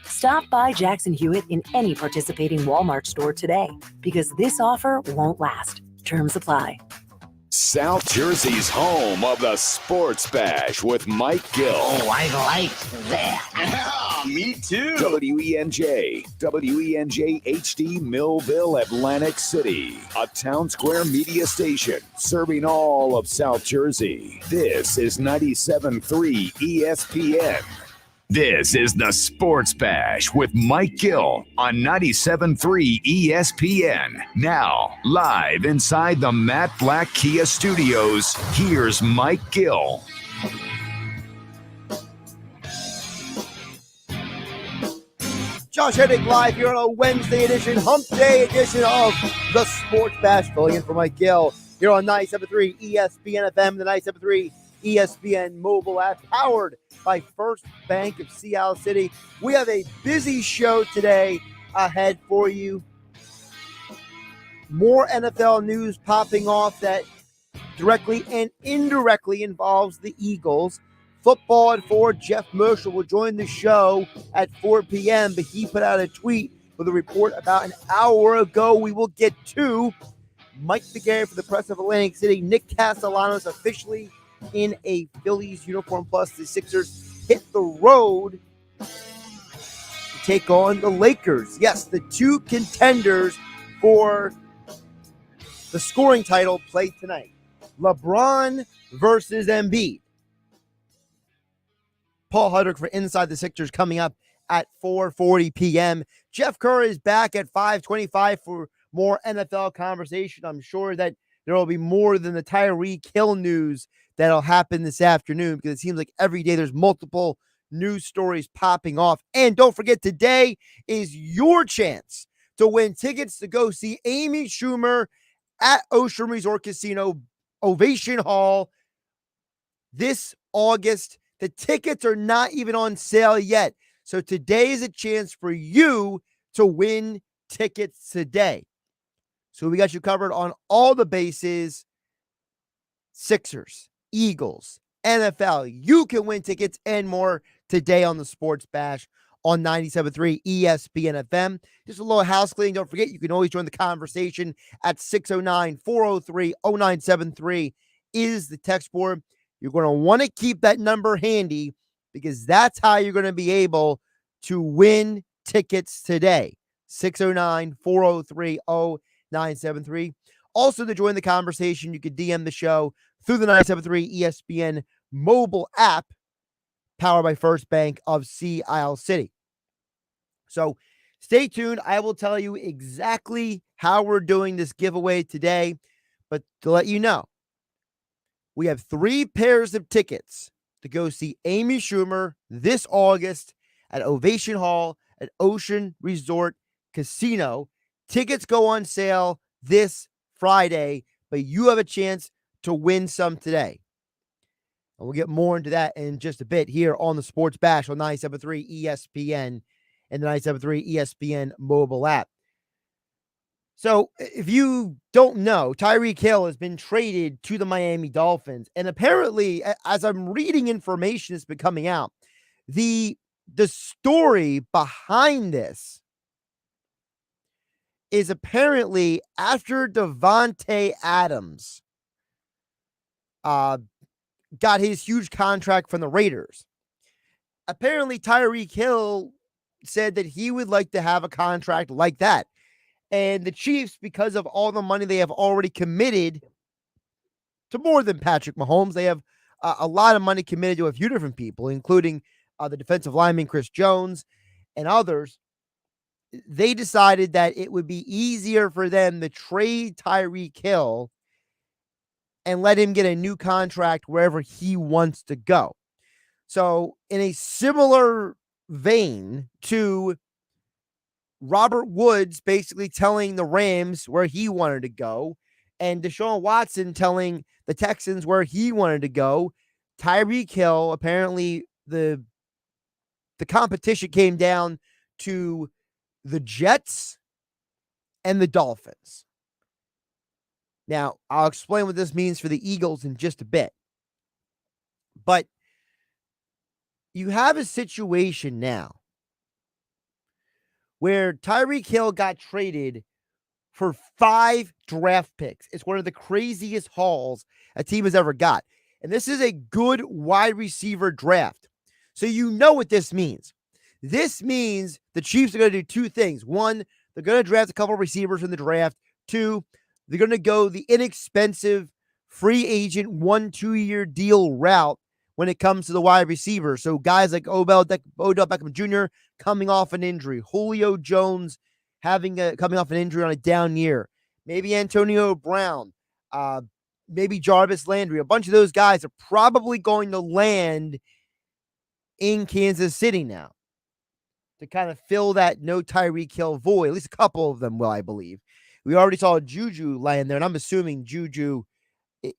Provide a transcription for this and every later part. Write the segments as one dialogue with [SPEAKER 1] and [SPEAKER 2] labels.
[SPEAKER 1] Stop by Jackson Hewitt in any participating Walmart store today because this offer won't last. Terms apply.
[SPEAKER 2] South Jersey's home of the Sports Bash with Mike Gill.
[SPEAKER 3] Oh, I like that.
[SPEAKER 4] Yeah, me too.
[SPEAKER 2] WENJ HD Millville, Atlantic City. A town square media station serving all of South Jersey. This is 97.3 ESPN. This is the Sports Bash with Mike Gill on 97.3 ESPN. Now, live inside the Matt Black Kia Studios, here's Mike Gill.
[SPEAKER 5] Josh Hennig live here on a Wednesday edition, hump day edition of the Sports Bash, filling in for Mike Gill here on 97.3 ESPN FM, the 97.3 ESPN mobile app, powered by First Bank of Sea Isle City. We have a busy show today ahead for you. More NFL news popping off that directly and indirectly involves the Eagles. Football at 4, Geoff Mosher will join the show at 4 p.m., but he put out a tweet with a report about an hour ago. We will get to Mike McGarry for the Press of Atlantic City. Nick Castellanos officially in a Phillies uniform, plus the Sixers hit the road to take on the Lakers. Yes, the two contenders for the scoring title play tonight. LeBron versus Embiid. Paul Hudrick for Inside the Sixers coming up at 4:40 p.m. Jeff Kerr is back at 5:25 for more NFL conversation. I'm sure that there will be more than the Tyreek Hill news that'll happen this afternoon, because it seems like every day there's multiple news stories popping off. And don't forget, today is your chance to win tickets to go see Amy Schumer at Ocean Resort Casino, Ovation Hall, this August. The tickets are not even on sale yet. So today is a chance for you to win tickets today. So we got you covered on all the bases. Sixers, Eagles, NFL. You can win tickets and more today on the Sports Bash on 97.3 ESPN FM. Just a little house cleaning. Don't forget, you can always join the conversation at 609-403-0973 is the text board. You're going to want to keep that number handy, because that's how you're going to be able to win tickets today. 609-403-0973. Also, to join the conversation, you can DM the show through the 973 ESPN mobile app, powered by First Bank of Sea Isle City. So stay tuned. I will tell you exactly how we're doing this giveaway today. But to let you know, we have 3 pairs of tickets to go see Amy Schumer this August at Ovation Hall at Ocean Resort Casino. Tickets go on sale this Friday, but you have a chance to win some today. And we'll get more into that in just a bit here on the Sports Bash on 97.3 ESPN and the 97.3 ESPN mobile app. So if you don't know, Tyreek Hill has been traded to the Miami Dolphins. And apparently, as I'm reading information that's been coming out, the story behind this is apparently after Devontae Adams got his huge contract from the Raiders. Apparently, Tyreek Hill said that he would like to have a contract like that. And the Chiefs, because of all the money they have already committed to more than Patrick Mahomes, they have a lot of money committed to a few different people, including the defensive lineman Chris Jones and others. They decided that it would be easier for them to trade Tyreek Hill and let him get a new contract wherever he wants to go. So in a similar vein to Robert Woods basically telling the Rams where he wanted to go, and Deshaun Watson telling the Texans where he wanted to go, Tyreek Hill, apparently the competition came down to the Jets and the Dolphins. Now, I'll explain what this means for the Eagles in just a bit. But you have a situation now where Tyreek Hill got traded for 5 draft picks. It's one of the craziest hauls a team has ever got. And this is a good wide receiver draft. So you know what this means. This means the Chiefs are going to do 2 things. 1, they're going to draft a couple of receivers in the draft. 2, they're going to go the inexpensive free agent 1-2-year deal route when it comes to the wide receiver. So guys like Odell Beckham Jr. coming off an injury, Julio Jones coming off an injury on a down year, maybe Antonio Brown, maybe Jarvis Landry. A bunch of those guys are probably going to land in Kansas City now to kind of fill that no Tyreek Hill void. At least a couple of them will, I believe. We already saw Juju land there, and I'm assuming Juju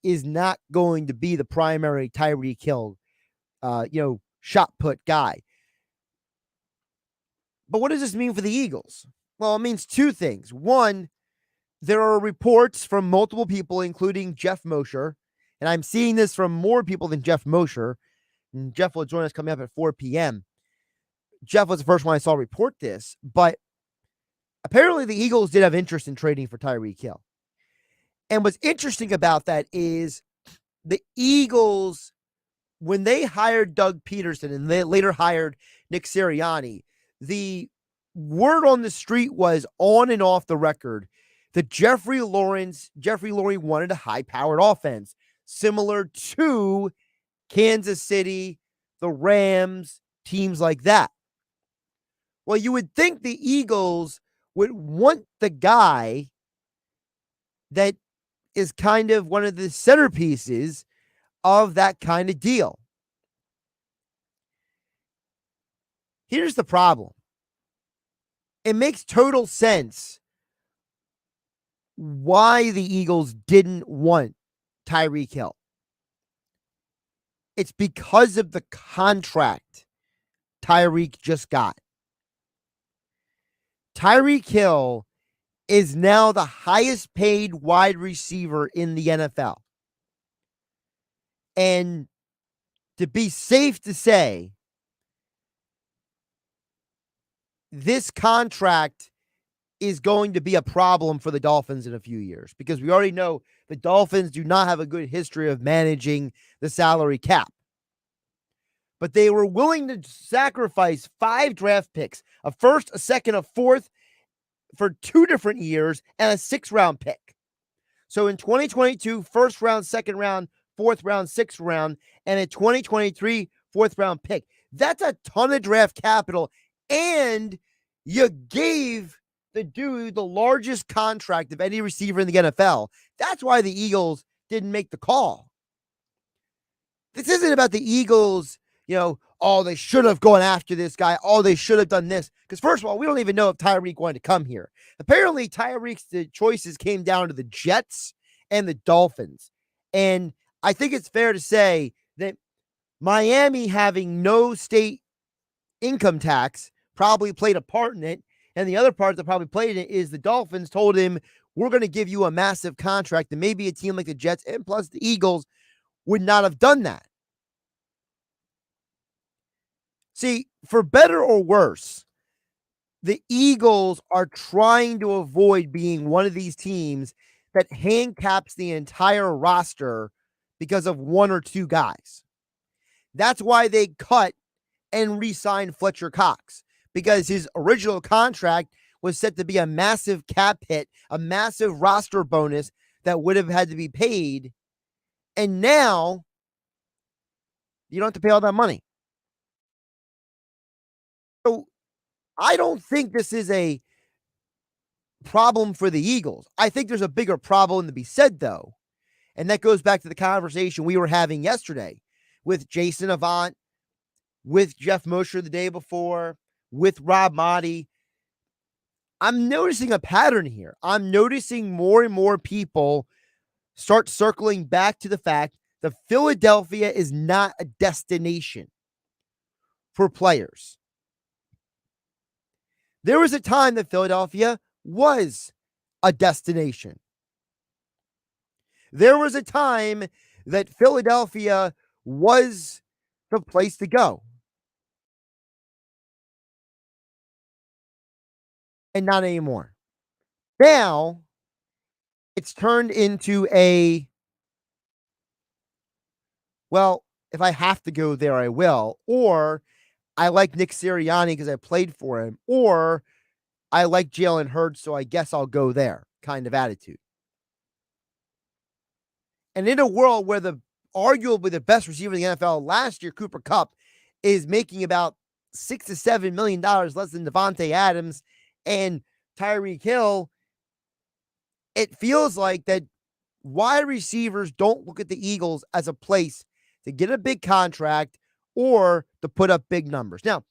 [SPEAKER 5] is not going to be the primary Tyreek Hill, shot put guy. But what does this mean for the Eagles? Well, it means 2 things. 1, there are reports from multiple people, including Geoff Mosher, and I'm seeing this from more people than Geoff Mosher. And Geoff will join us coming up at 4 p.m. Geoff was the first one I saw report this, but apparently the Eagles did have interest in trading for Tyreek Hill. And what's interesting about that is the Eagles, when they hired Doug Peterson and they later hired Nick Sirianni, the word on the street was on and off the record that Jeffrey Lurie wanted a high-powered offense, similar to Kansas City, the Rams, teams like that. Well, you would think the Eagles would want the guy that is kind of one of the centerpieces of that kind of deal. Here's the problem. It makes total sense why the Eagles didn't want Tyreek Hill. It's because of the contract Tyreek just got. Tyreek Hill is now the highest paid wide receiver in the NFL. And to be safe to say, this contract is going to be a problem for the Dolphins in a few years, because we already know the Dolphins do not have a good history of managing the salary cap. But they were willing to sacrifice 5 draft picks, a first, a second, a fourth, for 2 different years, and a 6th-round pick. So in 2022, 1st round, 2nd round, 4th round, 6th round, and in 2023, 4th-round pick. That's a ton of draft capital, and you gave the dude the largest contract of any receiver in the NFL. That's why the Eagles didn't make the call. This isn't about the Eagles, they should have gone after this guy. They should have done this. Because first of all, we don't even know if Tyreek wanted to come here. Apparently, Tyreek's choices came down to the Jets and the Dolphins. And I think it's fair to say that Miami having no state income tax probably played a part in it. And the other part that probably played in it is the Dolphins told him, we're going to give you a massive contract. And maybe a team like the Jets and plus the Eagles would not have done that. See, for better or worse, the Eagles are trying to avoid being one of these teams that handicaps the entire roster because of 1 or 2 guys. That's why they cut and re-signed Fletcher Cox, because his original contract was set to be a massive cap hit, a massive roster bonus that would have had to be paid. And now you don't have to pay all that money. So I don't think this is a problem for the Eagles. I think there's a bigger problem to be said, though. And that goes back to the conversation we were having yesterday with Jason Avant, with Geoff Mosher the day before, with Rob Motti. I'm noticing a pattern here. I'm noticing more and more people start circling back to the fact that Philadelphia is not a destination for players. There was a time that Philadelphia was a destination. There was a time that Philadelphia was the place to go. and not anymore. Now, it's turned into well, if I have to go there, I will. Or I like Nick Sirianni because I played for him. Or I like Jalen Hurts, so I guess I'll go there kind of attitude. And in a world where arguably the best receiver in the NFL last year, Cooper Kupp, is making about $6 to $7 million less than Davante Adams and Tyreek Hill, it feels like that wide receivers don't look at the Eagles as a place to get a big contract or to put up big numbers. Now,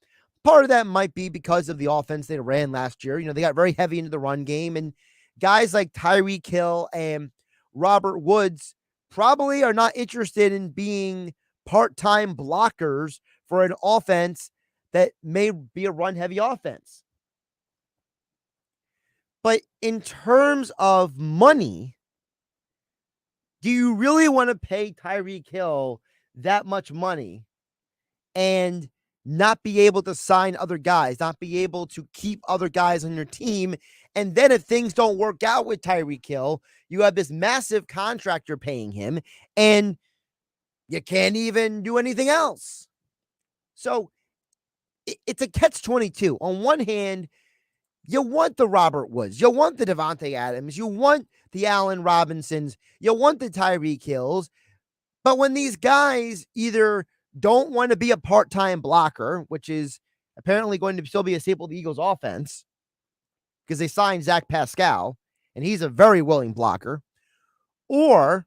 [SPEAKER 5] part of that might be because of the offense they ran last year. They got very heavy into the run game, and guys like Tyreek Hill and Robert Woods probably are not interested in being part-time blockers for an offense that may be a run-heavy offense. But in terms of money, do you really want to pay Tyreek Hill that much money and not be able to sign other guys, not be able to keep other guys on your team? And then if things don't work out with Tyreek Hill, you have this massive contract you're paying him, and you can't even do anything else. So it's a catch-22. On one hand, you want the Robert Woods, you want the Davante Adams, you want the Allen Robinsons, you want the Tyreek Hills. But when these guys either don't want to be a part-time blocker, which is apparently going to still be a staple of the Eagles offense because they signed Zach Pascal, and he's a very willing blocker, or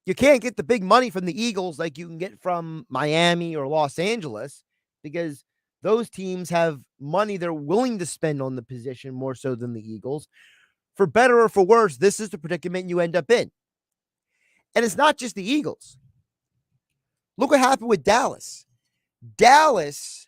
[SPEAKER 5] you can't get the big money from the Eagles like you can get from Miami or Los Angeles because those teams have money they're willing to spend on the position more so than the Eagles. For better or for worse, this is the predicament you end up in. And it's not just the Eagles. Look what happened with Dallas. Dallas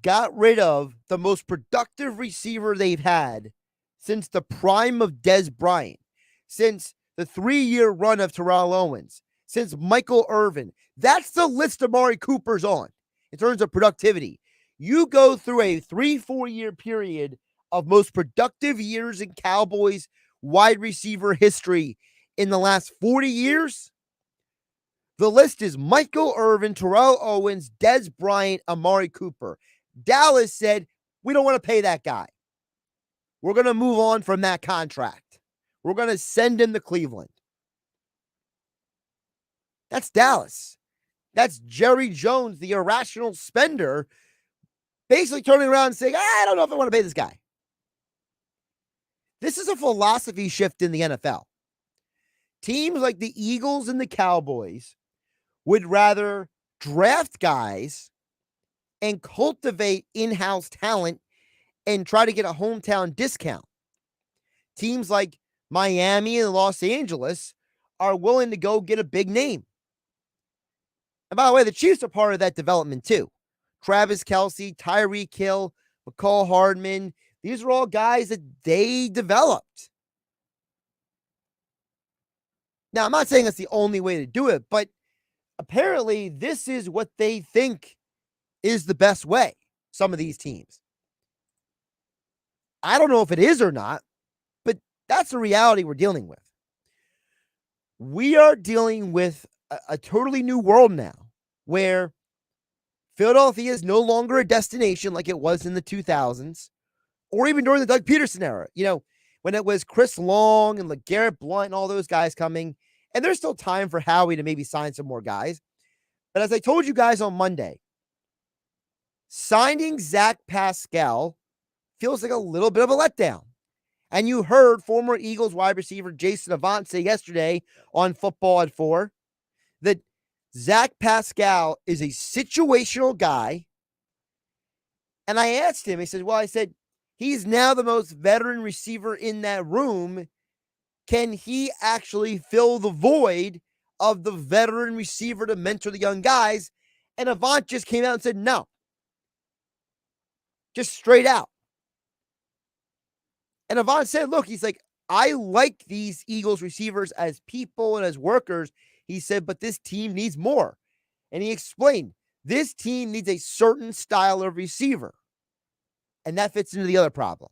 [SPEAKER 5] got rid of the most productive receiver they've had since the prime of Dez Bryant, since the 3-year run of Terrell Owens, since Michael Irvin. That's the list Amari Cooper's on in terms of productivity. You go through a 3-4 year period of most productive years in Cowboys wide receiver history in the last 40 years. The list is Michael Irvin, Terrell Owens, Dez Bryant, Amari Cooper. Dallas said, we don't want to pay that guy. We're going to move on from that contract. We're going to send him to Cleveland. That's Dallas. That's Jerry Jones, the irrational spender, basically turning around and saying, I don't know if I want to pay this guy. This is a philosophy shift in the NFL. Teams like the Eagles and the Cowboys would rather draft guys and cultivate in-house talent and try to get a hometown discount. Teams like Miami and Los Angeles are willing to go get a big name. And by the way, the Chiefs are part of that development too. Travis Kelce, Tyreek Hill, McCall Hardman. These are all guys that they developed. Now, I'm not saying that's the only way to do it, but apparently this is what they think is the best way, some of these teams. I don't know if it is or not, but that's the reality we're dealing with. We are dealing with a totally new world now where Philadelphia is no longer a destination like it was in the 2000s or even during the Doug Peterson era. When it was Chris Long and LeGarrette Blount and all those guys coming, and there's still time for Howie to maybe sign some more guys. But as I told you guys on Monday, signing Zach Pascal feels like a little bit of a letdown. And you heard former Eagles wide receiver Jason Avant say yesterday on Football at 4 that Zach Pascal is a situational guy. And I asked him, I said, he's now the most veteran receiver in that room. Can he actually fill the void of the veteran receiver to mentor the young guys? And Avant just came out and said, no. Just straight out. And Avant said, look, he's like, I like these Eagles receivers as people and as workers. He said, but this team needs more. And he explained, this team needs a certain style of receiver. And that fits into the other problem.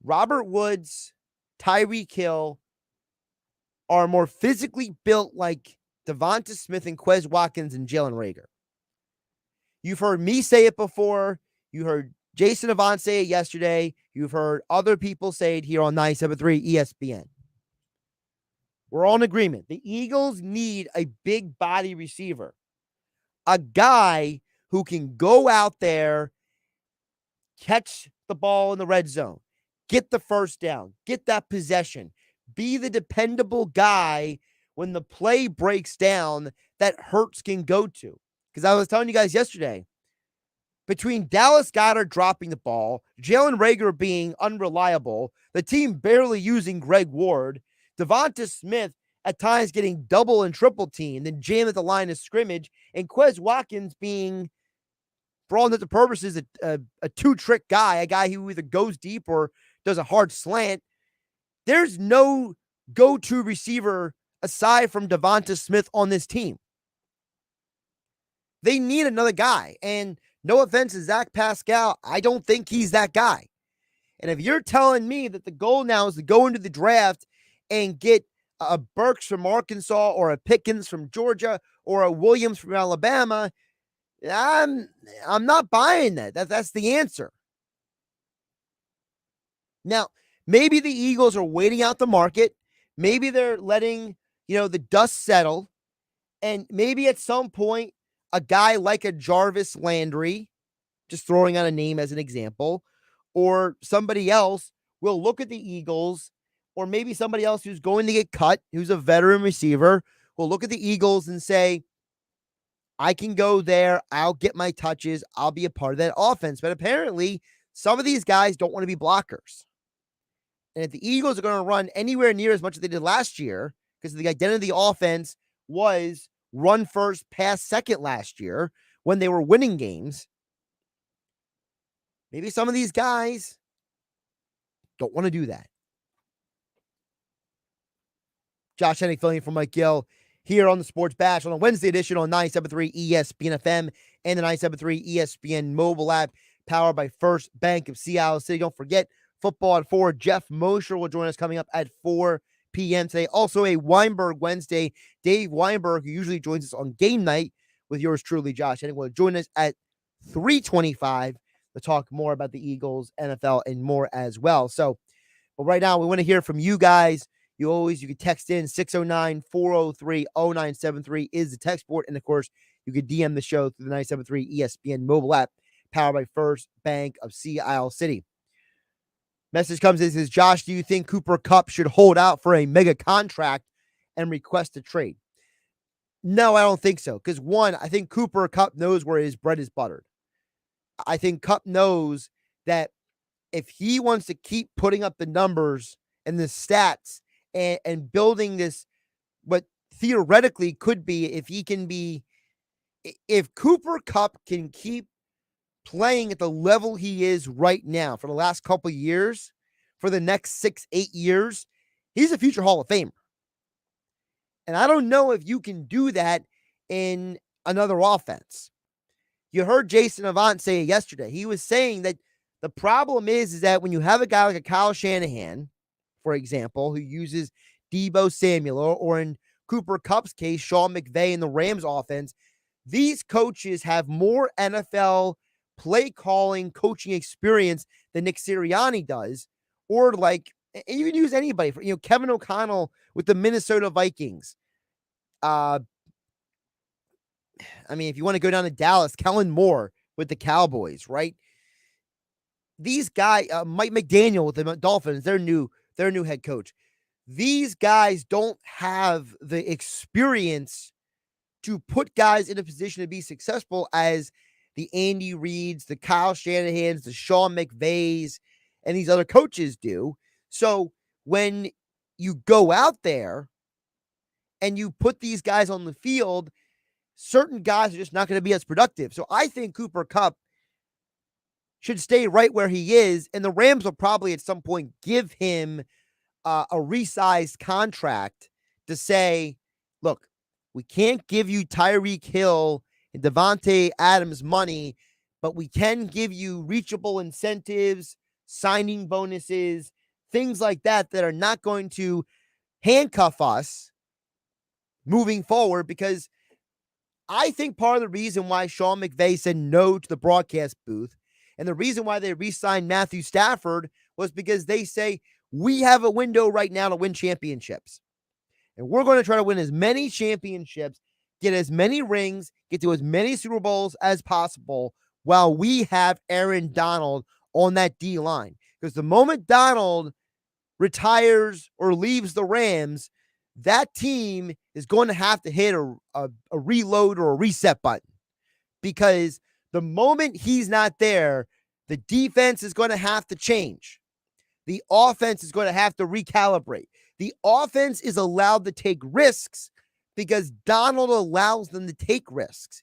[SPEAKER 5] Robert Woods, Tyreek Hill are more physically built like Devonta Smith and Quez Watkins and Jalen Reagor. You've heard me say it before. You heard Jason Avant say it yesterday. You've heard other people say it here on 97.3 ESPN. We're all in agreement. The Eagles need a big body receiver, a guy who can go out there, catch the ball in the red zone, get the first down, get that possession, be the dependable guy when the play breaks down that Hurts can go to. Because I was telling you guys yesterday, between Dallas Goedert dropping the ball, Jalen Reagor being unreliable, the team barely using Greg Ward, Devonta Smith at times getting double and triple teamed and jammed at the line of scrimmage, and Quez Watkins being, for all intents and purposes, a two-trick guy, a guy who either goes deep or does a hard slant. There's no go-to receiver aside from Devonta Smith on this team. They need another guy, and no offense to Zach Pascal, I don't think he's that guy. And if you're telling me that the goal now is to go into the draft and get a Burks from Arkansas or a Pickens from Georgia or a Williams from Alabama, I'm not buying that. That's the answer. Now, maybe the Eagles are waiting out the market. Maybe they're letting, the dust settle. And maybe at some point, a guy like a Jarvis Landry, just throwing out a name as an example, or somebody else will look at the Eagles, or maybe somebody else who's going to get cut, who's a veteran receiver, will look at the Eagles and say, I can go there, I'll get my touches, I'll be a part of that offense. But apparently, some of these guys don't want to be blockers. And if the Eagles are going to run anywhere near as much as they did last year, because the identity of the offense was run first, pass second last year when they were winning games, maybe some of these guys don't want to do that. Josh Hennig filling in for Mike Gill here on the Sports Bash on a Wednesday edition on 97.3 ESPN FM and the 97.3 ESPN mobile app, powered by First Bank of Sea Isle City. Don't forget, football at 4. Geoff Mosher will join us coming up at 4 p.m. today. Also a Weinberg Wednesday. Dave Weinberg, who usually joins us on game night with yours truly, Josh Hennig, will join us at 3:25 to talk more about the Eagles, NFL, and more as well. So, but right now, we want to hear from you guys. You can text in 609-403-0973 is the text board. And of course, you can DM the show through the 97.3 ESPN mobile app, powered by First Bank of Sea Isle City. Message comes in, says, Josh, do you think Cooper Kupp should hold out for a mega contract and request a trade? No, I don't think so. Because one, I think Cooper Kupp knows where his bread is buttered. I think Kupp knows that if he wants to keep putting up the numbers and the stats and building this, what theoretically could be, if Cooper Kupp can keep playing at the level he is right now for the last couple of years, for the next 6-8 years, he's a future Hall of Famer. And I don't know if you can do that in another offense. You heard Jason Avant say it yesterday. He was saying that the problem is that when you have a guy like a Kyle Shanahan, for example, who uses Deebo Samuel, or in Cooper Kupp's case, Sean McVay in the Rams offense, these coaches have more NFL play calling, coaching experience than Nick Sirianni does, or and you can use anybody for, Kevin O'Connell with the Minnesota Vikings. If you want to go down to Dallas, Kellen Moore with the Cowboys, right? These guys, Mike McDaniel with the Dolphins, their new head coach. These guys don't have the experience to put guys in a position to be successful as the Andy Reids, the Kyle Shanahans, the Sean McVays, and these other coaches do. So when you go out there and you put these guys on the field, certain guys are just not going to be as productive. So I think Cooper Kupp should stay right where he is, and the Rams will probably at some point give him a resized contract to say, look, we can't give you Tyreek Hill and Devontae Adams money, but we can give you reachable incentives, signing bonuses, things like that that are not going to handcuff us moving forward, because I think part of the reason why Sean McVay said no to the broadcast booth and the reason why they re-signed Matthew Stafford was because they say, we have a window right now to win championships. And we're going to try to win as many championships, get as many rings, get to as many Super Bowls as possible while we have Aaron Donald on that D-line. Because the moment Donald retires or leaves the Rams, that team is going to have to hit a reload or a reset button. Because the moment he's not there, the defense is going to have to change. The offense is going to have to recalibrate. The offense is allowed to take risks because Donald allows them to take risks.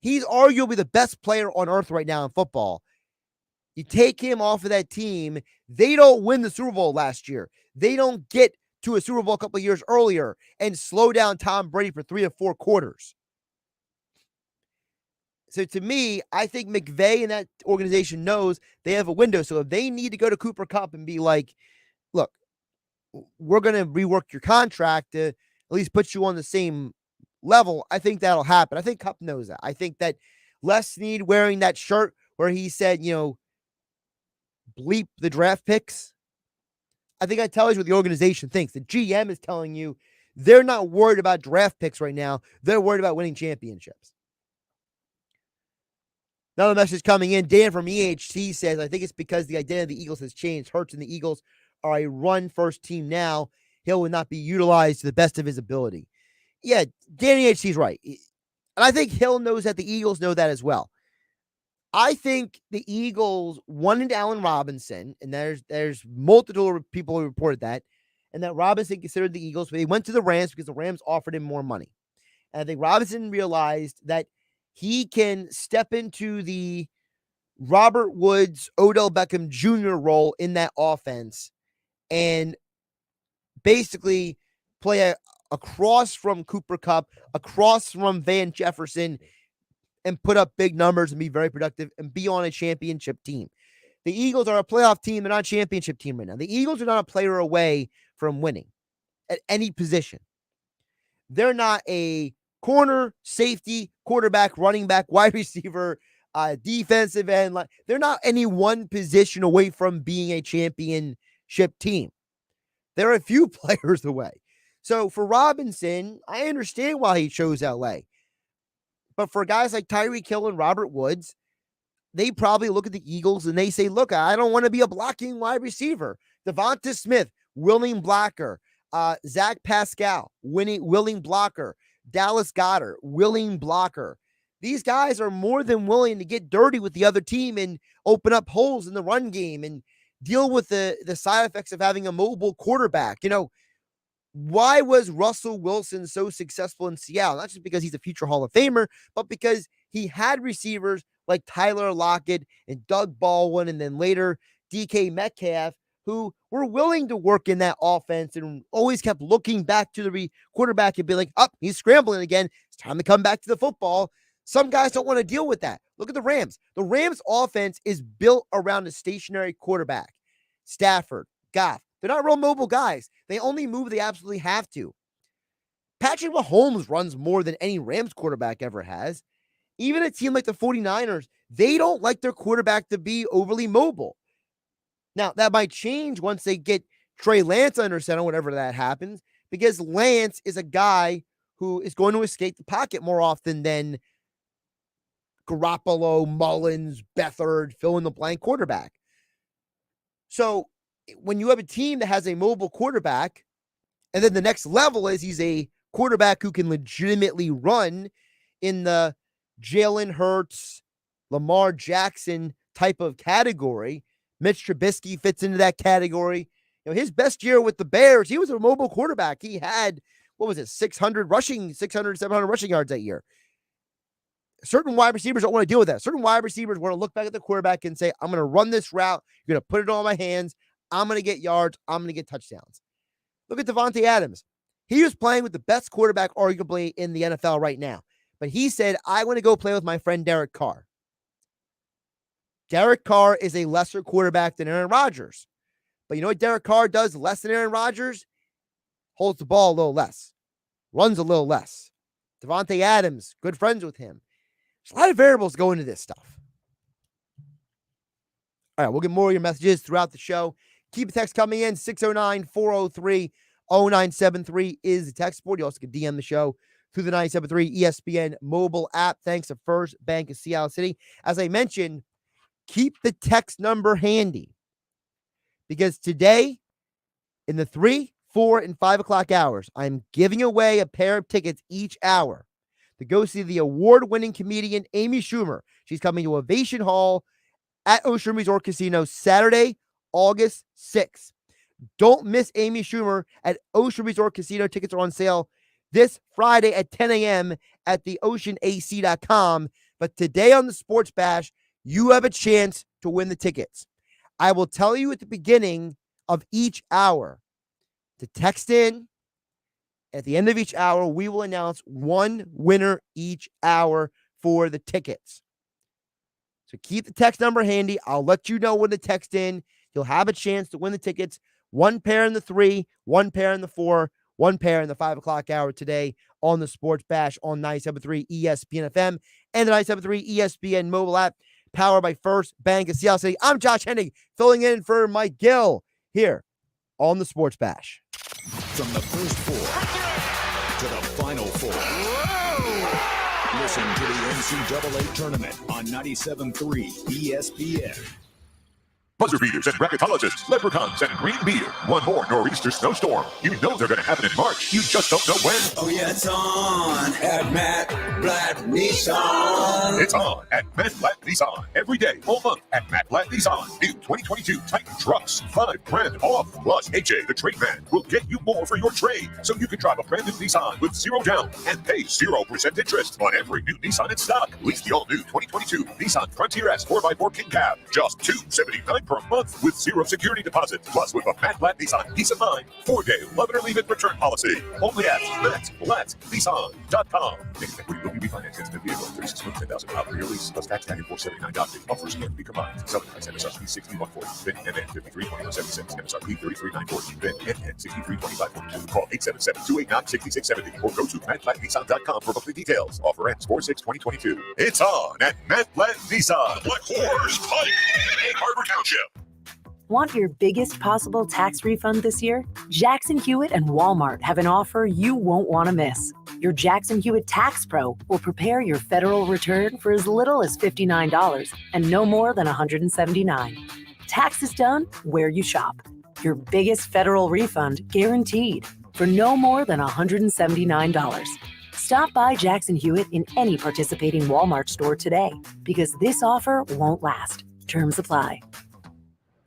[SPEAKER 5] He's arguably the best player on earth right now in football. You take him off of that team, they don't win the Super Bowl last year. They don't get to a Super Bowl a couple of years earlier and slow down Tom Brady for 3 or 4 quarters. So to me, I think McVay and that organization knows they have a window. So if they need to go to Cooper Kupp and be like, look, we're going to rework your contract to at least put you on the same level, I think that'll happen. I think Kupp knows that. I think that Les Snead wearing that shirt where he said, bleep the draft picks, I think that tells you what the organization thinks. The GM is telling you they're not worried about draft picks right now. They're worried about winning championships. Another message coming in. Dan from EHT says, I think it's because the identity of the Eagles has changed. Hurts and the Eagles are a run-first team now. Hill would not be utilized to the best of his ability. Yeah, Dan EHT is right. And I think Hill knows that. The Eagles know that as well. I think the Eagles wanted Allen Robinson, and there's multiple people who reported that, and that Robinson considered the Eagles, but he went to the Rams because the Rams offered him more money. And I think Robinson realized that he can step into the Robert Woods, Odell Beckham Jr. role in that offense and basically play across from Cooper Kupp, across from Van Jefferson, and put up big numbers and be very productive and be on a championship team. The Eagles are a playoff team. They're not a championship team right now. The Eagles are not a player away from winning at any position. They're not a corner, safety, quarterback, running back, wide receiver, defensive end. They're not any one position away from being a championship team. They're a few players away. So for Robinson, I understand why he chose LA. But for guys like Tyreek Hill and Robert Woods, they probably look at the Eagles and they say, look, I don't want to be a blocking wide receiver. Devonta Smith, willing blocker. Zach Pascal, willing blocker. Dallas Goedert, willing blocker. These guys are more than willing to get dirty with the other team and open up holes in the run game and deal with the side effects of having a mobile quarterback. Why was Russell Wilson so successful in Seattle? Not just because he's a future Hall of Famer, but because he had receivers like Tyler Lockett and Doug Baldwin, and then later DK Metcalf, who were willing to work in that offense and always kept looking back to the quarterback and be like, he's scrambling again. It's time to come back to the football. Some guys don't want to deal with that. Look at the Rams. The Rams offense is built around a stationary quarterback. Stafford, Goff. They're not real mobile guys. They only move they absolutely have to. Patrick Mahomes runs more than any Rams quarterback ever has. Even a team like the 49ers, they don't like their quarterback to be overly mobile. Now, that might change once they get Trey Lance under center, whenever that happens, because Lance is a guy who is going to escape the pocket more often than Garoppolo, Mullins, Beathard, fill-in-the-blank quarterback. So when you have a team that has a mobile quarterback, and then the next level is he's a quarterback who can legitimately run in the Jalen Hurts, Lamar Jackson type of category. Mitch Trubisky fits into that category. His best year with the Bears, he was a mobile quarterback. He had, 700 rushing yards that year. Certain wide receivers don't want to deal with that. Certain wide receivers want to look back at the quarterback and say, I'm going to run this route. You're going to put it on my hands. I'm going to get yards. I'm going to get touchdowns. Look at Davante Adams. He was playing with the best quarterback arguably in the NFL right now. But he said, I want to go play with my friend Derek Carr. Derek Carr is a lesser quarterback than Aaron Rodgers. But you know what Derek Carr does less than Aaron Rodgers? Holds the ball a little less. Runs a little less. Davante Adams, good friends with him. There's a lot of variables go into this stuff. All right, we'll get more of your messages throughout the show. Keep the text coming in. 609-403-0973 is the text board. You also can DM the show through the 97.3 ESPN mobile app. Thanks to First Bank of Seattle City. As I mentioned, keep the text number handy because today in the 3, 4, and 5 o'clock hours, I'm giving away a pair of tickets each hour to go see the award-winning comedian Amy Schumer. She's coming to Ovation Hall at Ocean Resort Casino Saturday, August 6th. Don't miss Amy Schumer at Ocean Resort Casino. Tickets are on sale this Friday at 10 a.m. at theoceanac.com. But today on the Sports Bash, you have a chance to win the tickets. I will tell you at the beginning of each hour to text in. At the end of each hour, we will announce one winner each hour for the tickets. So keep the text number handy. I'll let you know when to text in. You'll have a chance to win the tickets. One pair in the 3, one pair in the 4, one pair in the 5 o'clock hour today on the Sports Bash on 97.3 ESPN FM and the 97.3 ESPN mobile app, powered by First Bank of Seattle City. I'm Josh Hennig, filling in for Mike Gill here on the Sports Bash.
[SPEAKER 2] From the first 4 to the final 4. Listen to the NCAA tournament on 97.3 ESPN.
[SPEAKER 4] Buzzer beaters and bracketologists, leprechauns and green beer. One more nor'easter snowstorm. You know they're going to happen in March. You just don't know when.
[SPEAKER 6] Oh, yeah, it's on at Matt Blatt Nissan.
[SPEAKER 4] It's on at Matt Blatt Nissan. Every day, all month at Matt Blatt Nissan. New 2022 Titan trucks. $5,000 off. Plus, AJ, the trade man, will get you more for your trade. So you can drive a brand new Nissan with 0 down and pay 0% interest on every new Nissan in stock. Lease the all-new 2022 Nissan Frontier S 4x4 King Cab. Just $279 per month with 0 security deposit. Plus, with a Matt Blatt Nissan peace of mind, 4-day love it or leave it return policy. Only at MattBlattNissan.com. Equity will be refinanced against the vehicle. 36 months, 10,000 miles per year lease. Plus tax tag and $479. Offers can be combined. Selling price MSRP 6140. Then NN 532176. MSRP 33940. Then NN 632542. Call 877-289-6670 or go to MattBlattNissan.com for complete details. Offer ends 4/6/2022. It's on at Matt Blatt Nissan. Black Horse Pike in Egg Harbor Township.
[SPEAKER 1] Want your biggest possible tax refund this year? Jackson Hewitt and Walmart have an offer you won't want to miss. Your Jackson Hewitt Tax Pro will prepare your federal return for as little as $59 and no more than $179. Taxes done where you shop. Your biggest federal refund guaranteed for no more than $179. Stop by Jackson Hewitt in any participating Walmart store today because this offer won't last. Terms apply.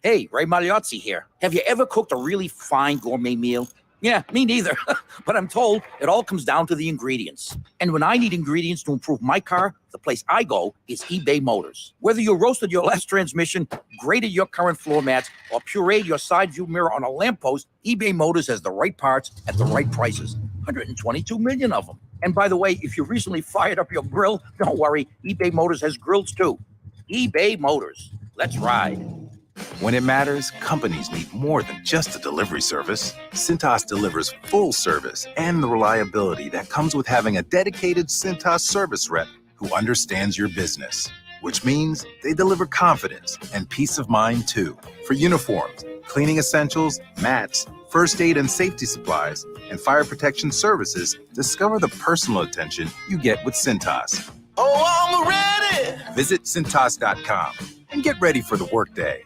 [SPEAKER 7] Hey, Ray Magliozzi here. Have you ever cooked a really fine gourmet meal? Yeah, me neither. But I'm told it all comes down to the ingredients. And when I need ingredients to improve my car, the place I go is eBay Motors. Whether you roasted your last transmission, graded your current floor mats, or pureed your side view mirror on a lamppost, eBay Motors has the right parts at the right prices. 122 million of them. And by the way, if you recently fired up your grill, don't worry, eBay Motors has grills too. eBay Motors. Let's ride.
[SPEAKER 8] When it matters, companies need more than just a delivery service. Cintas delivers full service and the reliability that comes with having a dedicated Cintas service rep who understands your business, which means they deliver confidence and peace of mind too. For uniforms, cleaning essentials, mats, first aid and safety supplies, and fire protection services, discover the personal attention you get with Cintas.
[SPEAKER 6] Oh, I'm ready.
[SPEAKER 8] Visit Cintas.com and get ready for the workday.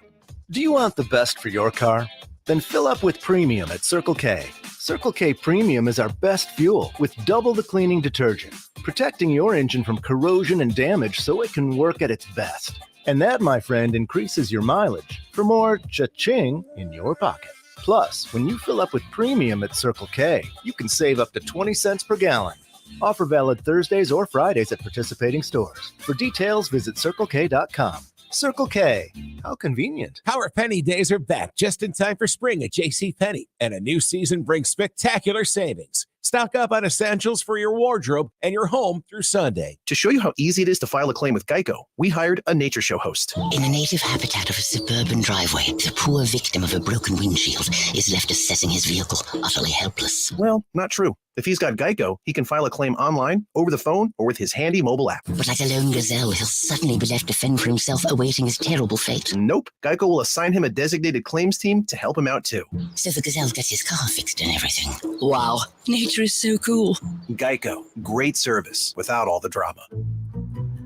[SPEAKER 9] Do you want the best for your car? Then fill up with premium at Circle K. Circle K Premium is our best fuel with double the cleaning detergent, protecting your engine from corrosion and damage so it can work at its best. And that, my friend, increases your mileage for more cha-ching in your pocket. Plus, when you fill up with premium at Circle K, you can save up to 20 cents per gallon. Offer valid Thursdays or Fridays at participating stores. For details, visit CircleK.com. Circle K. How convenient.
[SPEAKER 10] Our Penny Days are back just in time for spring at JCPenney, and a new season brings spectacular savings. Stock up on essentials for your wardrobe and your home through Sunday.
[SPEAKER 11] To show you how easy it is to file a claim with Geico, we hired a nature show host.
[SPEAKER 3] In the native habitat of a suburban driveway, the poor victim of a broken windshield is left assessing his vehicle, utterly helpless.
[SPEAKER 11] Well, not true. If he's got Geico, he can file a claim online, over the phone, or with his handy mobile app.
[SPEAKER 3] But like a lone gazelle, he'll suddenly be left to fend for himself, awaiting his terrible fate.
[SPEAKER 11] Nope. Geico will assign him a designated claims team to help him out, too.
[SPEAKER 3] So the gazelle gets his car fixed and everything. Wow, nature is so cool.
[SPEAKER 11] Geico. Great service without all the drama.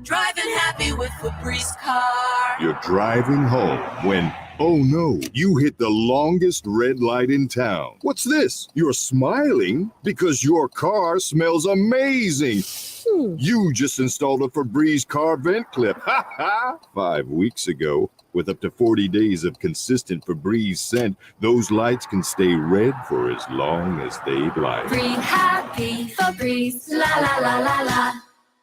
[SPEAKER 12] Driving happy with Febreze car.
[SPEAKER 13] You're driving home when, oh no, you hit the longest red light in town. What's this? You're smiling because your car smells amazing. You just installed a Febreze car vent clip. Ha ha! 5 weeks ago, with up to 40 days of consistent Febreze scent, those lights can stay red for as long as they'd like.
[SPEAKER 12] Breathe happy, Febreze, la la la la la.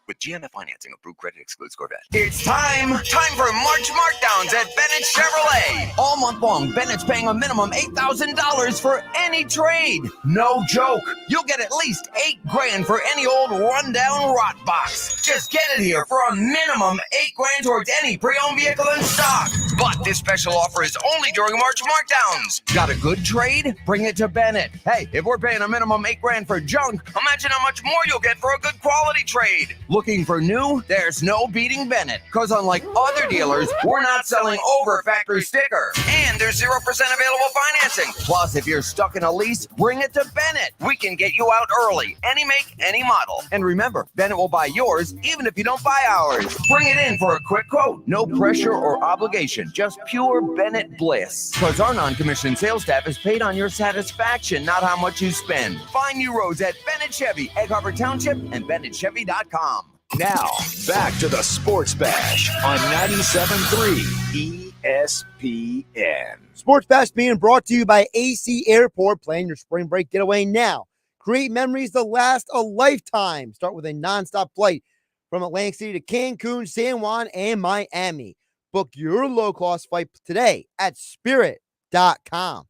[SPEAKER 14] With GMF financing, approved credit excludes Corvette. It's time for March markdowns at Bennett Chevrolet. All month long, Bennett's paying a minimum $8,000 for any trade. No joke. You'll get at least $8,000 for any old rundown rot box. Just get it here for a minimum $8,000 towards any pre-owned vehicle in stock. But this special offer is only during March markdowns. Got a good trade? Bring it to Bennett. Hey, if we're paying a minimum $8,000 for junk, imagine how much more you'll get for a good quality trade. Looking for new? There's no beating Bennett, because unlike other dealers, we're not selling over factory sticker. And there's 0% available financing. Plus, if you're stuck in a lease, bring it to Bennett. We can get you out early. Any make, any model. And remember, Bennett will buy yours even if you don't buy ours. Bring it in for a quick quote. No pressure or obligation. Just pure Bennett bliss. Because our non-commissioned sales staff is paid on your satisfaction, not how much you spend. Find new roads at Bennett Chevy, Egg Harbor Township, and BennettChevy.com.
[SPEAKER 2] Now, back to the Sports Bash on 97.3 ESPN.
[SPEAKER 5] Sports Bash being brought to you by AC Airport. Plan your spring break getaway now. Create memories that last a lifetime. Start with a nonstop flight from Atlantic City to Cancun, San Juan, and Miami. Book your low-cost flight today at spirit.com.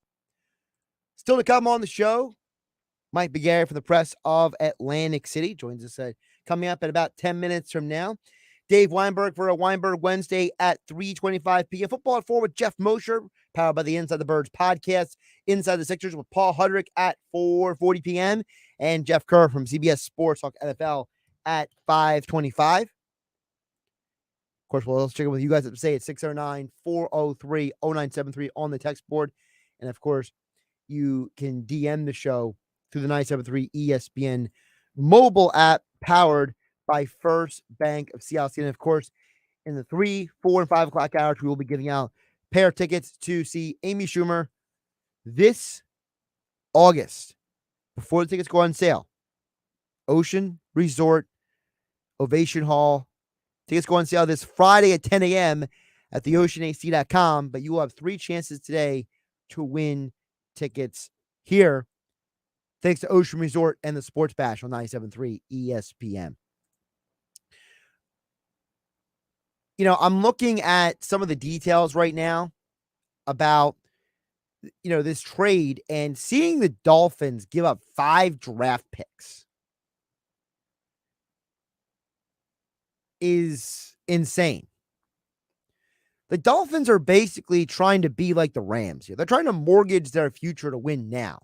[SPEAKER 5] Still to come on the show, Mike McGarry from the Press of Atlantic City joins us coming up at about 10 minutes from now. Dave Weinberg for a Weinberg Wednesday at 3:25 p.m. Football at 4 with Geoff Mosher, powered by the Inside the Birds podcast. Inside the Sixers with Paul Hudrick at 4:40 p.m. And Jeff Kerr from CBS Sports Talk NFL at 5:25. Of course, we'll check in with you guys at say at 609-403-0973 on the text board. And of course, you can DM the show through the 973 ESPN mobile app, powered by First Bank of Seattle. And of course, in the 3, 4, and 5 o'clock hours, we will be giving out pair of tickets to see Amy Schumer this August before the tickets go on sale. Ocean Resort, Ovation Hall. Tickets go on sale this Friday at 10 a.m. at theoceanac.com, but you will have 3 chances today to win tickets here, thanks to Ocean Resort and the Sports Bash on 97.3 ESPN. You know, I'm looking at some of the details right now about, this trade and seeing the Dolphins give up 5 draft picks is insane. The Dolphins are basically trying to be like the Rams here. They're trying to mortgage their future to win now.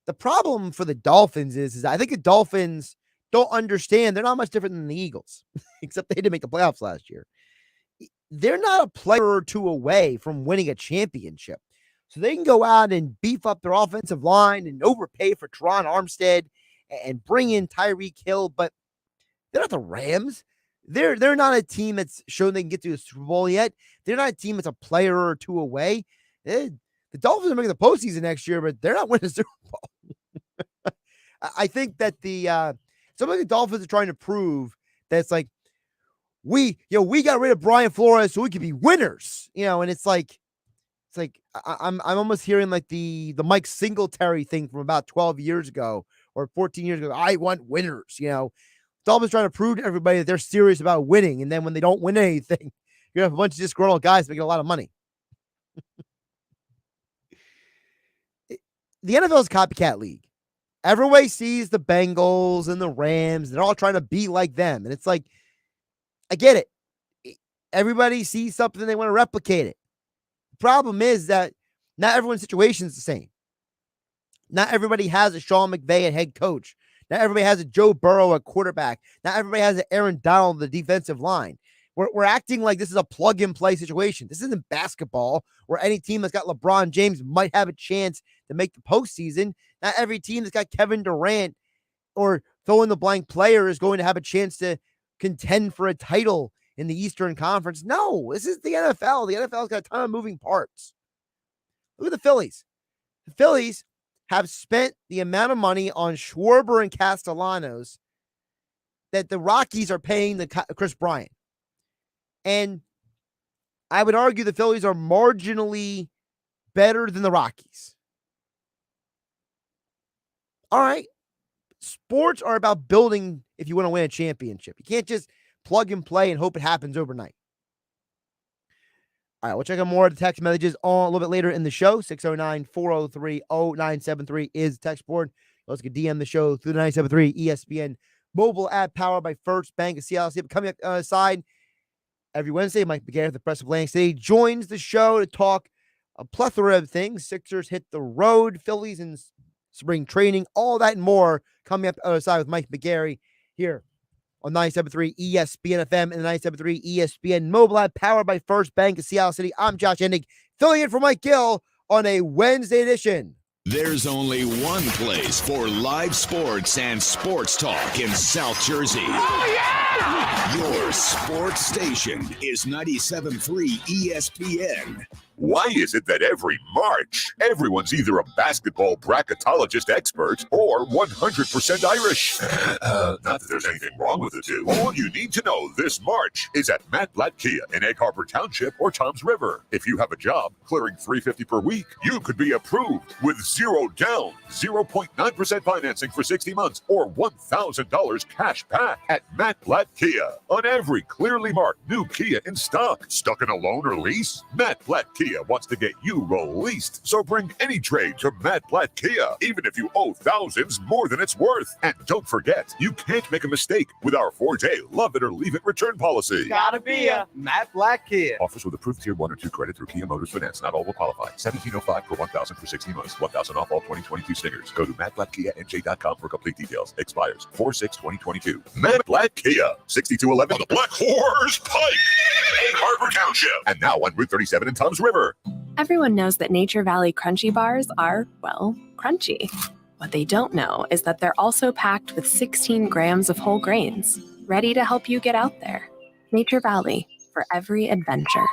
[SPEAKER 5] The problem for the Dolphins is I think the Dolphins don't understand they're not much different than the Eagles, except they didn't make the playoffs last year. They're not a player or 2 away from winning a championship. So they can go out and beef up their offensive line and overpay for Teron Armstead and bring in Tyreek Hill, but they're not the Rams. They're not a team that's shown they can get to the Super Bowl yet. They're not a team that's a player or 2 away. The Dolphins are making the postseason next year, but they're not winning the Super Bowl. I think that some of the Dolphins are trying to prove that it's like we got rid of Brian Flores so we could be winners, and it's like I'm almost hearing like the Mike Singletary thing from about 12 years ago or 14 years ago. I want winners, Dolphins trying to prove to everybody that they're serious about winning, and then when they don't win anything, you have a bunch of disgruntled guys making a lot of money. The NFL is a copycat league. Everybody sees the Bengals and the Rams. They're all trying to be like them. And it's like, I get it. Everybody sees something, they want to replicate it. The problem is that not everyone's situation is the same. Not everybody has a Sean McVay at head coach. Not everybody has a Joe Burrow at quarterback. Not everybody has an Aaron Donald at the defensive line. We're acting like this is a plug-and-play situation. This isn't basketball where any team that's got LeBron James might have a chance to make the postseason. Not every team that's got Kevin Durant or fill-in-the-blank player is going to have a chance to contend for a title in the Eastern Conference. No, this is the NFL. The NFL's got a ton of moving parts. Look at the Phillies. The Phillies have spent the amount of money on Schwarber and Castellanos that the Rockies are paying the Chris Bryant. And I would argue the Phillies are marginally better than the Rockies. All right. Sports are about building if you want to win a championship. You can't just plug and play and hope it happens overnight. All right, we'll check out more of the text messages on a little bit later in the show. 609-403-0973 is the text board. Let's get DM the show through the 973 ESPN mobile app powered by First Bank of Seattle. Coming up aside every Wednesday, Mike McGarry of the Press of Atlantic City joins the show to talk a plethora of things. Sixers hit the road, Phillies in spring training, all that and more coming up aside with Mike McGarry here on 97.3 ESPN FM and the 97.3 ESPN mobile app powered by First Bank of Seattle City. I'm Josh Hennig, filling in for Mike Gill on a Wednesday edition.
[SPEAKER 2] There's only one place for live sports and sports talk in South Jersey. Oh, yeah! Your sports station is 97.3 ESPN.
[SPEAKER 4] Why is it that every March, everyone's either a basketball bracketologist expert or 100% Irish? Not that there's anything wrong with the two. All you need to know this March is at Matt Blatt Kia in Egg Harbor Township or Toms River. If you have a job clearing $350 per week, you could be approved with 0 down, 0.9% financing for 60 months, or $1,000 cash back at Matt Blatt Kia on every clearly marked new Kia in stock. Stuck in a loan or lease? Matt Blatt Kia wants to get you released, so bring any trade to Matt Blatt Kia, even if you owe thousands more than it's worth. And don't forget, you can't make a mistake with our 4-day love it or leave it return policy.
[SPEAKER 15] Gotta be a Matt Blatt Kia.
[SPEAKER 4] Offers with approved Tier 1 or 2 credit through Kia Motors Finance. Not all will qualify. $1,705 per $1,000 for 60 months. $1,000 off all 2022 stickers. Go to mattblattkianj.com for complete details. Expires 4/6/2022. Matt Blatt Kia, 6211 on the Black Horse Pike, Egg Harbor Township, and now on Route 37 in Toms River.
[SPEAKER 16] Everyone knows that Nature Valley Crunchy Bars are, well, crunchy. What they don't know is that they're also packed with 16 grams of whole grains, ready to help you get out there. Nature Valley, for every adventure.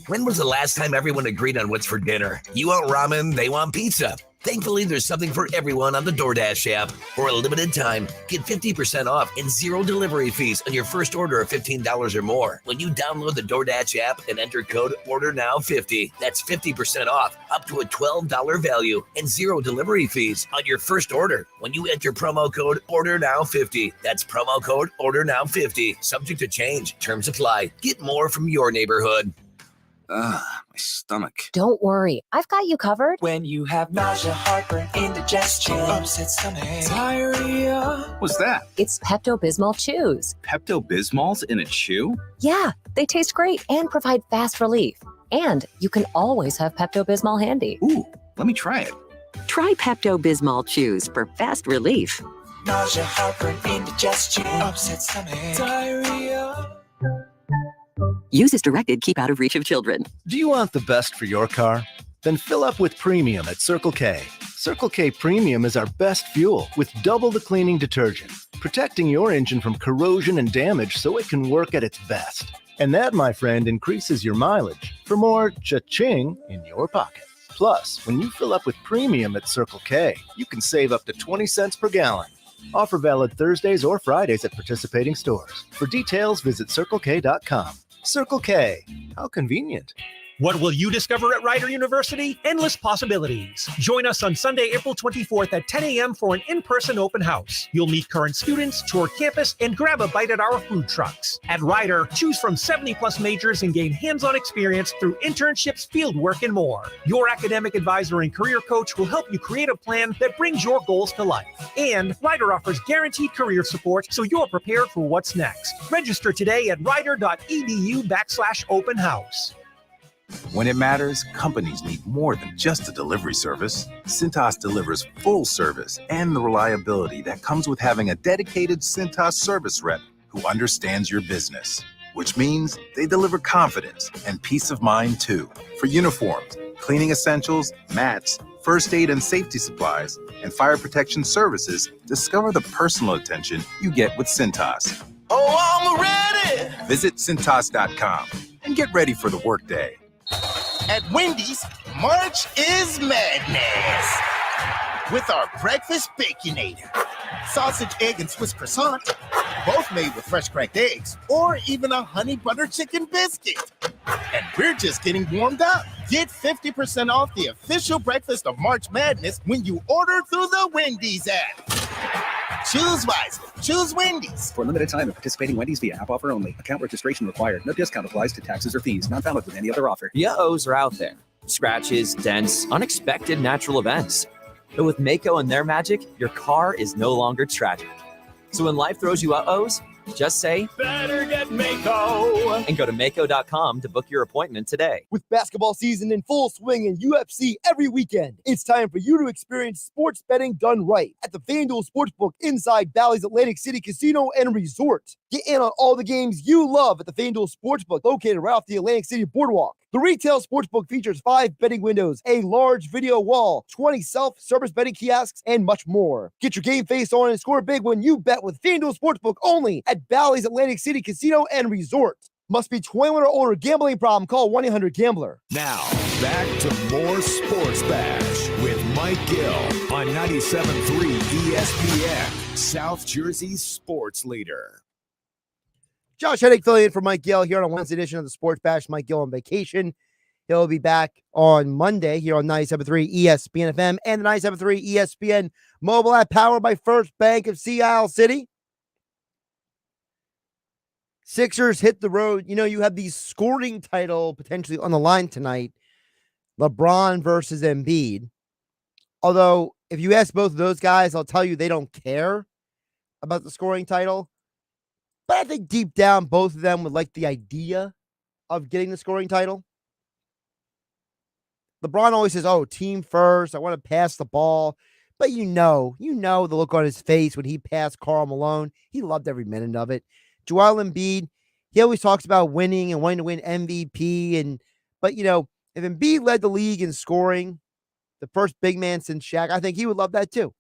[SPEAKER 17] When was the last time everyone agreed on what's for dinner? You want ramen, they want pizza. Thankfully, there's something for everyone on the DoorDash app. For a limited time, get 50% off and 0 delivery fees on your first order of $15 or more. When you download the DoorDash app and enter code ORDERNOW50, that's 50% off, up to a $12 value, and 0 delivery fees on your first order. When you enter promo code ORDERNOW50, that's promo code ORDERNOW50, subject to change. Terms apply. Get more from your neighborhood.
[SPEAKER 18] My stomach.
[SPEAKER 19] Don't worry, I've got you covered.
[SPEAKER 6] When you have nausea, heartburn, indigestion, upset stomach, diarrhea.
[SPEAKER 18] What's that?
[SPEAKER 19] It's Pepto-Bismol Chews.
[SPEAKER 18] Pepto-Bismol's in a chew?
[SPEAKER 19] Yeah, they taste great and provide fast relief. And you can always have Pepto-Bismol handy.
[SPEAKER 18] Ooh, let me try it.
[SPEAKER 20] Try Pepto-Bismol Chews for fast relief.
[SPEAKER 6] Nausea, heartburn, indigestion, upset stomach, diarrhea.
[SPEAKER 20] Use as directed. Keep out of reach of children.
[SPEAKER 9] Do you want the best for your car? Then fill up with premium at Circle K. Circle K Premium is our best fuel with double the cleaning detergent, protecting your engine from corrosion and damage so it can work at its best. And that, my friend, increases your mileage for more cha-ching in your pocket. Plus, when you fill up with premium at Circle K, you can save up to 20 cents per gallon. Offer valid Thursdays or Fridays at participating stores. For details, visit CircleK.com. Circle K. How convenient.
[SPEAKER 21] What will you discover at Rider University? Endless possibilities. Join us on Sunday, April 24th at 10 a.m. for an in-person open house. You'll meet current students, tour campus, and grab a bite at our food trucks. At Rider, choose from 70-plus majors and gain hands-on experience through internships, fieldwork, and more. Your academic advisor and career coach will help you create a plan that brings your goals to life. And Rider offers guaranteed career support so you're prepared for what's next. Register today at rider.edu/open house.
[SPEAKER 8] When it matters, companies need more than just a delivery service. Cintas delivers full service and the reliability that comes with having a dedicated Cintas service rep who understands your business, which means they deliver confidence and peace of mind too. For uniforms, cleaning essentials, mats, first aid and safety supplies, and fire protection services, discover the personal attention you get with Cintas.
[SPEAKER 6] Oh, I'm ready!
[SPEAKER 8] Visit Cintas.com and get ready for the workday.
[SPEAKER 22] At Wendy's, March is madness. With our breakfast Baconator. Sausage, egg, and Swiss croissant, both made with fresh cracked eggs, or even a honey butter chicken biscuit. And we're just getting warmed up. Get 50% off the official breakfast of March Madness when you order through the Wendy's app. Choose wisely. Choose Wendy's.
[SPEAKER 23] For a limited time at participating Wendy's via app offer only. Account registration required. No discount applies to taxes or fees. Not valid with any other offer.
[SPEAKER 24] The uh-ohs are out there. Scratches, dents, unexpected natural events. But with Mako and their magic, your car is no longer tragic. So when life throws you uh-ohs, just say,
[SPEAKER 6] better get Mako.
[SPEAKER 24] And go to Mako.com to book your appointment today.
[SPEAKER 5] With basketball season in full swing and UFC every weekend, it's time for you to experience sports betting done right at the FanDuel Sportsbook inside Bally's Atlantic City Casino and Resort. Get in on all the games you love at the FanDuel Sportsbook located right off the Atlantic City Boardwalk. The retail sportsbook features 5 betting windows, a large video wall, 20 self-service betting kiosks, and much more. Get your game face on and score big when you bet with FanDuel Sportsbook only at Bally's Atlantic City Casino and Resort. Must be 21 or older. Gambling problem? Call 1-800-GAMBLER.
[SPEAKER 2] Now, back to more Sports Bash with Mike Gill on 97.3 ESPN, South Jersey's sports leader.
[SPEAKER 5] Josh Hennig filling in for Mike Gill here on a Wednesday edition of the Sports Bash. Mike Gill on vacation. He'll be back on Monday here on 97.3 ESPN FM and the 97.3 ESPN mobile app powered by First Bank of Sea Isle City. Sixers hit the road. You know, you have the scoring title potentially on the line tonight. LeBron versus Embiid. Although, if you ask both of those guys, I'll tell you they don't care about the scoring title. But I think deep down, both of them would like the idea of getting the scoring title. LeBron always says, oh, team first. I want to pass the ball. But you know the look on his face when he passed Karl Malone. He loved every minute of it. Joel Embiid, he always talks about winning and wanting to win MVP. But, you know, if Embiid led the league in scoring, the first big man since Shaq, I think he would love that too.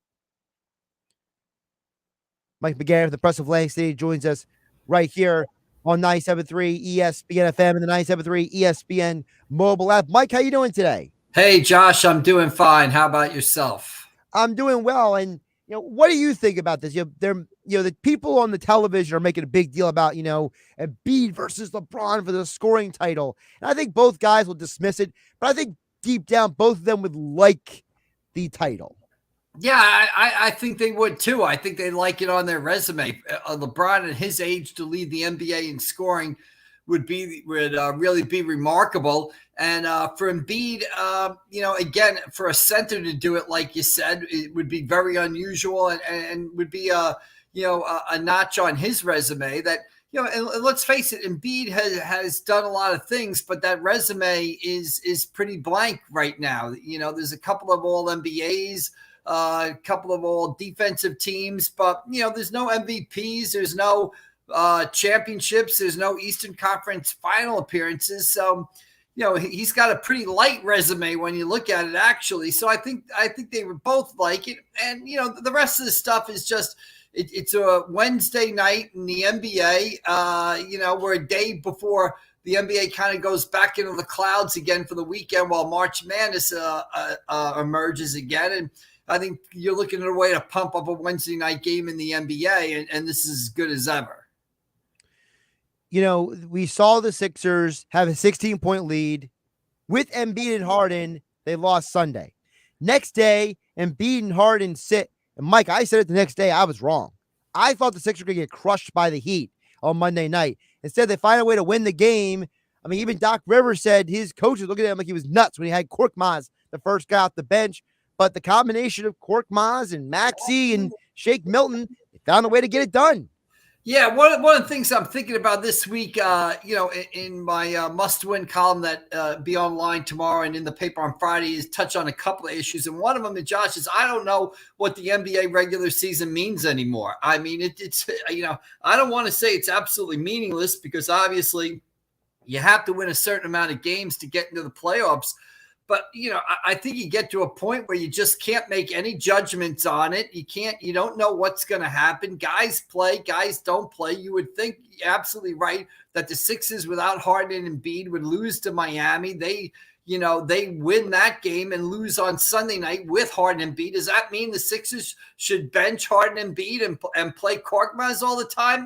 [SPEAKER 5] Mike McGarry of the Press of Atlantic City joins us right here on 97.3 ESPN FM and the 97.3 ESPN mobile app. Mike, how you doing today?
[SPEAKER 25] Hey, Josh, I'm doing fine. How about yourself?
[SPEAKER 5] I'm doing well. And, you know, what do you think about this? The people on the television are making a big deal about, Embiid versus LeBron for the scoring title. And I think both guys will dismiss it, but I think deep down, both of them would like the title.
[SPEAKER 25] Yeah, I think they would too. I think they like it on their resume. LeBron at his age to lead the NBA in scoring would really be remarkable. And for Embiid, again, for a center to do it, like you said, it would be very unusual and would be a notch on his resume that, and let's face it, Embiid has done a lot of things, but that resume is pretty blank right now. There's a couple of all NBAs, a couple of all defensive teams, but there's no MVPs, there's no championships, there's no Eastern Conference final appearances. So, he's got a pretty light resume when you look at it, actually. So I think they would both like it. And, the rest of the stuff is just, it's a Wednesday night in the NBA, we're a day before the NBA kind of goes back into the clouds again for the weekend while March Madness emerges again. And I think you're looking at a way to pump up a Wednesday night game in the NBA, and this is as good as ever.
[SPEAKER 5] We saw the Sixers have a 16-point lead With Embiid and Harden, they lost Sunday. Next day, Embiid and Harden sit. And Mike, I said it the next day. I was wrong. I thought the Sixers were going to get crushed by the Heat on Monday night. Instead, they find a way to win the game. I mean, even Doc Rivers said his coach was looking at him like he was nuts when he had Korkmaz, the first guy off the bench. But the combination of Korkmaz and Maxey and Shake Milton, they found a way to get it done.
[SPEAKER 25] Yeah, one of the things I'm thinking about this week, in my must-win column that be online tomorrow and in the paper on Friday is touch on a couple of issues. And one of them, Josh, is I don't know what the NBA regular season means anymore. I mean, it's I don't want to say it's absolutely meaningless because obviously you have to win a certain amount of games to get into the playoffs. But, I think you get to a point where you just can't make any judgments on it. You don't know what's going to happen. Guys play, guys don't play. You would think absolutely right that the Sixers without Harden and Embiid would lose to Miami. They win that game and lose on Sunday night with Harden and Embiid. Does that mean the Sixers should bench Harden and Embiid and play Korkmaz all the time?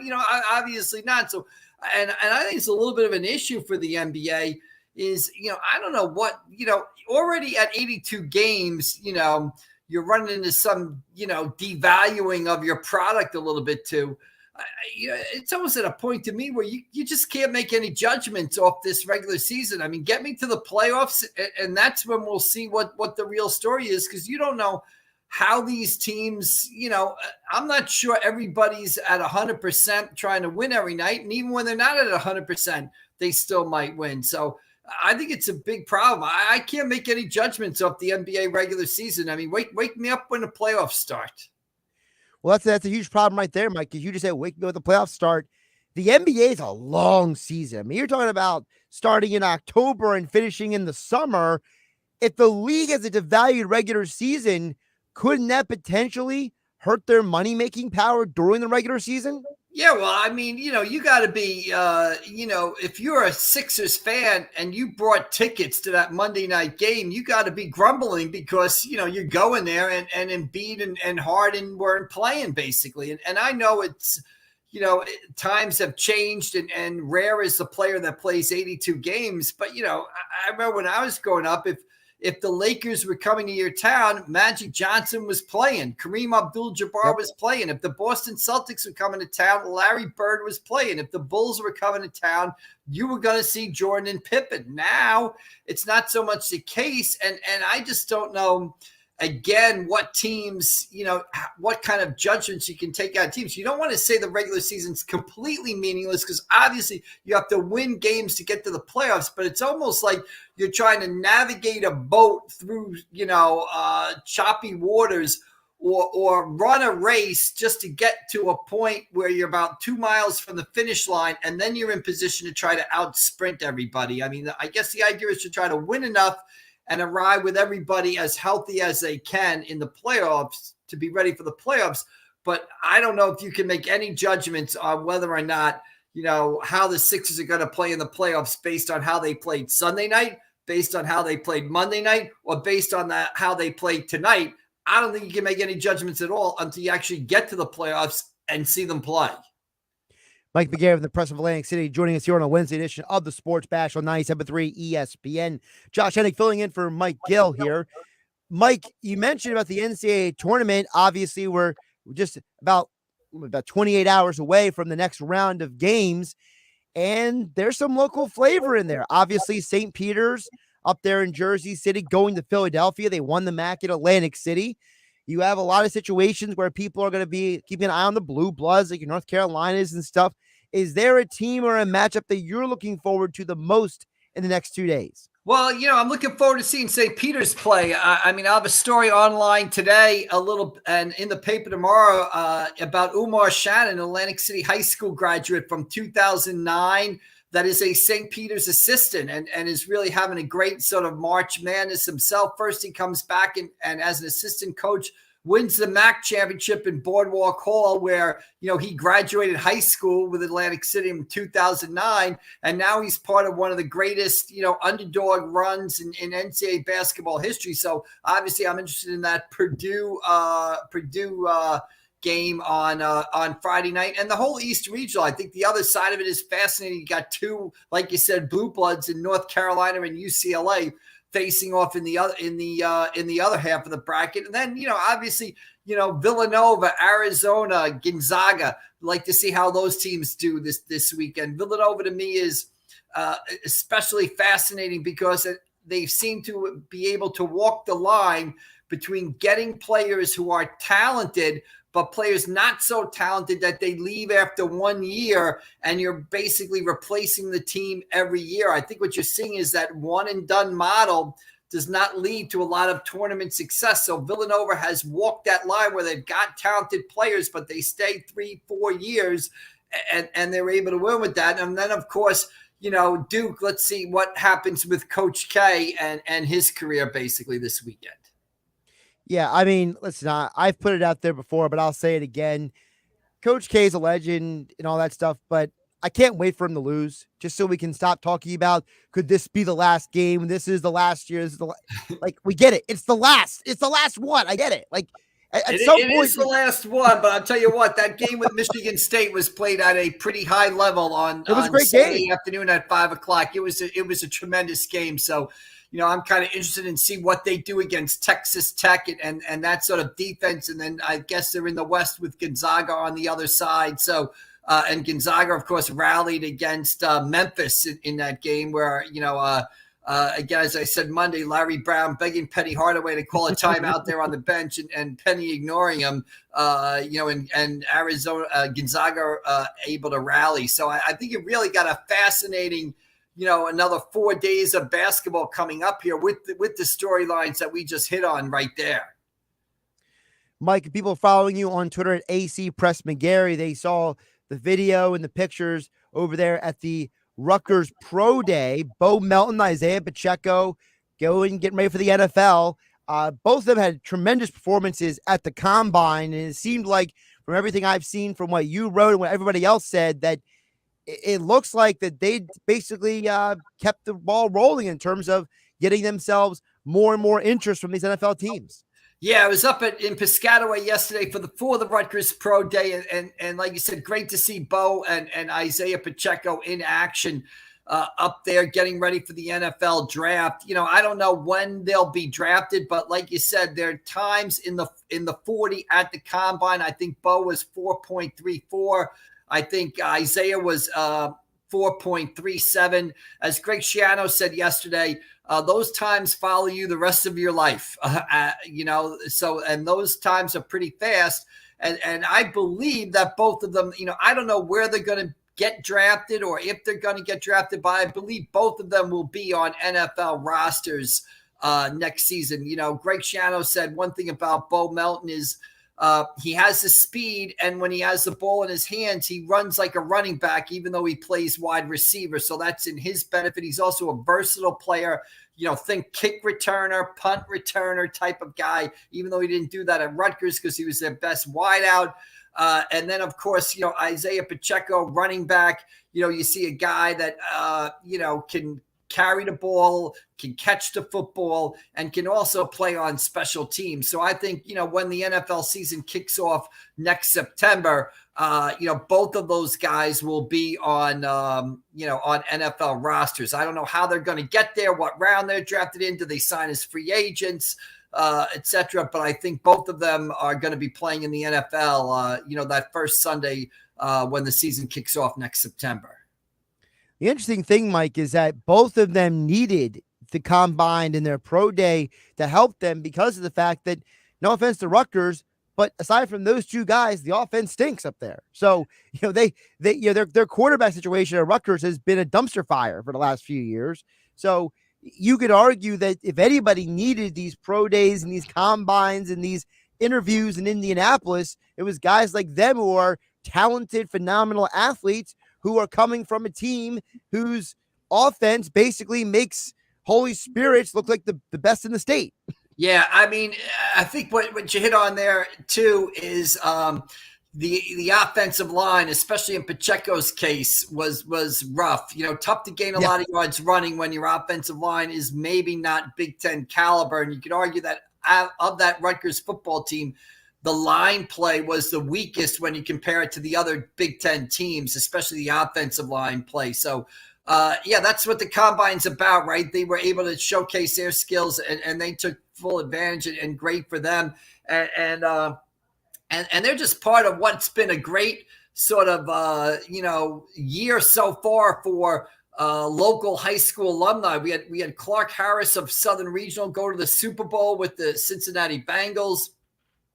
[SPEAKER 25] Obviously not. So, and I think it's a little bit of an issue for the NBA. Is, I don't know what, already at 82 games, you're running into some, devaluing of your product a little bit too. It's almost at a point to me where you just can't make any judgments off this regular season. I mean, get me to the playoffs, and that's when we'll see what the real story is, because you don't know how these teams, I'm not sure everybody's at 100% trying to win every night. And even when they're not at 100%, they still might win. So I think it's a big problem. I can't make any judgments off the NBA regular season. I mean, wake me up when the playoffs start.
[SPEAKER 5] Well, that's a huge problem right there, Mike, because you just said wake me up when the playoffs start. The NBA is a long season. I mean, you're talking about starting in October and finishing in the summer. If the league has a devalued regular season, couldn't that potentially hurt their money-making power during the regular season?
[SPEAKER 25] Yeah, well, I mean, you got to be, if you're a Sixers fan and you brought tickets to that Monday night game, you got to be grumbling because, you're going there and Embiid and Harden weren't playing basically. And I know it's, times have changed and rare is the player that plays 82 games. But, I remember when I was growing up, if the Lakers were coming to your town, Magic Johnson was playing. Kareem Abdul-Jabbar was playing. If the Boston Celtics were coming to town, Larry Bird was playing. If the Bulls were coming to town, you were going to see Jordan and Pippen. Now, it's not so much the case, and I just don't know, again, what teams, what kind of judgments you can take out of teams. You don't want to say the regular season's completely meaningless because obviously you have to win games to get to the playoffs, but it's almost like you're trying to navigate a boat through, choppy waters or run a race just to get to a point where you're about 2 miles from the finish line, and then you're in position to try to out-sprint everybody. I mean, I guess the idea is to try to win enough and arrive with everybody as healthy as they can in the playoffs to be ready for the playoffs. But I don't know if you can make any judgments on whether or not, how the Sixers are going to play in the playoffs based on how they played Sunday night, based on how they played Monday night, or based on how they played tonight. I don't think you can make any judgments at all until you actually get to the playoffs and see them play.
[SPEAKER 5] Mike McGarry from the Press of Atlantic City joining us here on a Wednesday edition of the Sports Bash on 97.3 ESPN. Josh Hennig filling in for Mike Gill here. Mike, you mentioned about the NCAA tournament. Obviously, we're just about 28 hours away from the next round of games, and there's some local flavor in there. Obviously, St. Peter's up there in Jersey City going to Philadelphia. They won the MAC at Atlantic City. You have a lot of situations where people are going to be keeping an eye on the Blue Bloods, like your North Carolinas and stuff. Is there a team or a matchup that you're looking forward to the most in the next 2 days?
[SPEAKER 25] Well, I'm looking forward to seeing St. Peter's play. I mean, I'll have a story online today and in the paper tomorrow about Umar Shannon, an Atlantic City high school graduate from 2009 that is a St. Peter's assistant and is really having a great sort of March Madness himself. First, he comes back and as an assistant coach, wins the MAC championship in Boardwalk Hall, where, he graduated high school with Atlantic City in 2009. And now he's part of one of the greatest, underdog runs in NCAA basketball history. So obviously I'm interested in that Purdue game on Friday night, and the whole East Regional. I think the other side of it is fascinating. You got two, like you said, blue bloods in North Carolina and UCLA facing off in the other half of the bracket, and then obviously Villanova, Arizona, Gonzaga. Like to see how those teams do this weekend. Villanova to me is especially fascinating because they seem to be able to walk the line between getting players who are talented, but players not so talented that they leave after 1 year and you're basically replacing the team every year. I think what you're seeing is that one and done model does not lead to a lot of tournament success. So Villanova has walked that line where they've got talented players, but they stay 3-4 years and they're able to win with that. And then, of course, Duke, let's see what happens with Coach K and his career basically this weekend.
[SPEAKER 5] Yeah, I mean, listen, I've put it out there before, but I'll say it again. Coach K is a legend and all that stuff, but I can't wait for him to lose just so we can stop talking about, could this be the last game? This is the last year. This is like, we get it. It's the last one. I get it. Like, at some point,
[SPEAKER 25] it is the last one, but I'll tell you what, that game with Michigan State was played at a pretty high level on
[SPEAKER 5] a great
[SPEAKER 25] Saturday
[SPEAKER 5] game.
[SPEAKER 25] Afternoon at 5:00. It was a tremendous game. So, I'm kind of interested in see what they do against Texas Tech and that sort of defense. And then I guess they're in the West with Gonzaga on the other side. So, and Gonzaga, of course, rallied against Memphis in that game where, again, as I said Monday, Larry Brown begging Penny Hardaway to call a timeout there on the bench and Penny ignoring him, and Arizona, Gonzaga able to rally. So I think you really got a fascinating, another 4 days of basketball coming up here with the storylines that we just hit on right there.
[SPEAKER 5] Mike, people following you on Twitter at AC Press McGarry, they saw the video and the pictures over there at the Rutgers Pro Day. Bo Melton, Isaiah Pacheco getting ready for the NFL. Both of them had tremendous performances at the Combine, and it seemed like from everything I've seen from what you wrote and what everybody else said that it looks like that they basically kept the ball rolling in terms of getting themselves more and more interest from these NFL teams.
[SPEAKER 25] Yeah, I was up in Piscataway yesterday for the Rutgers Pro Day, and like you said, great to see Bo and Isaiah Pacheco in action up there getting ready for the NFL draft. I don't know when they'll be drafted, but like you said, there are times in the 40 at the Combine. I think Bo was 4.34. I think Isaiah was 4.37. As Greg Schiano said yesterday, those times follow you the rest of your life, and those times are pretty fast. And I believe that both of them, I don't know where they're going to get drafted or if they're going to get drafted, but I believe both of them will be on NFL rosters next season. Greg Schiano said one thing about Bo Melton is he has the speed, and when he has the ball in his hands, he runs like a running back, even though he plays wide receiver. So that's in his benefit. He's also a versatile player. Think kick returner, punt returner type of guy, even though he didn't do that at Rutgers because he was their best wideout. And then, of course, Isaiah Pacheco, running back, you see a guy that, can carry the ball, can catch the football, and can also play on special teams. So I think, when the NFL season kicks off next September, both of those guys will be on, on NFL rosters. I don't know how they're going to get there, what round they're drafted in. Do they sign as free agents, etc.? But I think both of them are going to be playing in the NFL, that first Sunday when the season kicks off next September.
[SPEAKER 5] The interesting thing, Mike, is that both of them needed the Combine in their pro day to help them because of the fact that, no offense to Rutgers, but aside from those two guys, the offense stinks up there. So, their quarterback situation at Rutgers has been a dumpster fire for the last few years. So you could argue that if anybody needed these pro days and these combines and these interviews in Indianapolis, it was guys like them who are talented, phenomenal athletes who are coming from a team whose offense basically makes Holy Spirits look like the best in the state.
[SPEAKER 25] Yeah, I mean, I think what you hit on there, too, is the offensive line, especially in Pacheco's case, was rough. Tough to gain a lot of yards running when your offensive line is maybe not Big Ten caliber. And you could argue that of that Rutgers football team, the line play was the weakest when you compare it to the other Big Ten teams, especially the offensive line play. So, that's what the Combine's about, right? They were able to showcase their skills, and they took full advantage, and great for them. And they're just part of what's been a great sort of, year so far for local high school alumni. We had Clark Harris of Southern Regional go to the Super Bowl with the Cincinnati Bengals.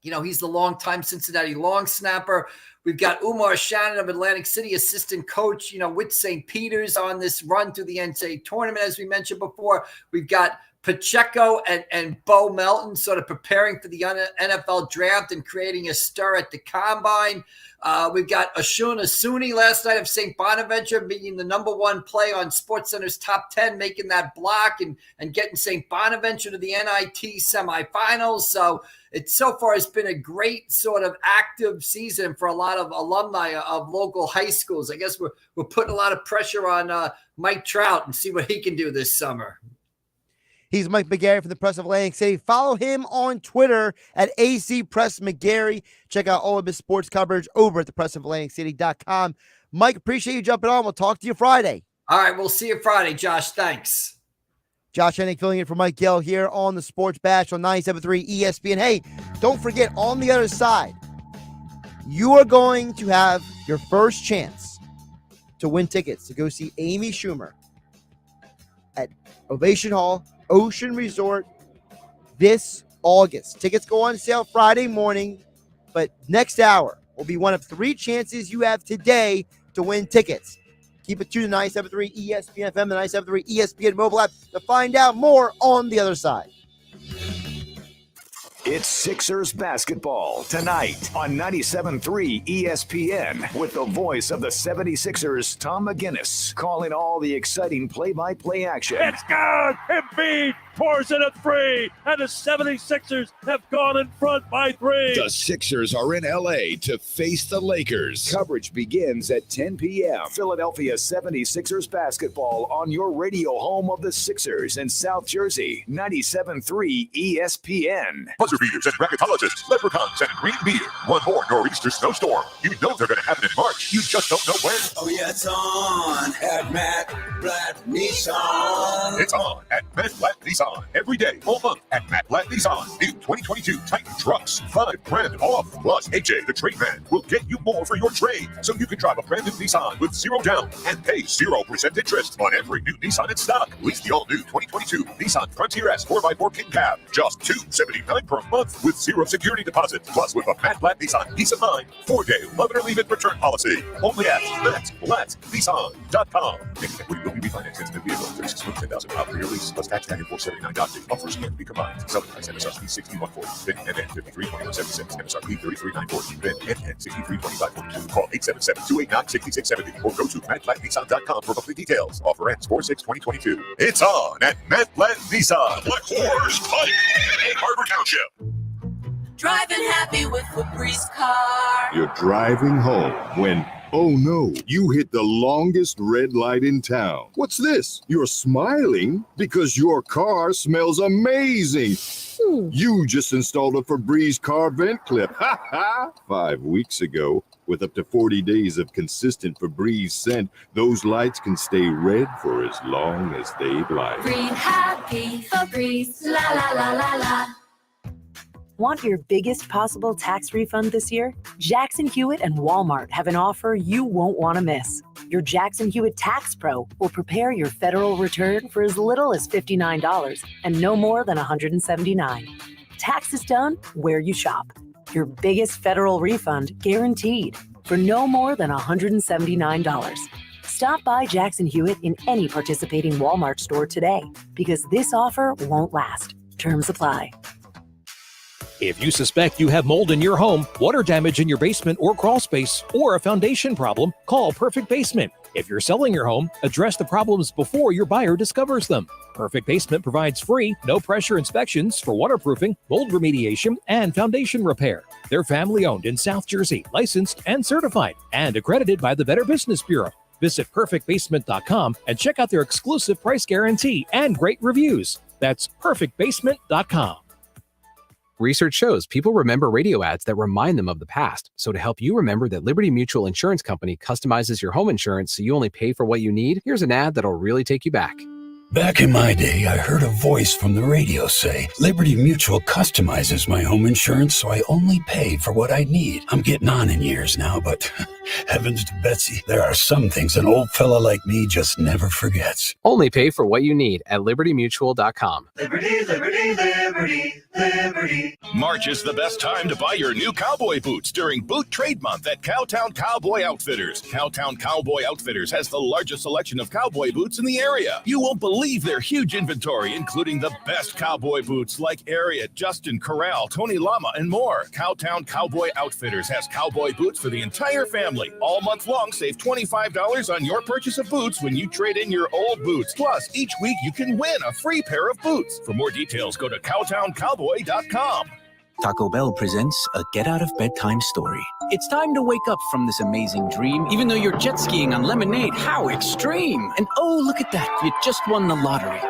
[SPEAKER 25] He's the longtime Cincinnati long snapper. We've got Umar Shannon of Atlantic City, assistant coach, with St. Peter's on this run through the NCAA tournament, as we mentioned before. We've got Pacheco and Bo Melton sort of preparing for the NFL draft and creating a stir at the Combine. We've got Ashun Asuni last night of St. Bonaventure being the number one play on SportsCenter's top 10, making that block and getting St. Bonaventure to the NIT semifinals. So it so far has been a great sort of active season for a lot of alumni of local high schools. I guess we're putting a lot of pressure on Mike Trout and see what he can do this summer.
[SPEAKER 5] He's Mike McGarry from the Press of Atlantic City. Follow him on Twitter at AC Press McGarry. Check out all of his sports coverage over at thepressofatlanticcity.com. Mike, appreciate you jumping on. We'll talk to you Friday.
[SPEAKER 25] All right, we'll see you Friday, Josh. Thanks.
[SPEAKER 5] Josh Hennig filling in for Mike Gill here on the Sports Bash on 97.3 ESPN. Hey, don't forget, on the other side, you are going to have your first chance to win tickets to go see Amy Schumer at Ovation Hall, Ocean Resort this August. Tickets go on sale Friday morning, but next hour will be one of 3 chances you have today to win tickets. Keep it to the 97.3 ESPN FM, the 97.3 ESPN mobile app to find out more on the other side.
[SPEAKER 2] It's Sixers basketball tonight on 97.3 ESPN with the voice of the 76ers, Tom McGinnis, calling all the exciting play-by-play action.
[SPEAKER 1] It's good! Embiid pours in a 3, and the 76ers have gone in front by 3.
[SPEAKER 2] The Sixers are in L.A. to face the Lakers. Coverage begins at 10 p.m. Philadelphia 76ers basketball on your radio home of the Sixers in South Jersey, 97.3 ESPN.
[SPEAKER 4] Buzzer beaters and bracketologists, leprechauns and green beer. One more nor'easter snowstorm. You know they're going to happen in March. You just don't know when.
[SPEAKER 6] Oh, yeah, it's on at Matt Blatt Nissan.
[SPEAKER 4] It's on at Matt Blatt Nissan. Every day, all month at Matt Blatt Nissan. New 2022 Titan trucks. $5,000 off. Plus, AJ, the trade man, will get you more for your trade. So you can drive a brand new Nissan with 0 down and pay 0% interest on every new Nissan in stock. Lease the all-new 2022 Nissan Frontier S 4x4 King Cab. Just $279 per month with 0 security deposit. Plus, with a Matt Blatt Nissan Peace of Mind 4-day love it or leave it return policy. Only at MattBlattNissan.com. Next equity will be refinanced into the vehicle. 36 months, 10,000 miles per year lease. Plus tax tag and $479. Offers can be combined. Selling price MSRP 6140. Then NN 532176. MSRP 33940. Then NN 632542. Call 877-289-6670 or go to MattBlattNissan.com for complete details. Offer ends 4/6/2022. It's on at Matt Blatt Nissan. Black Horse Pike in Harbor Township.
[SPEAKER 12] Driving happy with Febreze car.
[SPEAKER 13] You're driving home when, oh no, you hit the longest red light in town. What's this? You're smiling because your car smells amazing. You just installed a Febreze car vent clip. Ha ha! 5 weeks ago, with up to 40 days of consistent Febreze scent, those lights can stay red for as long as they'd like.
[SPEAKER 12] Breathe happy Febreze. La la la la la.
[SPEAKER 3] Want your biggest possible tax refund this year? Jackson Hewitt and Walmart have an offer you won't want to miss. Your Jackson Hewitt Tax Pro will prepare your federal return for as little as $59 and no more than $179. Taxes done where you shop. Your biggest federal refund guaranteed for no more than $179. Stop by Jackson Hewitt in any participating Walmart store today because this offer won't last. Terms apply.
[SPEAKER 21] If you suspect you have mold in your home, water damage in your basement or crawl space, or a foundation problem, call Perfect Basement. If you're selling your home, address the problems before your buyer discovers them. Perfect Basement provides free, no-pressure inspections for waterproofing, mold remediation, and foundation repair. They're family-owned in South Jersey, licensed and certified, and accredited by the Better Business Bureau. Visit perfectbasement.com and check out their exclusive price guarantee and great reviews. That's perfectbasement.com.
[SPEAKER 7] Research shows people remember radio ads that remind them of the past. So to help you remember that Liberty Mutual Insurance Company customizes your home insurance so you only pay for what you need, here's an ad that'll really take you back.
[SPEAKER 10] Back in my day, I heard a voice from the radio say, Liberty Mutual customizes my home insurance so I only pay for what I need. I'm getting on in years now, but heavens to Betsy, there are some things an old fella like me just never forgets.
[SPEAKER 7] Only pay for what you need at libertymutual.com.
[SPEAKER 6] Liberty, liberty, liberty, liberty.
[SPEAKER 4] March is the best time to buy your new cowboy boots during Boot Trade Month at Cowtown Cowboy Outfitters. Cowtown Cowboy Outfitters has the largest selection of cowboy boots in the area. You won't believe their huge inventory, including the best cowboy boots like Ariat, Justin, Corral, Tony Lama, and more. Cowtown Cowboy Outfitters has cowboy boots for the entire family. All month long, save $25 on your purchase of boots when you trade in your old boots. Plus, each week you can win a free pair of boots. For more details, go to cowtowncowboy.com.
[SPEAKER 11] Taco Bell presents a get-out-of-bedtime story. It's time to wake up from this amazing dream, even though you're jet skiing on lemonade. How extreme! And oh, look at that, you just won the lottery.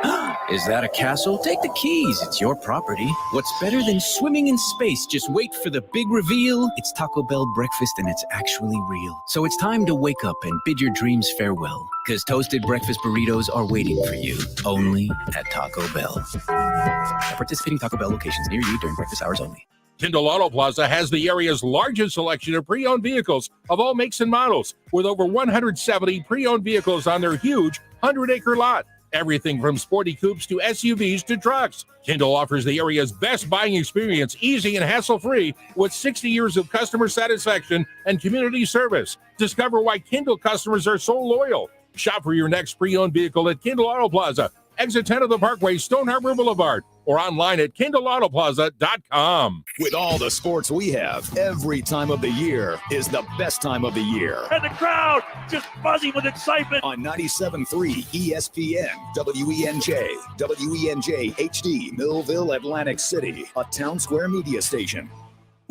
[SPEAKER 11] Is that a castle? Take the keys, it's your property. What's better than swimming in space? Just wait for the big reveal. It's Taco Bell breakfast and it's actually real. So it's time to wake up and bid your dreams farewell, because toasted breakfast burritos are waiting for you, only at Taco Bell. At participating Taco Bell locations near you during breakfast hours only.
[SPEAKER 14] Tyndall Auto Plaza has the area's largest selection of pre-owned vehicles of all makes and models, with over 170 pre-owned vehicles on their huge 100-acre lot. Everything from sporty coupes to SUVs to trucks. Tyndall offers the area's best buying experience, easy and hassle-free, with 60 years of customer satisfaction and community service. Discover why Tyndall customers are so loyal. Shop for your next pre-owned vehicle at Tyndall Auto Plaza, exit 10 of the Parkway, Stone Harbor Boulevard, or online at KindleAutoplaza.com.
[SPEAKER 2] With all the sports we have, every time of the year is the best time of the year.
[SPEAKER 1] And the crowd just buzzing with excitement.
[SPEAKER 2] On 97.3 ESPN, WENJ, WENJ HD, Millville, Atlantic City, a Town Square media station.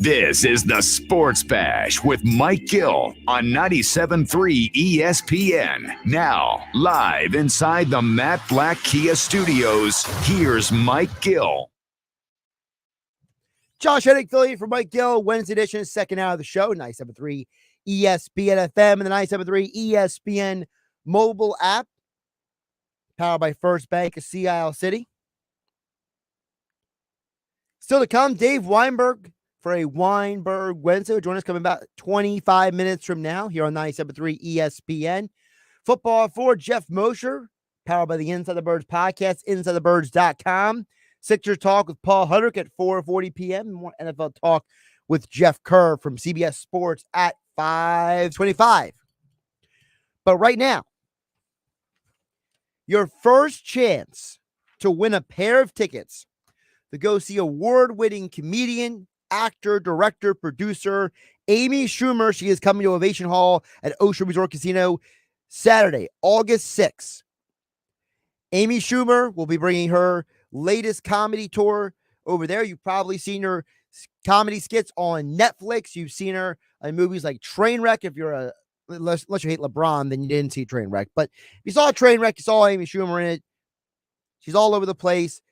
[SPEAKER 2] This is the Sports Bash with Mike Gill on 97.3 ESPN. Now, live inside the Matt Black Kia Studios, here's Mike Gill.
[SPEAKER 5] Josh Hennig, affiliate for Mike Gill, Wednesday edition, second hour of the show, 97.3 ESPN FM and the 97.3 ESPN mobile app, powered by First Bank of Sea Isle City. Still to come, Dave Weinberg for a Weinberg Wednesday. Join us coming about 25 minutes from now here on 97.3 ESPN. Football for Geoff Mosher, powered by the Inside the Birds podcast, InsideTheBirds.com. Sixers talk with Paul Hudrick at 4:40 p.m. More NFL talk with Jeff Kerr from CBS Sports at 5:25. But right now, your first chance to win a pair of tickets to go see award-winning comedian, actor, director, producer Amy Schumer. She is coming to Ovation Hall at Ocean Resort Casino Saturday, August 6th. Amy Schumer will be bringing her latest comedy tour over there. You've probably seen her comedy skits on Netflix. You've seen her in movies like Trainwreck. If you're unless you hate LeBron, then you didn't see Trainwreck. But if you saw Trainwreck, you saw Amy Schumer in it. She's all over the place.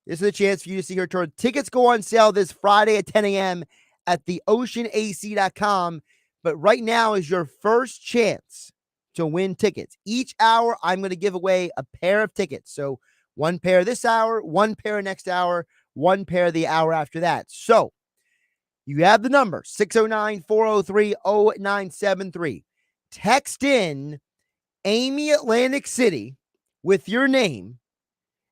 [SPEAKER 5] This is a chance for you to see her tour. Tickets go on sale this Friday at 10 a.m. at theoceanac.com. But right now is your first chance to win tickets. Each hour, I'm going to give away a pair of tickets. So one pair this hour, one pair next hour, one pair the hour after that. So you have the number, 609-403-0973. Text in Amy Atlantic City with your name,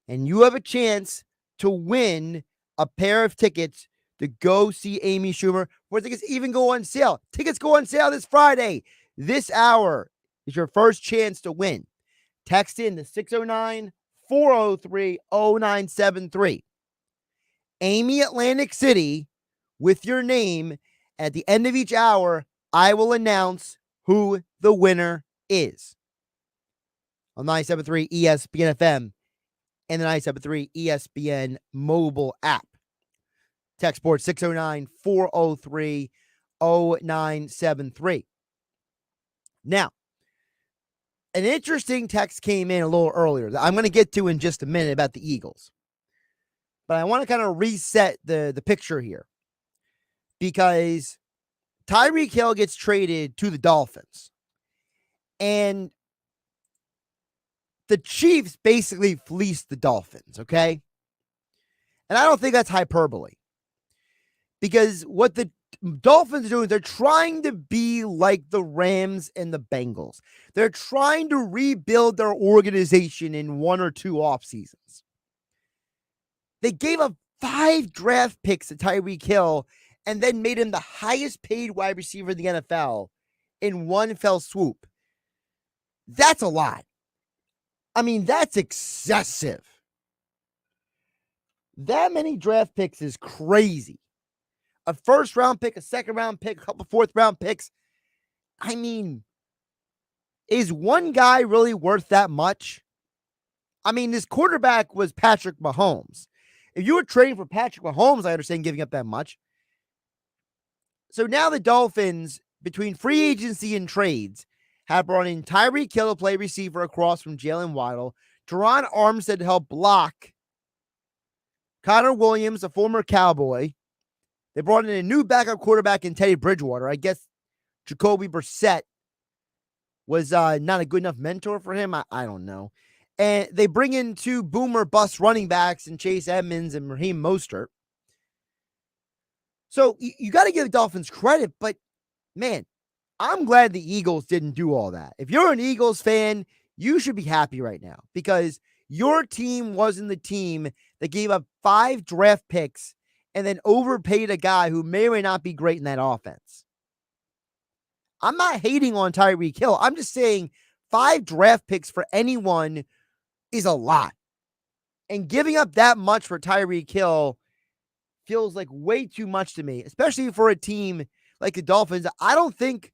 [SPEAKER 5] and you have a chance to win a pair of tickets to go see Amy Schumer. Where tickets even go on sale. Tickets go on sale this Friday. This hour is your first chance to win. Text in to 609-403-0973. Amy Atlantic City with your name. At the end of each hour, I will announce who the winner is. On 97.3 ESPN FM and the 97.3 ESPN mobile app. Text Sports 609-403-0973. Now, an interesting text came in a little earlier that I'm going to get to in just a minute about the Eagles. But I want to kind of reset the picture here because Tyreek Hill gets traded to the Dolphins. And the Chiefs basically fleeced the Dolphins, okay? And I don't think that's hyperbole. Because what the Dolphins are doing, they're trying to be like the Rams and the Bengals. They're trying to rebuild their organization in 1 or 2 off seasons. They gave up 5 draft picks to Tyreek Hill and then made him the highest paid wide receiver in the NFL in one fell swoop. That's a lot. I mean, that's excessive. That many draft picks is crazy. A first-round pick, a second-round pick, a couple fourth-round picks. I mean, is one guy really worth that much? I mean, this quarterback was Patrick Mahomes. If you were trading for Patrick Mahomes, I understand giving up that much. So now the Dolphins, between free agency and trades, have brought in Tyreek Hill to play receiver across from Jalen Waddle, Teron Armstead to help block, Connor Williams, a former Cowboy. They brought in a new backup quarterback in Teddy Bridgewater. I guess Jacoby Brissett was not a good enough mentor for him. I don't know. And they bring in 2 boomer bust running backs in Chase Edmonds and Raheem Mostert. So you got to give the Dolphins credit, but man, I'm glad the Eagles didn't do all that. If you're an Eagles fan, you should be happy right now because your team wasn't the team that gave up 5 draft picks and then overpaid a guy who may or may not be great in that offense. I'm not hating on Tyreek Hill. I'm just saying 5 draft picks for anyone is a lot. And giving up that much for Tyreek Hill feels like way too much to me, especially for a team like the Dolphins. I don't think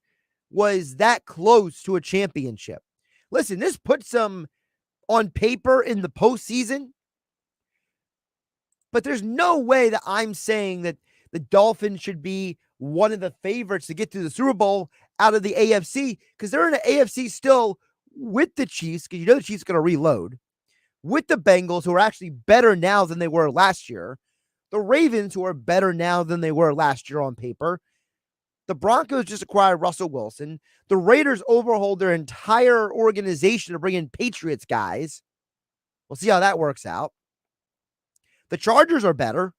[SPEAKER 5] was that close to a championship. Listen, this puts them on paper in the postseason, but there's no way that I'm saying that the Dolphins should be one of the favorites to get to the Super Bowl out of the AFC because they're in the AFC still with the Chiefs because you know the Chiefs are going to reload, with the Bengals who are actually better now than they were last year, the Ravens who are better now than they were last year on paper. The Broncos just acquired Russell Wilson. The Raiders overhauled their entire organization to bring in Patriots guys. We'll see how that works out. The Chargers are better.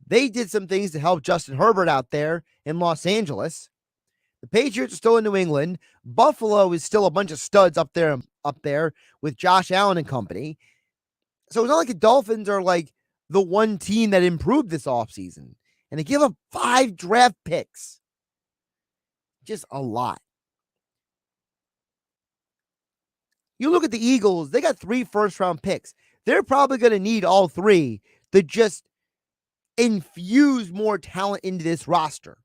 [SPEAKER 5] They did some things to help Justin Herbert out there in Los Angeles. The Patriots are still in New England. Buffalo is still a bunch of studs up there with Josh Allen and company. So it's not like the Dolphins are like the one team that improved this offseason. And they give up 5 draft picks. Just a lot. You look at the Eagles, they got 3 first-round picks. They're probably going to need all 3 to just infuse more talent into this roster.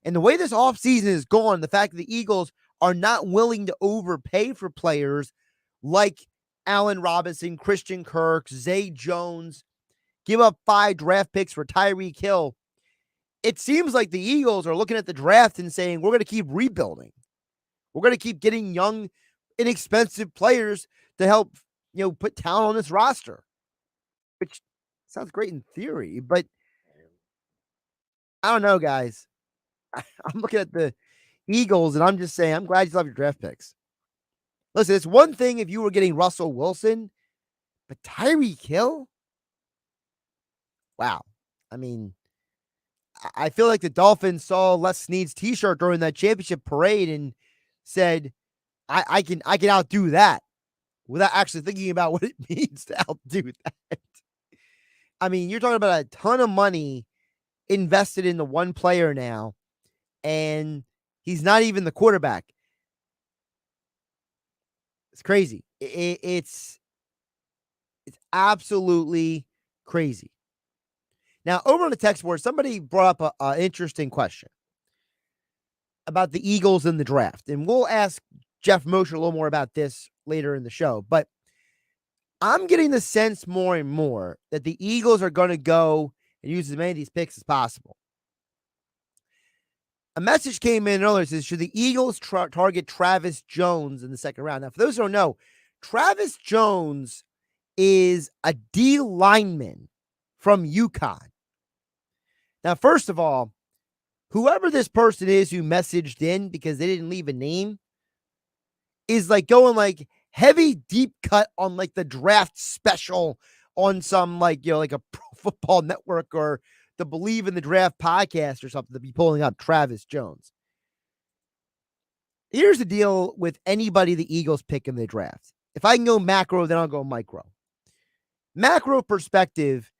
[SPEAKER 5] And the way this offseason is gone, the fact that the Eagles are not willing to overpay for players like Allen Robinson, Christian Kirk, Zay Jones, give up 5 draft picks for Tyreek Hill. It seems like the Eagles are looking at the draft and saying, we're going to keep rebuilding. We're going to keep getting young, inexpensive players to help, put talent on this roster, which sounds great in theory, but I don't know, guys. I'm looking at the Eagles and I'm just saying, I'm glad you love your draft picks. Listen, it's one thing if you were getting Russell Wilson, but Tyreek Hill? Wow. I mean, I feel like the Dolphins saw Les Snead's t-shirt during that championship parade and said, I can outdo that without actually thinking about what it means to outdo that. I mean, you're talking about a ton of money invested in the one player now, and he's not even the quarterback. It's crazy. It's absolutely crazy. Now, over on the text board, somebody brought up an interesting question about the Eagles in the draft. And we'll ask Geoff Mosher a little more about this later in the show. But I'm getting the sense more and more that the Eagles are going to go and use as many of these picks as possible. A message came in earlier that says, should the Eagles target Travis Jones in the second round? Now, for those who don't know, Travis Jones is a D lineman from UConn. Now, first of all, whoever this person is who messaged in because they didn't leave a name is like going like heavy deep cut on like the draft special on some like, like a Pro Football Network or the Believe in the Draft podcast or something to be pulling up Travis Jones. Here's the deal with anybody the Eagles pick in the draft. If I can go macro, then I'll go micro. Macro perspective,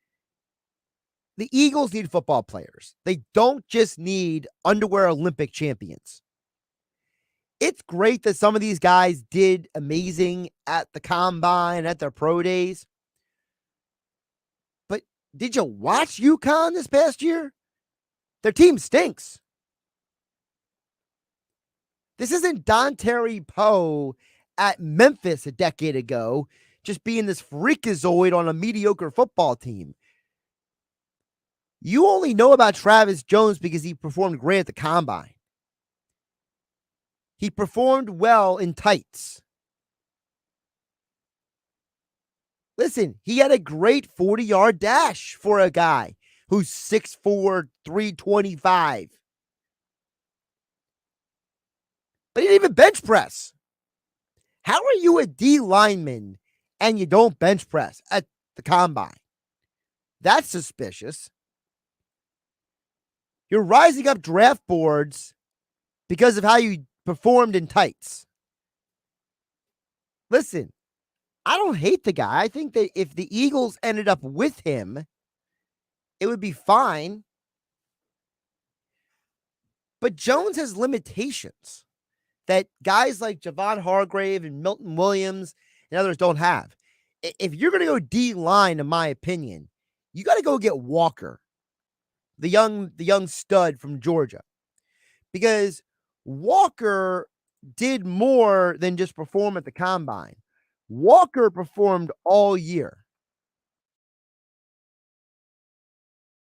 [SPEAKER 5] the Eagles need football players. They don't just need underwear Olympic champions. It's great that some of these guys did amazing at the combine, at their pro days. But did you watch UConn this past year? Their team stinks. This isn't Dontari Poe at Memphis a decade ago, just being this freakazoid on a mediocre football team. You only know about Travis Jones because he performed great at the combine. He performed well in tights. Listen, he had a great 40-yard dash for a guy who's 6'4", 325. But he didn't even bench press. How are you a D lineman and you don't bench press at the combine? That's suspicious. You're rising up draft boards because of how you performed in tights. Listen, I don't hate the guy. I think that if the Eagles ended up with him, it would be fine. But Jones has limitations that guys like Javon Hargrave and Milton Williams and others don't have. If you're going to go D-line, in my opinion, you got to go get Walker, the young stud from Georgia. Because Walker did more than just perform at the combine. Walker performed all year.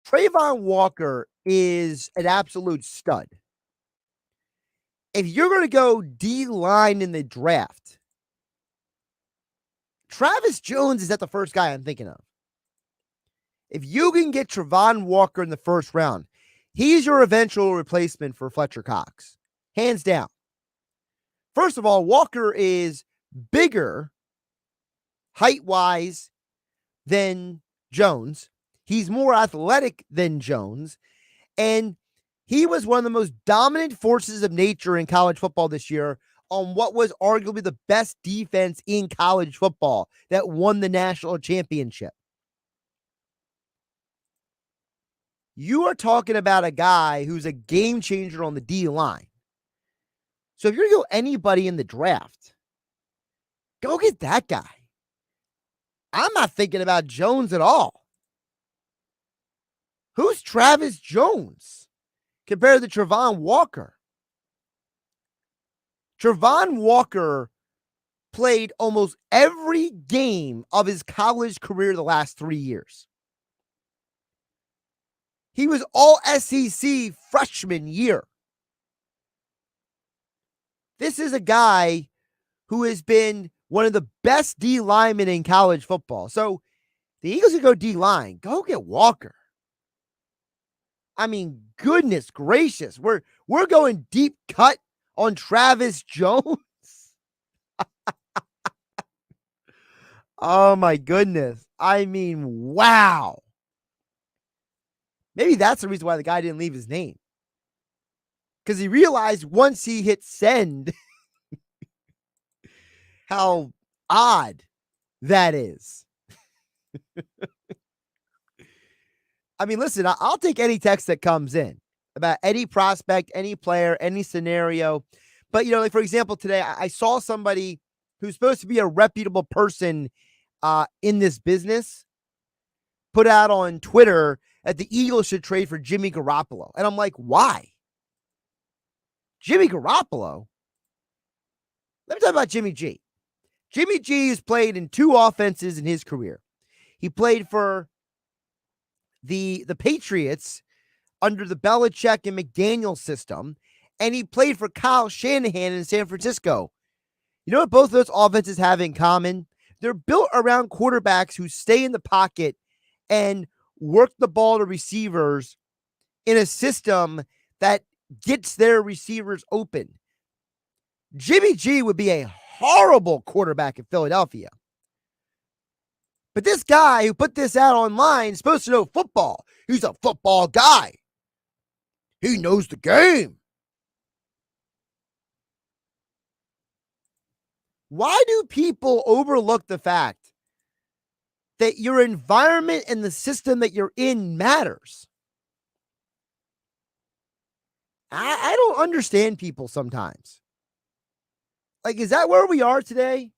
[SPEAKER 5] Trayvon Walker is an absolute stud. If you're going to go D-line in the draft, Travis Jones is not the first guy I'm thinking of. If you can get Trayvon Walker in the first round, he's your eventual replacement for Fletcher Cox. Hands down. First of all, Walker is bigger, height-wise, than Jones. He's more athletic than Jones. And he was one of the most dominant forces of nature in college football this year on what was arguably the best defense in college football that won the national championship. You are talking about a guy who's a game changer on the D-line. So if you're going to go anybody in the draft, go get that guy. I'm not thinking about Jones at all. Who's Travis Jones compared to Trayvon Walker? Trayvon Walker played almost every game of his college career the last 3 years. He was all SEC freshman year. This is a guy who has been one of the best D linemen in college football. So the Eagles can go D line. Go get Walker. I mean, goodness gracious. We're going deep cut on Travis Jones. Oh my goodness. I mean, wow. Maybe that's the reason why the guy didn't leave his name. Because he realized once he hit send how odd that is. I mean, listen, I'll take any text that comes in about any prospect, any player, any scenario. But, like for example, today I saw somebody who's supposed to be a reputable person in this business put out on Twitter that the Eagles should trade for Jimmy Garoppolo. And I'm like, why? Jimmy Garoppolo? Let me talk about Jimmy G. Jimmy G has played in 2 offenses in his career. He played for the Patriots under the Belichick and McDaniel system, and he played for Kyle Shanahan in San Francisco. You know what both those offenses have in common? They're built around quarterbacks who stay in the pocket and work the ball to receivers in a system that gets their receivers open. Jimmy G would be a horrible quarterback in Philadelphia. But this guy who put this out online is supposed to know football. He's a football guy. He knows the game. Why do people overlook the fact that your environment and the system that you're in matters? I don't understand people sometimes. Like, is that where we are today?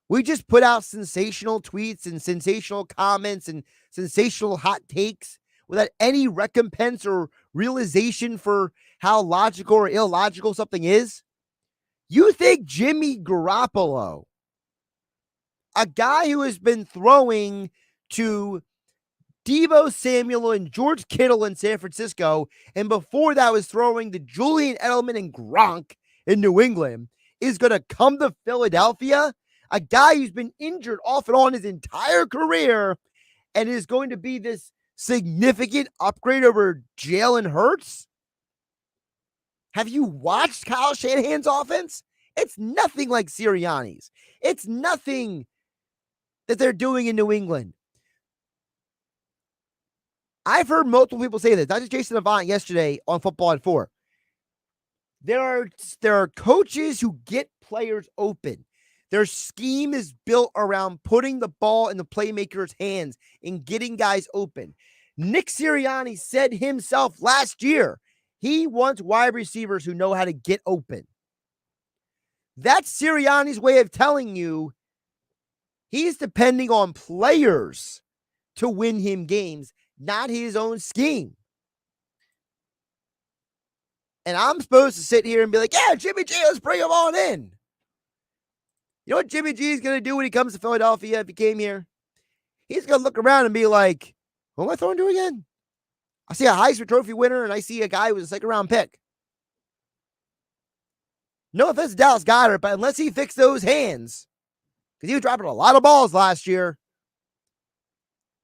[SPEAKER 5] We just put out sensational tweets and sensational comments and sensational hot takes without any recompense or realization for how logical or illogical something is? You think Jimmy Garoppolo, a guy who has been throwing to Deebo Samuel and George Kittle in San Francisco, and before that was throwing to Julian Edelman and Gronk in New England, is going to come to Philadelphia? A guy who's been injured off and on his entire career and is going to be this significant upgrade over Jalen Hurts? Have you watched Kyle Shanahan's offense? It's nothing like Sirianni's. It's nothing that they're doing in New England. I've heard multiple people say this, not just Jason Avant yesterday on Football at 4. There are coaches who get players open. Their scheme is built around putting the ball in the playmaker's hands and getting guys open. Nick Sirianni said himself last year, he wants wide receivers who know how to get open. That's Sirianni's way of telling you he's depending on players to win him games, not his own scheme. And I'm supposed to sit here and be like, yeah, Jimmy G, let's bring him on in. You know what Jimmy G is going to do when he comes to Philadelphia if he came here? He's going to look around and be like, who am I throwing to again? I see a Heisman Trophy winner and I see a guy who was a second-round pick. No offense to Dallas Goedert, but unless he fixed those hands, because he was dropping a lot of balls last year,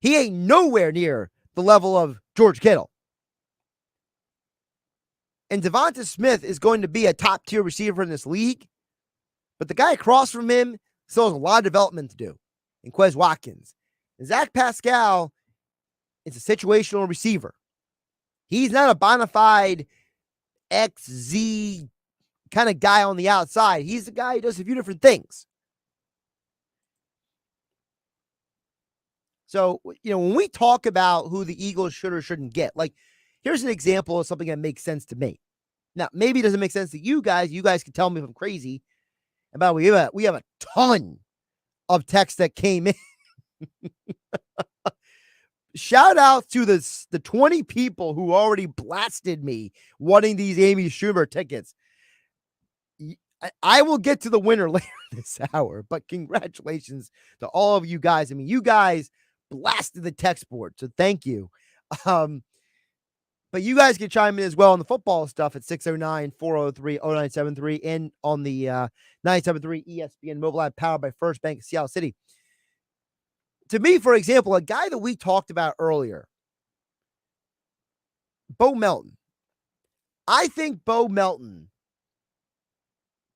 [SPEAKER 5] he ain't nowhere near the level of George Kittle. And Devonta Smith is going to be a top-tier receiver in this league, but the guy across from him still has a lot of development to do. And Quez Watkins. And Zach Pascal is a situational receiver. He's not a bona fide XZ kind of guy on the outside. He's the guy who does a few different things. So, when we talk about who the Eagles should or shouldn't get, like, here's an example of something that makes sense to me. Now, maybe it doesn't make sense to you guys. You guys can tell me if I'm crazy. About we have a ton of texts that came in. Shout out to the 20 people who already blasted me wanting these Amy Schumer tickets. I will get to the winner later this hour, but congratulations to all of you guys. I mean, you guys blasted the text board, so thank you. But you guys can chime in as well on the football stuff at 609-403-0973 and on the 973 ESPN mobile app powered by First Bank of Seattle City. To me, for example, a guy that we talked about earlier, Bo Melton. I think Bo Melton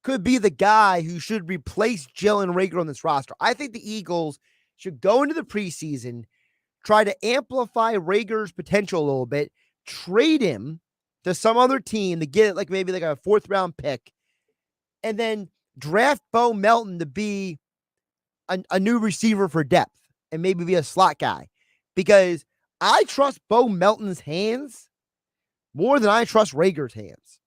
[SPEAKER 5] could be the guy who should replace Jalen Reagor on this roster. I think the Eagles should go into the preseason, try to amplify Reagor's potential a little bit, trade him to some other team to get like maybe like a 4th round pick, and then draft Bo Melton to be a new receiver for depth and maybe be a slot guy, because I trust Bo Melton's hands more than I trust Reagor's hands.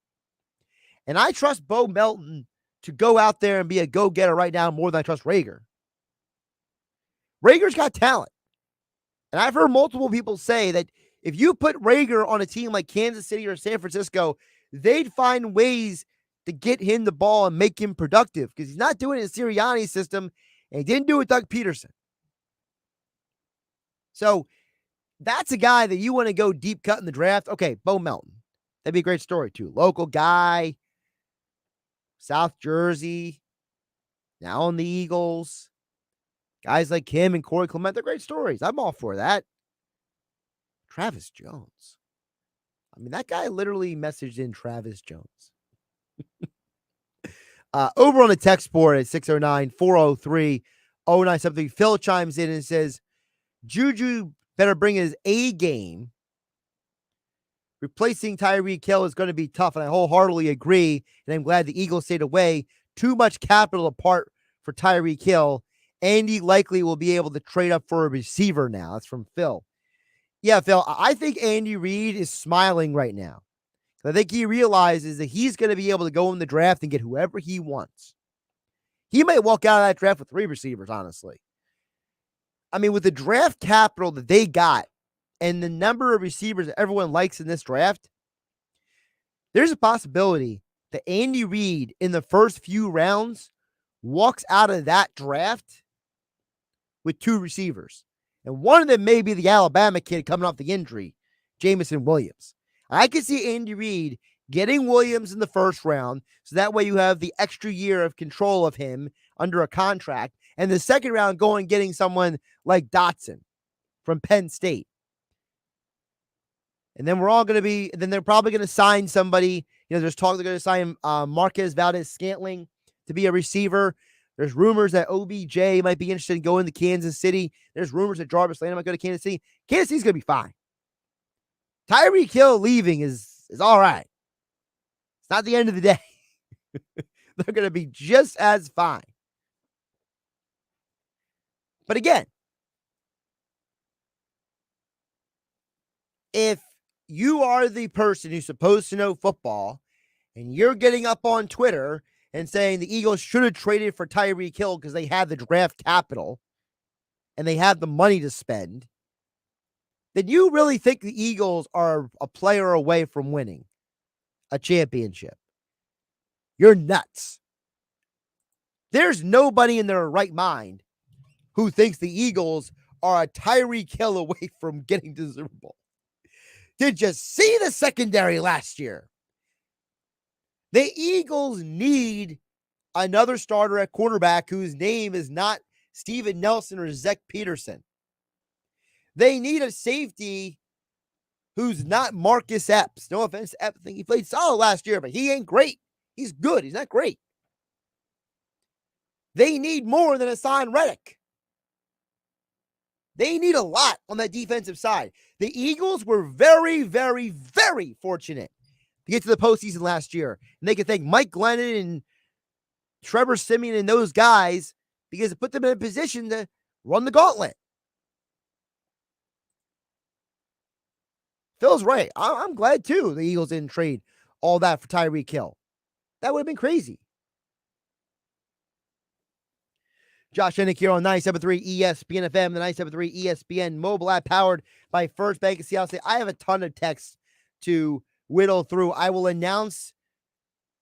[SPEAKER 5] And I trust Bo Melton to go out there and be a go-getter right now more than I trust Reagor. Reagor's got talent. And I've heard multiple people say that if you put Reagor on a team like Kansas City or San Francisco, they'd find ways to get him the ball and make him productive, because he's not doing it in Sirianni's system, and he didn't do it with Doug Peterson. So that's a guy that you want to go deep cut in the draft. Okay, Bo Melton. That'd be a great story too. Local guy, South Jersey, now on the Eagles. Guys like him and Corey Clement, they're great stories. I'm all for that. Travis Jones. I mean, that guy literally messaged in Travis Jones. Over on the text board at 609-403-0973, Phil chimes in and says, Juju better bring his A game. Replacing Tyreek Hill is going to be tough, and I wholeheartedly agree, and I'm glad the Eagles stayed away. Too much capital apart for Tyreek Hill. Andy likely will be able to trade up for a receiver now. That's from Phil. Yeah, Phil, I think Andy Reid is smiling right now. I think he realizes that he's going to be able to go in the draft and get whoever he wants. He might walk out of that draft with 3 receivers, honestly. I mean, with the draft capital that they got and the number of receivers that everyone likes in this draft, there's a possibility that Andy Reid in the first few rounds walks out of that draft with 2 receivers. And one of them may be the Alabama kid coming off the injury, Jamison Williams. I can see Andy Reid getting Williams in the first round, so that way you have the extra year of control of him under a contract, and the second round going getting someone like Dotson from Penn State. And then they're probably going to sign somebody. There's talk they're going to sign Marquez Valdez-Scantling to be a receiver. There's rumors that OBJ might be interested in going to Kansas City. There's rumors that Jarvis Landry might go to Kansas City. Kansas City's going to be fine. Tyreek Hill leaving is all right. It's not the end of the day. They're going to be just as fine. But again, if you are the person who's supposed to know football and you're getting up on Twitter and saying the Eagles should have traded for Tyreek Hill because they had the draft capital and they had the money to spend, then you really think the Eagles are a player away from winning a championship. You're nuts. There's nobody in their right mind who thinks the Eagles are a Tyreek Hill away from getting to the Super Bowl. Did you see the secondary last year? The Eagles need another starter at quarterback whose name is not Steven Nelson or Zach Peterson. They need a safety who's not Marcus Epps. No offense to Epps. I think he played solid last year, but he ain't great. He's good. He's not great. They need more than Hassan Reddick. They need a lot on that defensive side. The Eagles were very, very, very fortunate to get to the postseason last year. And they can thank Mike Glennon and Trevor Siemian and those guys because it put them in a position to run the gauntlet. Phil's right. I'm glad, too, the Eagles didn't trade all that for Tyreek Hill. That would have been crazy. Josh Hennig here on 97.3 ESPN FM, the 97.3 ESPN mobile app powered by First Bank of Seattle State. I have a ton of texts to whittle through. I will announce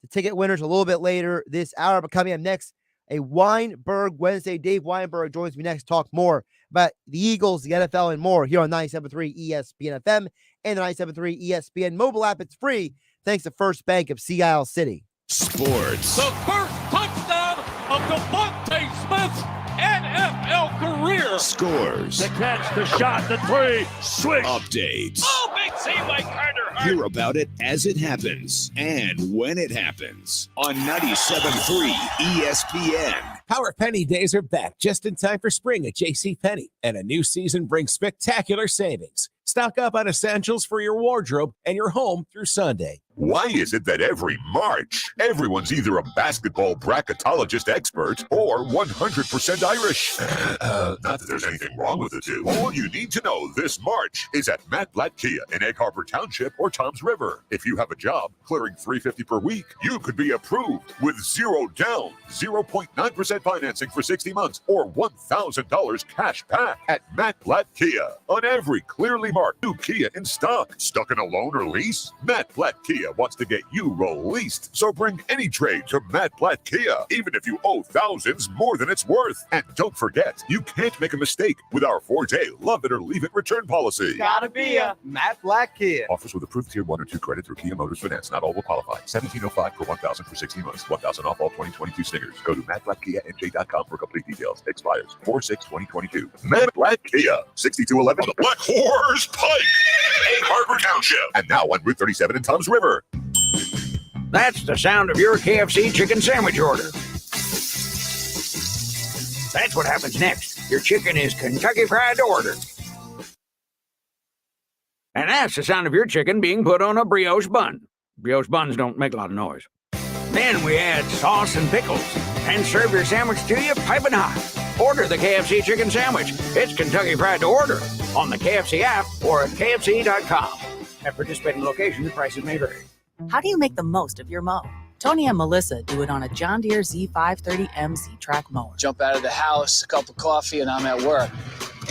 [SPEAKER 5] the ticket winners a little bit later this hour, but coming up next, a Weinberg Wednesday. Dave Weinberg joins me next to talk more about the Eagles, the NFL, and more here on 97.3 ESPN FM and the 97.3 ESPN mobile app. It's free thanks to First Bank of Seattle City.
[SPEAKER 2] Sports.
[SPEAKER 1] The first touchdown of DeVonta Smith's NFL career.
[SPEAKER 2] Scores.
[SPEAKER 1] The catch, the shot, the three, swish.
[SPEAKER 2] Updates.
[SPEAKER 1] Oh, big save by Carter Hart.
[SPEAKER 2] Hear about it as it happens and when it happens on 97.3 ESPN.
[SPEAKER 15] Power Penny days are back just in time for spring at JCPenney, and a new season brings spectacular savings. Stock up on essentials for your wardrobe and your home through Sunday.
[SPEAKER 4] Why is it that every March, everyone's either a basketball bracketologist expert or 100% Irish? Not that there's anything wrong with the two. All you need to know this March is at Matt Blatt Kia in Egg Harbor Township or Toms River. If you have a job clearing $350 per week, you could be approved with 0 down, 0.9% financing for 60 months, or $1,000 cash back at Matt Blatt Kia on every clearly marked new Kia in stock. Stuck in a loan or lease? Matt Blatt Kia wants to get you released. So bring any trade to Matt Blatt Kia, even if you owe thousands more than it's worth. And don't forget, you can't make a mistake with our 4-day love it or leave it return policy.
[SPEAKER 16] Gotta be a Matt Blatt Kia.
[SPEAKER 4] Offers with approved Tier 1 or 2 credit through Kia Motors Finance. Not all will qualify. $1,705 per $1,000 for 60 months. $1,000 off all 2022 stickers. Go to mattblattkianj.com for complete details. Expires 4/6/2022. Matt Blatt Kia. 6211 on the Black Horse Pike. Egg Harbor Township. And now on Route 37 in Tom's River.
[SPEAKER 9] That's the sound of your KFC chicken sandwich order. That's what happens next. Your chicken is Kentucky Fried to order. And that's the sound of your chicken being put on a brioche bun. Brioche buns don't make a lot of noise. Then we add sauce and pickles and serve your sandwich to you piping hot. Order the KFC chicken sandwich. It's Kentucky Fried to order on the KFC app or at KFC.com. At participating locations, prices may vary.
[SPEAKER 17] How do you make the most of your mow? Tony and Melissa do it on a John Deere Z530M Z-Track mower.
[SPEAKER 18] Jump out of the house, a cup of coffee, and I'm at work.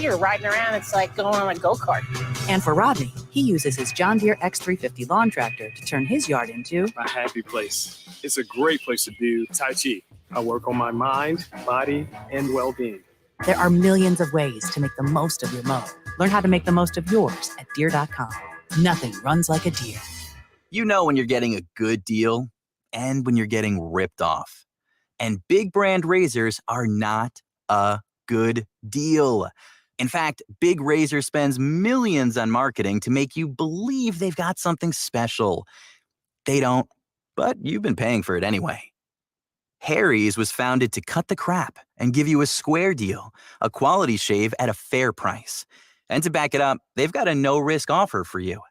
[SPEAKER 19] You're riding around, it's like going on a go-kart.
[SPEAKER 17] And for Rodney, he uses his John Deere X350 lawn tractor to turn his yard into
[SPEAKER 20] a happy place. It's a great place to do Tai Chi. I work on my mind, body, and well-being.
[SPEAKER 17] There are millions of ways to make the most of your mow. Learn how to make the most of yours at Deere.com. Nothing runs like a Deere.
[SPEAKER 24] You know when you're getting a good deal and when you're getting ripped off. And big brand razors are not a good deal. In fact, Big Razor spends millions on marketing to make you believe they've got something special. They don't, but you've been paying for it anyway. Harry's was founded to cut the crap and give you a square deal, a quality shave at a fair price. And to back it up, they've got a no-risk offer for you.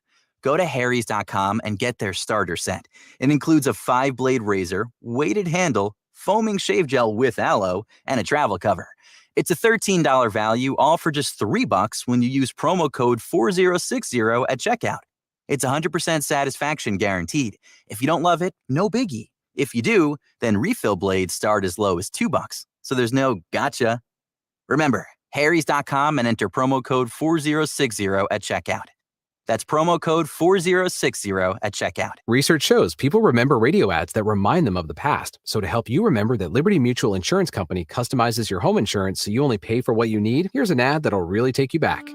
[SPEAKER 24] Go to harrys.com and get their starter set. It includes a 5-blade razor, weighted handle, foaming shave gel with aloe, and a travel cover. It's a $13 value, all for just $3 when you use promo code 4060 at checkout. It's 100% satisfaction guaranteed. If you don't love it, no biggie. If you do, then refill blades start as low as $2, so there's no gotcha. Remember, harrys.com and enter promo code 4060 at checkout. That's promo code 4060 at checkout.
[SPEAKER 7] Research shows people remember radio ads that remind them of the past. So to help you remember that Liberty Mutual Insurance Company customizes your home insurance so you only pay for what you need, here's an ad that'll really take you back.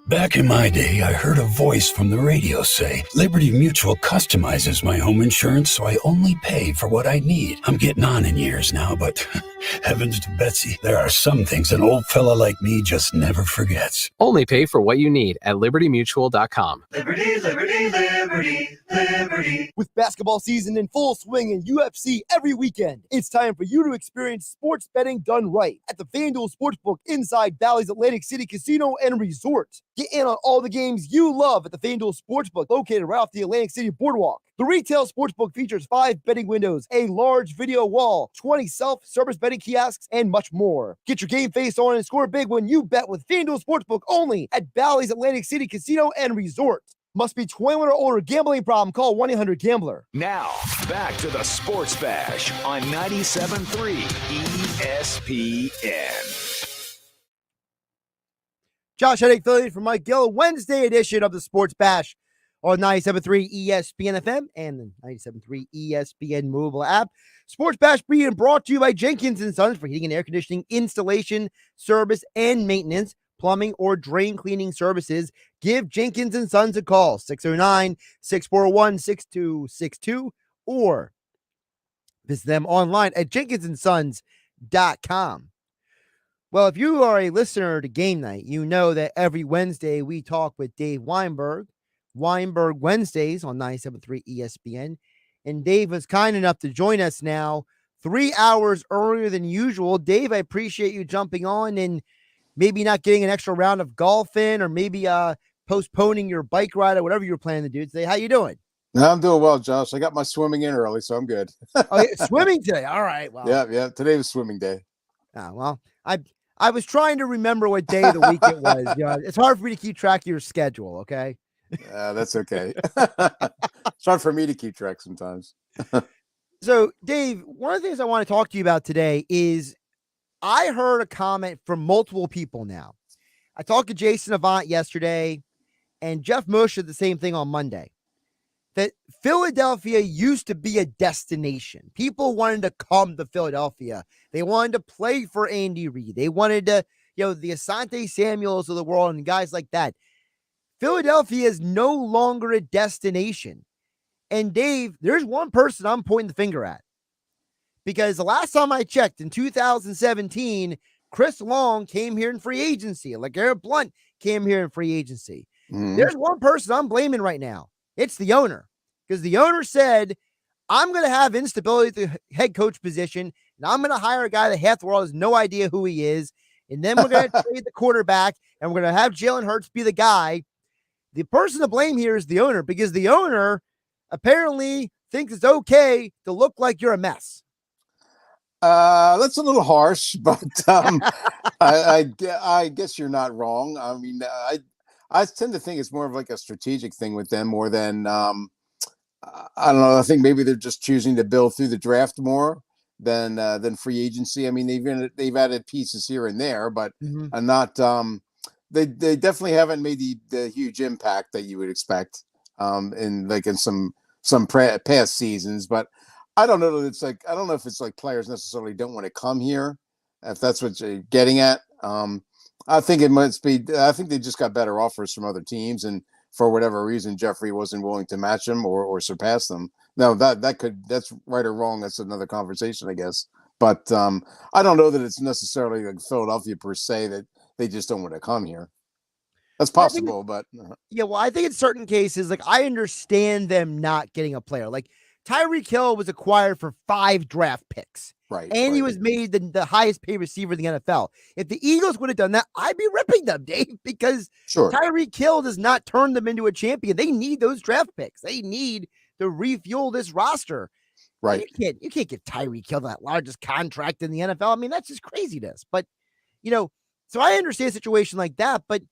[SPEAKER 10] Back in my day, I heard a voice from the radio say, Liberty Mutual customizes my home insurance so I only pay for what I need. I'm getting on in years now, but heavens to Betsy, there are some things an old fella like me just never forgets.
[SPEAKER 7] Only pay for what you need at libertymutual.com.
[SPEAKER 6] Liberty, liberty, liberty, liberty.
[SPEAKER 5] With basketball season in full swing and UFC every weekend, it's time for you to experience sports betting done right at the FanDuel Sportsbook inside Bally's Atlantic City Casino and Resort. Get in on all the games you love at the FanDuel Sportsbook, located right off the Atlantic City Boardwalk. The retail sportsbook features 5 betting windows, a large video wall, 20 self-service betting kiosks, and much more. Get your game face on and score big when you bet with FanDuel Sportsbook only at Bally's Atlantic City Casino and Resort. Must be 21 or older. Gambling problem? Call 1-800-GAMBLER.
[SPEAKER 2] Now, back to the Sports Bash on 97.3 ESPN.
[SPEAKER 5] Josh Hennig, affiliated from Mike Gill, Wednesday edition of the Sports Bash on 97.3 ESPN FM and the 97.3 ESPN mobile app. Sports Bash being brought to you by Jenkins & Sons for heating and air conditioning installation, service, and maintenance, plumbing, or drain cleaning services. Give Jenkins & Sons a call, 609-641-6262, or visit them online at jenkinsandsons.com. Well, if you are a listener to Game Night, you know that every Wednesday we talk with Dave Weinberg. Weinberg Wednesdays on 97.3 ESPN. And Dave was kind enough to join us now 3 hours earlier than usual. Dave, I appreciate you jumping on and maybe not getting an extra round of golf in, or maybe postponing your bike ride or whatever you're planning to do today. How you doing?
[SPEAKER 26] No, I'm doing well, Josh. I got my swimming in early, so I'm good.
[SPEAKER 5] Oh, yeah, swimming today. All right. Well,
[SPEAKER 26] yeah. Today was swimming day.
[SPEAKER 5] Well, I was trying to remember what day of the week it was. You know, it's hard for me to keep track of your schedule, okay?
[SPEAKER 26] That's okay. It's hard for me to keep track sometimes.
[SPEAKER 5] So, Dave, one of the things I want to talk to you about today is I heard a comment from multiple people now. I talked to Jason Avant yesterday, and Geoff Mosher the same thing on Monday, that Philadelphia used to be a destination. People wanted to come to Philadelphia. They wanted to play for Andy Reid. They wanted to, the Asante Samuels of the world and guys like that. Philadelphia is no longer a destination. And Dave, there's one person I'm pointing the finger at. Because the last time I checked in 2017, Chris Long came here in free agency. LeGarrette Blount came here in free agency. There's one person I'm blaming right now. It's the owner, because the owner said, I'm going to have instability at the head coach position, and I'm going to hire a guy that half the world has no idea who he is, and then we're going to trade the quarterback, and we're going to have Jalen Hurts be the guy. The person to blame here is the owner, because the owner apparently thinks it's okay to look like you're a mess.
[SPEAKER 26] That's a little harsh, but I guess you're not wrong. I mean, I tend to think it's more of like a strategic thing with them more than I don't know. I think maybe they're just choosing to build through the draft more than free agency. I mean, they've added pieces here and there, but not. They definitely haven't made the huge impact that you would expect in some past seasons. But I don't know that I don't know if it's like players necessarily don't want to come here, if that's what you're getting at. I think it must be. I think they just got better offers from other teams, and for whatever reason, Jeffrey wasn't willing to match them or surpass them. Now that's right or wrong. That's another conversation, I guess. But I don't know that it's necessarily like Philadelphia per se that they just don't want to come here. That's possible, but
[SPEAKER 5] yeah. Well, I think in certain cases, like I understand them not getting a player. Like Tyreek Hill was acquired for 5 draft picks.
[SPEAKER 26] Right.
[SPEAKER 5] And he was made the highest paid receiver in the NFL. If the Eagles would have done that, I'd be ripping them, Dave, because Tyreek Hill does not turn them into a champion. They need those draft picks. They need to refuel this roster.
[SPEAKER 26] Right.
[SPEAKER 5] You can't give Tyreek Hill that largest contract in the NFL. I mean, that's just craziness. But, so I understand a situation like that. But,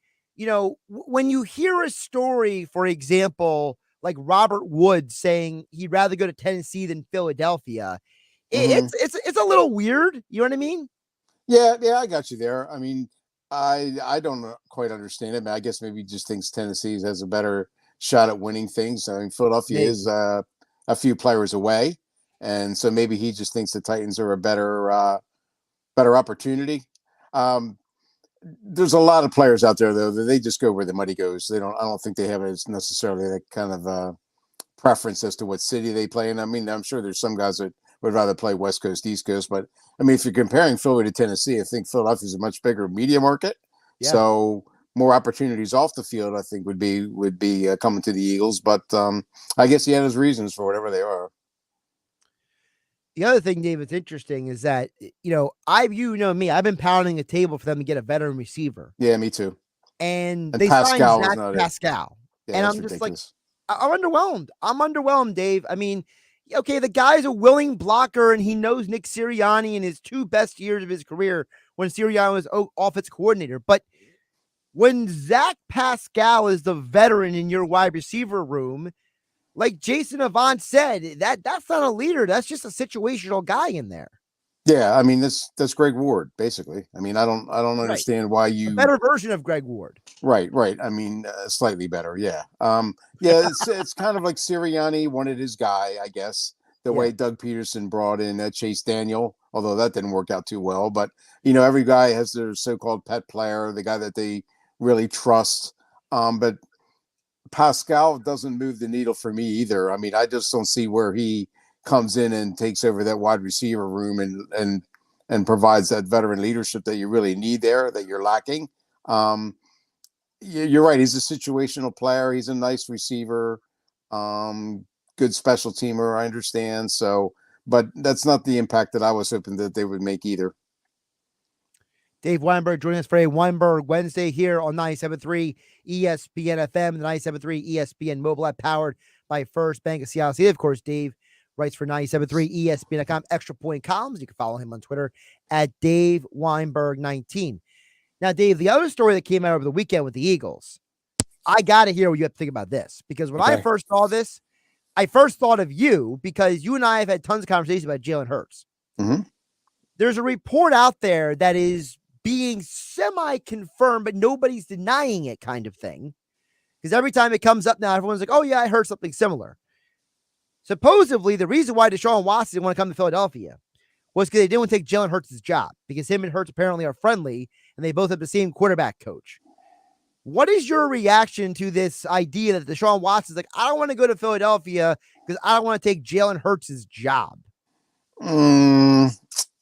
[SPEAKER 5] when you hear a story, for example, like Robert Woods saying he'd rather go to Tennessee than Philadelphia, it's a little weird. You know what I mean?
[SPEAKER 26] Yeah, I got you there. I mean, I don't quite understand it. I guess maybe he just thinks Tennessee has a better shot at winning things. I mean, Philadelphia is a few players away, and so maybe he just thinks the Titans are a better opportunity. There's a lot of players out there though that they just go where the money goes. I don't think they have necessarily that kind of preference as to what city they play in. I mean, I'm sure there's some guys that would rather play West Coast, East Coast. But, I mean, if you're comparing Philly to Tennessee, I think Philadelphia is a much bigger media market. Yeah. So more opportunities off the field, I think, would be coming to the Eagles. But I guess he had his reasons for whatever they are.
[SPEAKER 5] The other thing, Dave, that's interesting is that, I've been pounding the table for them to get a veteran receiver.
[SPEAKER 26] Yeah, me too.
[SPEAKER 5] And they signed Zach Pascal.
[SPEAKER 26] Yeah,
[SPEAKER 5] and I'm just ridiculous. I'm underwhelmed. I'm underwhelmed, Dave. I mean, okay, the guy's a willing blocker, and he knows Nick Sirianni in his 2 best years of his career when Sirianni was offensive coordinator. But when Zach Pascal is the veteran in your wide receiver room, like Jason Avant said, that's not a leader. That's just a situational guy in there.
[SPEAKER 26] Yeah, I mean that's Greg Ward basically. I mean I don't understand why you
[SPEAKER 5] a better version of Greg Ward.
[SPEAKER 26] Right. I mean slightly better. Yeah. It's kind of like Sirianni wanted his guy, I guess. The way Doug Peterson brought in Chase Daniel, although that didn't work out too well. But every guy has their so-called pet player, the guy that they really trust. But Pascal doesn't move the needle for me either. I mean, I just don't see where he comes in and takes over that wide receiver room and provides that veteran leadership that you really need there, that you're lacking. You're right. He's a situational player. He's a nice receiver, good special teamer. I understand. So, but that's not the impact that I was hoping that they would make either.
[SPEAKER 5] Dave Weinberg joining us for a Weinberg Wednesday here on 97.3 ESPN FM and the 97.3 ESPN mobile app powered by First Bank of Seattle City. Of course, Dave writes for 97.3 ESPN.com extra point columns. You can follow him on Twitter at Dave Weinberg 19. Now, Dave, the other story that came out over the weekend with the Eagles, I got to hear what you have to think about this, because when I first saw this, I first thought of you because you and I have had tons of conversations about Jalen Hurts.
[SPEAKER 26] Mm-hmm.
[SPEAKER 5] There's a report out there that is being semi-confirmed, but nobody's denying it kind of thing. Because every time it comes up now, everyone's like, oh yeah, I heard something similar. Supposedly, the reason why Deshaun Watson didn't want to come to Philadelphia was because they didn't want to take Jalen Hurts' job, because him and Hurts apparently are friendly, and they both have the same quarterback coach. What is your reaction to this idea that Deshaun Watson's like, I don't want to go to Philadelphia because I don't want to take Jalen Hurts' job?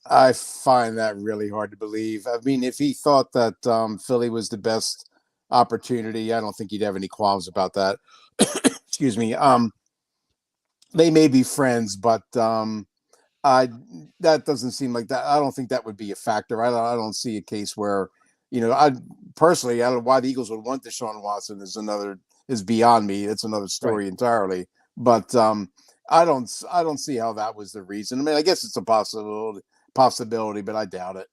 [SPEAKER 26] I find that really hard to believe. I mean, if he thought that Philly was the best opportunity, I don't think he'd have any qualms about that. Excuse me. They may be friends, but that doesn't seem like that. I don't think that would be a factor. I don't see a case where, I personally, I don't know why the Eagles would want Deshaun Watson is beyond me. It's another story entirely. But I don't see how that was the reason. I mean, I guess it's a possibility, but I doubt it.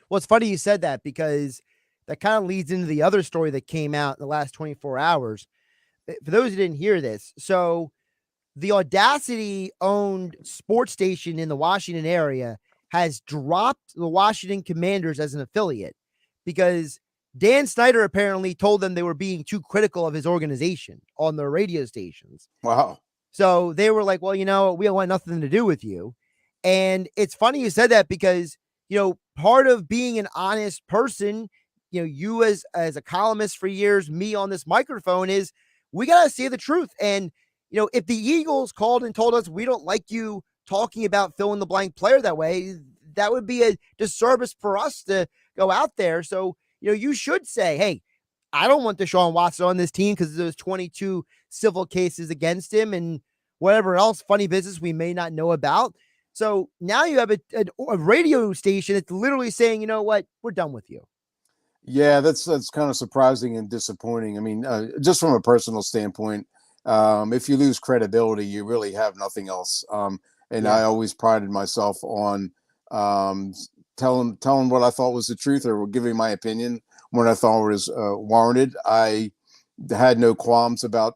[SPEAKER 5] Well, it's funny you said that, because that kind of leads into the other story that came out in the last 24 hours. For those who didn't hear this, so the Audacity-owned sports station in the Washington area has dropped the Washington Commanders as an affiliate because Dan Snyder apparently told them they were being too critical of his organization on their radio stations.
[SPEAKER 26] Wow. So
[SPEAKER 5] they were like, well, we don't want nothing to do with you. And it's funny you said that because, part of being an honest person, you as a columnist for years, me on this microphone, is we got to say the truth. And, if the Eagles called and told us we don't like you talking about fill in the blank player that way, that would be a disservice for us to go out there. So, you should say, hey, I don't want Deshaun Watson on this team because there's 22 civil cases against him and whatever else funny business we may not know about. So now you have a radio station that's literally saying, you know what, we're done with you.
[SPEAKER 26] Yeah, that's kind of surprising and disappointing. I mean, just from a personal standpoint, if you lose credibility, you really have nothing else. I always prided myself on telling what I thought was the truth or giving my opinion when I thought it was warranted. I had no qualms about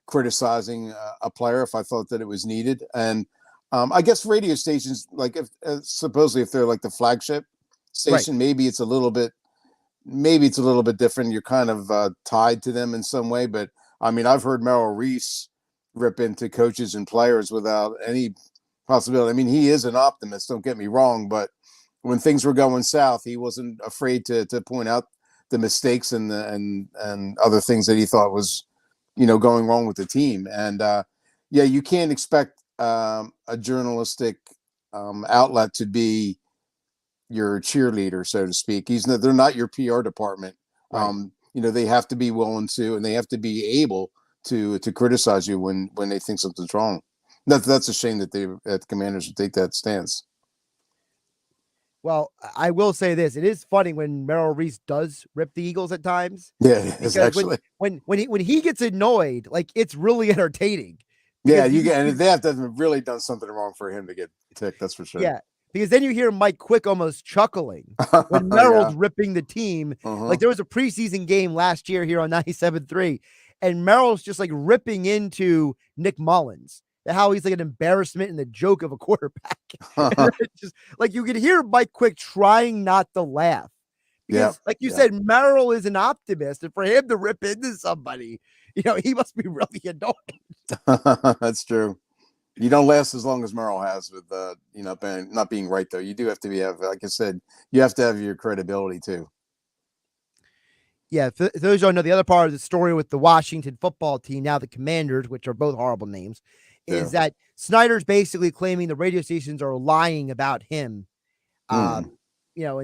[SPEAKER 26] criticizing a player if I thought that it was needed. And I guess radio stations, like if supposedly if they're like the flagship station, maybe it's a little bit different. You're kind of tied to them in some way. But I mean, I've heard Merrill Reese rip into coaches and players without any possibility. I mean, he is an optimist, don't get me wrong, but when things were going south, he wasn't afraid to point out the mistakes and other things that he thought was, going wrong with the team. And you can't expect a journalistic outlet to be your cheerleader, so to speak. They're not your PR department. They have to be willing to, and they have to be able to criticize you when they think something's wrong. That's a shame that the Commanders would take that stance.
[SPEAKER 5] Well, I will say this: it is funny when Merrill Reese does rip the Eagles at times.
[SPEAKER 26] Yeah, actually
[SPEAKER 5] when he gets annoyed, like it's really entertaining.
[SPEAKER 26] Yeah, and they have to have really done something wrong for him to get ticked. That's for sure.
[SPEAKER 5] Yeah, because then you hear Mike Quick almost chuckling when Merrill's ripping the team. Like there was a preseason game last year here on 97.3, and Merrill's just like ripping into Nick Mullins. How he's like an embarrassment and the joke of a quarterback. Just like you could hear Mike Quick trying not to laugh. Because, like you said, Merrill is an optimist, and for him to rip into somebody, he must be really annoying.
[SPEAKER 26] That's true. You don't last as long as Merrill has with not being right, though. You do have to have, like I said, you have to have your credibility too.
[SPEAKER 5] Yeah, for those who don't know, the other part of the story with the Washington football team, now the Commanders, which are both horrible names, is that Snyder's basically claiming the radio stations are lying about him. And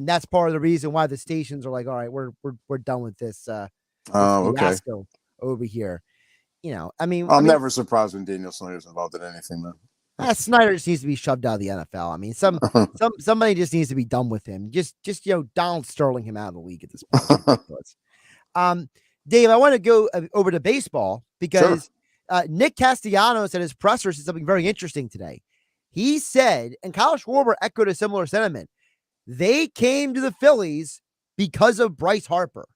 [SPEAKER 5] that's part of the reason why the stations are like, all right, we're done with this fiasco over here. I'm
[SPEAKER 26] never surprised when Daniel Snyder's involved in anything, though.
[SPEAKER 5] Snyder just needs to be shoved out of the NFL. I mean, somebody just needs to be done with him. Just Donald Sterling him out of the league at this point. Dave, I want to go over to baseball because Nick Castellanos at his presser said something very interesting today. He said, and Kyle Schwarber echoed a similar sentiment, they came to the Phillies because of Bryce Harper.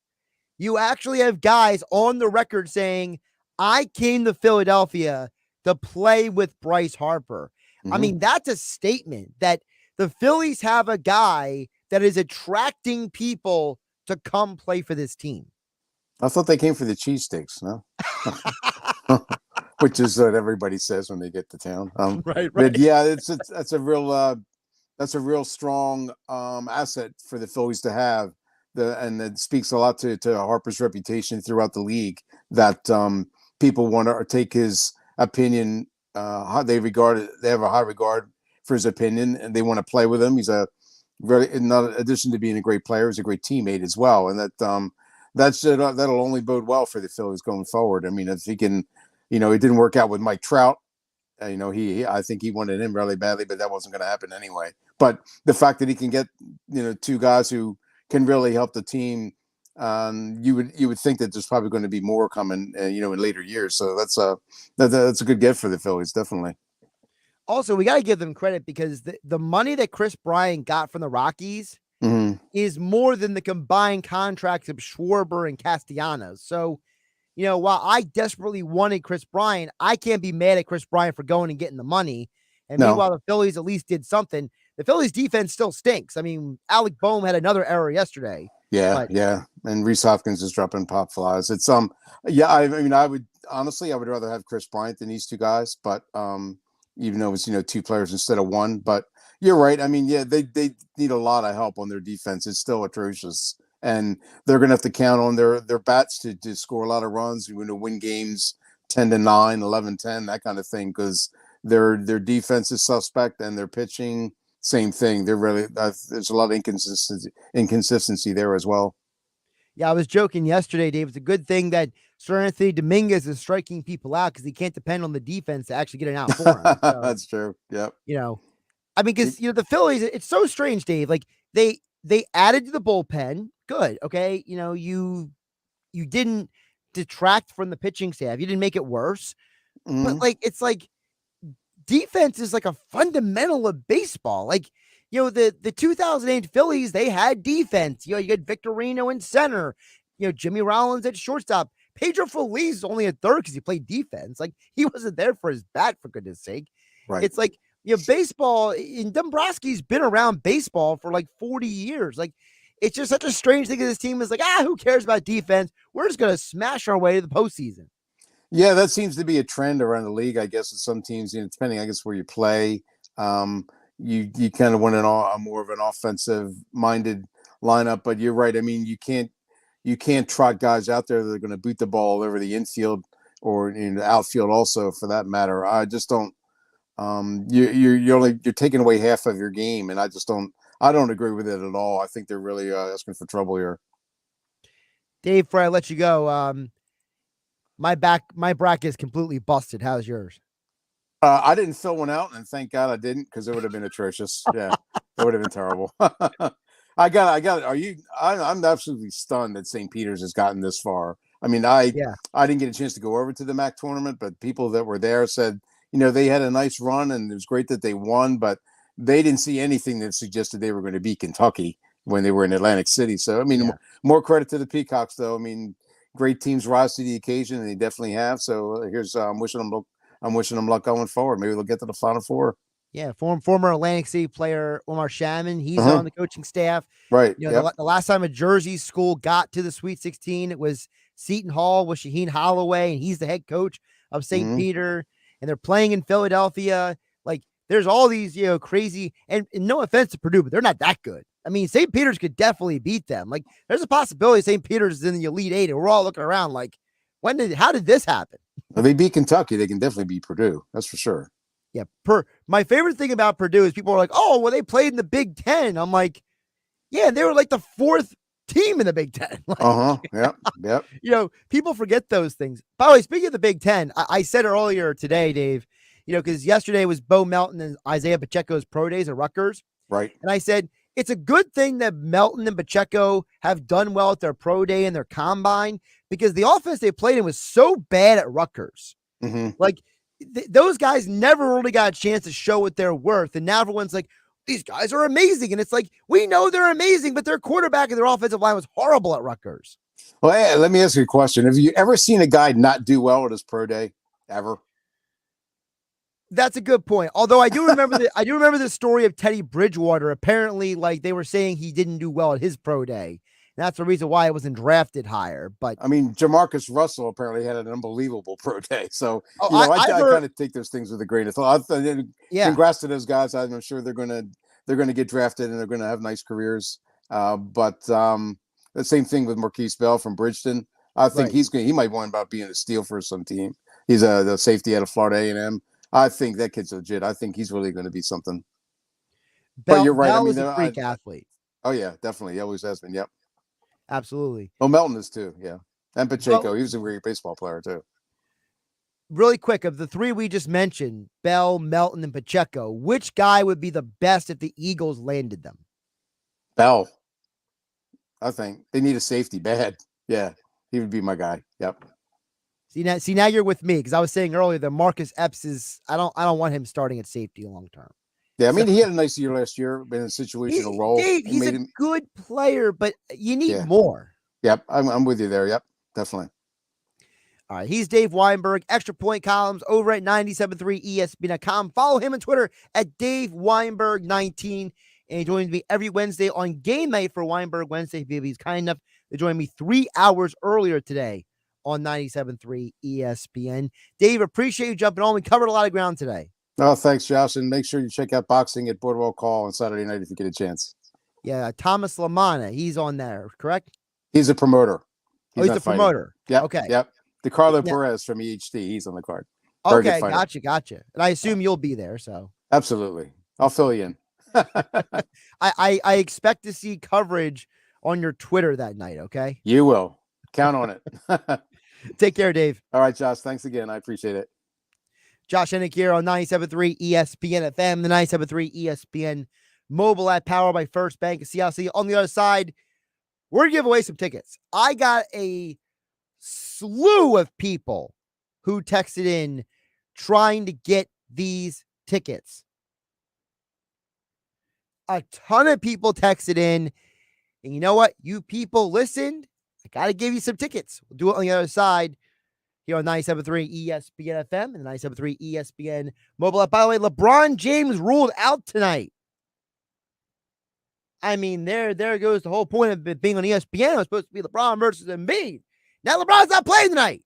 [SPEAKER 5] You actually have guys on the record saying, I came to Philadelphia to play with Bryce Harper. I mean, that's a statement that the Phillies have a guy that is attracting people to come play for this team.
[SPEAKER 26] I thought they came for the cheesesteaks, no? Which is what everybody says when they get to town.
[SPEAKER 5] Right.
[SPEAKER 26] But yeah, that's a real strong asset for the Phillies to have. And it speaks a lot to Harper's reputation throughout the league that people want to take his opinion. They have a high regard for his opinion, and they want to play with him. He's in addition to being a great player, he's a great teammate as well. And that'll only bode well for the Phillies going forward. I mean, if he can, it didn't work out with Mike Trout. I think he wanted him really badly, but that wasn't going to happen anyway. But the fact that he can get, two guys who can really help the team, you would think that there's probably going to be more coming, in later years. So that's a good get for the Phillies, definitely.
[SPEAKER 5] Also, we got to give them credit because the money that Chris Bryant got from the Rockies is more than the combined contracts of Schwarber and Castellanos. So, while I desperately wanted Chris Bryant, I can't be mad at Chris Bryant for going and getting the money. And meanwhile, the Phillies at least did something. The Phillies defense still stinks. I mean, Alec Boehm had another error yesterday.
[SPEAKER 26] Yeah. And Reese Hopkins is dropping pop flies. It's I would rather have Chris Bryant than these two guys, but even though it's two players instead of one. But you're right. I mean, they need a lot of help on their defense. It's still atrocious, and they're going to have to count on their bats to score a lot of runs. We're going to win games 10-9, 11-10, that kind of thing, because their defense is suspect and their pitching, same thing. They're really there's a lot of inconsistency there as well.
[SPEAKER 5] Yeah, I was joking yesterday, Dave. It's a good thing that Sir Anthony Dominguez is striking people out because he can't depend on the defense to actually get an out for him. So,
[SPEAKER 26] that's true. Yep.
[SPEAKER 5] Because the Phillies, it's so strange, Dave. Like they added to the bullpen. Good. Okay. You didn't detract from the pitching staff. You didn't make it worse. But it's like defense is like a fundamental of baseball. Like, the 2008 Phillies, they had defense. You got Victorino in center, Jimmy Rollins at shortstop. Pedro Feliz is only at third because he played defense. Like, he wasn't there for his bat, for goodness sake.
[SPEAKER 26] Right.
[SPEAKER 5] It's like, baseball, and Dombrowski's been around baseball for like 40 years. Like, it's just such a strange thing that this team is like, who cares about defense? We're just going to smash our way to the postseason.
[SPEAKER 26] Yeah, that seems to be a trend around the league, I guess, with some teams, depending, I guess, where you play. You kind of want a more of an offensive-minded lineup, but you're right. I mean, you can't trot guys out there that are going to boot the ball over the infield or the outfield also, for that matter. I just don't. You're taking away half of your game, and I don't agree with it at all. I think they're really asking for trouble here.
[SPEAKER 5] Dave, before I let you go, my bracket is completely busted. How's yours?
[SPEAKER 26] I didn't fill one out, and thank God I didn't, because it would have been atrocious. Yeah, it would have been terrible. I got it. I'm absolutely stunned that St. Peter's has gotten this far. I mean, I didn't get a chance to go over to the MAC tournament, but people that were there said, they had a nice run, and it was great that they won, but they didn't see anything that suggested they were going to beat Kentucky when they were in Atlantic City. So, I mean, more credit to the Peacocks, though. I mean, great teams rise to the occasion, and they definitely have. So I'm wishing them luck going forward. Maybe they'll get to the Final Four.
[SPEAKER 5] Yeah, former Atlantic City player Omar Shaman, he's on the coaching staff.
[SPEAKER 26] Right.
[SPEAKER 5] The last time a Jersey school got to the Sweet 16, it was Seton Hall with Shaheen Holloway, and he's the head coach of St. Peter, and they're playing in Philadelphia. Like, there's all these, crazy, and no offense to Purdue, but they're not that good. I mean, St. Peter's could definitely beat them. Like, there's a possibility St. Peter's is in the Elite Eight, and we're all looking around like, how did this happen?
[SPEAKER 26] Well, they beat Kentucky. They can definitely beat Purdue. That's for sure.
[SPEAKER 5] Yeah. My favorite thing about Purdue is people are like, oh, well, they played in the Big Ten. I'm like, yeah, they were like the fourth team in the Big Ten. Like,
[SPEAKER 26] Yep.
[SPEAKER 5] People forget those things. By the way, speaking of the Big Ten, I said earlier today, Dave, because yesterday was Bo Melton and Isaiah Pacheco's pro days at Rutgers.
[SPEAKER 26] Right.
[SPEAKER 5] And I said, it's a good thing that Melton and Pacheco have done well at their pro day and their combine, because the offense they played in was so bad at Rutgers. Like, those guys never really got a chance to show what they're worth. And now everyone's like, these guys are amazing. And it's like, we know they're amazing, but their quarterback and their offensive line was horrible at Rutgers.
[SPEAKER 26] Well, hey, let me ask you a question. Have you ever seen a guy not do well at his pro day? Ever?
[SPEAKER 5] That's a good point. Although I do remember the story of Teddy Bridgewater. Apparently, like, they were saying he didn't do well at his pro day. And that's the reason why it wasn't drafted higher. But
[SPEAKER 26] I mean, Jamarcus Russell apparently had an unbelievable pro day. So I kind of take those things with a grain of thought. Congrats to those guys. I'm sure they're gonna get drafted and they're gonna have nice careers. But the same thing with Marquise Bell from Bridgeton. I think he might wind up being a steal for some team. He's the safety out of Florida A&M. I think that kid's legit. I think he's really going to be something. But you're right.
[SPEAKER 5] Bell is a freak athlete.
[SPEAKER 26] Oh yeah, definitely. He always has been. Yep.
[SPEAKER 5] Absolutely.
[SPEAKER 26] Well, Melton is too, yeah. And Pacheco, he was a great baseball player too.
[SPEAKER 5] Really quick, of the three we just mentioned, Bell, Melton, and Pacheco, which guy would be the best if the Eagles landed them?
[SPEAKER 26] Bell. I think they need a safety bad. Yeah, he would be my guy. Yep.
[SPEAKER 5] See now you're with me because I was saying earlier that Marcus Epps is I don't want him starting at safety long term.
[SPEAKER 26] Yeah, I mean he had a nice year last year, been in a situational role.
[SPEAKER 5] Dave, he's a good player, but you need more.
[SPEAKER 26] Yep, I'm with you there. Yep, definitely.
[SPEAKER 5] All right, he's Dave Weinberg. Extra Point Columns over at 97.3 ESPN.com. Follow him on Twitter at Dave Weinberg19. And he joins me every Wednesday on game night for Weinberg Wednesday. He's kind enough to join me 3 hours earlier today on 97.3 ESPN. Dave, appreciate you jumping on. We covered a lot of ground today.
[SPEAKER 26] Oh, thanks, Josh. And make sure you check out boxing at Boardwalk Hall on Saturday night if you get a chance.
[SPEAKER 5] Yeah, Thomas Lamana, he's on there, correct?
[SPEAKER 26] He's a promoter.
[SPEAKER 5] He's a promoter.
[SPEAKER 26] Yep.
[SPEAKER 5] Okay.
[SPEAKER 26] Yep. DeCarlo Perez from EHD. He's on the card.
[SPEAKER 5] Okay, gotcha. And I assume you'll be there, so.
[SPEAKER 26] Absolutely. I'll fill you in.
[SPEAKER 5] I expect to see coverage on your Twitter that night, okay?
[SPEAKER 26] You will. Count on it.
[SPEAKER 5] Take care, Dave.
[SPEAKER 26] All right, Josh. Thanks again. I appreciate it. Josh
[SPEAKER 5] Hennig here on 97.3 ESPN FM, the 97.3 ESPN mobile app powered by First Bank of CLC. On the other side, we're going to give away some tickets. I got a slew of people who texted in trying to get these tickets. A ton of people texted in, and you know what? You people listened. I got to give you some tickets. We'll do it on the other side here on 97.3 ESPN FM and the 97.3 ESPN mobile app. By the way, LeBron James ruled out tonight. I mean, there goes the whole point of it being on ESPN. It was supposed to be LeBron versus Embiid. Now LeBron's not playing tonight.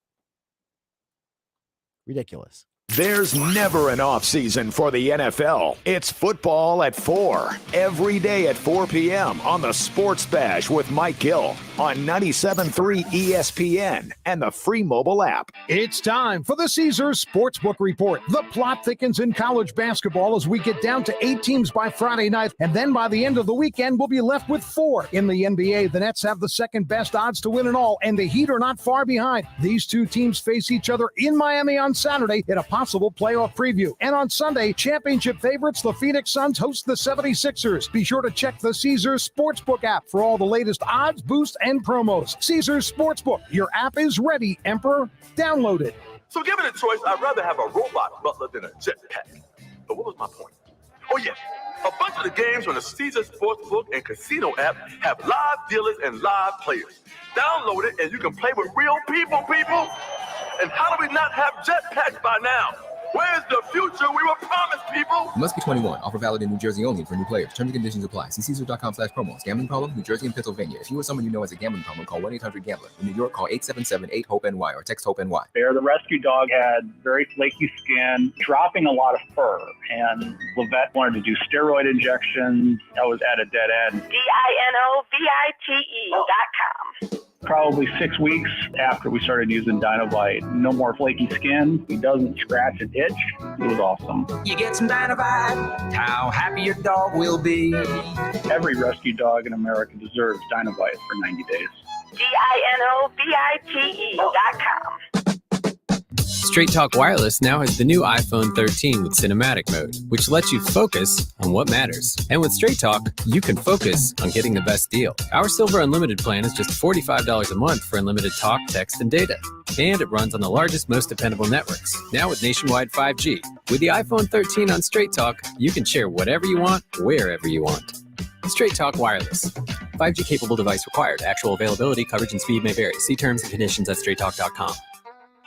[SPEAKER 5] Ridiculous.
[SPEAKER 2] There's never an off season for the NFL. It's football at 4 every day at 4 p.m. on the Sports Bash with Mike Gill on 97.3 ESPN and the free mobile app.
[SPEAKER 8] It's time for the Caesars Sportsbook Report. The plot thickens in college basketball as we get down to 8 teams by Friday night, and then by the end of the weekend, we'll be left with 4. In the NBA, the Nets have the second best odds to win it all, and the Heat are not far behind. These two teams face each other in Miami on Saturday in a possible playoff preview. And on Sunday, championship favorites, the Phoenix Suns host the 76ers. Be sure to check the Caesars Sportsbook app for all the latest odds, boosts, and promos. Caesars Sportsbook. Your app is ready, Emperor. Download it.
[SPEAKER 12] So given a choice, I'd rather have a robot butler than a jetpack. But what was my point? Oh, yeah. A bunch of the games on the Caesars Sportsbook and Casino app have live dealers and live players. Download it and you can play with real people. And how do we not have jetpacks by now? Where's the future we were promised, people?
[SPEAKER 13] Must be 21. Offer valid in New Jersey only for new players. Terms and conditions apply. See Caesars.com/promos. Gambling problem? New Jersey and Pennsylvania. If you or someone you know has a gambling problem, call 1-800-GAMBLER. In New York, call 877-8-HOPE-NY or text HOPE-NY.
[SPEAKER 22] Bear, the rescue dog, had very flaky skin, dropping a lot of fur. And Levette wanted to do steroid injections. I was at a dead end.
[SPEAKER 19] DINOVITE.com.
[SPEAKER 22] Probably 6 weeks after we started using Dinovite. No more flaky skin. He doesn't scratch and itch. It was awesome.
[SPEAKER 11] You get some Dinovite, how happy your dog will be.
[SPEAKER 22] Every rescue dog in America deserves Dinovite for 90 days.
[SPEAKER 19] DINOVITE.com.
[SPEAKER 7] Straight Talk Wireless now has the new iPhone 13 with cinematic mode, which lets you focus on what matters. And with Straight Talk, you can focus on getting the best deal. Our Silver Unlimited plan is just $45 a month for unlimited talk, text, and data. And it runs on the largest, most dependable networks, now with nationwide 5G. With the iPhone 13 on Straight Talk, you can share whatever you want, wherever you want. Straight Talk Wireless. 5G capable device required. Actual availability, coverage, and speed may vary. See terms and conditions at straighttalk.com.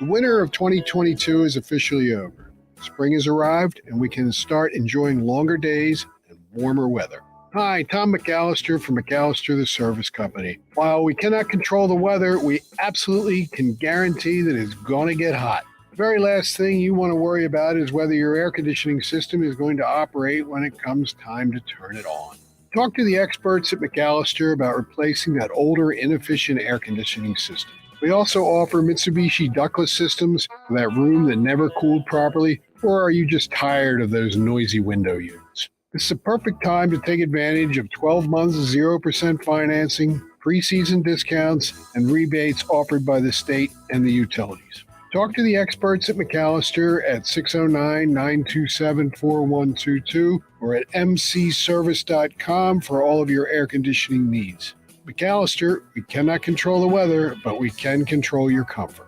[SPEAKER 23] The winter of 2022 is officially over. Spring has arrived, and we can start enjoying longer days and warmer weather. Hi, Tom McAllister from McAllister the Service Company. While we cannot control the weather, we absolutely can guarantee that it's going to get hot. The very last thing you want to worry about is whether your air conditioning system is going to operate when it comes time to turn it on. Talk to the experts at McAllister about replacing that older, inefficient air conditioning system. We also offer Mitsubishi ductless systems for that room that never cooled properly, or are you just tired of those noisy window units? This is a perfect time to take advantage of 12 months of 0% financing, preseason discounts, and rebates offered by the state and the utilities. Talk to the experts at McAllister at 609-927-4122 or at mcservice.com for all of your air conditioning needs. McAllister, we cannot control the weather, but we can control your comfort.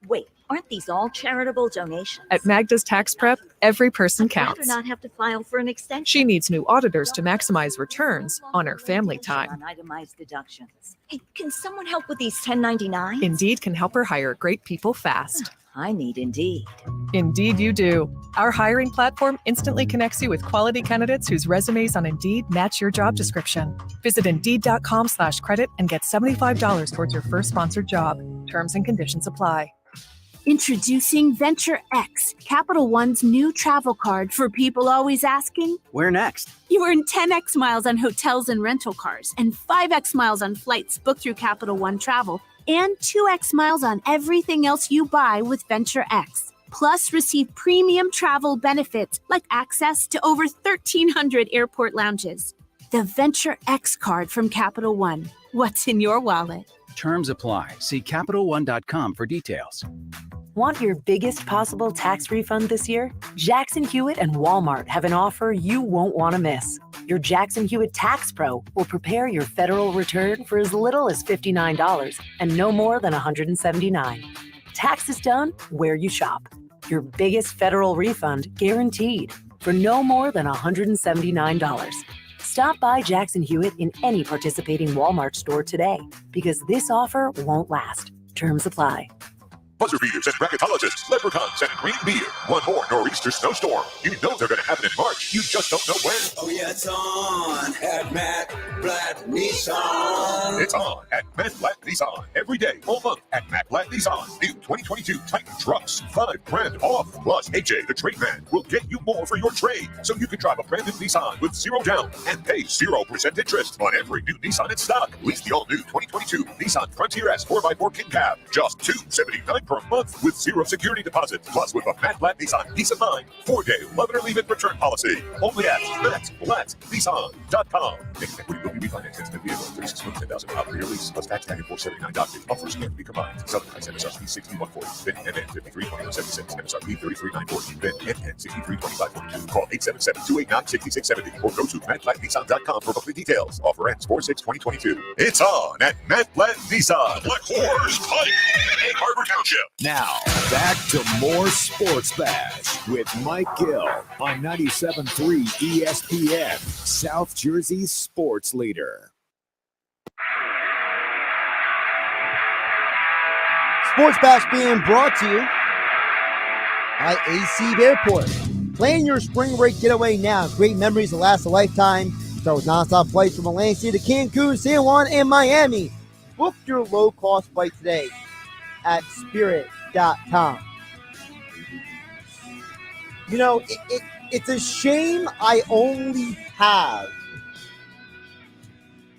[SPEAKER 1] Wait, aren't these all charitable donations?
[SPEAKER 3] At Magda's Tax Prep, every person
[SPEAKER 1] I'd rather
[SPEAKER 3] counts.
[SPEAKER 1] not have to file for an extension.
[SPEAKER 3] She needs new auditors to maximize returns on her family time.
[SPEAKER 1] On itemized deductions. Hey, can someone help with these 1099s?
[SPEAKER 3] Indeed can help her hire great people fast.
[SPEAKER 1] I need Indeed.
[SPEAKER 3] Indeed you do. Our hiring platform instantly connects you with quality candidates whose resumes on Indeed match your job description. Visit Indeed.com/credit and get $75 towards your first sponsored job. Terms and conditions apply.
[SPEAKER 14] Introducing Venture X, Capital One's new travel card for people always asking,
[SPEAKER 11] Where next?
[SPEAKER 14] You earn 10x miles on hotels and rental cars, and 5x miles on flights booked through Capital One Travel, and 2x miles on everything else you buy with Venture X. Plus, receive premium travel benefits like access to over 1,300 airport lounges. The Venture X card from Capital One. What's in your wallet?
[SPEAKER 11] Terms apply. See CapitalOne.com for details.
[SPEAKER 15] Want your biggest possible tax refund this year? Jackson Hewitt and Walmart have an offer you won't want to miss. Your Jackson Hewitt Tax Pro will prepare your federal return for as little as $59 and no more than $179. Tax is done where you shop. Your biggest federal refund guaranteed for no more than $179. Stop by Jackson Hewitt in any participating Walmart store today because this offer won't last. Terms apply.
[SPEAKER 4] Buzzer beaters and bracketologists, leprechauns and green beer. One more nor'easter snowstorm. You know they're going to happen in March. You just don't know when.
[SPEAKER 21] Oh, yeah, it's on at Matt Blatt Nissan.
[SPEAKER 4] It's on at Matt Blatt Nissan. Every day, all month at Matt Blatt Nissan. New 2022 Titan trucks. $5,000 off. Plus, AJ, the trade man, will get you more for your trade. So you can drive a brand new Nissan with 0 down and pay 0% interest on every new Nissan in stock. Lease the all-new 2022 Nissan Frontier S 4x4 King Cab. Just $279 per month with 0 security deposit. Plus, with a Matt Blatt Nissan Peace of Mind 4-day love it or leave it return policy. Only at MattBlattNissan.com. Equity will be refinanced in the vehicle 36 months, 10,000 miles per year lease. Plus tax tag and $479. Offers can be combined. Southern price MSRP 6140. Then NN 53.77 MSRP 33.940. Then NN 63.2542. Call 877-289-6670 or go to MattBlattNissan.com for monthly details. Offer ends 4/6/2022. It's on at Matt Blatt Nissan. Black Horse Pike in Harbor Township.
[SPEAKER 2] Now, back to more Sports Bash with Mike Gill on 97.3 ESPN, South Jersey's sports leader.
[SPEAKER 5] Sports Bash being brought to you by AC Airport. Plan your spring break getaway now. Great memories that last a lifetime. Start with nonstop flights from Atlantic City to Cancun, San Juan, and Miami. Book your low-cost flight today at Spirit.com. You know, it's a shame I only have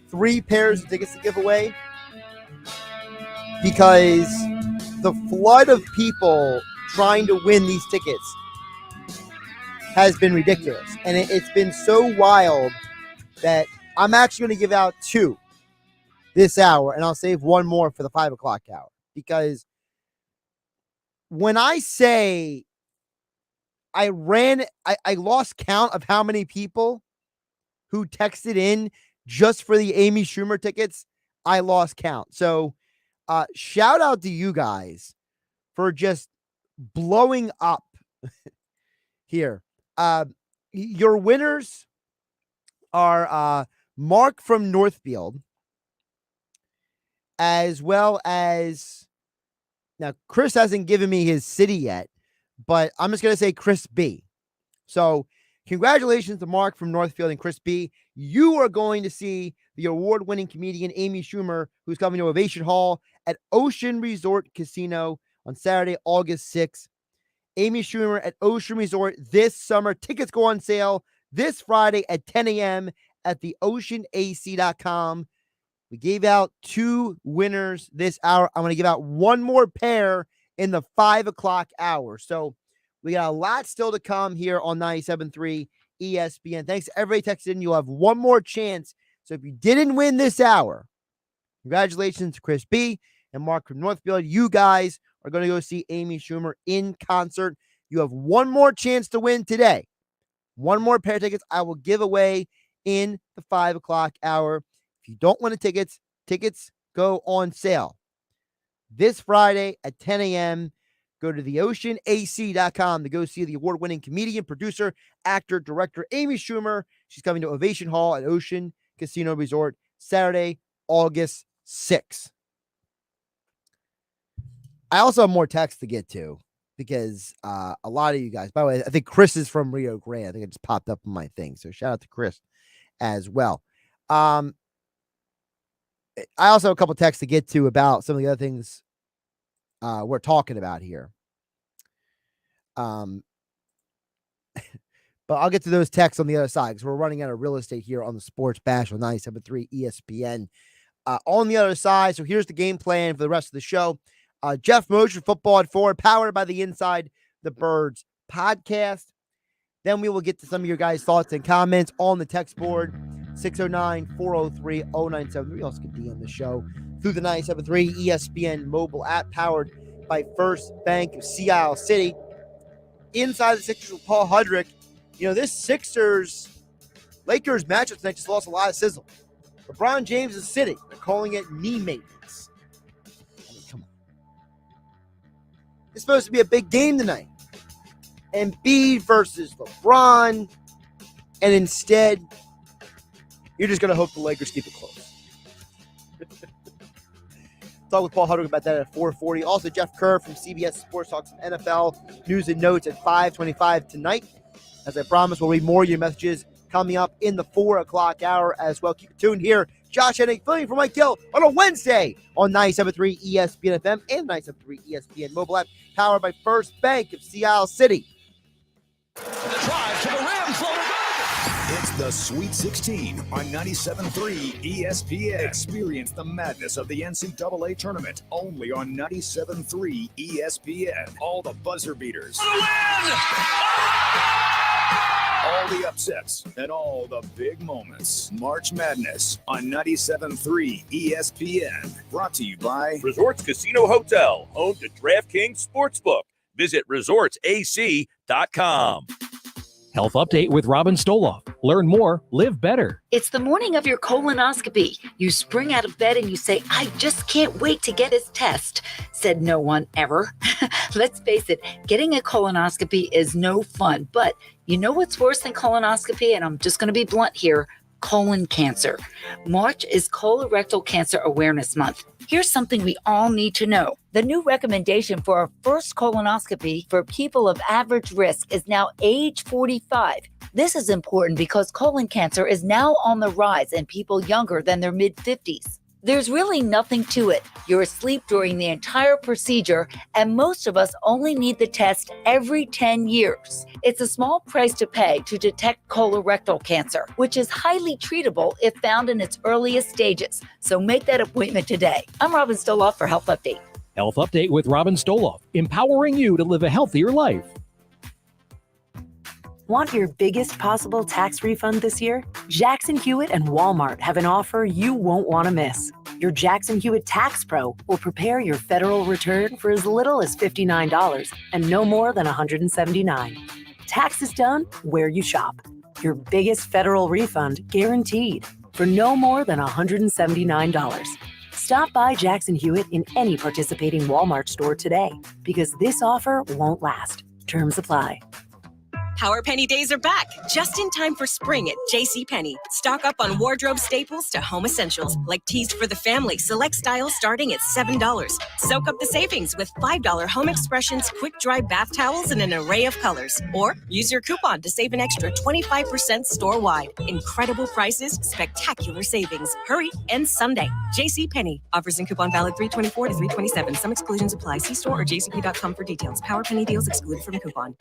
[SPEAKER 5] 3 pairs of tickets to give away because the flood of people trying to win these tickets has been ridiculous. And it's been so wild that I'm actually going to give out 2 this hour, and I'll save 1 more for the 5 o'clock hour. Because when I say I lost count of how many people who texted in just for the Amy Schumer tickets, I lost count. So shout out to you guys for just blowing up here. Your winners are Mark from Northfield, as well as, now Chris hasn't given me his city yet, but I'm just going to say Chris B. So congratulations to Mark from Northfield and Chris B. You are going to see the award-winning comedian Amy Schumer, who's coming to Ovation Hall at Ocean Resort Casino on Saturday, August 6th. Amy Schumer at Ocean Resort this summer. Tickets go on sale this Friday at 10 a.m. at the oceanac.com. We gave out 2 winners this hour. I'm going to give out 1 more pair in the 5 o'clock hour. So we got a lot still to come here on 97.3 ESPN. Thanks to everybody texted in. You'll have 1 more chance. So if you didn't win this hour, Congratulations to Chris B. and Mark from Northfield. You guys are going to go see Amy Schumer in concert. You have one more chance to win today. One more pair of tickets I will give away in the 5 o'clock hour. If you don't want the tickets go on sale this Friday at 10 a.m. Go to theoceanac.com to go see the award-winning comedian, producer, actor, director Amy Schumer. She's coming to Ovation Hall at Ocean Casino Resort Saturday, August 6th. I also have more texts to get to because a lot of you guys, by the way, I think Chris is from Rio Grande. I think it just popped up on my thing. So shout out to Chris as well. I also have a couple texts to get to about some of the other things we're talking about here. But I'll get to those texts on the other side because we're running out of real estate here on the Sports Bash on 97.3 ESPN. On the other side, so here's the game plan for the rest of the show. Geoff Mosher, Football at 4, powered by the Inside the Birds podcast. Then we will get to some of your guys' thoughts and comments on the text board, 609-403-0973. You also can DM the show through the 97.3 ESPN mobile app, powered by First Bank of Sea Isle City. Inside the Sixers with Paul Hudrick. You know, this Sixers-Lakers matchup tonight just lost a lot of sizzle. LeBron James is sitting. They're calling it knee maintenance. I mean, come on. It's supposed to be a big game tonight. Embiid versus LeBron. And instead, you're just going to hope the Lakers keep it close. Talk with Paul Hudrick about that at 4:40. Also, Jeff Kerr from CBS Sports talks some NFL news and notes at 5:25 tonight. As I promised, we'll read more of your messages coming up in the 4 o'clock hour as well. Keep it tuned here. Josh Hennig filling for Mike Gill on a Wednesday on 97.3 ESPN FM and 97.3 ESPN mobile app, powered by First Bank of Sea Isle City.
[SPEAKER 2] Drive to the rim, floater. It's the Sweet 16 on 97.3 ESPN. Experience the madness of the NCAA tournament only on 97.3 ESPN. All the buzzer beaters, all the upsets, and all the big moments. March Madness on 97.3 ESPN. Brought to you by
[SPEAKER 9] Resorts Casino Hotel, home to DraftKings Sportsbook. Visit resortsac.com.
[SPEAKER 16] Health Update with Robin Stoloff. Learn more, live better.
[SPEAKER 17] It's the morning of your colonoscopy. You spring out of bed and you say, I just can't wait to get this test. Said no one ever. Let's face it, getting a colonoscopy is no fun. But you know what's worse than colonoscopy? And I'm just going to be blunt here. Colon cancer. March is Colorectal Cancer Awareness Month. Here's something we all need to know. The new recommendation for our first colonoscopy for people of average risk is now age 45. This is important because colon cancer is now on the rise in people younger than their mid-50s. There's really nothing to it. You're asleep during the entire procedure, and most of us only need the test every 10 years. It's a small price to pay to detect colorectal cancer, which is highly treatable if found in its earliest stages. So make that appointment today. I'm Robin Stoloff for Health Update.
[SPEAKER 16] Health Update with Robin Stoloff, empowering you to live a healthier life.
[SPEAKER 15] Want your biggest possible tax refund this year? Jackson Hewitt and Walmart have an offer you won't want to miss. Your Jackson Hewitt Tax Pro will prepare your federal return for as little as $59 and no more than $179. Taxes done where you shop. Your biggest federal refund guaranteed for no more than $179. Stop by Jackson Hewitt in any participating Walmart store today because this offer won't last. Terms apply.
[SPEAKER 18] Power Penny days are back, just in time for spring at JCPenney. Stock up on wardrobe staples to home essentials, like tees for the family, select styles starting at $7. Soak up the savings with $5 Home Expressions quick-dry bath towels in an array of colors. Or use your coupon to save an extra 25% store-wide. Incredible prices, spectacular savings. Hurry, end Sunday. JCPenney. Offers and coupon valid 3/24 to 3/27. Some exclusions apply. See store or jcp.com for details. Power Penny deals excluded from coupon.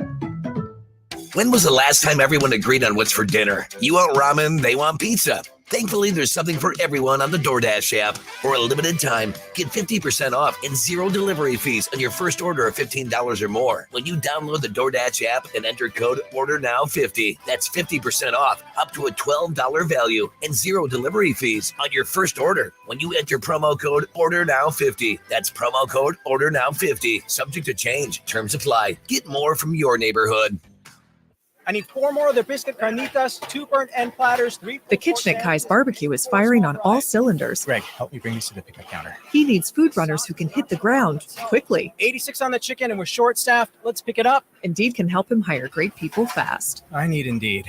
[SPEAKER 20] When was the last time everyone agreed on what's for dinner? You want ramen, they want pizza.
[SPEAKER 6] Thankfully, there's something for everyone on the DoorDash app. For a limited time, get 50% off and 0 delivery fees on your first order of $15 or more when you download the DoorDash app and enter code ORDERNOW50. That's 50% off, up to a $12 value, and 0 delivery fees on your first order when you enter promo code ORDERNOW50. That's promo code ORDERNOW50. Subject to change. Terms apply. Get more from your neighborhood.
[SPEAKER 10] I need 4 more of the biscuit carnitas, 2 burnt end platters, 3.
[SPEAKER 3] The kitchen at Kai's Barbecue is firing on all cylinders.
[SPEAKER 10] Greg, help me bring these to the pickup counter.
[SPEAKER 3] He needs food runners who can hit the ground quickly.
[SPEAKER 10] 86 on the chicken and we're short-staffed. Let's pick it up.
[SPEAKER 3] Indeed can help him hire great people fast.
[SPEAKER 10] I need Indeed.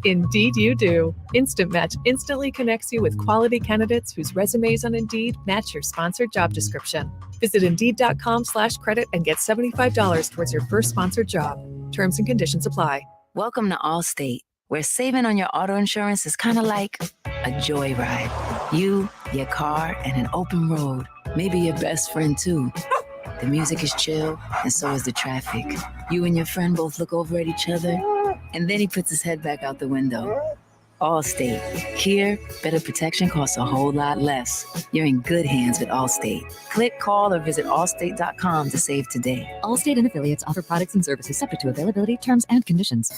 [SPEAKER 3] Indeed you do. Instant Match instantly connects you with quality candidates whose resumes on Indeed match your sponsored job description. Visit Indeed.com/credit and get $75 towards your first sponsored job. Terms and conditions apply.
[SPEAKER 20] Welcome to Allstate, where saving on your auto insurance is kind of like a joyride. You, your car, and an open road. Maybe your best friend, too. The music is chill, and so is the traffic. You and your friend both look over at each other, and then he puts his head back out the window. Allstate. Here, better protection costs a whole lot less. You're in good hands with Allstate. Click, call, or visit allstate.com to save today.
[SPEAKER 24] Allstate and affiliates offer products and services subject to availability, terms, and conditions.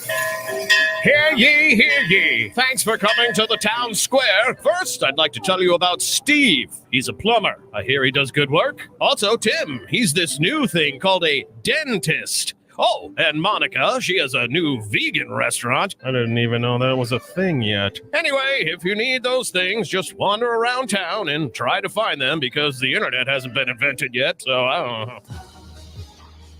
[SPEAKER 25] Hear ye, hear ye. Thanks for coming to the town square. First, I'd like to tell you about Steve. He's a plumber. I hear he does good work. Also, Tim. He's this new thing called a dentist. Oh, and Monica, she has a new vegan restaurant. I didn't even know that was a thing yet. Anyway, if you need those things, just wander around town and try to find them because the internet hasn't been invented yet, so I don't know.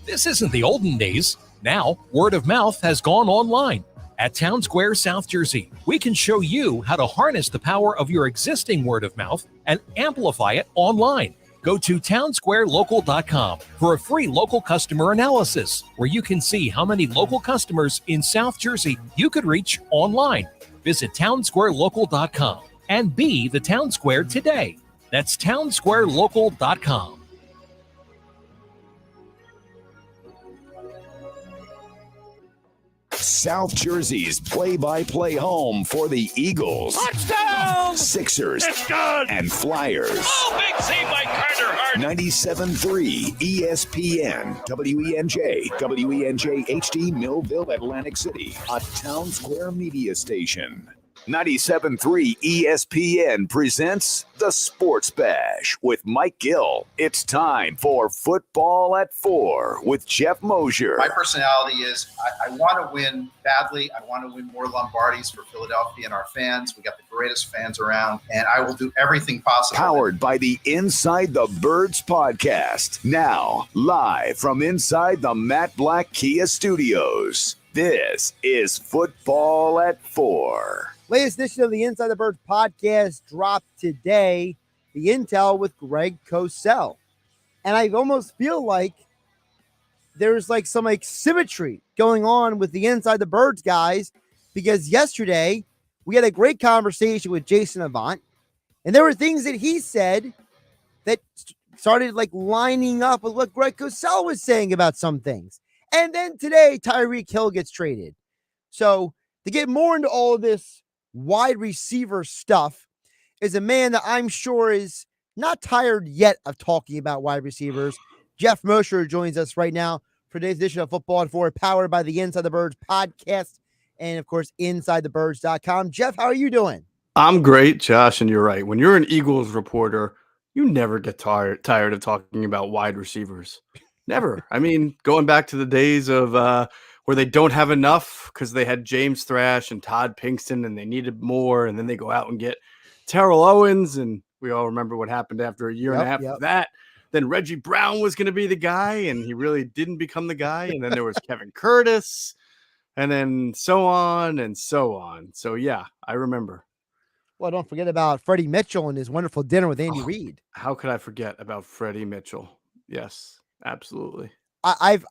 [SPEAKER 16] This isn't the olden days. Now, word of mouth has gone online. At Town Square, South Jersey, we can show you how to harness the power of your existing word of mouth and amplify it online. Go to townsquarelocal.com for a free local customer analysis where you can see how many local customers in South Jersey you could reach online. Visit townsquarelocal.com and be the Town Square today. That's townsquarelocal.com.
[SPEAKER 2] South Jersey's play-by-play home for the Eagles,
[SPEAKER 9] Touchdown!
[SPEAKER 2] Sixers,
[SPEAKER 9] It's good!
[SPEAKER 2] and Flyers.
[SPEAKER 9] Oh, big save by Carter Hart.
[SPEAKER 2] 97.3 ESPN, WENJ, WENJ HD, Millville, Atlantic City, a Town Square media station. 97.3 ESPN presents The Sports Bash with Mike Gill. It's time for Football at 4 with Geoff Mosher.
[SPEAKER 26] My personality is I want to win badly. I want to win more Lombardis for Philadelphia and our fans. We got the greatest fans around, and I will do everything possible.
[SPEAKER 2] Powered by the Inside the Birds podcast. Now, live from inside the Matt Black Kia Studios. This is Football at 4.
[SPEAKER 5] Latest edition of the Inside the Birds podcast dropped today. The intel with Greg Cosell. And I almost feel like there's like some symmetry going on with the Inside the Birds guys, because yesterday we had a great conversation with Jason Avant, and there were things that he said that started lining up with what Greg Cosell was saying about some things. And then today, Tyreek Hill gets traded. So to get more into all of this wide receiver stuff is a man that I'm sure is not tired yet of talking about wide receivers. Geoff Mosher joins us right now for today's edition of Football at 4, powered by the Inside the Birds podcast and, of course, InsideTheBirds.com. Geoff, how are you doing?
[SPEAKER 27] I'm great, Josh, and you're right. When you're an Eagles reporter, you never get tired of talking about wide receivers. Never. I mean, going back to the days of where they don't have enough because they had James Thrash and Todd Pinkston and they needed more, and then they go out and get Terrell Owens, and we all remember what happened after a year and a half of that. Then Reggie Brown was going to be the guy, and he really didn't become the guy. And then there was Kevin Curtis, and then so on and so on. So, yeah, I remember.
[SPEAKER 5] Well, don't forget about Freddie Mitchell and his wonderful dinner with Andy Reid.
[SPEAKER 27] How could I forget about Freddie Mitchell? Yes, absolutely.
[SPEAKER 5] I've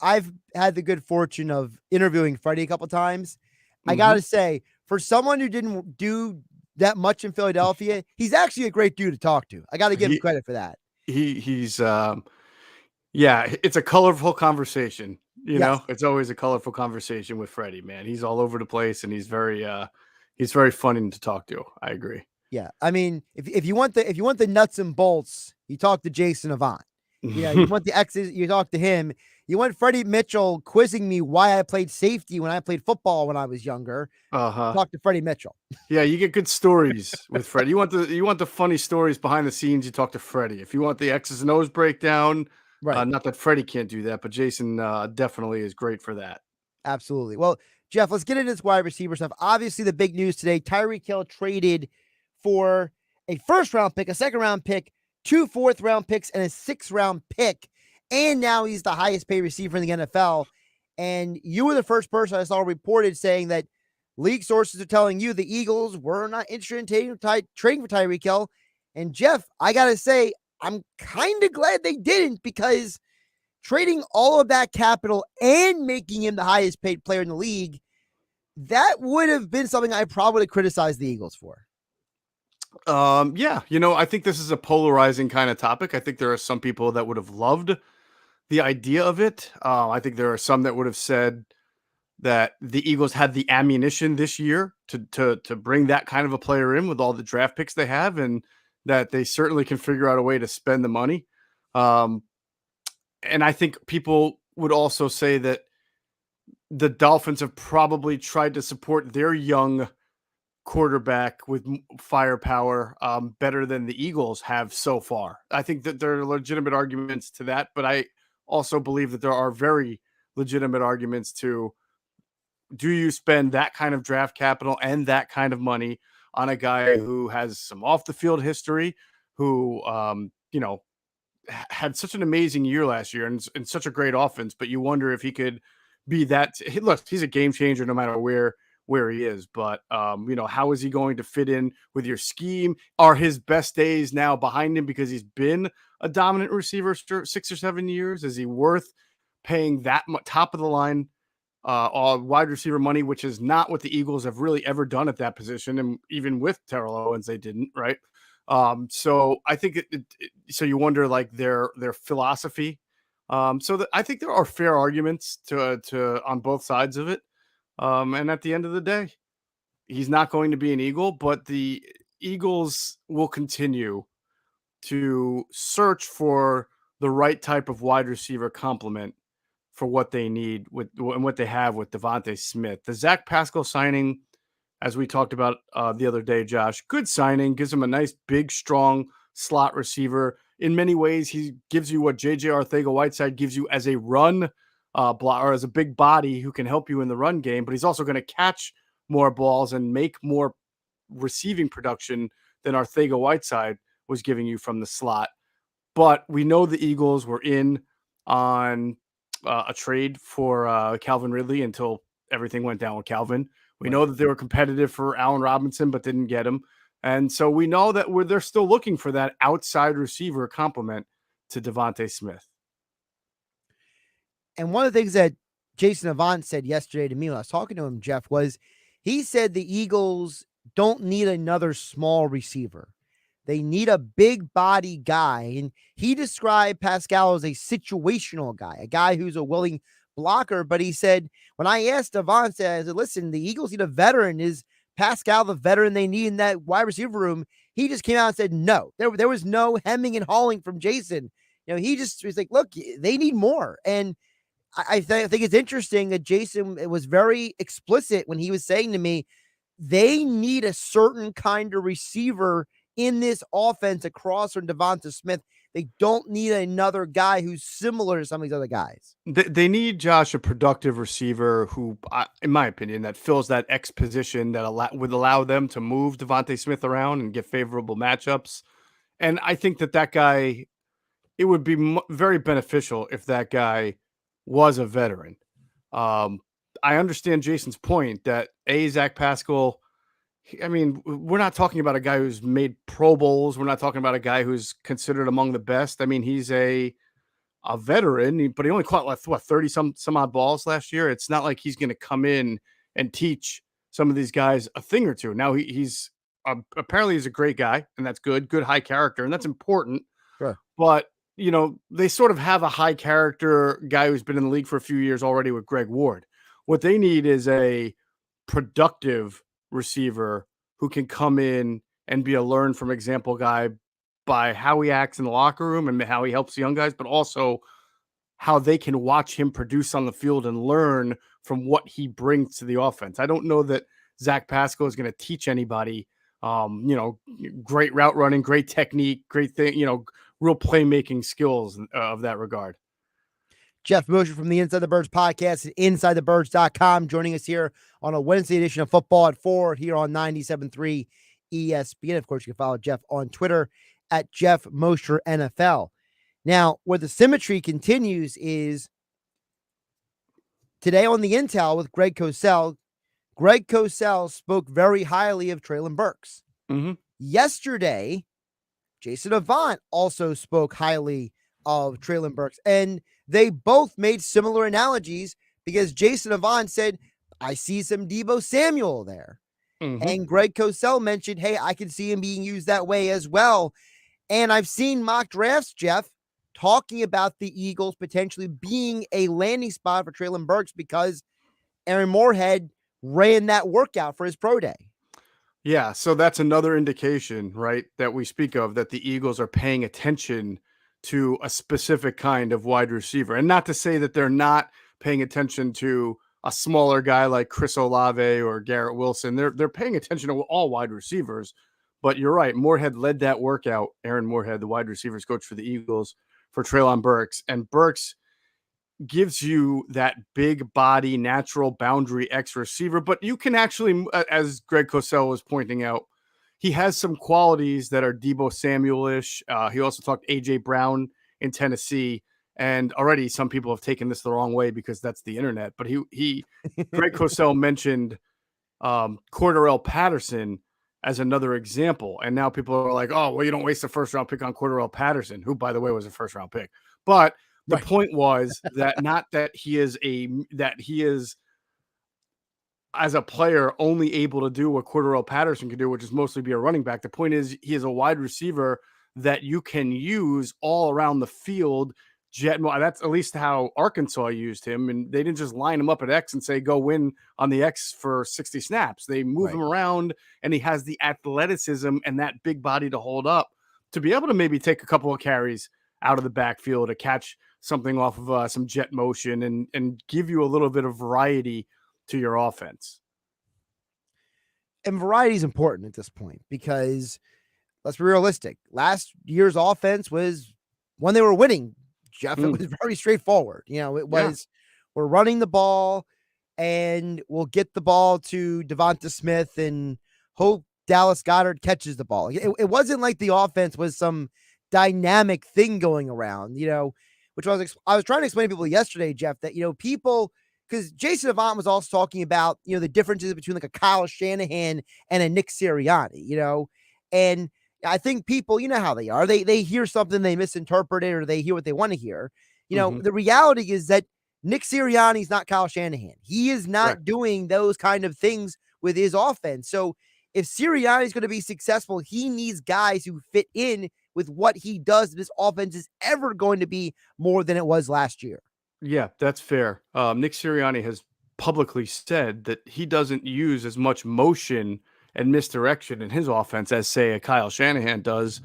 [SPEAKER 5] had the good fortune of interviewing Freddie a couple times. I got to say, for someone who didn't do that much in Philadelphia, he's actually a great dude to talk to. I got to give him credit for that.
[SPEAKER 27] He's it's a colorful conversation. You know, it's always a colorful conversation with Freddie, man. He's all over the place, and he's very funny to talk to. I agree.
[SPEAKER 5] Yeah, I mean, if you want the nuts and bolts, you talk to Jason Avant. You want the X's, you talk to him. You want Freddie Mitchell quizzing me why I played safety when I played football when I was younger. Talk to Freddie Mitchell.
[SPEAKER 27] Yeah, you get good stories with Freddie. You want the funny stories behind the scenes, you talk to Freddie. If you want the X's and O's breakdown,
[SPEAKER 5] right?
[SPEAKER 27] Not that Freddie can't do that, but Jason definitely is great for that.
[SPEAKER 5] Absolutely. Well, Jeff, let's get into this wide receiver stuff. Obviously, the big news today: Tyreek Hill traded for a first-round pick, a second-round pick, 2 fourth-round picks, and a 6th-round pick. And now he's the highest paid receiver in the NFL. And you were the first person I saw reported saying that league sources are telling you the Eagles were not interested in trading for Tyreek Hill. And Jeff, I got to say, I'm kind of glad they didn't, because trading all of that capital and making him the highest paid player in the league, that would have been something I probably would have criticized the Eagles for.
[SPEAKER 27] Yeah, I think this is a polarizing kind of topic. I think there are some people that would have loved the idea of it. I think there are some that would have said that the Eagles had the ammunition this year to bring that kind of a player in with all the draft picks they have, and that they certainly can figure out a way to spend the money. And I think people would also say that the Dolphins have probably tried to support their young quarterback with firepower better than the Eagles have so far. I think that there are legitimate arguments to that, but I also believe that there are very legitimate arguments to, do you spend that kind of draft capital and that kind of money on a guy who has some off the field history, who, had such an amazing year last year and such a great offense, but you wonder if he could be that. Look, he's a game changer no matter where he is, but how is he going to fit in with your scheme? Are his best days now behind him because he's been a dominant receiver for 6 or 7 years? Is he worth paying that top of the line wide receiver money, which is not what the Eagles have really ever done at that position, and even with Terrell Owens they didn't, right? So I think so you wonder like their philosophy. I think there are fair arguments to on both sides of it. And at the end of the day, he's not going to be an Eagle, but the Eagles will continue to search for the right type of wide receiver complement for what they need and what they have with Devontae Smith. The Zach Pascal signing, as we talked about the other day, Josh, good signing, gives him a nice, big, strong slot receiver. In many ways, he gives you what J.J. Arcega-Whiteside gives you as a run block, or as a big body who can help you in the run game, but he's also going to catch more balls and make more receiving production than Arcega-Whiteside was giving you from the slot. But we know the Eagles were in on a trade for Calvin Ridley until everything went down with Calvin. We know that they were competitive for Allen Robinson, but didn't get him. And so we know that they're still looking for that outside receiver complement to Devontae Smith.
[SPEAKER 5] And one of the things that Jason Avant said yesterday to me when I was talking to him, Jeff, was he said the Eagles don't need another small receiver. They need a big body guy. And he described Pascal as a situational guy, a guy who's a willing blocker. But he said, when I asked Avant, I said, listen, the Eagles need a veteran. Is Pascal the veteran they need in that wide receiver room? He just came out and said, no, there was no hemming and hawing from Jason. He was like, look, they need more. And I think it's interesting that Jason was very explicit when he was saying to me, they need a certain kind of receiver in this offense across from Devonta Smith. They don't need another guy who's similar to some of these other guys.
[SPEAKER 27] They need, Josh, a productive receiver who, in my opinion, that fills that X position that would allow them to move Devonta Smith around and get favorable matchups. And I think that guy, it would be very beneficial if that guy was a veteran. I understand Jason's point that Zach Pascal, I mean, we're not talking about a guy who's made Pro Bowls. We're not talking about a guy who's considered among the best. I mean, he's a veteran, but he only caught 30 some odd balls last year. It's not like he's going to come in and teach some of these guys a thing or two. Now he's apparently he's a great guy, and that's good high character, and that's important.
[SPEAKER 5] Sure.
[SPEAKER 27] But they sort of have a high character guy who's been in the league for a few years already with Greg Ward. What they need is a productive receiver who can come in and be a learn from example guy by how he acts in the locker room and how he helps the young guys, but also how they can watch him produce on the field and learn from what he brings to the offense. I don't know that Zach Pascal is going to teach anybody, great route running, great technique, great thing, real playmaking skills of that regard.
[SPEAKER 5] Geoff Mosher from the Inside the Birds podcast at InsideTheBirds.com, joining us here on a Wednesday edition of Football at 4 here on 97.3 ESPN. Of course, you can follow Geoff on Twitter at Geoff Mosher NFL. Now, where the symmetry continues is today on the Intel with Greg Cosell. Greg Cosell spoke very highly of Treylon Burks.
[SPEAKER 27] Mm-hmm.
[SPEAKER 5] Yesterday, Jason Avant also spoke highly of Treylon Burks, and they both made similar analogies because Jason Avant said, I see some Deebo Samuel there.
[SPEAKER 27] Mm-hmm.
[SPEAKER 5] And Greg Cosell mentioned, hey, I can see him being used that way as well. And I've seen mock drafts, Geoff, talking about the Eagles potentially being a landing spot for Treylon Burks because Aaron Moorhead ran that workout for his pro day.
[SPEAKER 27] Yeah, so that's another indication, right, that we speak of that the Eagles are paying attention to a specific kind of wide receiver. And not to say that they're not paying attention to a smaller guy like Chris Olave or Garrett Wilson. They're paying attention to all wide receivers. But you're right, Moorhead led that workout, Aaron Moorhead, the wide receivers coach for the Eagles, for Treylon Burks. And Burks gives you that big body, natural boundary X receiver. But you can actually, as Greg Cosell was pointing out, he has some qualities that are Deebo Samuel-ish. He also talked A.J. Brown in Tennessee. And already some people have taken this the wrong way because that's the internet. But Greg Cosell mentioned Cordarrelle Patterson as another example. And now people are like, oh, well, you don't waste a first-round pick on Cordarrelle Patterson, who, by the way, was a first-round pick. But the point was that not that he is as a player only able to do what Cordarrelle Patterson can do, which is mostly be a running back. The point is he is a wide receiver that you can use all around the field. That's at least how Arkansas used him. And they didn't just line him up at X and say, go win on the X for 60 snaps. They move him around, and he has the athleticism and that big body to hold up to be able to maybe take a couple of carries out of the backfield to catch something off of some jet motion and give you a little bit of variety to your offense.
[SPEAKER 5] And variety is important at this point because let's be realistic. Last year's offense was when they were winning, Geoff, it was very straightforward. It was we're running the ball and we'll get the ball to Devonta Smith and hope Dallas Goedert catches the ball. It wasn't like the offense was some dynamic thing going around, which I was trying to explain to people yesterday, Geoff, that, people, because Jason Avant was also talking about, the differences between like a Kyle Shanahan and a Nick Sirianni, and I think people, how they are, they hear something, they misinterpret it, or they hear what they want to hear. The reality is that Nick Sirianni is not Kyle Shanahan. He is not doing those kind of things with his offense. So if Sirianni is going to be successful, he needs guys who fit in with what he does. This offense is ever going to be more than it was last year.
[SPEAKER 27] Yeah, that's fair. Nick Sirianni has publicly said that he doesn't use as much motion and misdirection in his offense as, say, a Kyle Shanahan does,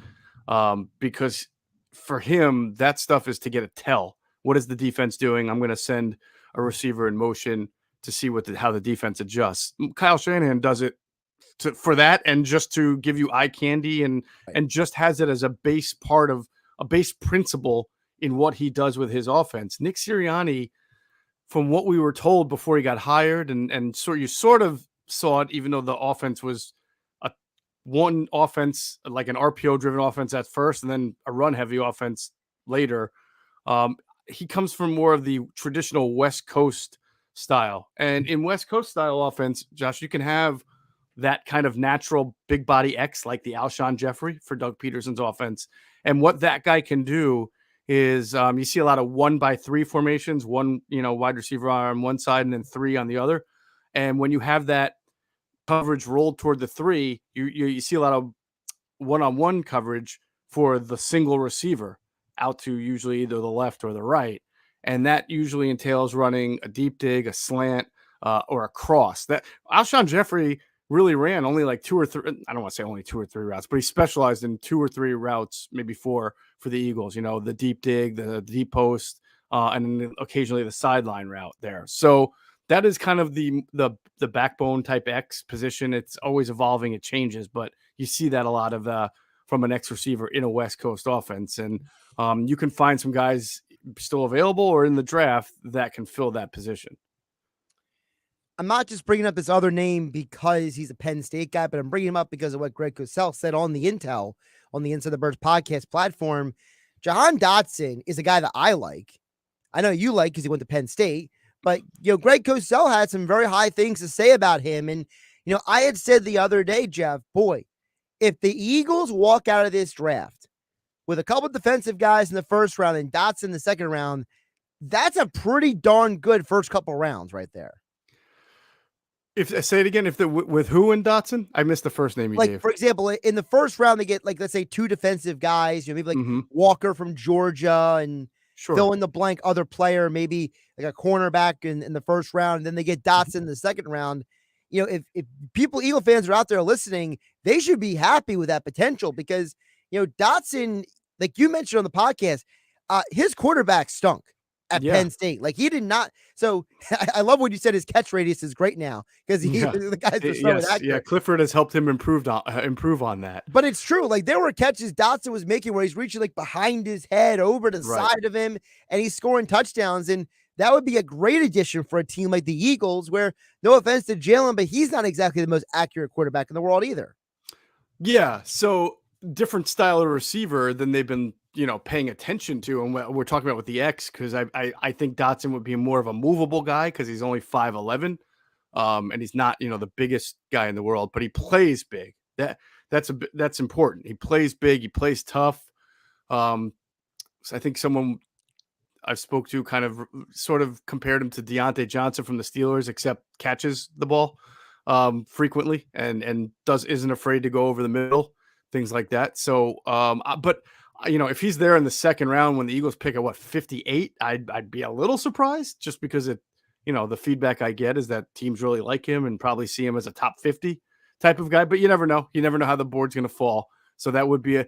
[SPEAKER 27] because for him, that stuff is to get a tell. What is the defense doing? I'm going to send a receiver in motion to see how the defense adjusts. Kyle Shanahan does it for that and just to give you eye candy and just has it as a base part of a base principle in what he does with his offense. Nick Sirianni, from what we were told before he got hired, and so you sort of saw it, even though the offense was one offense, like an RPO-driven offense at first, and then a run-heavy offense later. He comes from more of the traditional West Coast style. And in West Coast style offense, Josh, you can have that kind of natural big body X like the Alshon Jeffrey for Doug Peterson's offense. And what that guy can do is you see a lot of 1-by-3 formations, one, wide receiver on one side and then 3 on the other. And when you have that coverage rolled toward the 3, you see a lot of one-on-one coverage for the single receiver out to usually either the left or the right. And that usually entails running a deep dig, a slant, or a cross. That Alshon Jeffrey really ran only like 2 or 3. I don't want to say only 2 or 3 routes, but he specialized in 2 or 3 routes, maybe 4 for the Eagles. The deep dig, the deep post, and then occasionally the sideline route there. So that is kind of the backbone type X position. It's always evolving. It changes, but you see that a lot of from an X receiver in a West Coast offense. And you can find some guys still available or in the draft that can fill that position.
[SPEAKER 5] I'm not just bringing up this other name because he's a Penn State guy, but I'm bringing him up because of what Greg Cosell said on the Inside the Birds podcast platform. Jahan Dotson is a guy that I like. I know you like because he went to Penn State, but Greg Cosell had some very high things to say about him. And I had said the other day, Jeff, boy, if the Eagles walk out of this draft with a couple of defensive guys in the first round and Dotson in the second round, that's a pretty darn good first couple rounds right there.
[SPEAKER 27] Say it again. With who in Dotson? I missed the first name you gave.
[SPEAKER 5] For example, in the first round, they get let's say 2 defensive guys, maybe Walker from Georgia and fill in the blank other player, maybe like a cornerback in the first round. And then they get Dotson in the second round. If Eagle fans are out there listening, they should be happy with that potential because, Dotson, like you mentioned on the podcast, his quarterback stunk at Penn State. Like he did not. So I love what you said. His catch radius is great now because the guys are so accurate.
[SPEAKER 27] Yeah, Clifford has helped him improve on that.
[SPEAKER 5] But it's true. Like there were catches Dotson was making where he's reaching like behind his head over the side of him and he's scoring touchdowns. And that would be a great addition for a team like the Eagles where, no offense to Jalen, but he's not exactly the most accurate quarterback in the world either.
[SPEAKER 27] Yeah. So different style of receiver than they've been paying attention to, and we're talking about with the X, because I think Dotson would be more of a movable guy because he's only 5'11", and he's not the biggest guy in the world, but he plays big. That's important. He plays big. He plays tough. So I think someone I spoke to kind of sort of compared him to Deontay Johnson from the Steelers, except catches the ball frequently and isn't afraid to go over the middle, things like that. So, but. If he's there in the second round when the Eagles pick at 58, I'd be a little surprised just because the feedback I get is that teams really like him and probably see him as a top 50 type of guy, but you never know. You never know how the board's going to fall. So that would be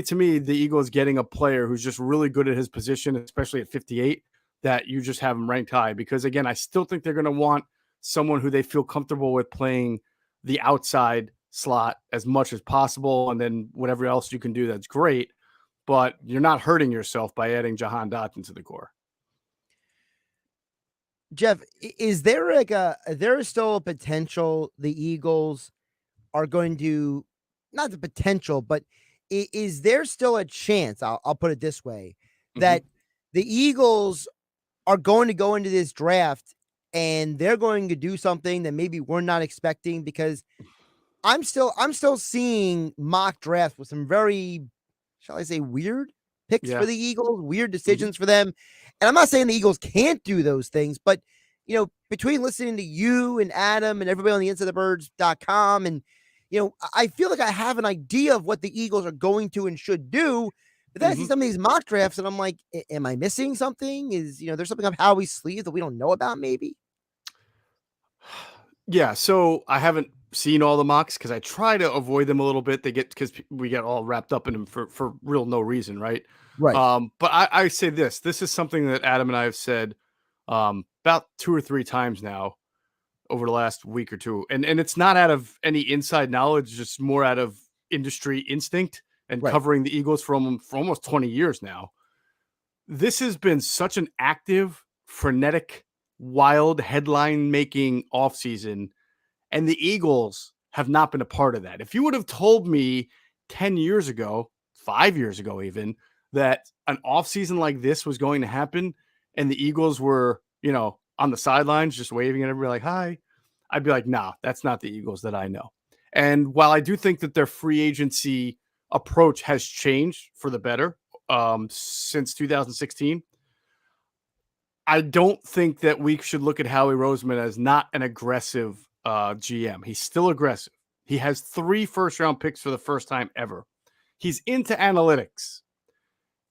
[SPEAKER 27] to me, the Eagles getting a player who's just really good at his position, especially at 58, that you just have him ranked high, because again, I still think they're going to want someone who they feel comfortable with playing the outside slot as much as possible. And then whatever else you can do, that's great. But you're not hurting yourself by adding Jahan Dotson to the core.
[SPEAKER 5] Jeff, is there still a potential the Eagles are going to, not the potential, but is there still a chance, I'll put it this way, that the Eagles are going to go into this draft and they're going to do something that maybe we're not expecting? Because I'm still seeing mock drafts with some very, shall I say, weird picks for the Eagles, weird decisions for them. And I'm not saying the Eagles can't do those things, but, between listening to you and Adam and everybody on the InsideTheBirds.com, and, I feel like I have an idea of what the Eagles are going to and should do. But then I see some of these mock drafts and I'm like, am I missing something? Is, there's something up Howie's sleeve that we don't know about maybe?
[SPEAKER 27] Yeah. So I haven't seen all the mocks because I try to avoid them a little bit. Because we get all wrapped up in them for real no reason, right?
[SPEAKER 5] Right.
[SPEAKER 27] But I say this is something that Adam and I have said about 2 or 3 times now over the last week or two, and it's not out of any inside knowledge, just more out of industry instinct and covering the Eagles for almost 20 years now. This has been such an active, frenetic, wild, headline-making offseason, and the Eagles have not been a part of that. If you would have told me 10 years ago, 5 years ago even, that an offseason like this was going to happen and the Eagles were, on the sidelines just waving at everybody like, hi, I'd be like, nah, that's not the Eagles that I know. And while I do think that their free agency approach has changed for the better since 2016, I don't think that we should look at Howie Roseman as not an aggressive GM. He's still aggressive. He has 3 first-round picks for the first time ever. He's into analytics.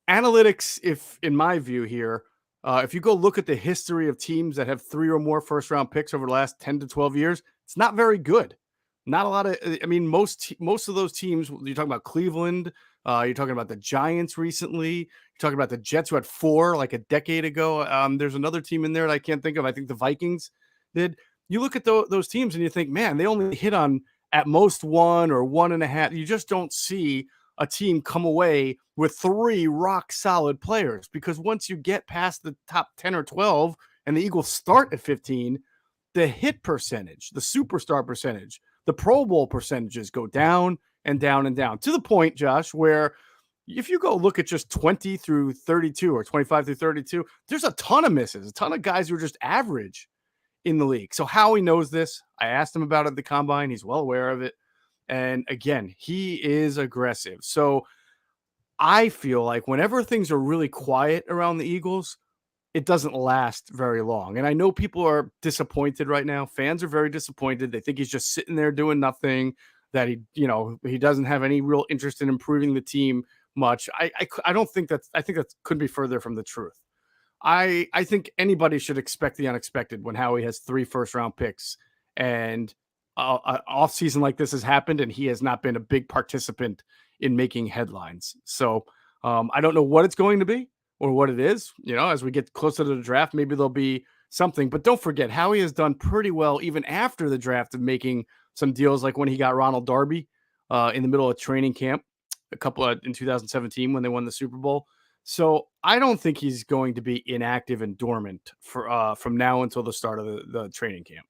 [SPEAKER 27] Analytics, if in my view here, if you go look at the history of teams that have 3 or more first-round picks over the last 10 to 12 years, it's not very good. Not a lot of, I mean, most of those teams, you're talking about Cleveland, you're talking about the Giants recently, you're talking about the Jets who had 4 like a decade ago. There's another team in there that I can't think of. I think the Vikings did. You look at those teams and you think, man, they only hit on at most 1 or 1.5. You just don't see a team come away with 3 rock solid players, because once you get past the top 10 or 12 and the Eagles start at 15, the hit percentage, the superstar percentage, the Pro Bowl percentages go down and down and down, to the point, Josh, where if you go look at just 20 through 32 or 25 through 32, there's a ton of misses, a ton of guys who are just average in the league. So Howie knows this. I asked him about it at the combine. He's well aware of it. And again, he is aggressive. So I feel like whenever things are really quiet around the Eagles, it doesn't last very long. And I know people are disappointed right now. Fans are very disappointed. They think he's just sitting there doing nothing, that he doesn't have any real interest in improving the team much. I don't think I think that couldn't be further from the truth. I think anybody should expect the unexpected when Howie has 3 first-round picks and an offseason like this has happened, and he has not been a big participant in making headlines. So I don't know what it's going to be or what it is. As we get closer to the draft, maybe there'll be something. But don't forget, Howie has done pretty well even after the draft of making some deals, like when he got Ronald Darby in the middle of training camp in 2017 when they won the Super Bowl. So I don't think he's going to be inactive and dormant from now until the start of the training camp.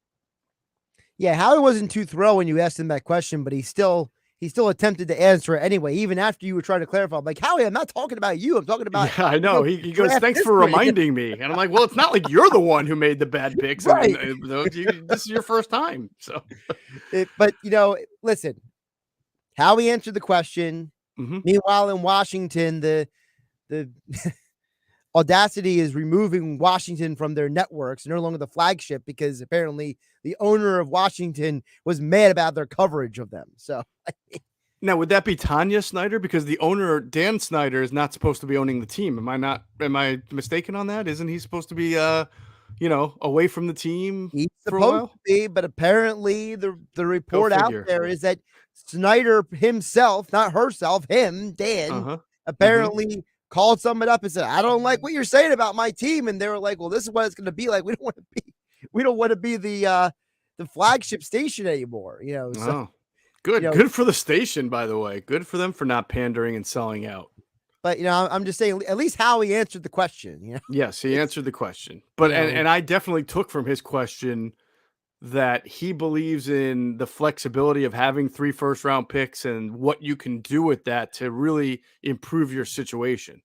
[SPEAKER 5] Yeah, Howie wasn't too thrilled when you asked him that question, but he still attempted to answer it anyway, even after you were trying to clarify. I'm like, Howie, I'm not talking about you. I'm talking about.
[SPEAKER 27] Yeah, I know. He goes, thanks for reminding me. And I'm like, well, it's not like you're the one who made the bad picks.
[SPEAKER 5] Right.
[SPEAKER 27] This is your first time. So,
[SPEAKER 5] but listen, Howie answered the question.
[SPEAKER 27] Mm-hmm.
[SPEAKER 5] Meanwhile, in Washington, the Audacity is removing Washington from their networks, no longer the flagship, because apparently the owner of Washington was mad about their coverage of them. So
[SPEAKER 27] now, would that be Tanya Snyder? Because the owner, Dan Snyder, is not supposed to be owning the team. Am I mistaken on that? Isn't he supposed to be away from the team?
[SPEAKER 5] He's
[SPEAKER 27] for a while?
[SPEAKER 5] supposed to be, but apparently the report out
[SPEAKER 27] figure.
[SPEAKER 5] there is that Snyder himself, not herself, him, Dan, apparently called someone up and said, I don't like what you're saying about my team. And they were like, well, this is what it's going to be like. We don't want to be the flagship station anymore. So,
[SPEAKER 27] good for the station, by the way. Good for them for not pandering and selling out.
[SPEAKER 5] But, I'm just saying, at least Howie answered the question.
[SPEAKER 27] Yes, he answered the question. But, and I definitely took from his question that he believes in the flexibility of having 3 first-round picks and what you can do with that to really improve your situation.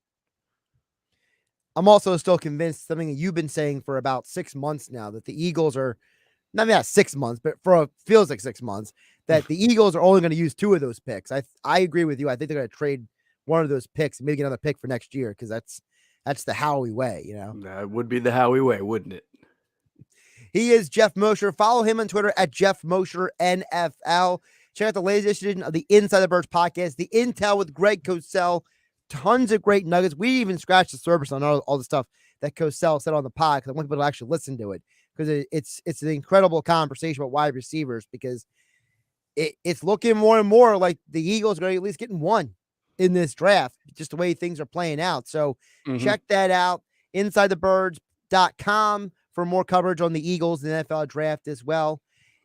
[SPEAKER 5] I'm also still convinced, something that you've been saying for about 6 months now, that the Eagles are, not 6 months, but feels like 6 months, that the Eagles are only going to use 2 of those picks. I agree with you. I think they're going to trade one of those picks and maybe get another pick for next year, because that's the Howie way.
[SPEAKER 27] That would be the Howie way, wouldn't it?
[SPEAKER 5] He is Geoff Mosher. Follow him on Twitter at Geoff Mosher NFL. Check out the latest edition of the Inside the Birds podcast, the Intel with Greg Cosell. Tons of great nuggets. We even scratched the surface on all the stuff that Cosell said on the pod, because I want people to actually listen to it, because it's an incredible conversation about wide receivers, because it's looking more and more like the Eagles are going to at least getting one in this draft, just the way things are playing out. So check that out. InsideTheBirds.com for more coverage on the Eagles and the NFL draft as well.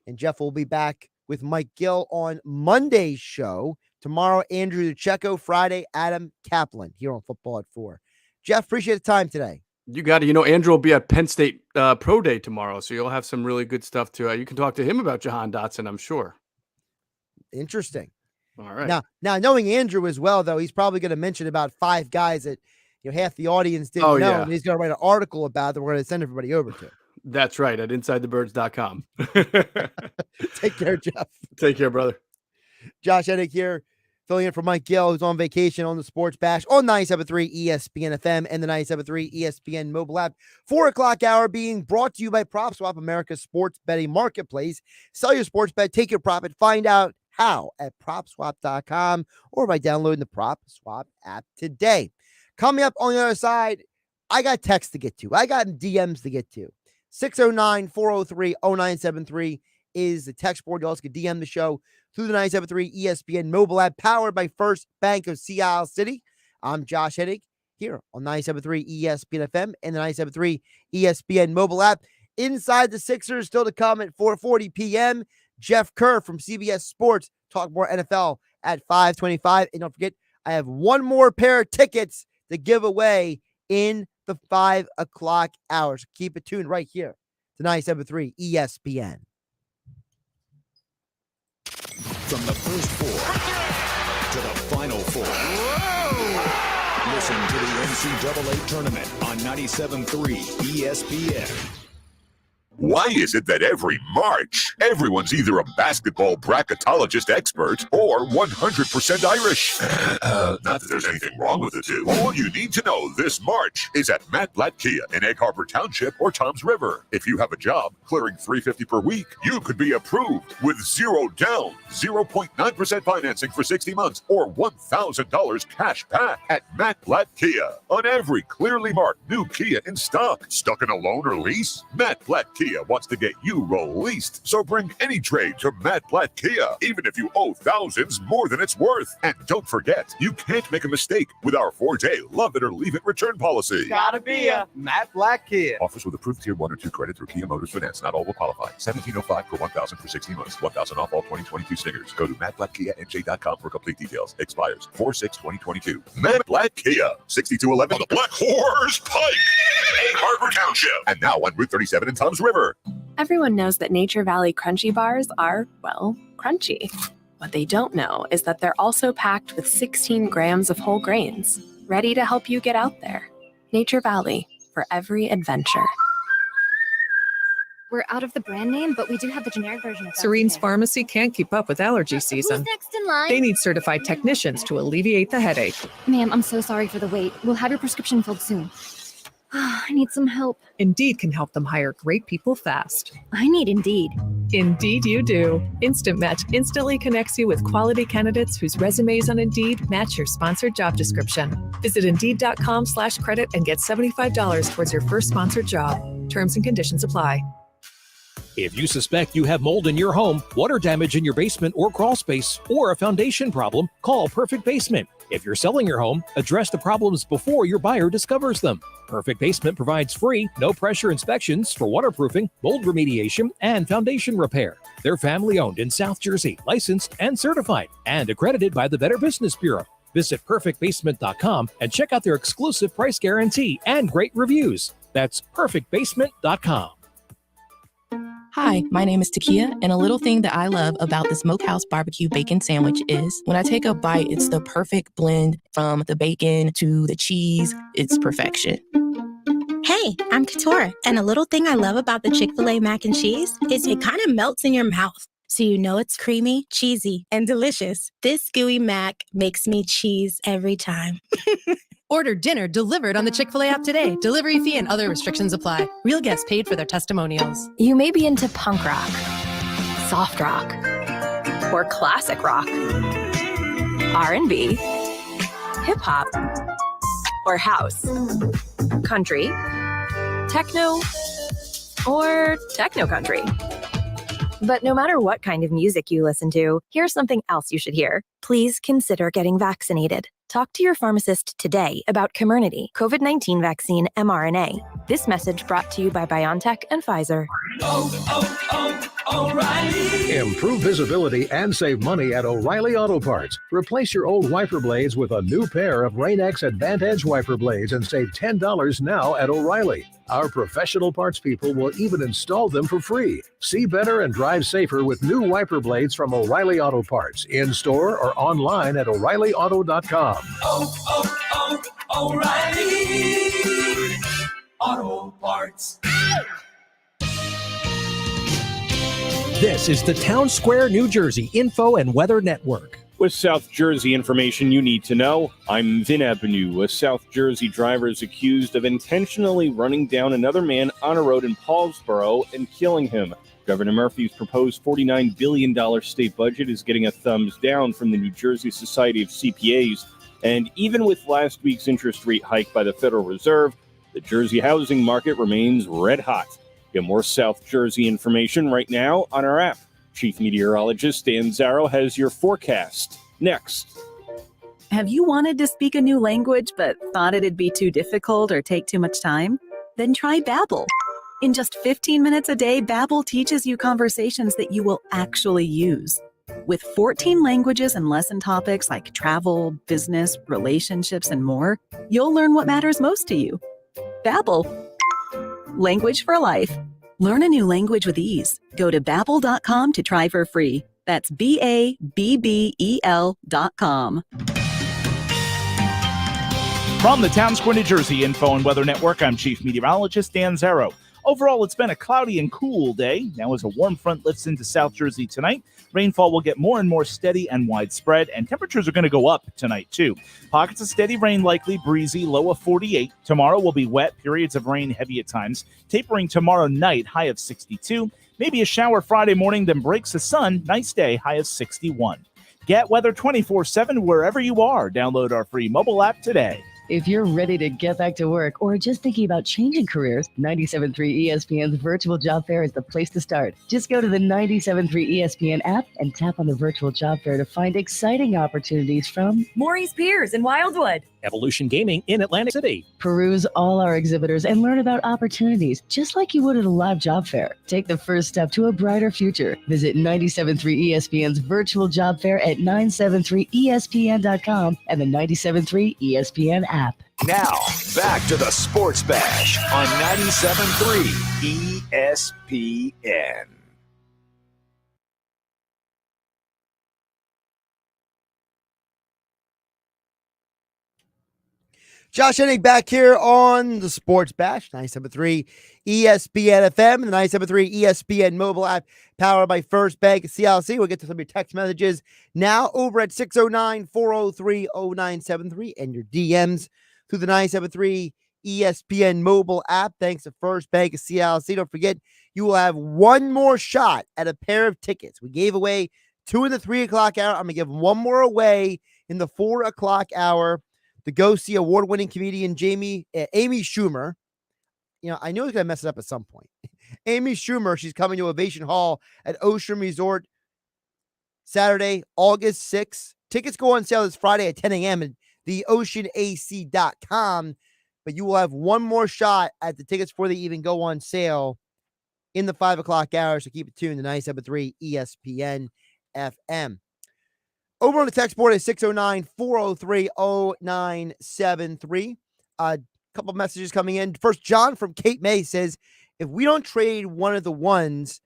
[SPEAKER 5] And Jeff will be back with Mike Gill on Monday's show. Tomorrow, Andrew DeCecco. Friday, Adam Kaplan here on Football at 4. Jeff, appreciate the time today.
[SPEAKER 27] You got it. Andrew will be at Penn State Pro Day tomorrow, so you'll have some really good stuff too. You can talk to him about Jahan Dotson, I'm sure.
[SPEAKER 5] Interesting.
[SPEAKER 27] All right.
[SPEAKER 5] Now knowing Andrew as well, though, he's probably going to mention about 5 guys that half the audience didn't know.
[SPEAKER 27] Yeah.
[SPEAKER 5] And he's going to write an article about that we're going to send everybody over to.
[SPEAKER 27] That's right, at InsideTheBirds.com.
[SPEAKER 5] Take care, Jeff.
[SPEAKER 27] Take care, brother.
[SPEAKER 5] Josh Hennig here, filling in for Mike Gill, who's on vacation on the Sports Bash on 97.3 ESPN FM and the 97.3 ESPN mobile app. 4 o'clock hour being brought to you by PropSwap, America's sports betting marketplace. Sell your sports bet, take your profit, find out how at PropSwap.com or by downloading the PropSwap app today. Coming up on the other side, I got texts to get to. I got DMs to get to. 609-403-0973 is the text board. You also can DM the show through the 97.3 ESPN mobile app powered by First Bank of Sea Isle City. I'm Josh Hennig here on 97.3 ESPN FM and the 97.3 ESPN mobile app. Inside the Sixers still to come at 4:40 p.m. Jeff Kerr from CBS Sports talk more NFL at 5:25. And don't forget, I have one more pair of tickets to give away in the 5 o'clock hour. So keep it tuned right here to 97.3 ESPN.
[SPEAKER 2] From the first four to the final four. Whoa! Listen to the NCAA tournament on 97.3 ESPN.
[SPEAKER 4] Why is it that every March, everyone's either a basketball bracketologist expert or 100% Irish? Not that there's anything wrong with the two. All you need to know this March is at Matt Blatt Kia in Egg Harbor Township or Toms River. If you have a job clearing $350 per week, you could be approved with zero down, 0.9% financing for 60 months, or $1,000 cash back at Matt Blatt Kia on every clearly marked new Kia in stock. Stuck in a loan or lease? Matt Blatt Kia wants to get you released, so bring any trade to Matt Blatt Kia, even if you owe thousands more than it's worth. And don't forget, you can't make a mistake with our 4-day love it or leave it return policy.
[SPEAKER 10] Gotta be a Matt Blatt Kia.
[SPEAKER 4] Offers with approved Tier 1 or 2 credit through Kia Motors Finance. Not all will qualify. $1,705 per $1,000 for 60 months. $1,000 off all 2022 stickers. Go to mattblattkianj.com for complete details. Expires 4/6/2022. Matt Blatt Kia, 6211 on the Black Horse Pike, Egg Harbor Township, and now on Route 37 in Toms River.
[SPEAKER 3] Everyone knows that Nature Valley Crunchy Bars are, well, crunchy. What they don't know is that they're also packed with 16 grams of whole grains, ready to help you get out there. Nature Valley, for every adventure.
[SPEAKER 24] We're out of the brand name, but we do have the generic version of
[SPEAKER 3] Serene's Pharmacy can't keep up with allergy season.
[SPEAKER 24] Who's next in line?
[SPEAKER 3] They need certified technicians to alleviate the headache.
[SPEAKER 24] Ma'am, I'm so sorry for the wait. We'll have your prescription filled soon. I need some help.
[SPEAKER 3] Indeed can help them hire great people fast.
[SPEAKER 24] I need Indeed.
[SPEAKER 3] Indeed you do. Instant Match instantly connects you with quality candidates whose resumes on Indeed match your sponsored job description. Visit Indeed.com/credit and get $75 towards your first sponsored job. Terms and conditions apply.
[SPEAKER 16] If you suspect you have mold in your home, water damage in your basement or crawl space, or a foundation problem, call Perfect Basement. If you're selling your home, address the problems before your buyer discovers them. Perfect Basement provides free, no-pressure inspections for waterproofing, mold remediation, and foundation repair. They're family-owned in South Jersey, licensed and certified, and accredited by the Better Business Bureau. Visit perfectbasement.com and check out their exclusive price guarantee and great reviews. That's perfectbasement.com.
[SPEAKER 7] Hi, my name is Takia, and a little thing that I love about the Smokehouse Barbecue Bacon Sandwich is when I take a bite, it's the perfect blend from the bacon to the cheese. It's perfection.
[SPEAKER 8] Hey, I'm Katora, and a little thing I love about the Chick-fil-A mac and cheese is it kind of melts in your mouth, so you know it's creamy, cheesy, and delicious. This gooey mac makes me cheese every time.
[SPEAKER 12] Order dinner delivered on the Chick-fil-A app today. Delivery fee and other restrictions apply. Real guests paid for their testimonials.
[SPEAKER 24] You may be into punk rock, soft rock, or classic rock, R&B, hip-hop, or house, country, techno, or techno-country. But no matter what kind of music you listen to, here's something else you should hear. Please consider getting vaccinated. Talk to your pharmacist today about Comirnaty, COVID-19 vaccine mRNA. This message brought to you by BioNTech and Pfizer.
[SPEAKER 13] O'Reilly. Improve visibility and save money at O'Reilly Auto Parts. Replace your old wiper blades with a new pair of Rain-X Advantage wiper blades and save $10 now at O'Reilly. Our professional parts people will even install them for free. See better and drive safer with new wiper blades from O'Reilly Auto Parts, in-store or online at O'ReillyAuto.com.
[SPEAKER 21] O'Reilly Auto Parts.
[SPEAKER 16] This is the Town Square, New Jersey Info and Weather Network.
[SPEAKER 19] With South Jersey information you need to know, I'm Vin Avenue. A South Jersey driver is accused of intentionally running down another man on a road in Paulsboro and killing him. Governor Murphy's proposed $49 billion state budget is getting a thumbs down from the New Jersey Society of CPAs. And even with last week's interest rate hike by the Federal Reserve, the Jersey housing market remains red hot. Get more South Jersey information right now on our app. Chief Meteorologist Dan Zarrow has your forecast. Next.
[SPEAKER 1] Have you wanted to speak a new language but thought it'd be too difficult or take too much time? Then try Babbel. In just 15 minutes a day, Babbel teaches you conversations that you will actually use. With 14 languages and lesson topics like travel, business, relationships, and more, you'll learn what matters most to you. Babbel. Language for life. Learn a new language with ease. Go to Babbel.com to try for free. That's BABBEL.com.
[SPEAKER 11] From the Town Square, New Jersey Info and Weather Network, I'm Chief Meteorologist Dan Zarrow. Overall, it's been a cloudy and cool day. Now, as a warm front lifts into South Jersey tonight, rainfall will get more and more steady and widespread, and temperatures are going to go up tonight, too. Pockets of steady rain likely, breezy, low of 48. Tomorrow will be wet, periods of rain heavy at times. Tapering tomorrow night, high of 62. Maybe a shower Friday morning, then breaks the sun. Nice day, high of 61. Get weather 24/7 wherever you are. Download our free mobile app today.
[SPEAKER 14] If you're ready to get back to work or just thinking about changing careers, 97.3 ESPN's virtual job fair is the place to start. Just go to the 97.3 ESPN app and tap on the virtual job fair to find exciting opportunities from
[SPEAKER 15] Maurice Piers in Wildwood,
[SPEAKER 16] Evolution Gaming in Atlantic City.
[SPEAKER 14] Peruse all our exhibitors and learn about opportunities just like you would at a live job fair. Take the first step to a brighter future. Visit 97.3 ESPN's virtual job fair at 973ESPN.com and the 97.3 ESPN app.
[SPEAKER 2] Now, back to the Sports Bash on 97.3 ESPN.
[SPEAKER 5] Josh Hennig back here on the Sports Bash, 97.3 ESPN FM and the 97.3 ESPN mobile app powered by First Bank CLC. We'll get to some of your text messages now over at 609-403-0973 and your DMs through the 97.3 ESPN mobile app. Thanks to First Bank CLC. Don't forget, you will have one more shot at a pair of tickets. We gave away 2 in the 3 o'clock hour. I'm going to give one more away in the 4 o'clock hour to go see award-winning comedian Amy Schumer. You know, I knew I was going to mess it up at some point. Amy Schumer, she's coming to Ovation Hall at Ocean Resort Saturday, August 6th. Tickets go on sale this Friday at 10 a.m. at theoceanac.com, but you will have one more shot at the tickets before they even go on sale in the 5 o'clock hour, so keep it tuned to 97.3 ESPN FM. Over on the text board at 609-403-0973. A couple messages coming in. First, John from Cape May says, if we don't trade one of the ones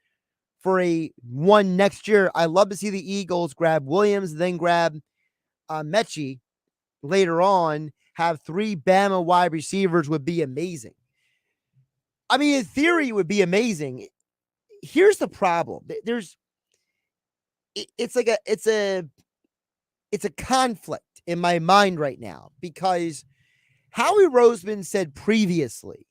[SPEAKER 5] for a one next year, I love to see the Eagles grab Williams, then grab Mechie later on. Have 3 Bama wide receivers would be amazing. I mean, in theory, it would be amazing. Here's the problem. It's a conflict in my mind right now because Howie Roseman said previously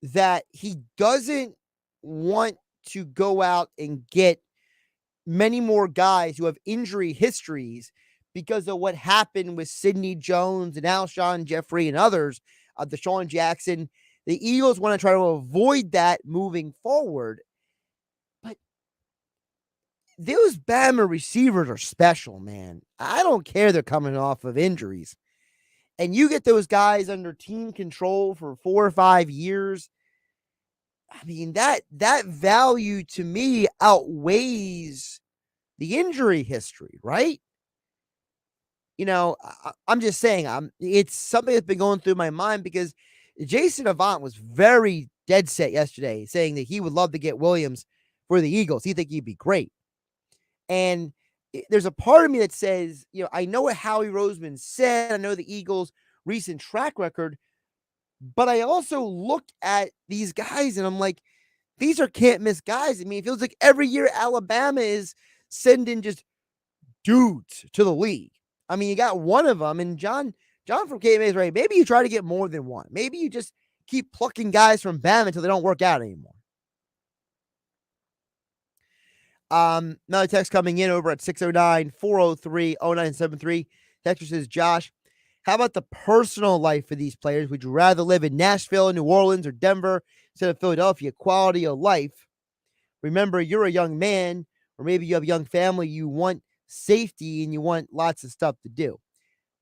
[SPEAKER 5] that he doesn't want to go out and get many more guys who have injury histories because of what happened with Sidney Jones and Alshon Jeffrey and others, Deshaun Jackson. The Eagles want to try to avoid that moving forward. But those Bama receivers are special, man. I don't care they're coming off of injuries. And you get those guys under team control for 4 or 5 years. I mean, that value to me outweighs the injury history, right? You know, I'm just saying, it's something that's been going through my mind because Jason Avant was very dead set yesterday saying that he would love to get Williams for the Eagles. He think he'd be great. And there's a part of me that says, you know, I know what Howie Roseman said. I know the Eagles' recent track record, but I also look at these guys and I'm like, these are can't miss guys. I mean, it feels like every year Alabama is sending just dudes to the league. I mean, you got one of them, and John from KMA is right. Maybe you try to get more than one. Maybe you just keep plucking guys from Bama until they don't work out anymore. Another text coming in over at 609-403-0973. Texter says, Josh, how about the personal life for these players? Would you rather live in Nashville, New Orleans, or Denver? instead of Philadelphia, quality of life. Remember, you're a young man, or maybe you have a young family. You want safety and you want lots of stuff to do.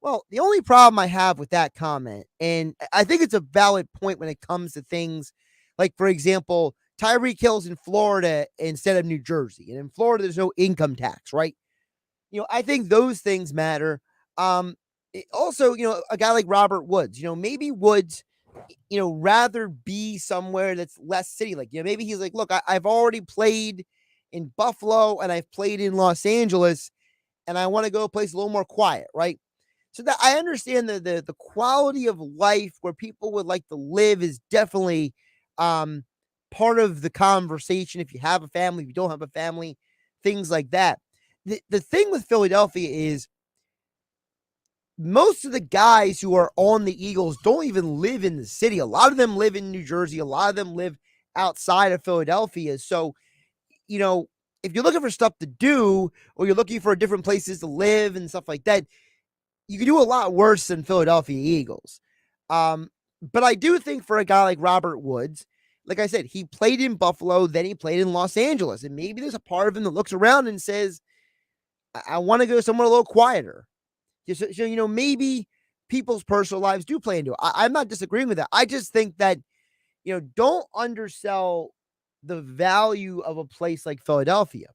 [SPEAKER 5] Well, the only problem I have with that comment, and I think it's a valid point when it comes to things like, for example, Tyreek Hill's in Florida instead of New Jersey. And in Florida, there's no income tax, right? I think those things matter. Also, a guy like Robert Woods, maybe Woods, rather be somewhere that's less city-like. Maybe he's like, look, I've already played in Buffalo and I've played in Los Angeles, and I want to go a place a little more quiet, right? So that I understand the quality of life where people would like to live is definitely part of the conversation. If you have a family, if you don't have a family, things like that. The thing with Philadelphia is most of the guys who are on the Eagles don't even live in the city. A lot of them live in New Jersey. A lot of them live outside of Philadelphia. So, if you're looking for stuff to do, or you're looking for different places to live and stuff like that, you can do a lot worse than Philadelphia Eagles. But I do think for a guy like Robert Woods, like I said, he played in Buffalo, then he played in Los Angeles. And maybe there's a part of him that looks around and says, I want to go somewhere a little quieter. So, maybe people's personal lives do play into it. I'm not disagreeing with that. I just think that, don't undersell the value of a place like Philadelphia.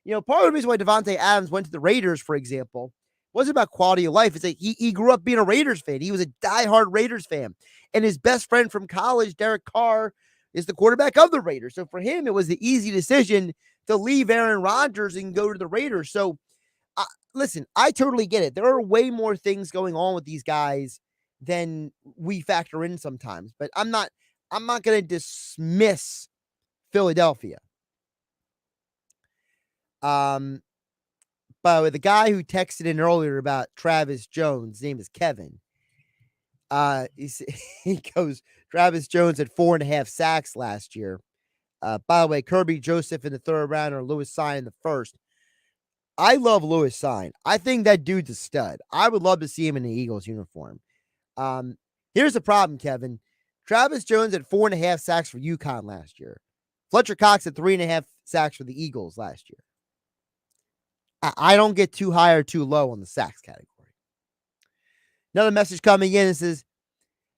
[SPEAKER 5] Part of the reason why Davante Adams went to the Raiders, for example, wasn't about quality of life. It's like he grew up being a Raiders fan. He was a diehard Raiders fan. And his best friend from college, Derek Carr, is the quarterback of the Raiders. So for him, it was the easy decision to leave Aaron Rodgers and go to the Raiders. So listen, I totally get it. There are way more things going on with these guys than we factor in sometimes. But I'm not going to dismiss Philadelphia. But the guy who texted in earlier about Travis Jones, his name is Kevin. He goes, Travis Jones had 4.5 sacks last year. By the way, Kirby Joseph in the third round or Lewis Cine in the first. I love Lewis Cine. I think that dude's a stud. I would love to see him in the Eagles uniform. Here's the problem, Kevin. Travis Jones had 4.5 sacks for UConn last year. Fletcher Cox had 3.5 sacks for the Eagles last year. I don't get too high or too low on the sacks category. Another message coming in says,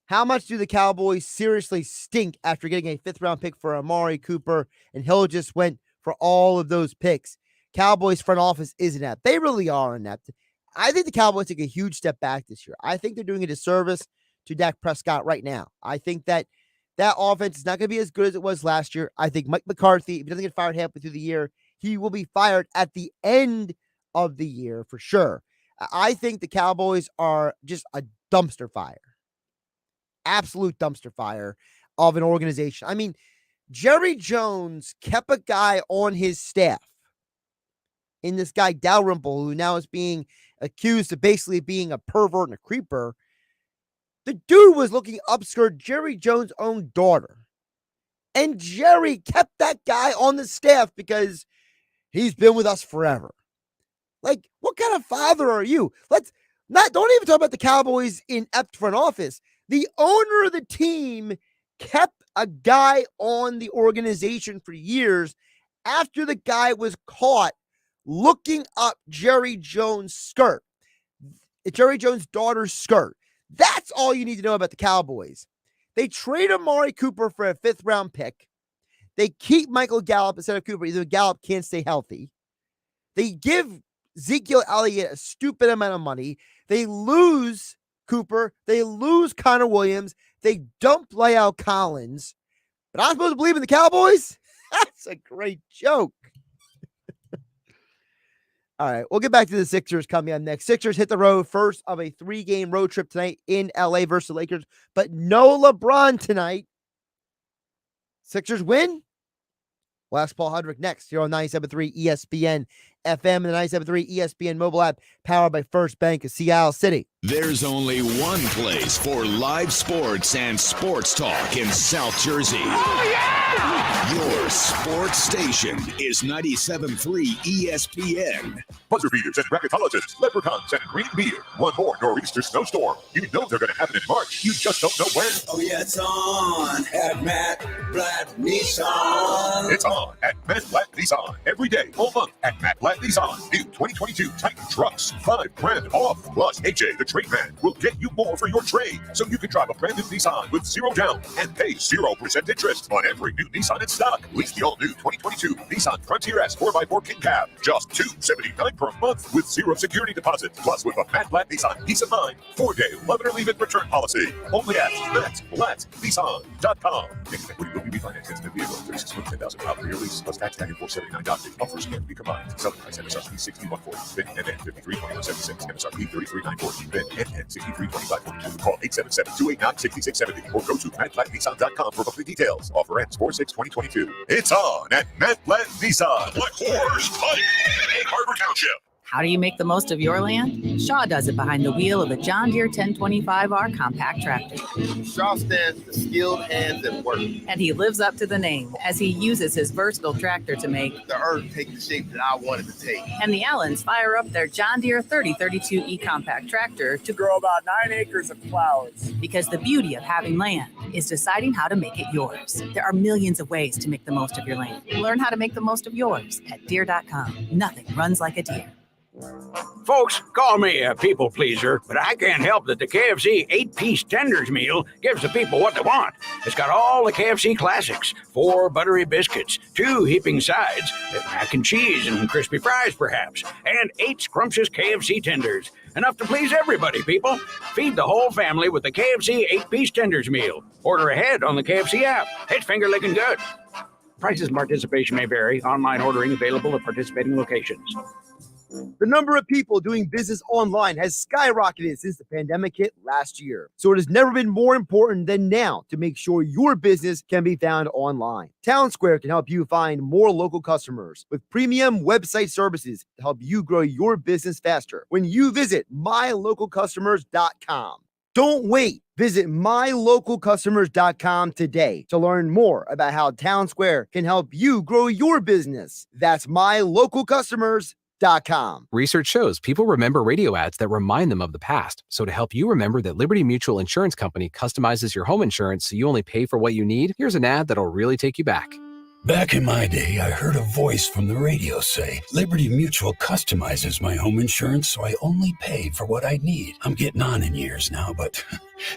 [SPEAKER 5] how much do the Cowboys seriously stink after getting a 5th-round pick for Amari Cooper, and Hill just went for all of those picks? Cowboys front office is inept. They really are inept. I think the Cowboys take a huge step back this year. I think they're doing a disservice to Dak Prescott right now. I think that offense is not going to be as good as it was last year. I think Mike McCarthy, if he doesn't get fired halfway through the year, he will be fired at the end of the year for sure. I think the Cowboys are just a dumpster fire. Absolute dumpster fire of an organization. I mean, Jerry Jones kept a guy on his staff in this guy Dalrymple, who now is being accused of basically being a pervert and a creeper. The dude was looking upskirt Jerry Jones' own daughter. And Jerry kept that guy on the staff because he's been with us forever. Like, what kind of father are you? Don't even talk about the Cowboys inept front office. The owner of the team kept a guy on the organization for years after the guy was caught looking up Jerry Jones' skirt, Jerry Jones' daughter's skirt. That's all you need to know about the Cowboys. They trade Amari Cooper for a 5th-round pick. They keep Michael Gallup instead of Cooper. Either Gallup can't stay healthy. They give Ezekiel Elliott a stupid amount of money. They lose Cooper. They lose Connor Williams. They dump La'el Collins. But I'm supposed to believe in the Cowboys? That's a great joke. All right, we'll get back to the Sixers coming up next. Sixers hit the road, first of a 3-game road trip tonight in LA versus the Lakers, but no LeBron tonight. Sixers win? We'll ask Paul Hudrick next here on 97.3 ESPN FM and the 97.3 ESPN mobile app, powered by First Bank of Seattle City.
[SPEAKER 2] There's only one place for live sports and sports talk in South Jersey. Oh, yeah! Your sports station is 97.3 ESPN.
[SPEAKER 4] Buzzer beaters and bracketologists, leprechauns and green beer. One more nor'easter snowstorm. You know they're going to happen in March. You just don't know when.
[SPEAKER 21] Oh, yeah, it's on at Matt Blatt Nissan.
[SPEAKER 4] It's on at Matt Blatt Nissan. Every day, all month at Matt Blatt Nissan. New 2022 Titan trucks. $5,000 off. Plus, AJ, the trade man, will get you more for your trade. So you can drive a brand new Nissan with zero down and pay 0% interest on every new Nissan in stock. Lease the all-new 2022 Nissan Frontier S 4x4 King Cab. Just $279 per month with zero security deposit. Plus, with a Matt Blatt Nissan peace of mind, 4-day love it or leave it return policy. Only at MattBlattNissan.com. Equity will be refinanced into the vehicle. 36 months, 10,000 miles per year lease. Plus tax tag and $479. Offers can be combined. Selling price MSRP $61.40. Then NN $53.21.76. MSRP $33.940. Then NN $63.25.42. Call 877-289-6670 or go to MattBlattNissan.com for complete details. Offer ends 4/6/2022. It's on at Matt Blatt Nissan. Black Horse Pike in Harbor Township.
[SPEAKER 1] How do you make the most of your land? Shaw does it behind the wheel of a John Deere 1025R compact tractor.
[SPEAKER 6] Shaw stands for skilled hands at work.
[SPEAKER 1] And he lives up to the name as he uses his versatile tractor to make
[SPEAKER 6] the earth take the shape that I wanted to take.
[SPEAKER 1] And the Allens fire up their John Deere 3032E compact tractor to grow about 9 acres of flowers. Because the beauty of having land is deciding how to make it yours. There are millions of ways to make the most of your land. Learn how to make the most of yours at Deere.com. Nothing runs like a Deere.
[SPEAKER 17] Folks, call me a people pleaser, but I can't help that the KFC 8-piece tenders meal gives the people what they want. It's got all the KFC classics, 4 buttery biscuits, 2 heaping sides, mac and cheese and crispy fries perhaps, and 8 scrumptious KFC tenders. Enough to please everybody, people. Feed the whole family with the KFC 8-piece tenders meal. Order ahead on the KFC app. It's finger-licking good. Prices and participation may vary. Online ordering available at participating locations.
[SPEAKER 5] The number of people doing business online has skyrocketed since the pandemic hit last year. So it has never been more important than now to make sure your business can be found online. Town Square can help you find more local customers with premium website services to help you grow your business faster when you visit mylocalcustomers.com. Don't wait. Visit mylocalcustomers.com today to learn more about how Town Square can help you grow your business. That's mylocalcustomers.com.
[SPEAKER 18] Research shows people remember radio ads that remind them of the past. So to help you remember that Liberty Mutual Insurance Company customizes your home insurance so you only pay for what you need, here's an ad that'll really take you back.
[SPEAKER 20] Back in my day, I heard a voice from the radio say, Liberty Mutual customizes my home insurance so I only pay for what I need. I'm getting on in years now, but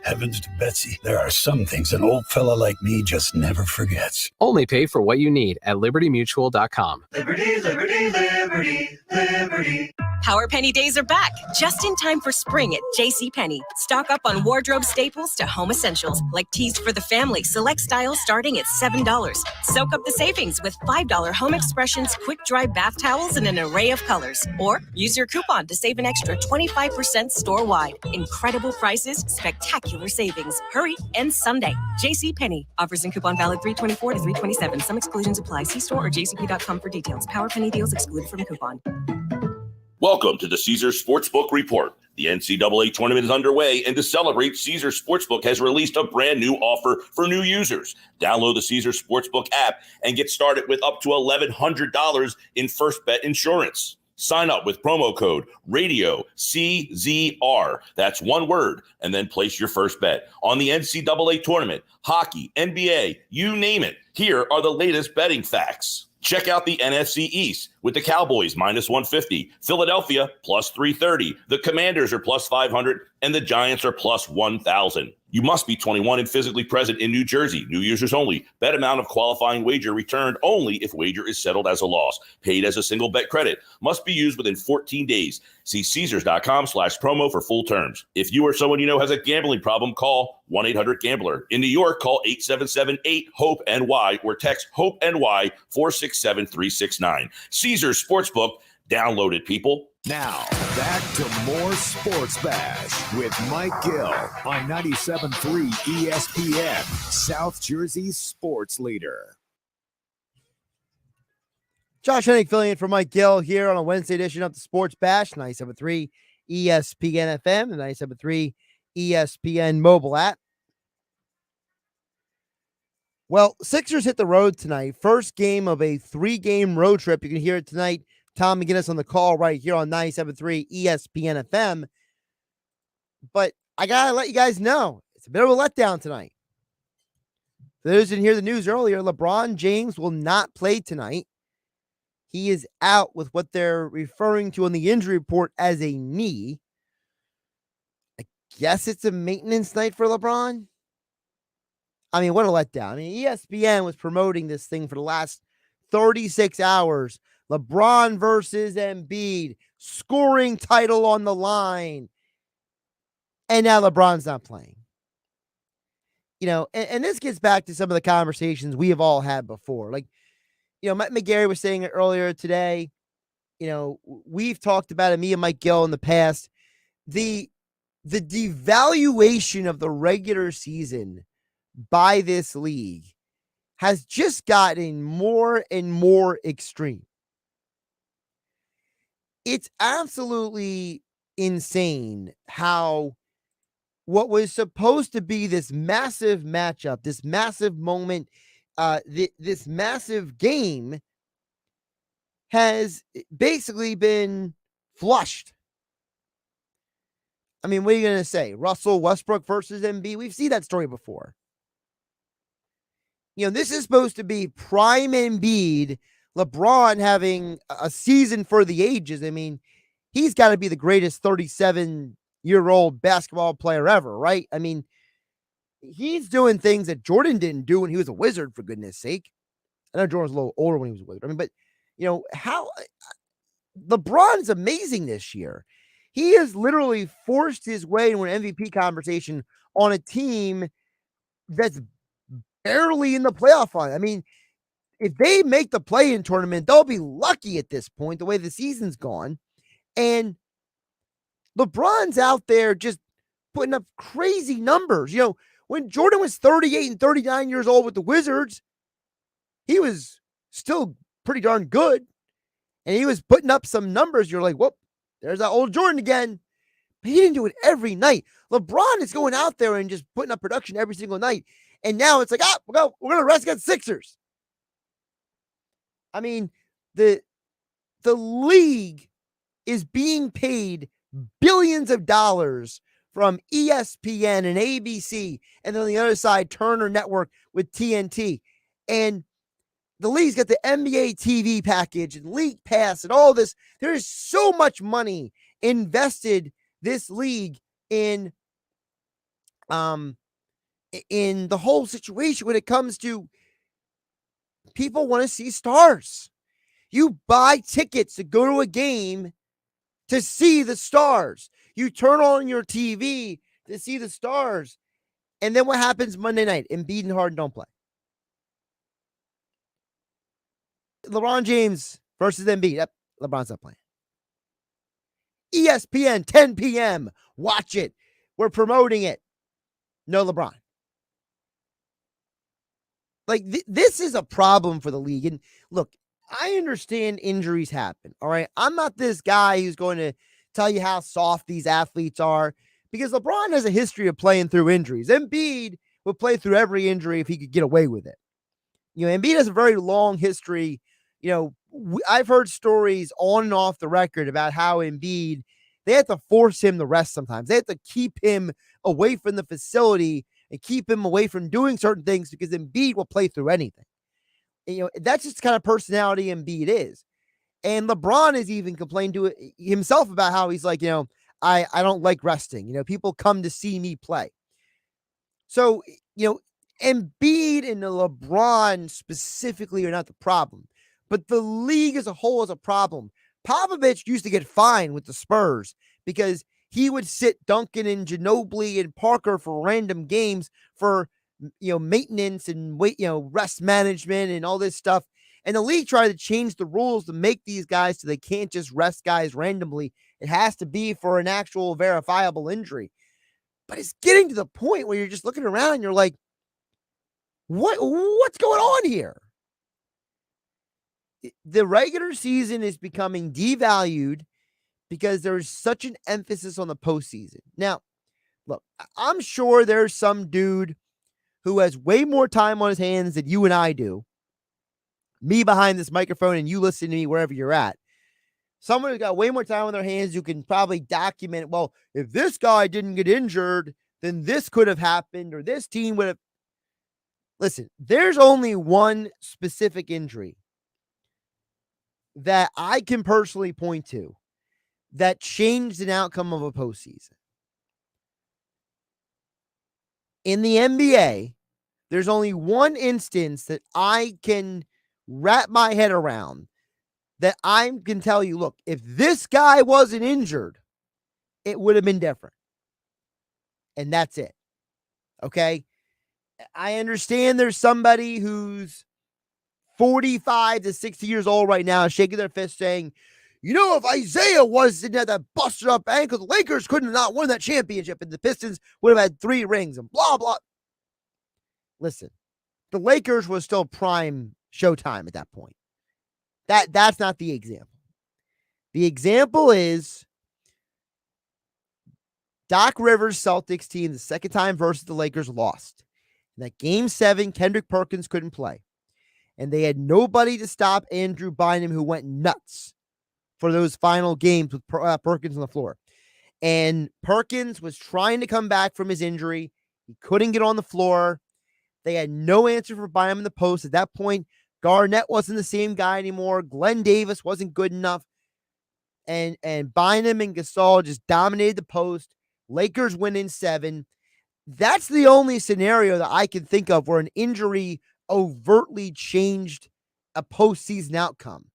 [SPEAKER 20] heavens to Betsy, there are some things an old fella like me just never forgets.
[SPEAKER 18] Only pay for what you need at libertymutual.com.
[SPEAKER 21] Liberty, liberty, liberty, liberty.
[SPEAKER 24] Power Penny days are back, just in time for spring at JCPenney. Stock up on wardrobe staples to home essentials, like tees for the family, select styles starting at $7. Soak up the savings with $5 Home Expressions quick-dry bath towels in an array of colors. Or use your coupon to save an extra 25% store-wide. Incredible prices, spectacular savings. Hurry, ends Sunday. JCPenney. Offers and coupon valid 3/24 to 3/27. Some exclusions apply. See store or jcp.com for details. Power Penny deals excluded from coupon.
[SPEAKER 9] Welcome to the Caesars Sportsbook Report. The NCAA tournament is underway, and to celebrate, Caesars Sportsbook has released a brand new offer for new users. Download the Caesars Sportsbook app and get started with up to $1,100 in first bet insurance. Sign up with promo code RADIO CZR. That's one word, and then place your first bet on the NCAA tournament, hockey, NBA, you name it. Here are the latest betting facts. Check out the NFC East with the Cowboys -150, Philadelphia +330, the Commanders are +500, and the Giants are +1,000. You must be 21 and physically present in New Jersey. New users only. Bet amount of qualifying wager returned only if wager is settled as a loss. Paid as a single bet credit. Must be used within 14 days. See Caesars.com/promo for full terms. If you or someone you know has a gambling problem, call 1-800-GAMBLER. In New York, call 877-8-HOPE-NY or text HOPE-NY 467-369. Caesars Sportsbook. Download it, people.
[SPEAKER 2] Now, back to more Sports Bash with Mike Gill on 97.3 ESPN, South Jersey's sports leader.
[SPEAKER 5] Josh Hennig filling in for Mike Gill here on a Wednesday edition of the Sports Bash, 97.3 ESPN FM, the 97.3 ESPN mobile app. Well, Sixers hit the road tonight. First game of a 3-game road trip. You can hear it tonight. Tom McGinnis on the call right here on 97.3 ESPN FM. But I got to let you guys know, it's a bit of a letdown tonight. For those who didn't hear the news earlier, LeBron James will not play tonight. He is out with what they're referring to on the injury report as a knee. I guess it's a maintenance night for LeBron. I mean, what a letdown. I mean, ESPN was promoting this thing for the last 36 hours. LeBron versus Embiid, scoring title on the line. And now LeBron's not playing. You know, and this gets back to some of the conversations we have all had before. Like, you know, McGarry was saying it earlier today. You know, we've talked about it, me and Mike Gill in the past. The devaluation of the regular season by this league has just gotten more and more extreme. It's absolutely insane how what was supposed to be this massive matchup, this massive moment, this massive game has basically been flushed. I mean, what are you going to say? Russell Westbrook versus Embiid? We've seen that story before. You know, this is supposed to be prime Embiid, LeBron having a season for the ages. I mean, he's got to be the greatest 37-year-old basketball player ever, right? I mean, he's doing things that Jordan didn't do when he was a Wizard, for goodness sake. I know Jordan was a little older when he was a Wizard. I mean, but, you know, how LeBron is amazing this year. He has literally forced his way into an MVP conversation on a team that's barely in the playoff line. I mean, if they make the play-in tournament, they'll be lucky at this point, the way the season's gone. And LeBron's out there just putting up crazy numbers. You know, when Jordan was 38 and 39 years old with the Wizards, he was still pretty darn good. And he was putting up some numbers. You're like, whoop, there's that old Jordan again. But he didn't do it every night. LeBron is going out there and just putting up production every single night. And now it's like, we're going to rest against Sixers. I mean, the league is being paid billions of dollars from ESPN and ABC, and then on the other side, Turner Network with TNT. And the league's got the NBA TV package and League Pass and all this. There's so much money invested this league in the whole situation when it comes to people want to see stars. You buy tickets to go to a game to see the stars. You turn on your TV to see the stars. And then what happens Monday night? Embiid and Harden don't play. LeBron James versus Embiid. Yep, LeBron's not playing. ESPN, 10 p.m. Watch it. We're promoting it. No LeBron. Like, this is a problem for the league. And look, I understand injuries happen, all right? I'm not this guy who's going to tell you how soft these athletes are, because LeBron has a history of playing through injuries. Embiid would play through every injury if he could get away with it. You know, Embiid has a very long history. You know, I've heard stories on and off the record about how Embiid, they had to force him to rest sometimes. They had to keep him away from the facility and keep him away from doing certain things because Embiid will play through anything. And, you know, that's just the kind of personality Embiid is. And LeBron has even complained to himself about how he's like, you know, I don't like resting. You know, people come to see me play. So, you know, Embiid and LeBron specifically are not the problem, but the league as a whole is a problem. Popovich used to get fined with the Spurs because he would sit Duncan and Ginobili and Parker for random games for, you know, maintenance and rest management and all this stuff. And the league tried to change the rules to make these guys so they can't just rest guys randomly. It has to be for an actual verifiable injury. But it's getting to the point where you're just looking around and you're like, what's going on here? The regular season is becoming devalued because there's such an emphasis on the postseason. Now, look, I'm sure there's some dude who has way more time on his hands than you and I do. Me behind this microphone and you listening to me wherever you're at. Someone who's got way more time on their hands who can probably document, well, if this guy didn't get injured, then this could have happened or this team would have. Listen, there's only one specific injury that I can personally point to that changed an outcome of a postseason. In the NBA, there's only one instance that I can wrap my head around that I can tell you, look, if this guy wasn't injured, it would have been different. And that's it. Okay? I understand there's somebody who's 45 to 60 years old right now shaking their fist saying, you know, if Isaiah wasn't at that busted up ankle, the Lakers couldn't have not won that championship and the Pistons would have had 3 rings and blah, blah. Listen, the Lakers was still prime Showtime at that point. That's not the example. The example is Doc Rivers' Celtics team, the second time versus the Lakers, lost. In that Game 7, Kendrick Perkins couldn't play. And they had nobody to stop Andrew Bynum, who went nuts for those final games with Perkins on the floor. And Perkins was trying to come back from his injury. He couldn't get on the floor. They had no answer for Bynum in the post. At that point, Garnett wasn't the same guy anymore. Glenn Davis wasn't good enough. And Bynum and Gasol just dominated the post. Lakers win in 7. That's the only scenario that I can think of where an injury overtly changed a postseason outcome.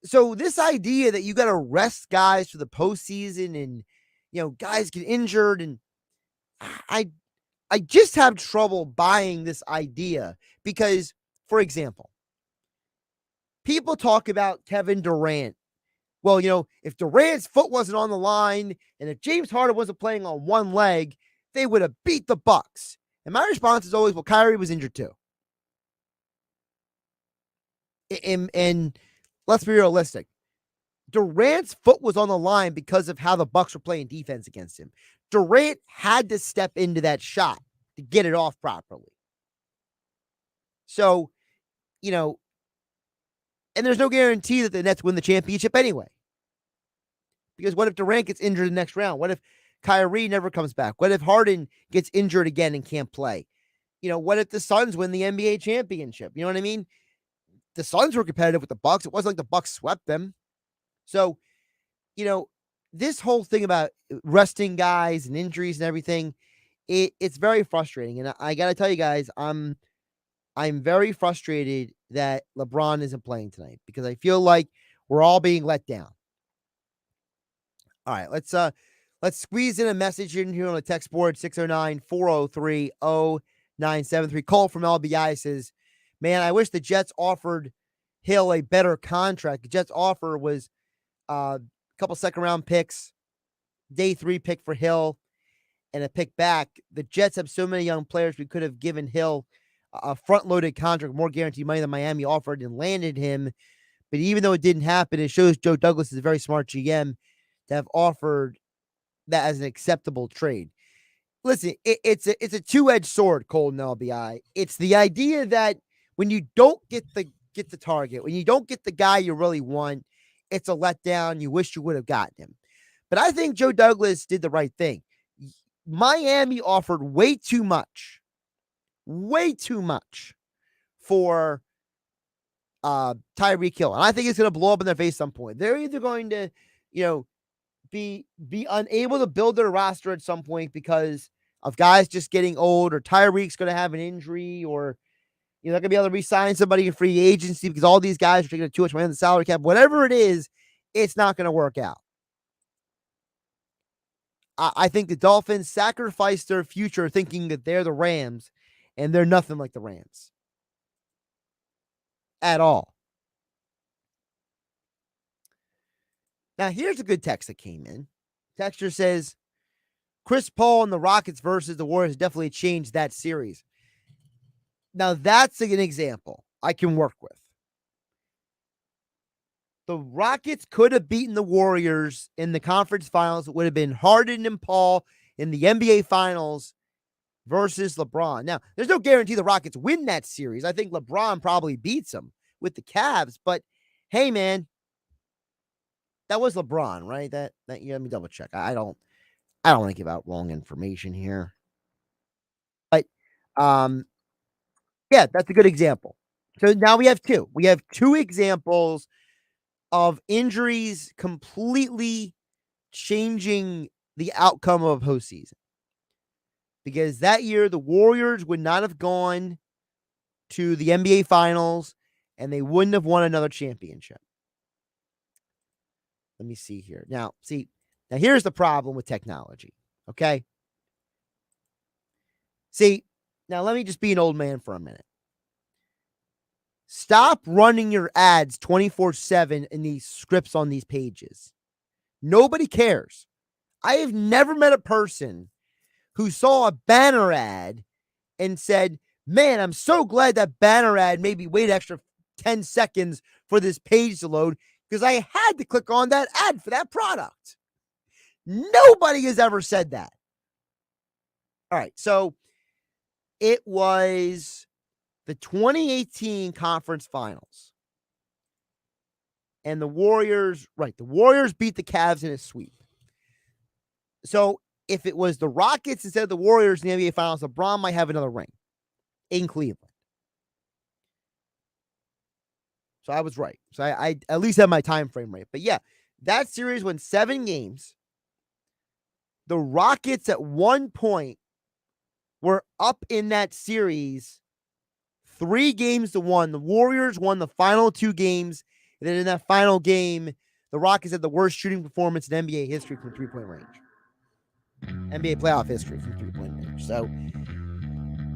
[SPEAKER 5] So this idea that you got to rest guys for the postseason and, you know, guys get injured, and I just have trouble buying this idea because, for example, people talk about Kevin Durant. Well, you know, if Durant's foot wasn't on the line and if James Harden wasn't playing on one leg, they would have beat the Bucks. And my response is always, well, Kyrie was injured too. And let's be realistic. Durant's foot was on the line because of how the Bucks were playing defense against him. Durant had to step into that shot to get it off properly. So, you know, and there's no guarantee that the Nets win the championship anyway. Because what if Durant gets injured in the next round? What if Kyrie never comes back? What if Harden gets injured again and can't play? You know, what if the Suns win the NBA championship? You know what I mean? The Suns were competitive with the Bucks. It wasn't like the Bucks swept them. So, you know, this whole thing about resting guys and injuries and everything, it's very frustrating. And I got to tell you guys, I'm very frustrated that LeBron isn't playing tonight because I feel like we're all being let down. All right, let's squeeze in a message in here on the text board, 609-403-0973. Cole from LBI says, man, I wish the Jets offered Hill a better contract. The Jets offer was a couple second-round picks, day 3 pick for Hill, and a pick back. The Jets have so many young players. We could have given Hill a front-loaded contract, more guaranteed money than Miami offered and landed him. But even though it didn't happen, it shows Joe Douglas is a very smart GM to have offered that as an acceptable trade. Listen, it's a two-edged sword, Cole and LBI. It's the idea that when you don't get the target, when you don't get the guy you really want, it's a letdown. You wish you would have gotten him. But I think Joe Douglas did the right thing. Miami offered way too much for Tyreek Hill. And I think it's going to blow up in their face at some point. They're either going to, you know, be unable to build their roster at some point because of guys just getting old, or Tyreek's going to have an injury, or you're not going to be able to re-sign somebody in free agency because all these guys are taking too much money on the salary cap. Whatever it is, it's not going to work out. I think the Dolphins sacrificed their future thinking that they're the Rams, and they're nothing like the Rams at all. Now, here's a good text that came in. Texter says, Chris Paul and the Rockets versus the Warriors definitely changed that series. Now, that's an example I can work with. the Rockets could have beaten the Warriors in the conference finals. It would have been Harden and Paul in the NBA finals versus LeBron. Now, there's no guarantee the Rockets win that series. I think LeBron probably beats them with the Cavs, but hey, man, that was LeBron, right? That let me double check. I don't want to give out wrong information here. But yeah, that's a good example. So now we have two. We have two examples of injuries completely changing the outcome of postseason. Because that year, the Warriors would not have gone to the NBA Finals, and they wouldn't have won another championship. Let me see here. Now, here's the problem with technology, okay? Now let me just be an old man for a minute. Stop running your ads 24/7 in these scripts on these pages. Nobody cares. I have never met a person who saw a banner ad and said, man, I'm so glad that banner ad made me wait extra 10 seconds for this page to load because I had to click on that ad for that product. Nobody has ever said that. All right, so it was the 2018 conference finals. And the Warriors beat the Cavs in a sweep. So if it was the Rockets instead of the Warriors in the NBA Finals, LeBron might have another ring in Cleveland. So I was right. So I at least have my time frame right. But yeah, that series went 7 games. The Rockets at one point were up in that series 3-1. The Warriors won the final 2 games. And then in that final game, the Rockets had the worst shooting performance in NBA history from 3-point range. NBA playoff history from 3-point range. So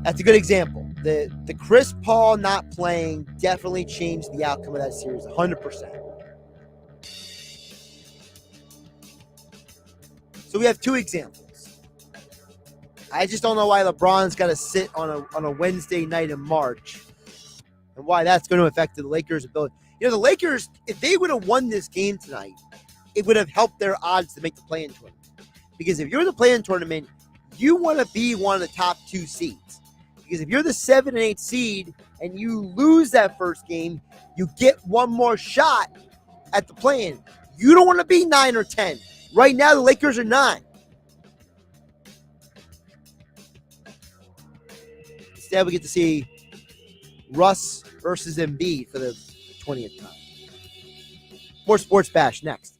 [SPEAKER 5] that's a good example. The Chris Paul not playing definitely changed the outcome of that series 100%. So we have 2 examples. I just don't know why LeBron's got to sit on a Wednesday night in March and why that's going to affect the Lakers' ability. The Lakers, if they would have won this game tonight, it would have helped their odds to make the play-in tournament. Because if you're in the play-in tournament, you want to be one of the top 2 seeds. Because if you're the 7 and 8 seed and you lose that first game, you get one more shot at the play-in. You don't want to be 9 or 10. Right now, the Lakers are 9. Instead, we get to see Russ versus Embiid for the 20th time. More Sports Bash next.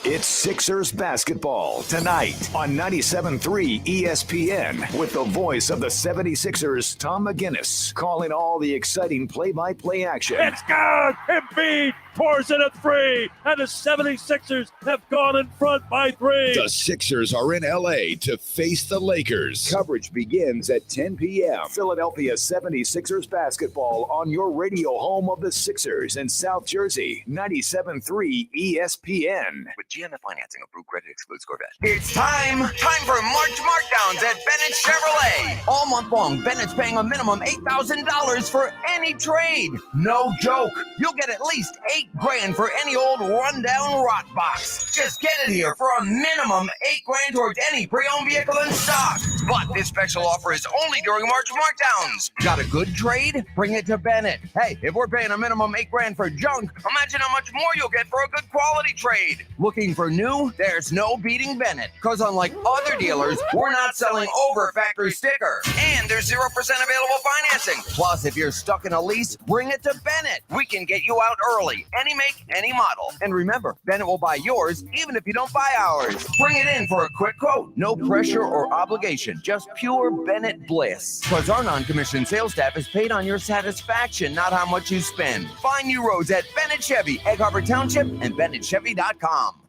[SPEAKER 2] It's Sixers basketball tonight on 97.3 ESPN with the voice of the 76ers, Tom McGinnis, calling all the exciting play-by-play action.
[SPEAKER 3] It's good! Embiid pours in a 3, and the 76ers have gone in front by 3.
[SPEAKER 2] The Sixers are in L.A. to face the Lakers. Coverage begins at 10 p.m. Philadelphia 76ers basketball on your radio home of the Sixers in South Jersey, 97.3 ESPN.
[SPEAKER 10] With GMF financing, approved credit excludes Corvette. It's time for March markdowns at Bennett Chevrolet. All month long, Bennett's paying a minimum $8,000 for any trade. No joke. You'll get at least $8,000 for any old rundown rot box. Just get it here for a minimum $8,000 towards any pre-owned vehicle in stock. But this special offer is only during March markdowns. Got a good trade? Bring it to Bennett. Hey, if we're paying a minimum $8,000 for junk, imagine how much more you'll get for a good quality trade. Looking for new? There's no beating Bennett. Because unlike other dealers, we're not selling over factory sticker. And there's 0% available financing. Plus, if you're stuck in a lease, bring it to Bennett. We can get you out early. Any make, any model. And remember, Bennett will buy yours even if you don't buy ours. Bring it in for a quick quote. No pressure or obligation. Just pure Bennett bliss. Because our non-commissioned sales staff is paid on your satisfaction, not how much you spend. Find new roads at Bennett Chevy, Egg Harbor Township, and BennettChevy.com.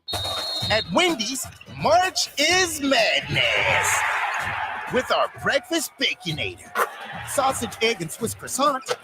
[SPEAKER 22] At Wendy's, March is madness. With our breakfast Baconator. Sausage, egg, and Swiss croissant.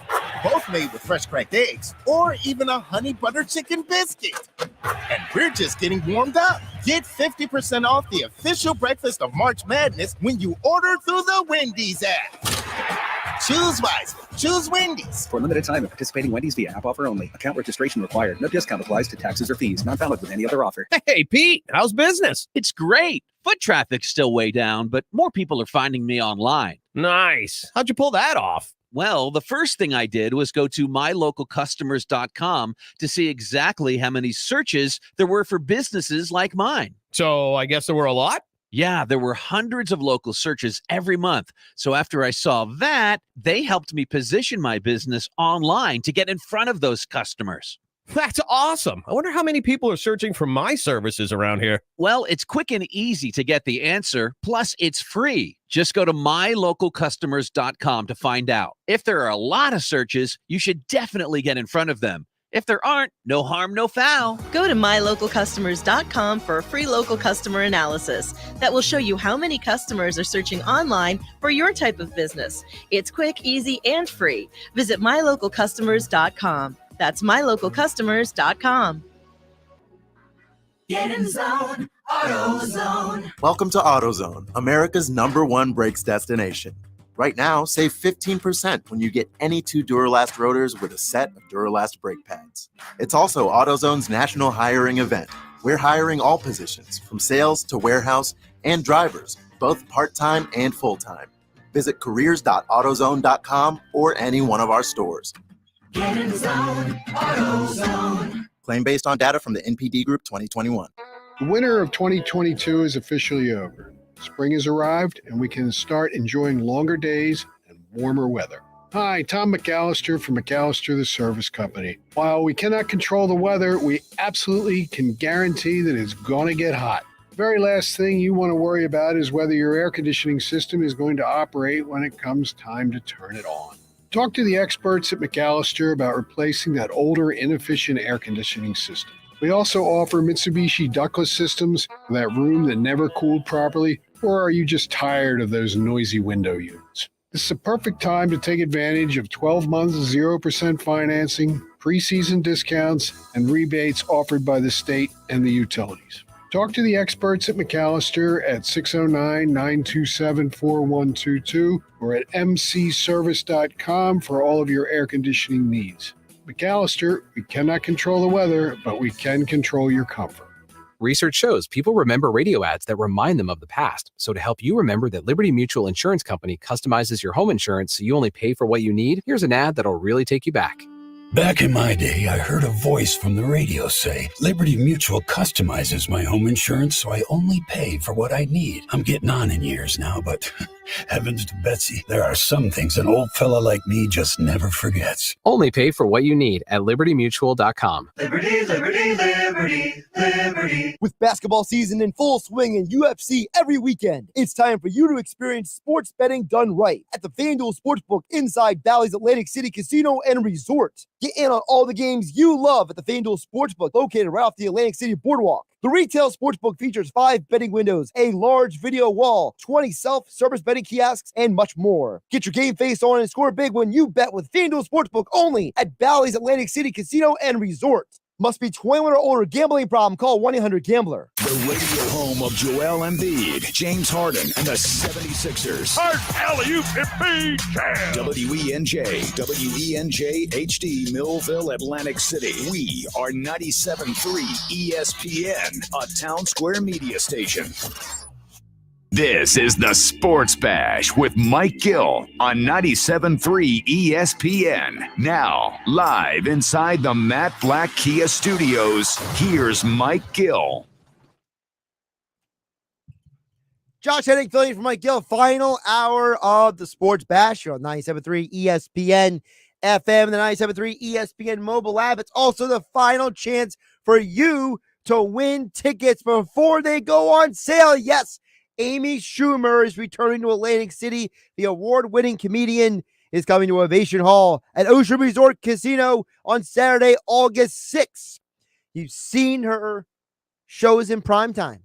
[SPEAKER 22] Both made with fresh cracked eggs. Or even a honey butter chicken biscuit. And we're just getting warmed up. Get 50% off the official breakfast of March Madness when you order through the Wendy's app. Choose wisely. Choose Wendy's.
[SPEAKER 7] For a limited time at participating Wendy's via app offer only. Account registration required. No discount applies to taxes or fees. Not valid with any other offer.
[SPEAKER 8] Hey, Pete, how's business? It's great. Foot traffic's still way down, but more people are finding me online. Nice. How'd you pull that off? Well, the first thing I did was go to mylocalcustomers.com to see exactly how many searches there were for businesses like mine. So I guess there were a lot? Yeah, there were hundreds of local searches every month. So after I saw that, they helped me position my business online to get in front of those customers. That's awesome. I wonder how many people are searching for my services around here. Well, it's quick and easy to get the answer. Plus, it's free. Just go to mylocalcustomers.com to find out. If there are a lot of searches, you should definitely get in front of them. If there aren't, no harm, no foul.
[SPEAKER 12] Go to mylocalcustomers.com for a free local customer analysis that will show you how many customers are searching online for your type of business. It's quick, easy, and free. Visit mylocalcustomers.com. That's mylocalcustomers.com.
[SPEAKER 21] Get in the zone, AutoZone.
[SPEAKER 23] Welcome to AutoZone, America's #1 brakes destination. Right now, save 15% when you get any 2 Duralast rotors with a set of Duralast brake pads. It's also AutoZone's national hiring event. We're hiring all positions, from sales to warehouse and drivers, both part-time and full-time. Visit careers.autozone.com or any one of our stores.
[SPEAKER 21] Get in the zone, AutoZone.
[SPEAKER 23] Claim based on data from the NPD Group 2021.
[SPEAKER 25] The winter of 2022 is officially over. Spring has arrived, and we can start enjoying longer days and warmer weather. Hi, Tom McAllister from McAllister the Service Company. While we cannot control the weather, we absolutely can guarantee that it's going to get hot. The very last thing you want to worry about is whether your air conditioning system is going to operate when it comes time to turn it on. Talk to the experts at McAllister about replacing that older, inefficient air conditioning system. We also offer Mitsubishi ductless systems for that room that never cooled properly, or are you just tired of those noisy window units? This is a perfect time to take advantage of 12 months 0% financing, preseason discounts, and rebates offered by the state and the utilities. Talk to the experts at McAllister at 609-927-4122 or at mcservice.com for all of your air conditioning needs. McAllister, we cannot control the weather, but we can control your comfort.
[SPEAKER 18] Research shows people remember radio ads that remind them of the past. So to help you remember that Liberty Mutual Insurance Company customizes your home insurance so you only pay for what you need, here's an ad that'll really take you back.
[SPEAKER 20] Back in my day, I heard a voice from the radio say, Liberty Mutual customizes my home insurance so I only pay for what I need. I'm getting on in years now, but heavens to Betsy, there are some things an old fella like me just never forgets.
[SPEAKER 18] Only pay for what you need at libertymutual.com.
[SPEAKER 21] Liberty, liberty, liberty, liberty.
[SPEAKER 26] With basketball season in full swing and UFC every weekend, it's time for you to experience sports betting done right at the FanDuel Sportsbook inside Bally's Atlantic City Casino and Resort. Get in on all the games you love at the FanDuel Sportsbook located right off the Atlantic City Boardwalk. The retail sportsbook features 5 betting windows, a large video wall, 20 self-service betting kiosks, and much more. Get your game face on and score big when you bet with FanDuel Sportsbook only at Bally's Atlantic City Casino and Resort. Must be 21 or older. Gambling problem? Call 1-800-GAMBLER.
[SPEAKER 2] The radio home of Joel Embiid, James Harden, and the 76ers.
[SPEAKER 3] Alley-oop Embiid jam.
[SPEAKER 2] WENJ HD, Millville, Atlantic City. We are 97.3 ESPN, a Town Square media station. This is the Sports Bash with Mike Gill on 97.3 ESPN. Now, live inside the Matt Black Kia Studios, here's Mike Gill.
[SPEAKER 5] Josh Hennig filling in for Mike Gill. Final hour of the Sports Bash here on 97.3 ESPN FM, the 97.3 ESPN mobile app. It's also the final chance for you to win tickets before they go on sale. Yes, Amy Schumer is returning to Atlantic City. The award-winning comedian is coming to Ovation Hall at Ocean Resort Casino on Saturday, August 6th. You've seen her shows in primetime.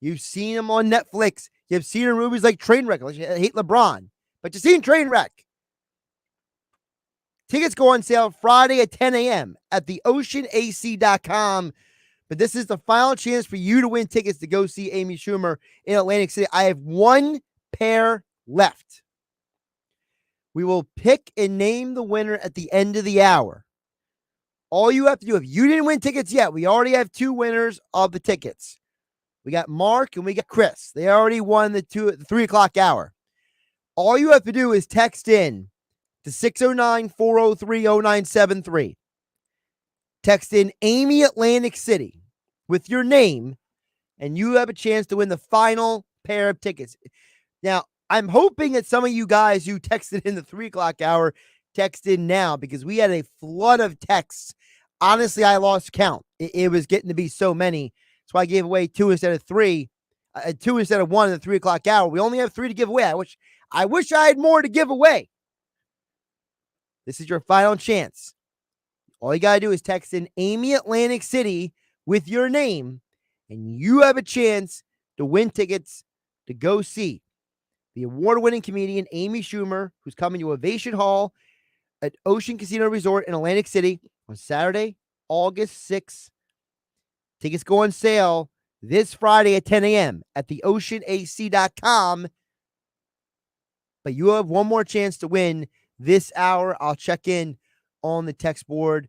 [SPEAKER 5] You've seen them on Netflix. You've seen her in movies like Trainwreck. I hate LeBron, but you've seen Trainwreck. Tickets go on sale Friday at 10 a.m. at theoceanac.com. But this is the final chance for you to win tickets to go see Amy Schumer in Atlantic City. I have one pair left. We will pick and name the winner at the end of the hour. All you have to do, if you didn't win tickets yet, we already have 2 winners of the tickets. We got Mark and we got Chris. They already won the 3 o'clock hour. All you have to do is text in to 609-403-0973. Text in Amy Atlantic City with your name, and you have a chance to win the final pair of tickets. Now, I'm hoping that some of you guys who texted in the 3 o'clock hour text in now, because we had a flood of texts. Honestly, I lost count. It was getting to be so many. So I gave away 2 instead of 3, 2 instead of 1 in the 3 o'clock hour. We only have 3 to give away. I wish I had more to give away. This is your final chance. All you got to do is text in Amy Atlantic City with your name, and you have a chance to win tickets to go see the award-winning comedian Amy Schumer, who's coming to Ovation Hall at Ocean Casino Resort in Atlantic City on Saturday, August 6th. Tickets go on sale this Friday at 10 a.m. at theoceanac.com. But you have one more chance to win this hour. I'll check in on the text board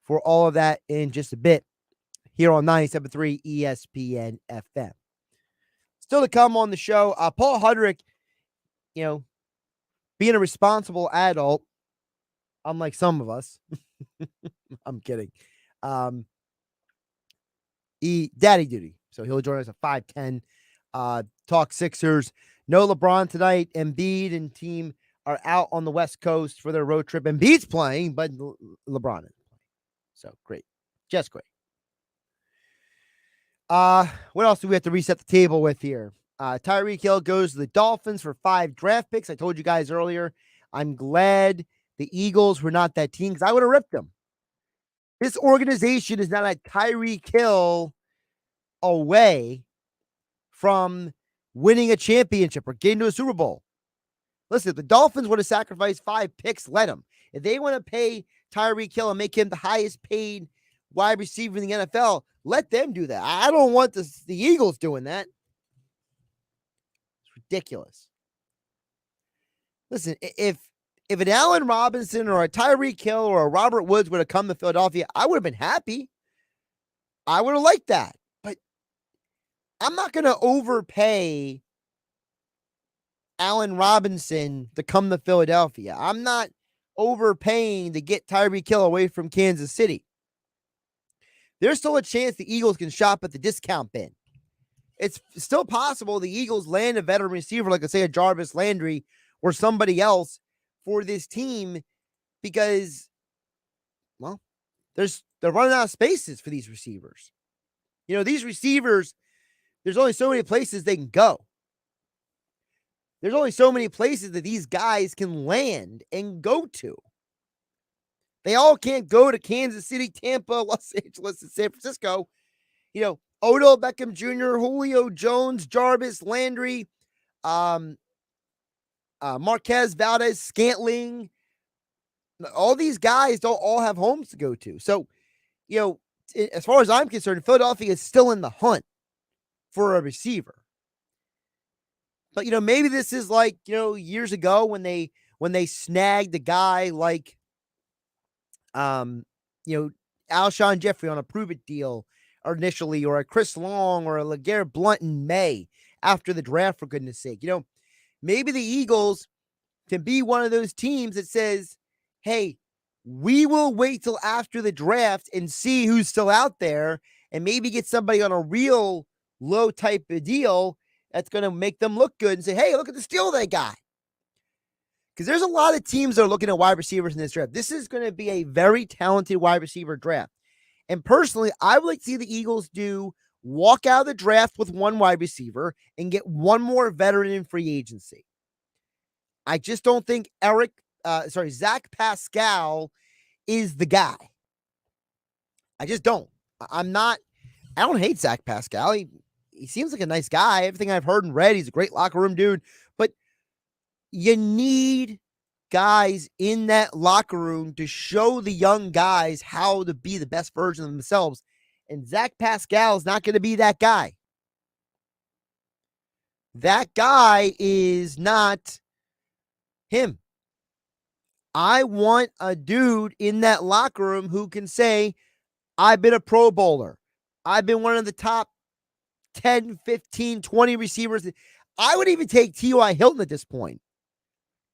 [SPEAKER 5] for all of that in just a bit here on 97.3 ESPN FM. Still to come on the show, Paul Hudrick, being a responsible adult, unlike some of us. I'm kidding. Daddy duty. So he'll join us at 5:10. Talk Sixers. No LeBron tonight. Embiid and team are out on the West Coast for their road trip. Embiid's playing, but LeBron isn't playing. So great. Just great. What else do we have to reset the table with here? Tyreek Hill goes to the Dolphins for 5 draft picks. I told you guys earlier, I'm glad the Eagles were not that team because I would have ripped them. This organization is not a Tyreek Hill away from winning a championship or getting to a Super Bowl. Listen, if the Dolphins would have sacrificed 5 picks, let them. If they want to pay Tyreek Hill and make him the highest paid wide receiver in the NFL, let them do that. I don't want the Eagles doing that. It's ridiculous. Listen, if an Allen Robinson or a Tyreek Hill or a Robert Woods would have come to Philadelphia, I would have been happy. I would have liked that. But I'm not going to overpay Allen Robinson to come to Philadelphia. I'm not overpaying to get Tyreek Hill away from Kansas City. There's still a chance the Eagles can shop at the discount bin. It's still possible the Eagles land a veteran receiver, like, say, a Jarvis Landry or somebody else for this team because, well, they're running out of spaces for these receivers. These receivers, there's only so many places they can go. There's only so many places that these guys can land and go to. They all can't go to Kansas City, Tampa, Los Angeles, and San Francisco. Odell Beckham Jr., Julio Jones, Jarvis Landry, Marquez Valdez, Scantling. All these guys don't all have homes to go to. So, as far as I'm concerned, Philadelphia is still in the hunt for a receiver. But, maybe this is like, years ago when they snagged a guy like, Alshon Jeffrey on a prove-it deal initially, or a Chris Long or a LeGarrette Blount in May after the draft, for goodness sake. Maybe the Eagles can be one of those teams that says, hey, we will wait till after the draft and see who's still out there and maybe get somebody on a real low type of deal that's going to make them look good and say, hey, look at the steal they got. Because there's a lot of teams that are looking at wide receivers in this draft. This is going to be a very talented wide receiver draft. And personally, I would like to see the Eagles walk out of the draft with 1 wide receiver and get 1 more veteran in free agency. I just don't think Zach Pascal is the guy. I just don't. I don't hate Zach Pascal. He seems like a nice guy. Everything I've heard and read, he's a great locker room dude. But you need guys in that locker room to show the young guys how to be the best version of themselves. And Zach Pascal is not going to be that guy. That guy is not him. I want a dude in that locker room who can say, I've been a Pro Bowler. I've been one of the top 10, 15, 20 receivers. I would even take T.Y. Hilton at this point.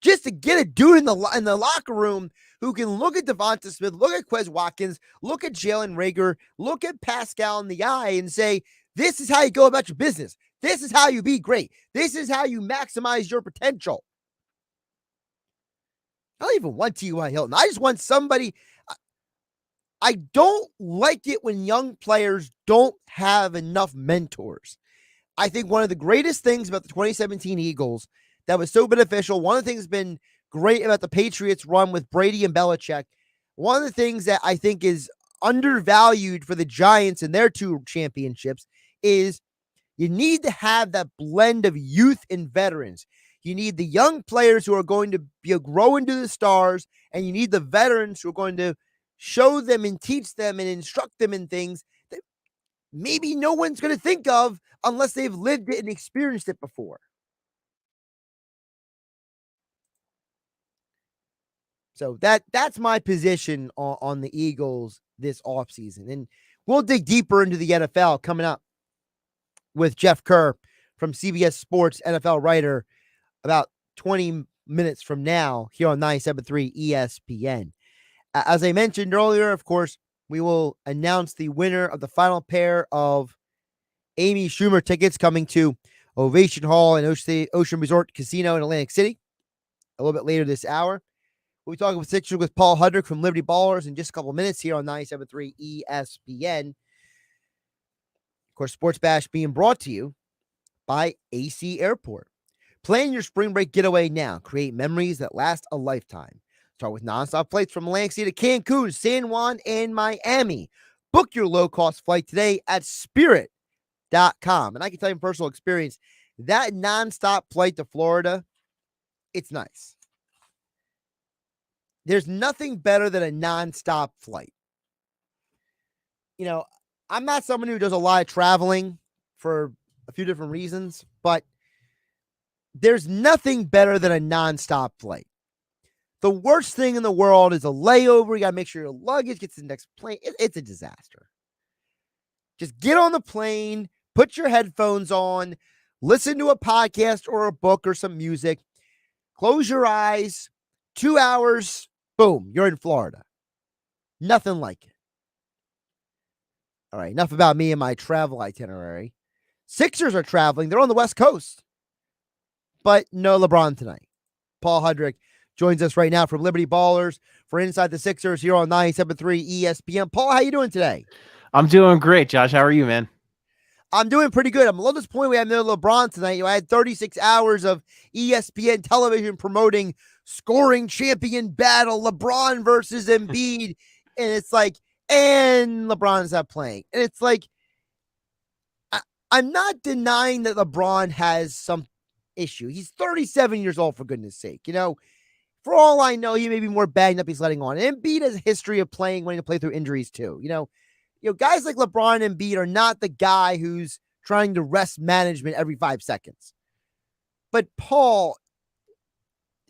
[SPEAKER 5] Just to get a dude in the locker room who can look at Devonta Smith, look at Quez Watkins, look at Jalen Reagor, look at Pascal in the eye and say, this is how you go about your business. This is how you be great. This is how you maximize your potential. I don't even want T.Y. Hilton. I just want somebody. I don't like it when young players don't have enough mentors. I think one of the greatest things about the 2017 Eagles that was so beneficial, one of the things that's been great about the Patriots run with Brady and Belichick, one of the things that I think is undervalued for the Giants and their 2 championships is you need to have that blend of youth and veterans. You need the young players who are going to grow into the stars, and you need the veterans who are going to show them and teach them and instruct them in things that maybe no one's going to think of unless they've lived it and experienced it before. So that's my position on the Eagles this offseason. And we'll dig deeper into the NFL coming up with Jeff Kerr from CBS Sports, NFL writer, about 20 minutes from now here on 97.3 ESPN. As I mentioned earlier, of course, we will announce the winner of the final pair of Amy Schumer tickets coming to Ovation Hall and Ocean Resort Casino in Atlantic City a little bit later this hour. We'll be talking with Sixers with Paul Hudrick from Liberty Ballers in just a couple of minutes here on 97.3 ESPN. Of course, Sports Bash being brought to you by AC Airport. Plan your spring break getaway now. Create memories that last a lifetime. Start with nonstop flights from Atlantic City to Cancun, San Juan, and Miami. Book your low-cost flight today at Spirit.com. And I can tell you from personal experience, that nonstop flight to Florida, it's nice. There's nothing better than a nonstop flight. You know, I'm not someone who does a lot of traveling for a few different reasons, but there's nothing better than a nonstop flight. The worst thing in the world is a layover. You got to make sure your luggage gets to the next plane. It's a disaster. Just get on the plane, put your headphones on, listen to a podcast or a book or some music, close your eyes, 2 hours, boom, you're in Florida. Nothing like it. All right, enough about me and my travel itinerary. Sixers are traveling. They're on the West Coast, but no LeBron tonight. Paul Hudrick joins us right now from Liberty Ballers for Inside the Sixers here on 97.3 ESPN. Paul, how you doing today?
[SPEAKER 11] I'm doing great, Josh. How are you, man?
[SPEAKER 5] I'm doing pretty good. I'm a little disappointed we had no LeBron tonight. I had 36 hours of ESPN television promoting scoring champion battle, LeBron versus Embiid. And it's like, and LeBron's not playing. And it's like, I'm not denying that LeBron has some issue. He's 37 years old, for goodness sake. You know, for all I know, he may be more banged up he's letting on. And Embiid has a history of wanting to play through injuries too. You know, guys like LeBron and Embiid are not the guy who's trying to rest management every 5 seconds. But Paul,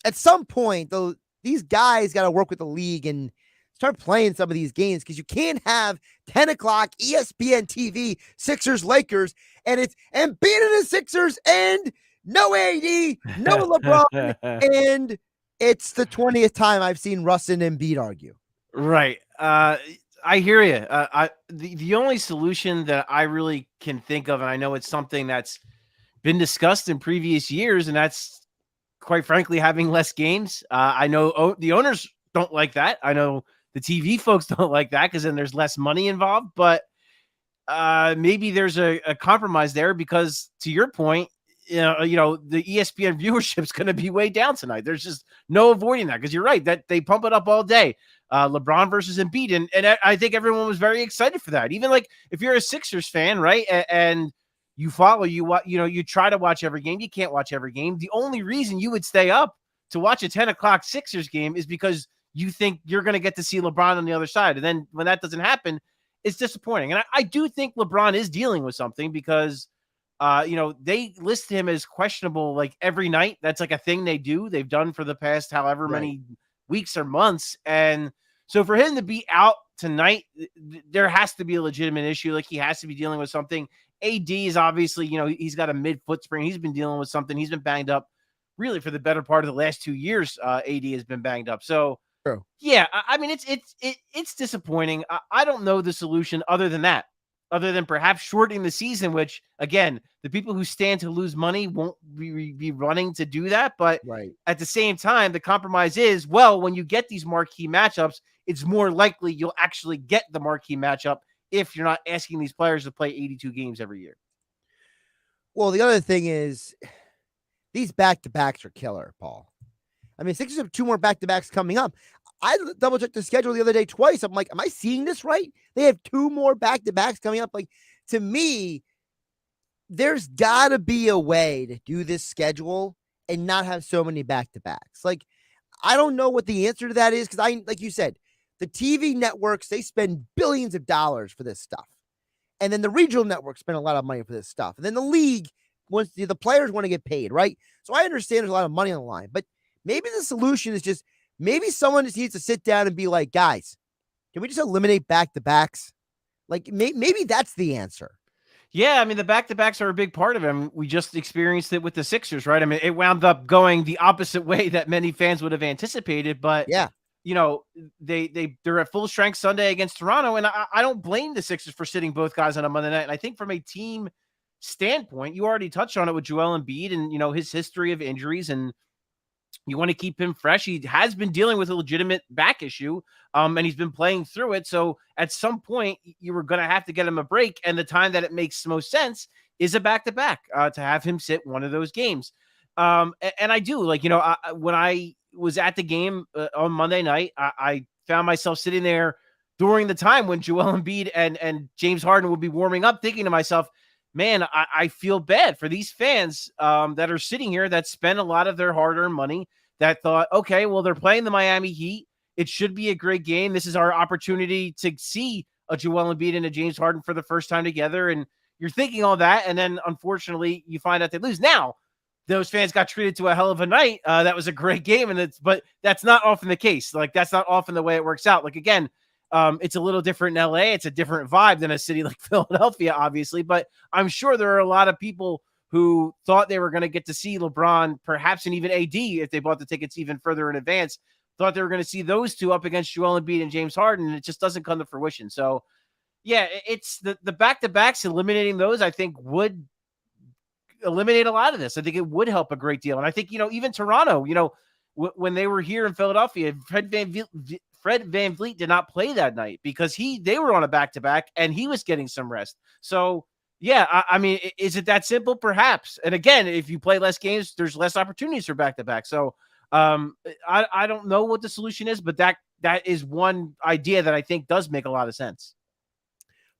[SPEAKER 5] at some point, though, these guys got to work with the league and start playing some of these games, because you can't have 10 o'clock ESPN TV, Sixers, Lakers, and it's Embiid and the Sixers and no AD, no LeBron, and it's the 20th time I've seen Russ and Embiid argue.
[SPEAKER 11] Right. I hear you. The only solution that I really can think of, and I know it's something that's been discussed in previous years, and that's quite frankly having less games. I know the owners don't like that. I know the TV folks don't like that because then there's less money involved. But maybe there's a compromise there, because to your point, the ESPN viewership is going to be way down tonight. There's just no avoiding that, because you're right that they pump it up all day. LeBron versus Embiid. And I think everyone was very excited for that. Even like if you're a Sixers fan, right, and you follow, you try to watch every game. You can't watch every game. The only reason you would stay up to watch a 10 o'clock Sixers game is because you think you're going to get to see LeBron on the other side. And then when that doesn't happen, it's disappointing. And I do think LeBron is dealing with something, because they list him as questionable like every night. That's like a thing they do. They've done for the past however many weeks or months. And so for him to be out tonight, there has to be a legitimate issue. Like, he has to be dealing with something. AD is obviously, he's got a mid-foot sprain. He's been dealing with something. He's been banged up really for the better part of the last 2 years. AD has been banged up. So
[SPEAKER 5] True.
[SPEAKER 11] Yeah, I mean, it's disappointing. I don't know the solution other than that, other than perhaps shortening the season, which, again, the people who stand to lose money won't be running to do that. But at the same time, the compromise is, well, when you get these marquee matchups, it's more likely you'll actually get the marquee matchup if you're not asking these players to play 82 games every year.
[SPEAKER 5] Well, the other thing is these back-to-backs are killer, Paul. I mean, Sixers have 2 more back-to-backs coming up. I double-checked the schedule the other day twice. I'm like, am I seeing this right? They have 2 more back-to-backs coming up. Like, to me, there's got to be a way to do this schedule and not have so many back-to-backs. Like, I don't know what the answer to that is because like you said, the TV networks, they spend billions of dollars for this stuff. And then the regional networks spend a lot of money for this stuff. And then the league, once the players want to get paid, right? So I understand there's a lot of money on the line, but maybe the solution is just, maybe someone just needs to sit down and be like, guys, can we just eliminate back-to-backs? Like, maybe that's the answer.
[SPEAKER 11] Yeah, I mean, the back-to-backs are a big part of it. I mean, we just experienced it with the Sixers, right? I mean, it wound up going the opposite way that many fans would have anticipated, but
[SPEAKER 5] yeah,
[SPEAKER 11] they're at full strength Sunday against Toronto, and I don't blame the Sixers for sitting both guys on a Monday night. And I think from a team standpoint, you already touched on it with Joel Embiid and, his history of injuries, and you want to keep him fresh. He has been dealing with a legitimate back issue, and he's been playing through it. So at some point, you were going to have to get him a break, and the time that it makes most sense is a back-to-back to have him sit one of those games. And I do, when I was at the game on Monday night, I found myself sitting there during the time when Joel Embiid and James Harden would be warming up, thinking to myself, man, I feel bad for these fans that are sitting here that spend a lot of their hard-earned money, that thought, okay, well, they're playing the Miami Heat. It should be a great game. This is our opportunity to see a Joel Embiid and a James Harden for the first time together. And you're thinking all that, and then unfortunately you find out they lose. Now, those fans got treated to a hell of a night. That was a great game, but that's not often the case. Like, that's not often the way it works out. Like, again, it's a little different in LA. It's a different vibe than a city like Philadelphia, obviously. But I'm sure there are a lot of people who thought they were going to get to see LeBron, perhaps, and even AD, if they bought the tickets even further in advance, thought they were going to see those two up against Joel Embiid and James Harden, and it just doesn't come to fruition. So, yeah, it's the back-to-backs, eliminating those, I think, would eliminate a lot of this. I think it would help a great deal. And I think, even Toronto, when they were here in Philadelphia, Fred VanVleet did not play that night because they were on a back-to-back and he was getting some rest. So, yeah, I mean, is it that simple? Perhaps. And again, if you play less games, there's less opportunities for back-to-back. So I don't know what the solution is, but that is one idea that I think does make a lot of sense.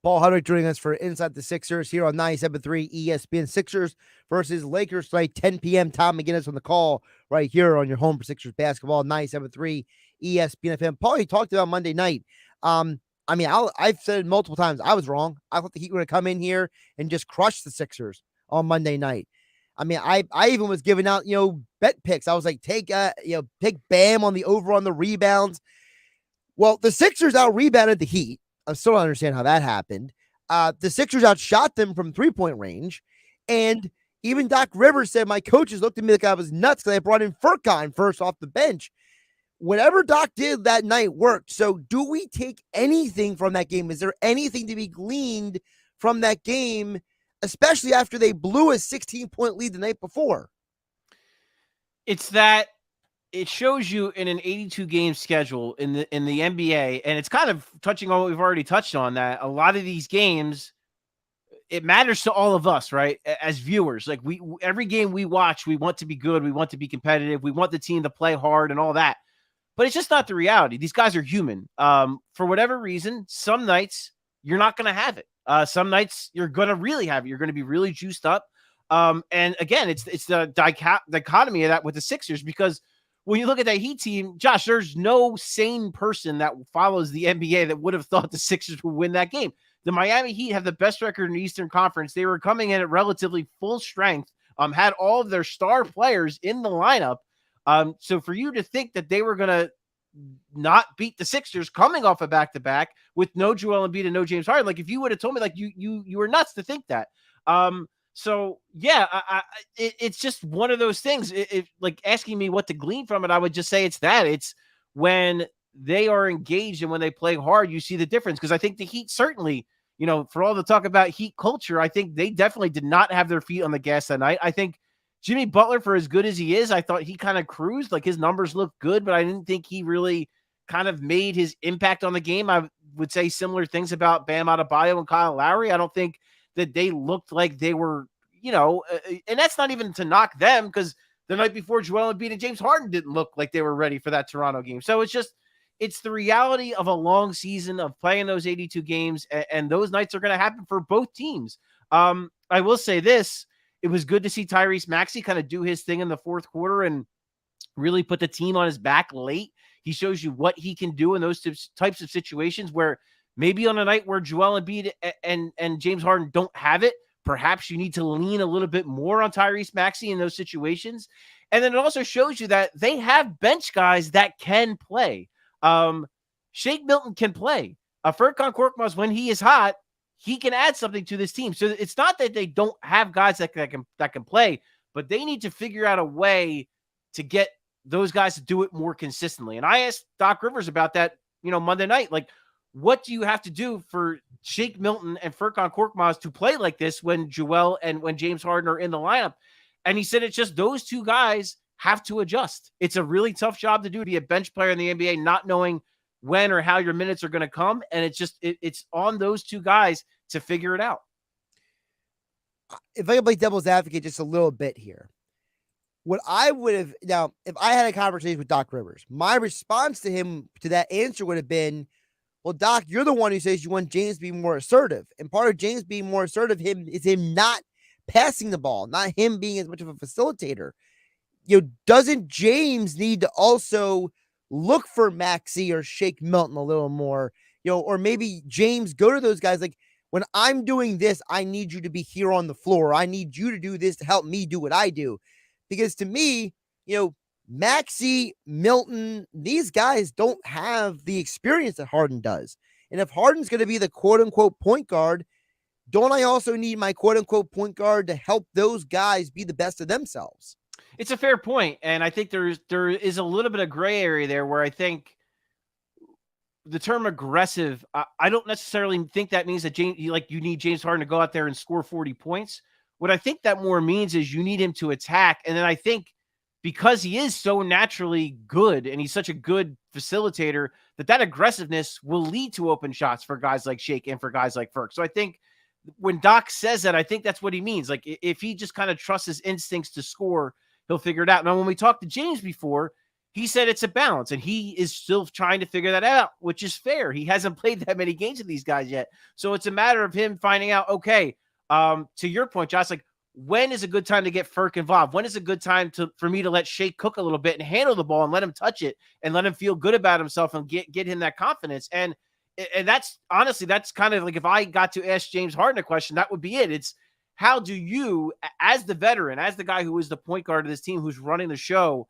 [SPEAKER 5] Paul Hudrick joining us for Inside the Sixers here on 97.3 ESPN. Sixers versus Lakers tonight, 10 p.m. Tom McGinnis on the call right here on your home for Sixers basketball, 97.3 ESPN FM. Paul, you talked about Monday night. I mean, I've said multiple times I was wrong. I thought the Heat were going to come in here and just crush the Sixers on Monday night. I mean, I even was giving out, bet picks. I was like, take Bam on the over on the rebounds. Well, the Sixers out-rebounded the Heat. I still don't understand how that happened. The Sixers outshot them from three-point range. And even Doc Rivers said, my coaches looked at me like I was nuts because I brought in Furkan first off the bench. Whatever Doc did that night worked. So do we take anything from that game? Is there anything to be gleaned from that game, especially after they blew a 16-point lead the night before?
[SPEAKER 11] It's that it shows you in an 82-game schedule in the NBA, and it's kind of touching on what we've already touched on, that a lot of these games, it matters to all of us, right? As viewers, like every game we watch, we want to be good. We want to be competitive. We want the team to play hard and all that. But it's just not the reality. These guys are human. For whatever reason, some nights you're not going to have it. Some nights you're going to really have it. You're going to be really juiced up. And again, it's the dichotomy of that with the Sixers, because when you look at that Heat team, Josh, there's no sane person that follows the NBA that would have thought the Sixers would win that game. The Miami Heat have the best record in the Eastern Conference. They were coming in at relatively full strength, had all of their star players in the lineup. So for you to think that they were going to not beat the Sixers coming off a back-to-back with no Joel Embiid and no James Harden. Like, if you would have told me, like, you were nuts to think that. So yeah, it's just one of those things. If like asking me what to glean from it, I would just say it's that. It's when they are engaged and when they play hard, you see the difference. Because I think the Heat certainly, for all the talk about Heat culture, I think they definitely did not have their feet on the gas that night. I think Jimmy Butler, for as good as he is, I thought he kind of cruised. Like, his numbers looked good, but I didn't think he really kind of made his impact on the game. I would say similar things about Bam Adebayo and Kyle Lowry. I don't think that they looked like they were, and that's not even to knock them, because the night before, Joel Embiid and James Harden didn't look like they were ready for that Toronto game. So it's the reality of a long season of playing those 82 games, and those nights are going to happen for both teams. I will say this. It was good to see Tyrese Maxey kind of do his thing in the fourth quarter and really put the team on his back late. He shows you what he can do in those types of situations where maybe on a night where Joel Embiid and James Harden don't have it, perhaps you need to lean a little bit more on Tyrese Maxey in those situations. And then it also shows you that they have bench guys that can play. Shake Milton can play. Furkan Korkmaz, when he is hot, he can add something to this team. So it's not that they don't have guys that can play, but they need to figure out a way to get those guys to do it more consistently. And I asked Doc Rivers about that, Monday night. Like, what do you have to do for Shake Milton and Furkan Korkmaz to play like this when Joel and when James Harden are in the lineup? And he said it's just those two guys have to adjust. It's a really tough job to do, to be a bench player in the NBA, not knowing when or how your minutes are going to come. And it's on those two guys to figure it out.
[SPEAKER 5] If I can play devil's advocate just a little bit here, what I would have, now, if I had a conversation with Doc Rivers, my response to him, to that answer would have been, well, Doc, you're the one who says you want James to be more assertive. And part of James being more assertive is him not passing the ball, not him being as much of a facilitator. Doesn't James need to also look for Maxey or Shake Milton a little more, or maybe James go to those guys like, when I'm doing this, I need you to be here on the floor. I need you to do this to help me do what I do. Because to me, Maxey, Milton, these guys don't have the experience that Harden does. And if Harden's going to be the quote-unquote point guard, don't I also need my quote-unquote point guard to help those guys be the best of themselves?
[SPEAKER 11] It's a fair point, and I think there is a little bit of gray area there where I think the term aggressive, I don't necessarily think that means that you need James Harden to go out there and score 40 points. What I think that more means is you need him to attack, and then I think because he is so naturally good and he's such a good facilitator, that aggressiveness will lead to open shots for guys like Shake and for guys like Furk. So I think when Doc says that, I think that's what he means. Like, if he just kind of trusts his instincts to score, he'll figure it out. Now, when we talked to James before, he said it's a balance, and he is still trying to figure that out, which is fair. He hasn't played that many games with these guys yet. So it's a matter of him finding out, okay, to your point, Josh, like, when is a good time to get Furk involved? When is a good time for me to let Shake cook a little bit and handle the ball and let him touch it and let him feel good about himself and get him that confidence? And that's honestly, that's kind of like, if I got to ask James Harden a question, that would be it. It's, how do you, as the veteran, as the guy who is the point guard of this team, who's running the show,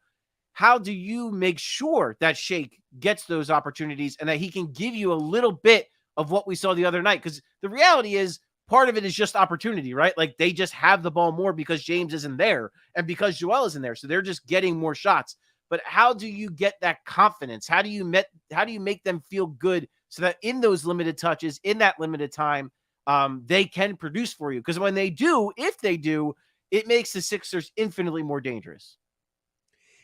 [SPEAKER 11] how do you make sure that Shake gets those opportunities and that he can give you a little bit of what we saw the other night? Because the reality is, part of it is just opportunity, right? Like, they just have the ball more because James isn't there and because Joel isn't there. So they're just getting more shots. But how do you get that confidence? How do you make them feel good so that in those limited touches, in that limited time, they can produce for you? Because when they do, if they do, it makes the Sixers infinitely more dangerous.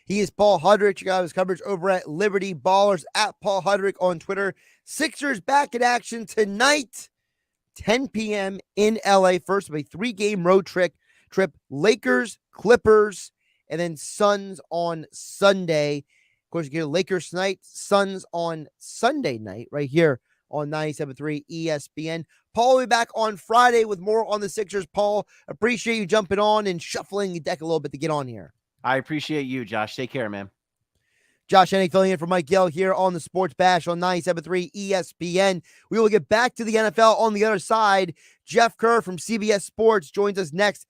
[SPEAKER 5] He is Paul Hudrick. You got his coverage over at Liberty Ballers, at Paul Hudrick on Twitter. Sixers back in action tonight, 10 p.m. in LA. First of a 3-game road trip. Lakers, Clippers, and then Suns on Sunday. Of course, you get Lakers tonight, Suns on Sunday night, right here on 97.3 ESPN. Paul will be back on Friday with more on the Sixers. Paul, appreciate you jumping on and shuffling the deck a little bit to get on here.
[SPEAKER 11] I appreciate you, Josh. Take care, man.
[SPEAKER 5] Josh Hennig filling in for Mike Gill here on the Sports Bash on 97.3 ESPN. We will get back to the NFL on the other side. Jeff Kerr from CBS Sports joins us next.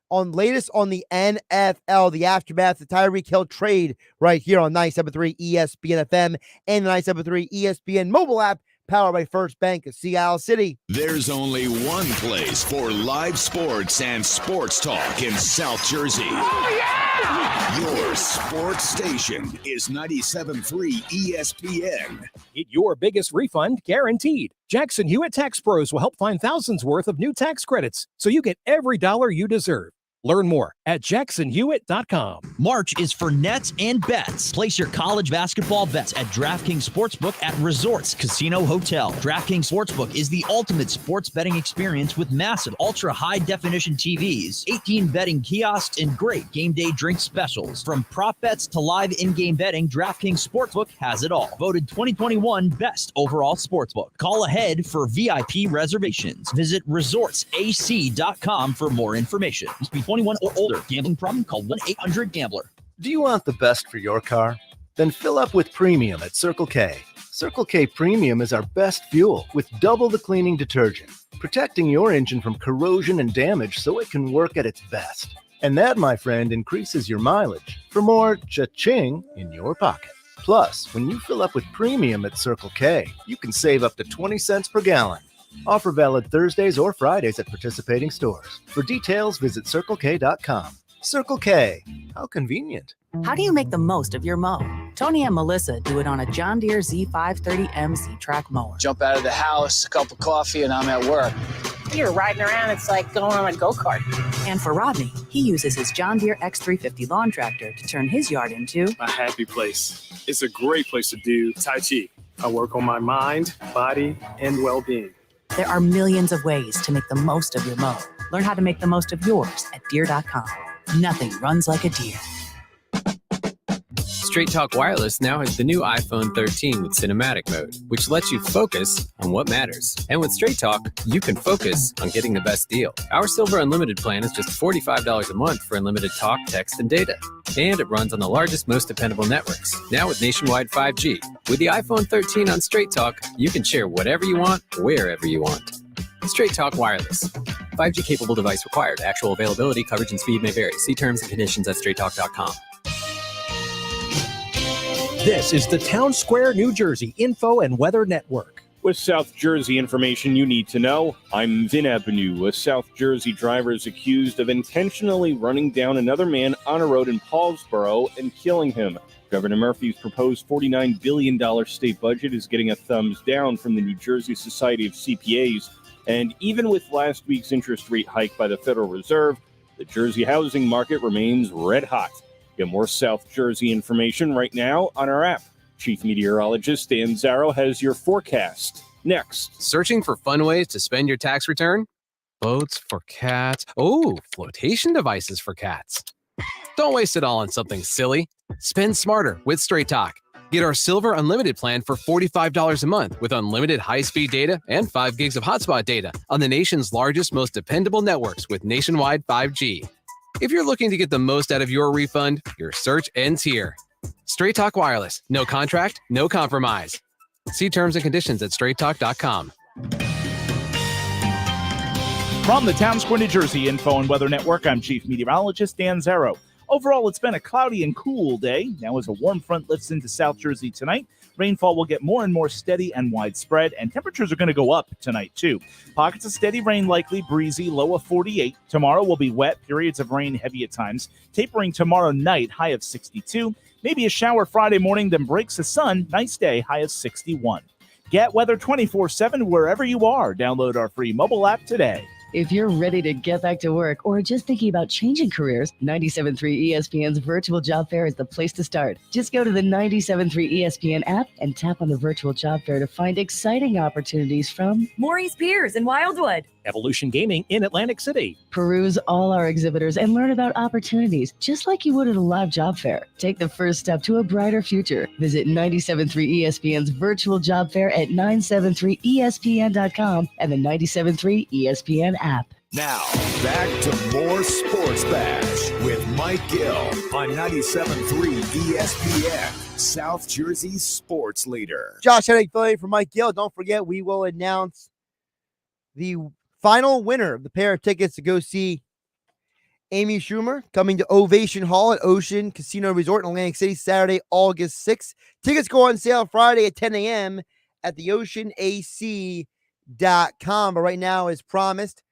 [SPEAKER 5] on latest on the NFL, the aftermath, the Tyreek Hill trade right here on 97.3 ESPN FM and 97.3 ESPN mobile app, powered by First Bank of Seattle City.
[SPEAKER 2] There's only one place for live sports and sports talk in South Jersey. Oh, yeah! Your sports station is 97.3 ESPN.
[SPEAKER 4] Get your biggest refund guaranteed. Jackson Hewitt Tax Pros will help find thousands worth of new tax credits, so you get every dollar you deserve. Learn more at jacksonhewitt.com.
[SPEAKER 13] March is for nets and bets. Place your college basketball bets at DraftKings Sportsbook at Resorts Casino Hotel. DraftKings Sportsbook is the ultimate sports betting experience with massive ultra-high-definition TVs, 18 betting kiosks, and great game day drink specials. From prop bets to live in-game betting, DraftKings Sportsbook has it all. Voted 2021 Best Overall Sportsbook. Call ahead for VIP reservations. Visit resortsac.com for more information. Must be 21 or older. Gambling problem? Call 1-800-GAMBLER.
[SPEAKER 14] Do you want the best for your car? Then fill up with premium at Circle K. Circle K Premium is our best fuel with double the cleaning detergent, protecting your engine from corrosion and damage so it can work at its best. And that, my friend, increases your mileage for more cha-ching in your pocket. Plus, when you fill up with premium at Circle K, you can save up to 20 cents per gallon. Offer valid Thursdays or Fridays at participating stores. For details, visit CircleK.com. Circle K. How convenient.
[SPEAKER 15] How do you make the most of your mow? Tony and Melissa do it on a John Deere Z530M Z-Track mower.
[SPEAKER 16] Jump out of the house, a cup of coffee, and I'm at work.
[SPEAKER 15] You're riding around, it's like going on a go-kart. And for Rodney, he uses his John Deere X350 lawn tractor to turn his yard into
[SPEAKER 19] a happy place. It's a great place to do Tai Chi. I work on my mind, body, and well-being.
[SPEAKER 15] There are millions of ways to make the most of your mow. Learn how to make the most of yours at Deere.com. Nothing runs like a Deere.
[SPEAKER 18] Straight Talk Wireless now has the new iPhone 13 with cinematic mode, which lets you focus on what matters. And with Straight Talk, you can focus on getting the best deal. Our Silver Unlimited plan is just $45 a month for unlimited talk, text, and data. And it runs on the largest, most dependable networks, now with nationwide 5G. With the iPhone 13 on Straight Talk, you can share whatever you want, wherever you want. Straight Talk Wireless. 5G capable device required. Actual availability, coverage, and speed may vary. See terms and conditions at straighttalk.com.
[SPEAKER 4] This is the Town Square, New Jersey Info and Weather Network.
[SPEAKER 27] With South Jersey information you need to know, I'm Vin Abenu. A South Jersey driver is accused of intentionally running down another man on a road in Paulsboro and killing him. Governor Murphy's proposed $49 billion state budget is getting a thumbs down from the New Jersey Society of CPAs. And even with last week's interest rate hike by the Federal Reserve, the Jersey housing market remains red hot. Get more South Jersey information right now on our app. Chief Meteorologist Dan Zarrow has your forecast. Next.
[SPEAKER 18] Searching for fun ways to spend your tax return? Boats for cats. Oh, flotation devices for cats. Don't waste it all on something silly. Spend smarter with Straight Talk. Get our Silver Unlimited plan for $45 a month with unlimited high-speed data and 5 gigs of hotspot data on the nation's largest, most dependable networks with nationwide 5G. If you're looking to get the most out of your refund, your search ends here. Straight Talk Wireless. No contract, no compromise. See terms and conditions at straighttalk.com.
[SPEAKER 28] From the Town Square, New Jersey Info and Weather Network, I'm Chief Meteorologist Dan Zarrow. Overall, it's been a cloudy and cool day. Now, as a warm front lifts into South Jersey tonight, rainfall will get more and more steady and widespread, and temperatures are going to go up tonight, too. Pockets of steady rain likely, breezy, low of 48. Tomorrow will be wet, periods of rain heavy at times. Tapering tomorrow night, high of 62. Maybe a shower Friday morning, then breaks the sun. Nice day, high of 61. Get weather 24/7 wherever you are. Download our free mobile app today.
[SPEAKER 29] If you're ready to get back to work or just thinking about changing careers, 97.3 ESPN's virtual job fair is the place to start. Just go to the 97.3 ESPN app and tap on the virtual job fair to find exciting opportunities from
[SPEAKER 30] Maurice Piers in Wildwood,
[SPEAKER 4] Evolution Gaming in Atlantic City.
[SPEAKER 29] Peruse all our exhibitors and learn about opportunities just like you would at a live job fair. Take the first step to a brighter future. Visit 97.3 ESPN's virtual job fair at 973ESPN.com and the 97.3 ESPN app.
[SPEAKER 2] Now, back to more Sports Bash with Mike Gill on 97.3 ESPN, South Jersey's sports leader.
[SPEAKER 5] Josh Hennig filling for Mike Gill. Don't forget, we will announce the final winner of the pair of tickets to go see Amy Schumer coming to Ovation Hall at Ocean Casino Resort in Atlantic City, Saturday, August 6th. Tickets go on sale Friday at 10 a.m. at theoceanac.com. But right now, as promised,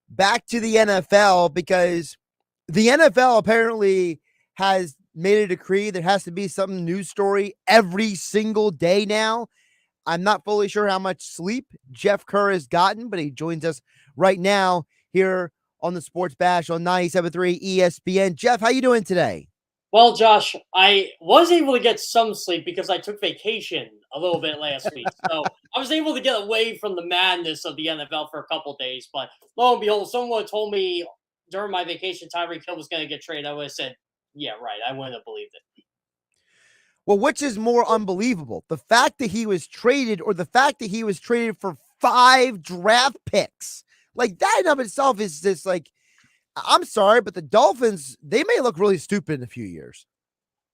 [SPEAKER 5] back to the NFL, because the NFL apparently has made a decree there has to be some news story every single day now. I'm not fully sure how much sleep Jeff Kerr has gotten, but he joins us right now here on the Sports Bash on 97.3 ESPN. Jeff, how you doing today?
[SPEAKER 1] Well, Josh, I was able to get some sleep because I took vacation a little bit last week. So I was able to get away from the madness of the NFL for a couple of days. But lo and behold, someone told me during my vacation Tyreek Hill was going to get traded. I would have said, yeah, right. I wouldn't have believed it.
[SPEAKER 5] Well, which is more unbelievable? The fact that he was traded or the fact that he was traded for 5 draft picks? Like, that in of itself is just like, I'm sorry, but the Dolphins, they may look really stupid in a few years.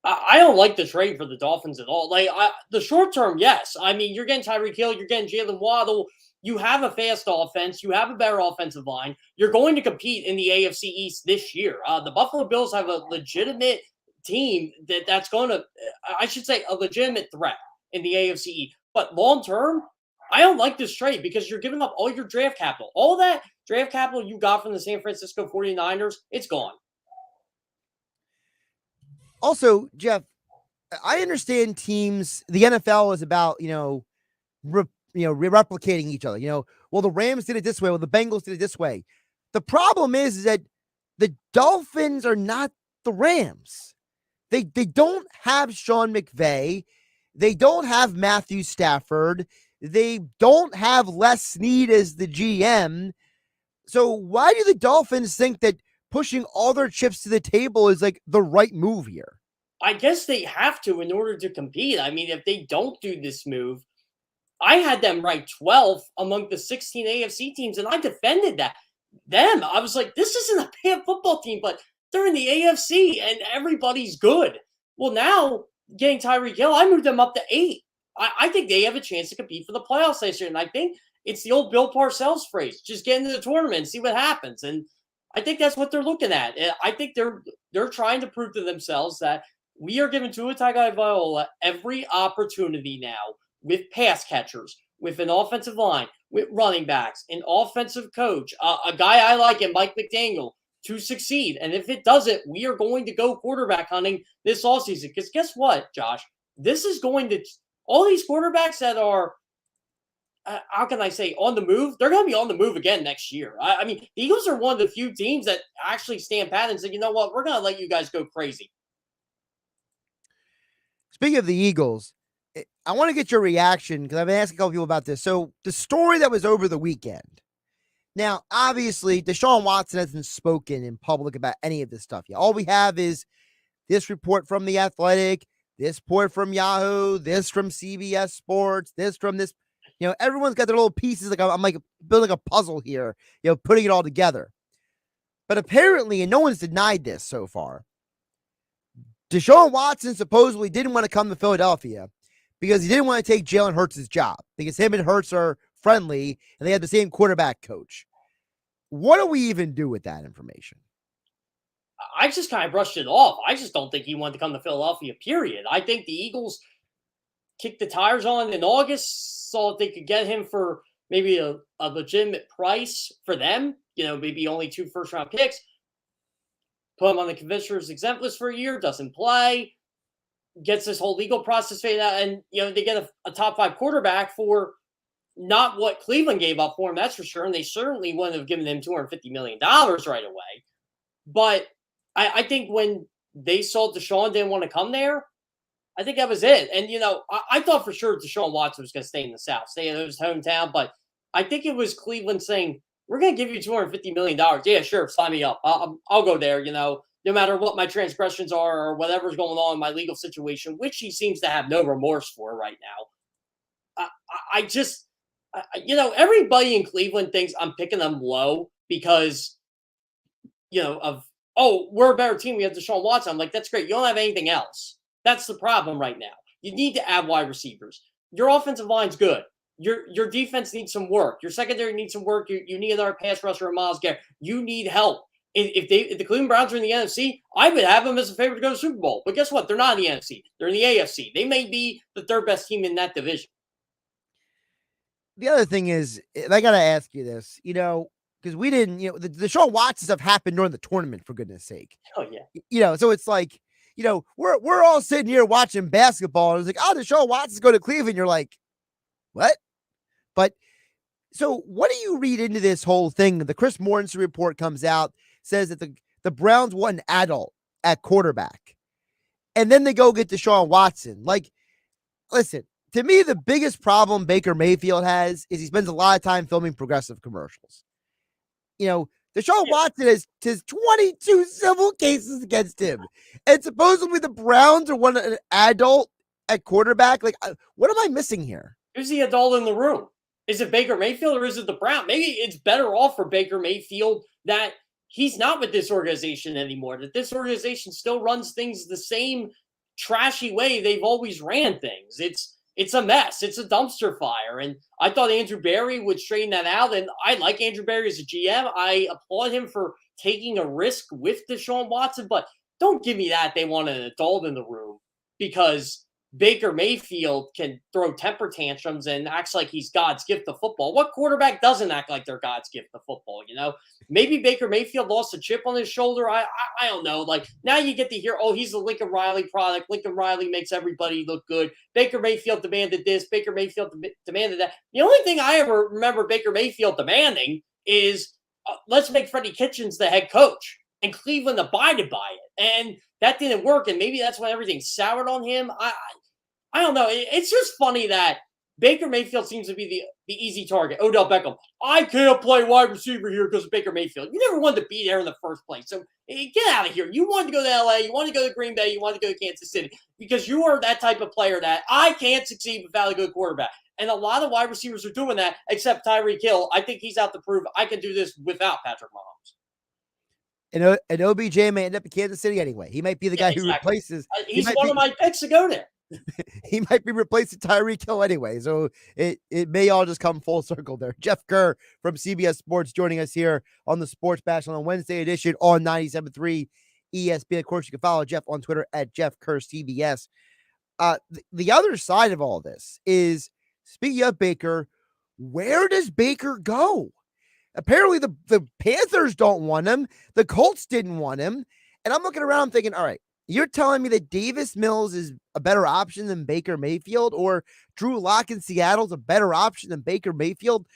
[SPEAKER 1] I don't like the trade for the Dolphins at all. Like, the short term, yes. I mean, you're getting Tyreek Hill, you're getting Jalen Waddle. You have a fast offense. You have a better offensive line. You're going to compete in the AFC East this year. The Buffalo Bills have a legitimate team that's going to, I should say, a legitimate threat in the AFC East. But long term, I don't like this trade because you're giving up all your draft capital. All that draft capital you got from the San Francisco 49ers, it's gone.
[SPEAKER 5] Also, Jeff, I understand teams, the NFL is about, replicating each other. Well, the Rams did it this way. Well, the Bengals did it this way. The problem is that the Dolphins are not the Rams. They don't have Sean McVay. They don't have Matthew Stafford. They don't have Les Snead as the GM. So why do the Dolphins think that pushing all their chips to the table is like the right move here?
[SPEAKER 1] I guess they have to in order to compete. I mean, if they don't do this move, I had them ranked 12th among the 16 AFC teams, and I defended them. I was like, this isn't a bad football team, but they're in the AFC, and everybody's good. Well, now, getting Tyreek Hill, I moved them up to 8. I think they have a chance to compete for the playoffs this year, and I think it's the old Bill Parcells phrase, just get into the tournament and see what happens. And I think that's what they're looking at. I think they're trying to prove to themselves that we are giving Tua Tagovailoa every opportunity now with pass catchers, with an offensive line, with running backs, an offensive coach, a guy I like in Mike McDaniel to succeed. And if it doesn't, we are going to go quarterback hunting this offseason. Because guess what, Josh? This is going to – all these quarterbacks that are how can I say, on the move, they're going to be on the move again next year. I mean, the Eagles are one of the few teams that actually stand pat and say, you know what, we're going to let you guys go crazy.
[SPEAKER 5] Speaking of the Eagles, I want to get your reaction because I've been asking a couple people about this. So the story that was over the weekend. Now, obviously, Deshaun Watson hasn't spoken in public about any of this stuff yet. All we have is this report from The Athletic, this report from Yahoo, this from CBS Sports, this from this. You know, everyone's got their little pieces. Like I'm like building a puzzle here, you know, putting it all together. But apparently, and no one's denied this so far, Deshaun Watson supposedly didn't want to come to Philadelphia because he didn't want to take Jalen Hurts' job because him and Hurts are friendly and they have the same quarterback coach. What do we even do with that information?
[SPEAKER 1] I just kind of brushed it off. I just don't think he wanted to come to Philadelphia, period. I think the Eagles kicked the tires on in August, saw if they could get him for maybe a legitimate price for them, you know, maybe only 2 first-round picks. Put him on the commissioner's exempt list for a year, doesn't play, gets this whole legal process faded out, and, you know, they get a top 5 quarterback for not what Cleveland gave up for him, that's for sure, and they certainly wouldn't have given him $250 million right away. But I think when they saw Deshaun didn't want to come there, I think that was it. And, you know, I thought for sure Deshaun Watson was going to stay in the South, stay in his hometown, but I think it was Cleveland saying, we're going to give you $250 million. Yeah, sure, sign me up. I'll go there, you know, no matter what my transgressions are or whatever's going on in my legal situation, which he seems to have no remorse for right now. I just, you know, everybody in Cleveland thinks I'm picking them low because, you know, of, oh, we're a better team. We have Deshaun Watson. I'm like, that's great. You don't have anything else. That's the problem right now. You need to add wide receivers. Your offensive line's good. Your defense needs some work. Your secondary needs some work. You need another pass rusher, Myles Garrett. You need help. If the Cleveland Browns are in the NFC, I would have them as a favorite to go to the Super Bowl. But guess what? They're not in the NFC. They're in the AFC. They may be the third best team in that division.
[SPEAKER 5] The other thing is, and I got to ask you this, because we didn't, the Deshaun Watson stuff happened during the tournament, for goodness sake.
[SPEAKER 1] Oh, yeah.
[SPEAKER 5] So it's like, we're all sitting here watching basketball, and it's like, oh, Deshaun Watson's going to Cleveland. You're like, what? But so what do you read into this whole thing? The Chris Mortensen report comes out, says that the Browns want an adult at quarterback. And then they go get Deshaun Watson. Like, listen, to me, the biggest problem Baker Mayfield has is he spends a lot of time filming progressive commercials. Deshaun Watson has 22 civil cases against him. And supposedly the Browns are one an adult at quarterback. Like, what am I missing here?
[SPEAKER 1] Who's the adult in the room? Is it Baker Mayfield or is it the Browns? Maybe it's better off for Baker Mayfield that he's not with this organization anymore, that this organization still runs things the same trashy way they've always ran things. It's a mess. It's a dumpster fire. And I thought Andrew Berry would straighten that out. And I like Andrew Berry as a GM. I applaud him for taking a risk with Deshaun Watson, but don't give me that they want an adult in the room because Baker Mayfield can throw temper tantrums and acts like he's God's gift to football. What quarterback doesn't act like they're God's gift to football? Maybe Baker Mayfield lost a chip on his shoulder. I don't know. Like, now you get to hear, oh, he's the Lincoln Riley product. Lincoln Riley makes everybody look good. Baker Mayfield demanded this. Baker Mayfield demanded that. The only thing I ever remember Baker Mayfield demanding is let's make Freddie Kitchens the head coach. And Cleveland abided by it. And that didn't work. And maybe that's why everything soured on him. I don't know. It's just funny that Baker Mayfield seems to be the easy target. Odell Beckham, I can't play wide receiver here because of Baker Mayfield. You never wanted to be there in the first place. So get out of here. You wanted to go to LA. You wanted to go to Green Bay. You wanted to go to Kansas City because you are that type of player that I can't succeed without a good quarterback. And a lot of wide receivers are doing that, except Tyreek Hill. I think he's out to prove I can do this without Patrick Mahomes.
[SPEAKER 5] And OBJ may end up in Kansas City anyway. He might be the guy who replaces.
[SPEAKER 1] He's one of my picks to go there.
[SPEAKER 5] He might be replacing Tyreek Hill anyway. So it may all just come full circle there. Jeff Kerr from CBS Sports joining us here on the Sports Bash on a Wednesday edition on 97.3 ESPN. Of course, you can follow Jeff on Twitter at Jeff Kerr CBS. The other side of all this is, speaking of Baker, where does Baker go? Apparently the Panthers don't want him. The Colts didn't want him. And I'm looking around thinking, all right, you're telling me that Davis Mills is a better option than Baker Mayfield, or Drew Lock in Seattle is a better option than Baker Mayfield?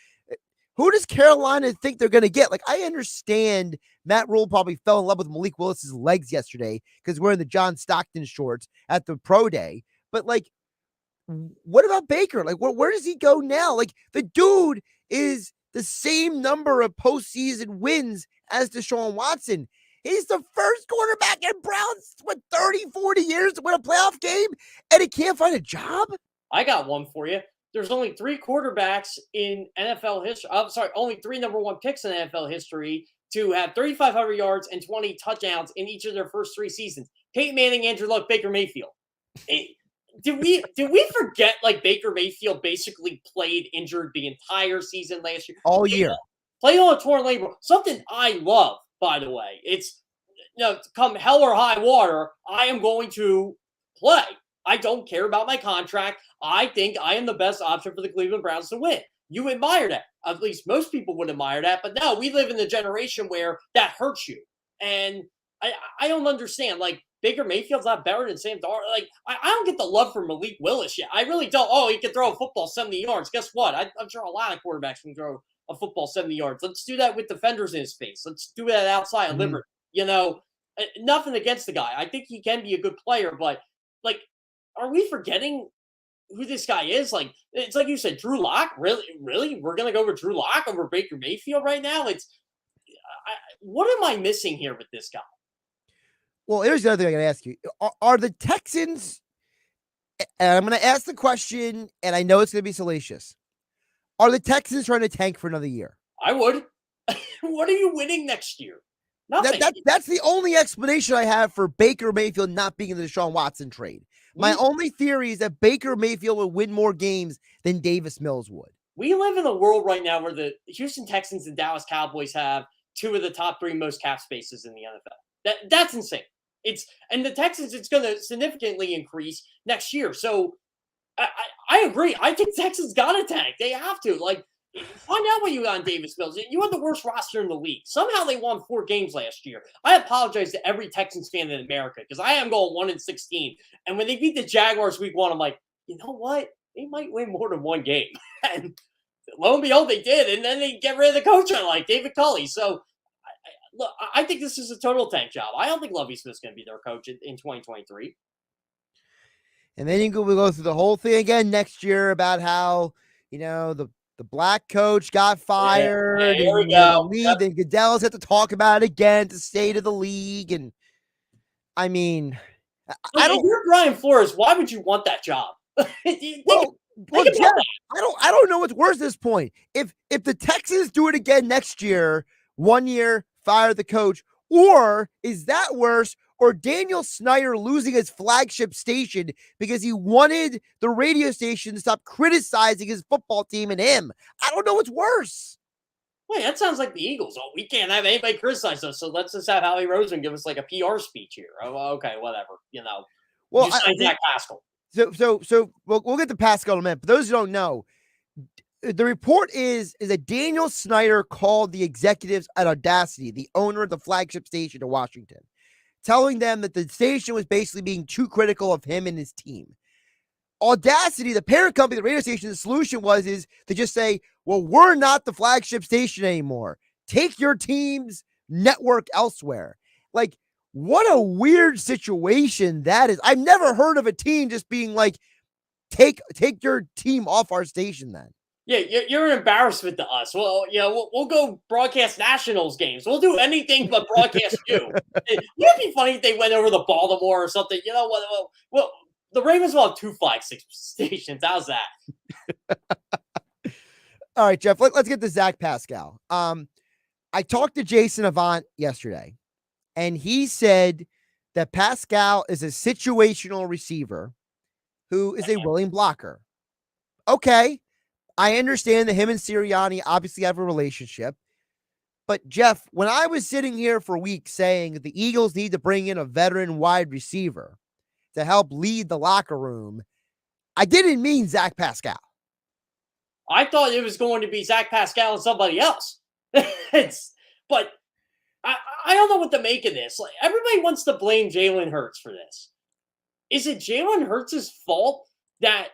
[SPEAKER 5] Who does Carolina think they're going to get? Like, I understand Matt Rule probably fell in love with Malik Willis's legs yesterday because wearing the John Stockton shorts at the pro day. But, like, what about Baker? Like, where does he go now? Like, the dude is the same number of postseason wins as Deshaun Watson. He's the first quarterback in Browns, 30, 40 years to win a playoff game, and he can't find a job?
[SPEAKER 1] I got one for you. There's only 3 quarterbacks in NFL history. I'm sorry, only 3 number 1 picks in NFL history to have 3,500 yards and 20 touchdowns in each of their first 3 seasons. Peyton Manning, Andrew Luck, Baker Mayfield. Did we forget, like, Baker Mayfield basically played injured the entire season last year?
[SPEAKER 5] All year.
[SPEAKER 1] Played on a torn labrum. Something I love, by the way. It's, come hell or high water, I am going to play. I don't care about my contract. I think I am the best option for the Cleveland Browns to win. You admire that. At least most people would admire that. But no, we live in the generation where that hurts you. And I don't understand. Like, Baker Mayfield's not better than Sam Darnold. Like, I don't get the love for Malik Willis yet. I really don't. Oh, he can throw a football 70 yards. Guess what? I'm sure a lot of quarterbacks can throw a football 70 yards. Let's do that with defenders in his face. Let's do that outside of Liberty. Nothing against the guy. I think he can be a good player, but, like, are we forgetting who this guy is? Like, it's like you said, Drew Lock. Really? We're going to go with Drew Lock over Baker Mayfield right now? What am I missing here with this guy?
[SPEAKER 5] Well, here's the other thing I got to ask you. Are the Texans, and I'm going to ask the question, and I know it's going to be salacious, are the Texans trying to tank for another year?
[SPEAKER 1] I would. What are you winning next year? Nothing.
[SPEAKER 5] That's the only explanation I have for Baker Mayfield not being in the Deshaun Watson trade. My only theory is that Baker Mayfield will win more games than Davis Mills would.
[SPEAKER 1] We live in a world right now where the Houston Texans and Dallas Cowboys have two of the top 3 most cap spaces in the NFL. That's insane. And the Texans, it's going to significantly increase next year. So I agree. I think Texans got to tank. They have to. Like, find out what you got on Davis Mills. You had the worst roster in the league. Somehow they won 4 games last year. I apologize to every Texans fan in America because I am going 1-16. And when they beat the Jaguars week 1, I'm like, you know what? They might win more than 1 game. And lo and behold, they did. And then they get rid of the coach I like, David Culley. So, look, I think this is a total tank job. I don't think Lovie Smith's going to be their coach in 2023.
[SPEAKER 5] And then we go through the whole thing again next year about how, the black coach got fired.
[SPEAKER 1] Yeah, here we
[SPEAKER 5] and
[SPEAKER 1] go.
[SPEAKER 5] League, and Goodell's had to talk about it again, the state of the league. And I mean,
[SPEAKER 1] I don't. If you're Brian Flores, why would you want that job?
[SPEAKER 5] Jeff, I don't know what's worse at this point. If the Texans do it again next year, 1 year, fire the coach, or is that worse? Or Daniel Snyder losing his flagship station because he wanted the radio station to stop criticizing his football team and him. I don't know what's worse.
[SPEAKER 1] Wait, that sounds like the Eagles. Oh, we can't have anybody criticize us, so let's just have Howie Roseman give us like a PR speech here. Oh, okay, whatever.
[SPEAKER 5] Well,
[SPEAKER 1] you signed Zach Pascal.
[SPEAKER 5] So we'll get to Pascal in a minute. But those who don't know, the report is that Daniel Snyder called the executives at Audacity, the owner of the flagship station in Washington, telling them that the station was basically being too critical of him and his team. Audacity, the parent company, the radio station, the solution is to just say, well, we're not the flagship station anymore. Take your team's network elsewhere. Like, what a weird situation that is. I've never heard of a team just being like, take your team off our station then.
[SPEAKER 1] Yeah, you're an embarrassment to us. Well, we'll go broadcast Nationals games. We'll do anything but broadcast you. It'd be funny if they went over to Baltimore or something. You know what? Well, the Ravens will have 2 flagship stations. How's that?
[SPEAKER 5] All right, Jeff, let's get to Zach Pascal. I talked to Jason Avant yesterday, and he said that Pascal is a situational receiver who is a willing blocker. Okay. I understand that him and Sirianni obviously have a relationship. But, Jeff, when I was sitting here for weeks saying that the Eagles need to bring in a veteran wide receiver to help lead the locker room, I didn't mean Zach Pascal.
[SPEAKER 1] I thought it was going to be Zach Pascal and somebody else. But I don't know what to make of this. Like, everybody wants to blame Jalen Hurts for this. Is it Jalen Hurts' fault that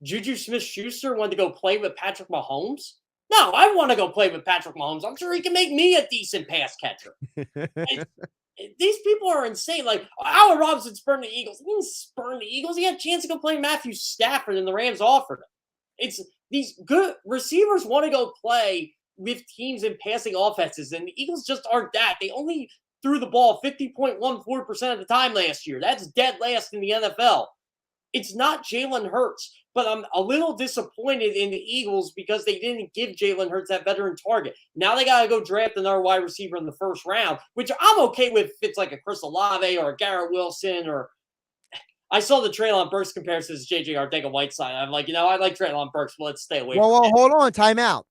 [SPEAKER 1] Juju Smith-Schuster wanted to go play with Patrick Mahomes? No, I want to go play with Patrick Mahomes. I'm sure he can make me a decent pass catcher. These people are insane. Like, Allen Robinson spurned the Eagles. He didn't spurn the Eagles. He had a chance to go play Matthew Stafford, and the Rams offered him. It's these good receivers want to go play with teams in passing offenses, and the Eagles just aren't that. They only threw the ball 50.14% of the time last year. That's dead last in the NFL. It's not Jalen Hurts, but I'm a little disappointed in the Eagles because they didn't give Jalen Hurts that veteran target. Now they got to go draft another wide receiver in the first round, which I'm okay with if it's like a Chris Olave or a Garrett Wilson. Or I saw the Treylon Burks comparisons to J.J. Arcega-Whiteside. I'm like, I like Treylon Burks, but let's stay away from him.
[SPEAKER 5] Hold on, time out.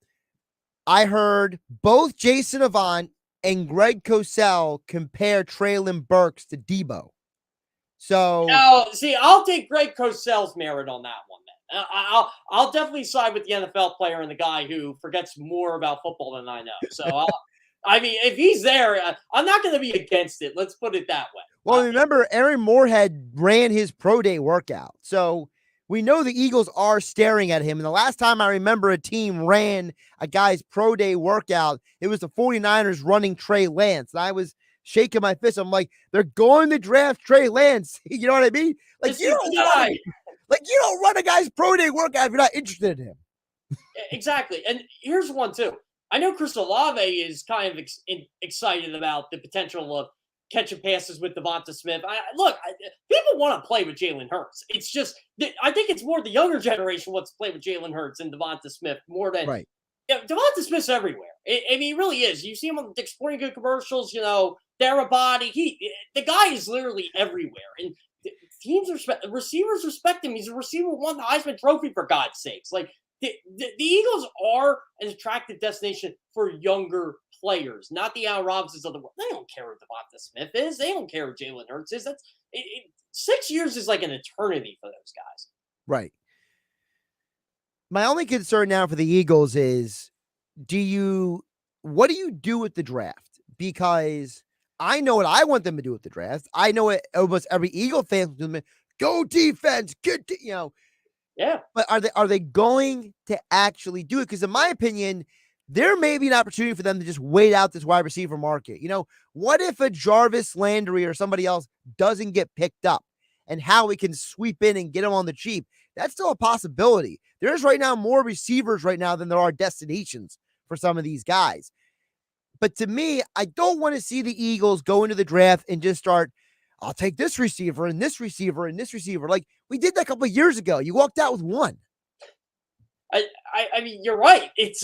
[SPEAKER 5] I heard both Jason Avant and Greg Cosell compare Treylon Burks to Debo. So,
[SPEAKER 1] I'll take Greg Cosell's merit on that one. Then I'll definitely side with the NFL player and the guy who forgets more about football than I know. So, if he's there, I'm not going to be against it. Let's put it that way.
[SPEAKER 5] Well, remember, Aaron Moorhead ran his pro day workout, so we know the Eagles are staring at him. And the last time I remember a team ran a guy's pro day workout, it was the 49ers running Trey Lance, and I was shaking my fist. I'm like, they're going to draft Trey Lance. You know what I mean? Like, you don't run a guy's pro day workout if you're not interested in him.
[SPEAKER 1] Exactly. And here's one, too. I know Chris Olave is kind of excited about the potential of catching passes with Devonta Smith. People want to play with Jalen Hurts. It's just, I think it's more the younger generation wants to play with Jalen Hurts and Devonta Smith more than
[SPEAKER 5] right.
[SPEAKER 1] Devonta Smith's everywhere. He really is. You see him on the Dick's Sporting Good commercials, Therabody. The guy is literally everywhere. And receivers respect him. He's a receiver who won the Heisman Trophy, for God's sakes. Like, the Eagles are an attractive destination for younger players, not the Allen Robinsons of the world. They don't care what Devonta Smith is. They don't care what Jalen Hurts is. 6 years is like an eternity for those guys.
[SPEAKER 5] Right. My only concern now for the Eagles is, what do you do with the draft? Because I know what I want them to do with the draft. I know what almost every Eagle fan will do. Go defense,
[SPEAKER 1] Yeah.
[SPEAKER 5] But are they going to actually do it? Because in my opinion, there may be an opportunity for them to just wait out this wide receiver market. What if a Jarvis Landry or somebody else doesn't get picked up, and how we can sweep in and get them on the cheap? That's still a possibility. There's right now more receivers right now than there are destinations for some of these guys. But to me, I don't want to see the Eagles go into the draft and just start, I'll take this receiver and this receiver and this receiver. Like we did that a couple of years ago. You walked out with one.
[SPEAKER 1] I mean, you're right. This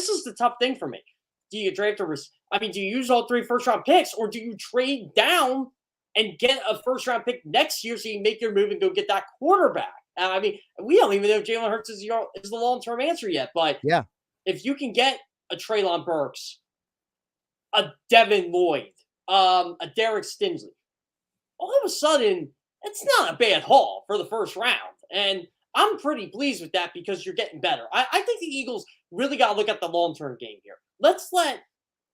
[SPEAKER 1] is the tough thing for me. Do you draft do you use all 3 first-round picks, or do you trade down and get a first-round pick next year so you make your move and go get that quarterback? I mean, we don't even know if Jalen Hurts is the long-term answer yet. But
[SPEAKER 5] yeah,
[SPEAKER 1] if you can get a Treylon Burks, a Devin Lloyd, a Derek Stingley, all of a sudden, it's not a bad haul for the first round. And I'm pretty pleased with that because you're getting better. I think the Eagles really got to look at the long-term game here. Let's let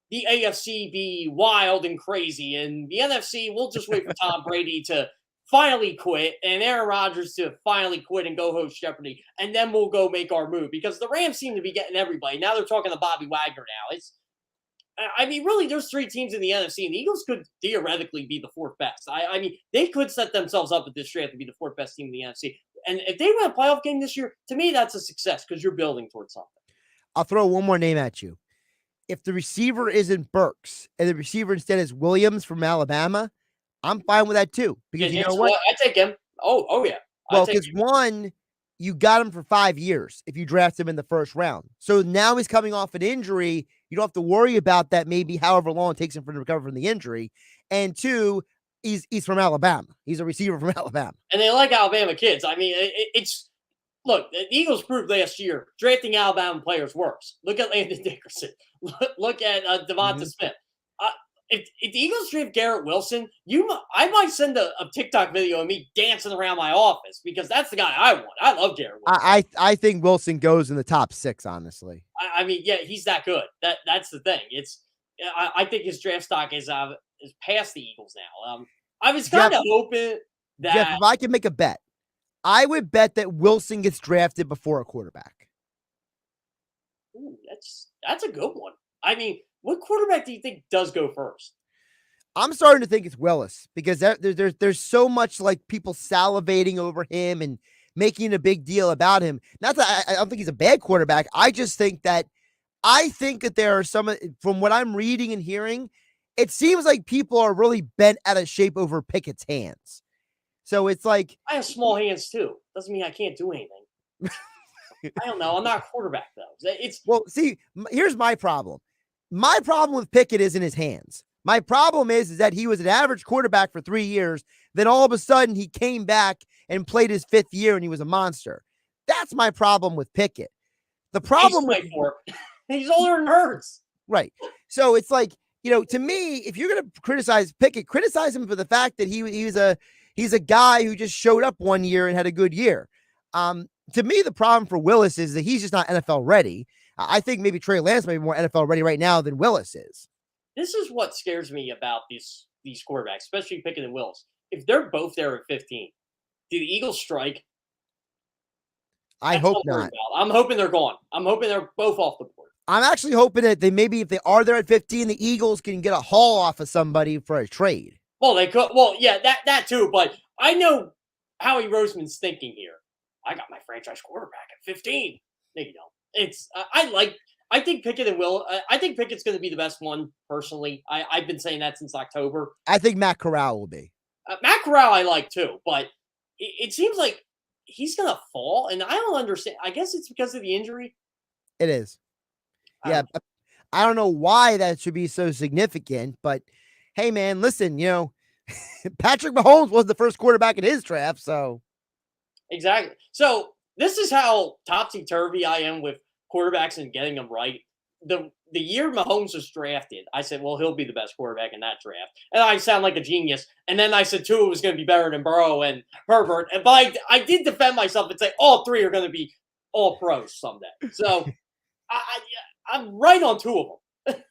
[SPEAKER 1] the AFC be wild and crazy, and the NFC, we'll just wait for Tom Brady to finally quit and Aaron Rodgers to finally quit and go host Jeopardy, and then we'll go make our move because the Rams seem to be getting everybody. Now they're talking to Bobby Wagner now. Really, there's 3 teams in the NFC, and the Eagles could theoretically be the 4th best. They could set themselves up at this draft to be the 4th best team in the NFC. And if they win a playoff game this year, to me, that's a success because you're building towards something.
[SPEAKER 5] I'll throw one more name at you. If the receiver isn't Burks and the receiver instead is Williams from Alabama, I'm fine with that too. Because you know what?
[SPEAKER 1] I take him. Oh yeah.
[SPEAKER 5] Well, because one, you got him for 5 years if you draft him in the first round. So now he's coming off an injury. You don't have to worry about that maybe however long it takes him for him to recover from the injury. And 2, he's from Alabama. He's a receiver from Alabama.
[SPEAKER 1] And they like Alabama kids. Look, the Eagles proved last year drafting Alabama players works. Look at Landon Dickerson. Look at Devonta Smith. If the Eagles draft Garrett Wilson, I might send a TikTok video of me dancing around my office because that's the guy I want. I love Garrett Wilson.
[SPEAKER 5] I think Wilson goes in the top 6, honestly.
[SPEAKER 1] Yeah, he's that good. That's the thing. I think his draft stock is past the Eagles now. I was kind of hoping that
[SPEAKER 5] Jeff, if I can make a bet, I would bet that Wilson gets drafted before a quarterback.
[SPEAKER 1] Ooh, that's a good one. What quarterback do you think does go first?
[SPEAKER 5] I'm starting to think it's Willis because there's so much like people salivating over him and making a big deal about him. Not that I don't think he's a bad quarterback. I just think that there are some, from what I'm reading and hearing, it seems like people are really bent out of shape over Pickett's hands. So it's like,
[SPEAKER 1] I have small hands too. Doesn't mean I can't do anything. I don't know. I'm not a quarterback though.
[SPEAKER 5] Here's my problem. My problem with Pickett isn't his hands. My problem is that he was an average quarterback for 3 years. Then all of a sudden he came back and played his 5th year and he was a monster. That's my problem with Pickett. The problem
[SPEAKER 1] he's older than Hurts.
[SPEAKER 5] Right. So it's like, to me, if you're going to criticize Pickett, criticize him for the fact that he's a guy who just showed up one year and had a good year. To me, the problem for Willis is that he's just not NFL ready. I think maybe Trey Lance may be more NFL ready right now than Willis is.
[SPEAKER 1] This is what scares me about these quarterbacks, especially Pickett and Willis. If they're both there at 15, do the Eagles strike?
[SPEAKER 5] I hope not.
[SPEAKER 1] I'm hoping they're gone. I'm hoping they're both off the board.
[SPEAKER 5] I'm actually hoping that if they are there at 15, the Eagles can get a haul off of somebody for a trade.
[SPEAKER 1] Well, they could. Well, yeah, that too. But I know Howie Roseman's thinking here. I got my franchise quarterback at 15. I think Pickett and Will. I think Pickett's going to be the best one personally. I've been saying that since October.
[SPEAKER 5] I think Matt Corral will be.
[SPEAKER 1] Matt Corral I like too, but it seems like he's going to fall, and I don't understand. I guess it's because of the injury.
[SPEAKER 5] It is. Yeah, I don't know why that should be so significant, but hey, man, listen, Patrick Mahomes was the first quarterback in his draft, so.
[SPEAKER 1] Exactly. So this is how topsy-turvy I am with quarterbacks and getting them right. The year Mahomes was drafted, I said, well, he'll be the best quarterback in that draft. And I sound like a genius. And then I said, Tua was going to be better than Burrow and Herbert. But I did defend myself and say all three are going to be all pros someday. So I'm right on two of them.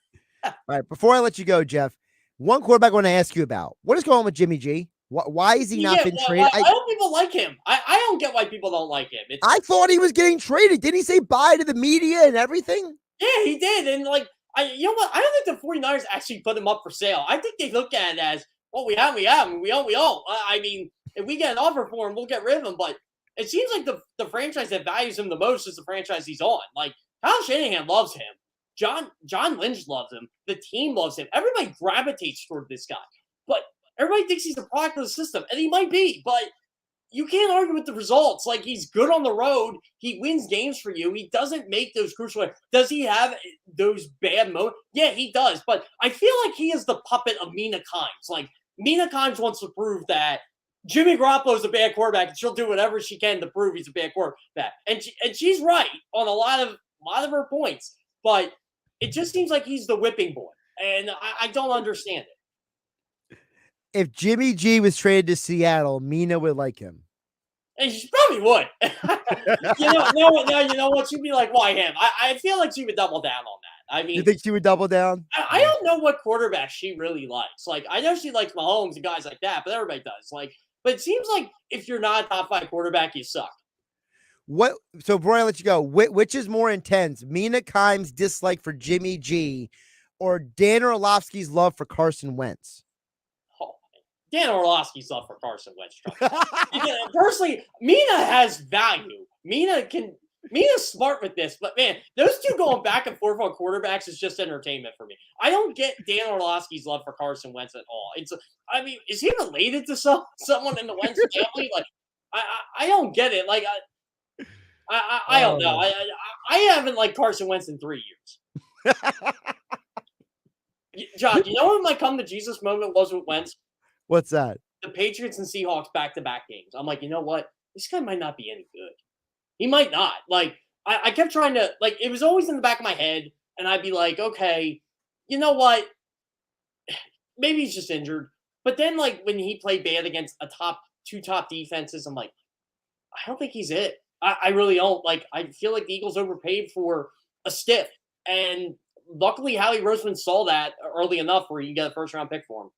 [SPEAKER 5] All right, before I let you go, Jeff, one quarterback I want to ask you about. What is going on with Jimmy G? Why is he not been traded?
[SPEAKER 1] Why don't people like him? I don't get why people don't like him.
[SPEAKER 5] I thought he was getting traded. Didn't he say bye to the media and everything?
[SPEAKER 1] Yeah, he did. And, you know what? I don't think the 49ers actually put him up for sale. I think they look at it as, well, we have him. We own. I mean, if we get an offer for him, we'll get rid of him. But it seems like the franchise that values him the most is the franchise he's on. Like, Kyle Shanahan loves him. John Lynch loves him. The team loves him. Everybody gravitates toward this guy. But everybody thinks he's a product of the system. And he might be. But you can't argue with the results. Like, he's good on the road. He wins games for you. He doesn't make those crucial. Does he have those bad moments? Yeah, he does. But I feel like he is the puppet of Mina Kimes. Like, Mina Kimes wants to prove that Jimmy Garoppolo is a bad quarterback, and she'll do whatever she can to prove he's a bad quarterback. And she's right on a lot of her points. But it just seems like he's the whipping boy. And I don't understand it.
[SPEAKER 5] If Jimmy G was traded to Seattle, Mina would like him.
[SPEAKER 1] And she probably would. you know what? She'd be like, why him? I feel like she would double down on that. I mean,
[SPEAKER 5] you think she would double down?
[SPEAKER 1] I don't know what quarterback she really likes. Like, I know she likes Mahomes and guys like that, but everybody does. Like, but it seems like if you're not a top 5 quarterback, you suck.
[SPEAKER 5] What? So, Brian, I'll let you go. Which is more intense, Mina Kimes' dislike for Jimmy G or Dan Orlovsky's love for Carson Wentz?
[SPEAKER 1] Dan Orlovsky's love for Carson Wentz. Personally, Mina has value. Mina's smart with this, but man, those two going back and forth on quarterbacks is just entertainment for me. I don't get Dan Orlovsky's love for Carson Wentz at all. Is he related to someone in the Wentz family? Like, I don't get it. Like, I don't know. I haven't liked Carson Wentz in 3 years. John, you know what my come to Jesus moment was with Wentz?
[SPEAKER 5] What's that?
[SPEAKER 1] The Patriots and Seahawks back-to-back games. I'm like, you know what? This guy might not be any good. He might not. Like, I kept trying to, like, it was always in the back of my head, and I'd be like, okay, you know what? Maybe he's just injured. But then, like, when he played bad against two top defenses, I'm like, I don't think he's it. I really don't. Like, I feel like the Eagles overpaid for a stiff. And luckily, Howie Roseman saw that early enough where you can get a first-round pick for him.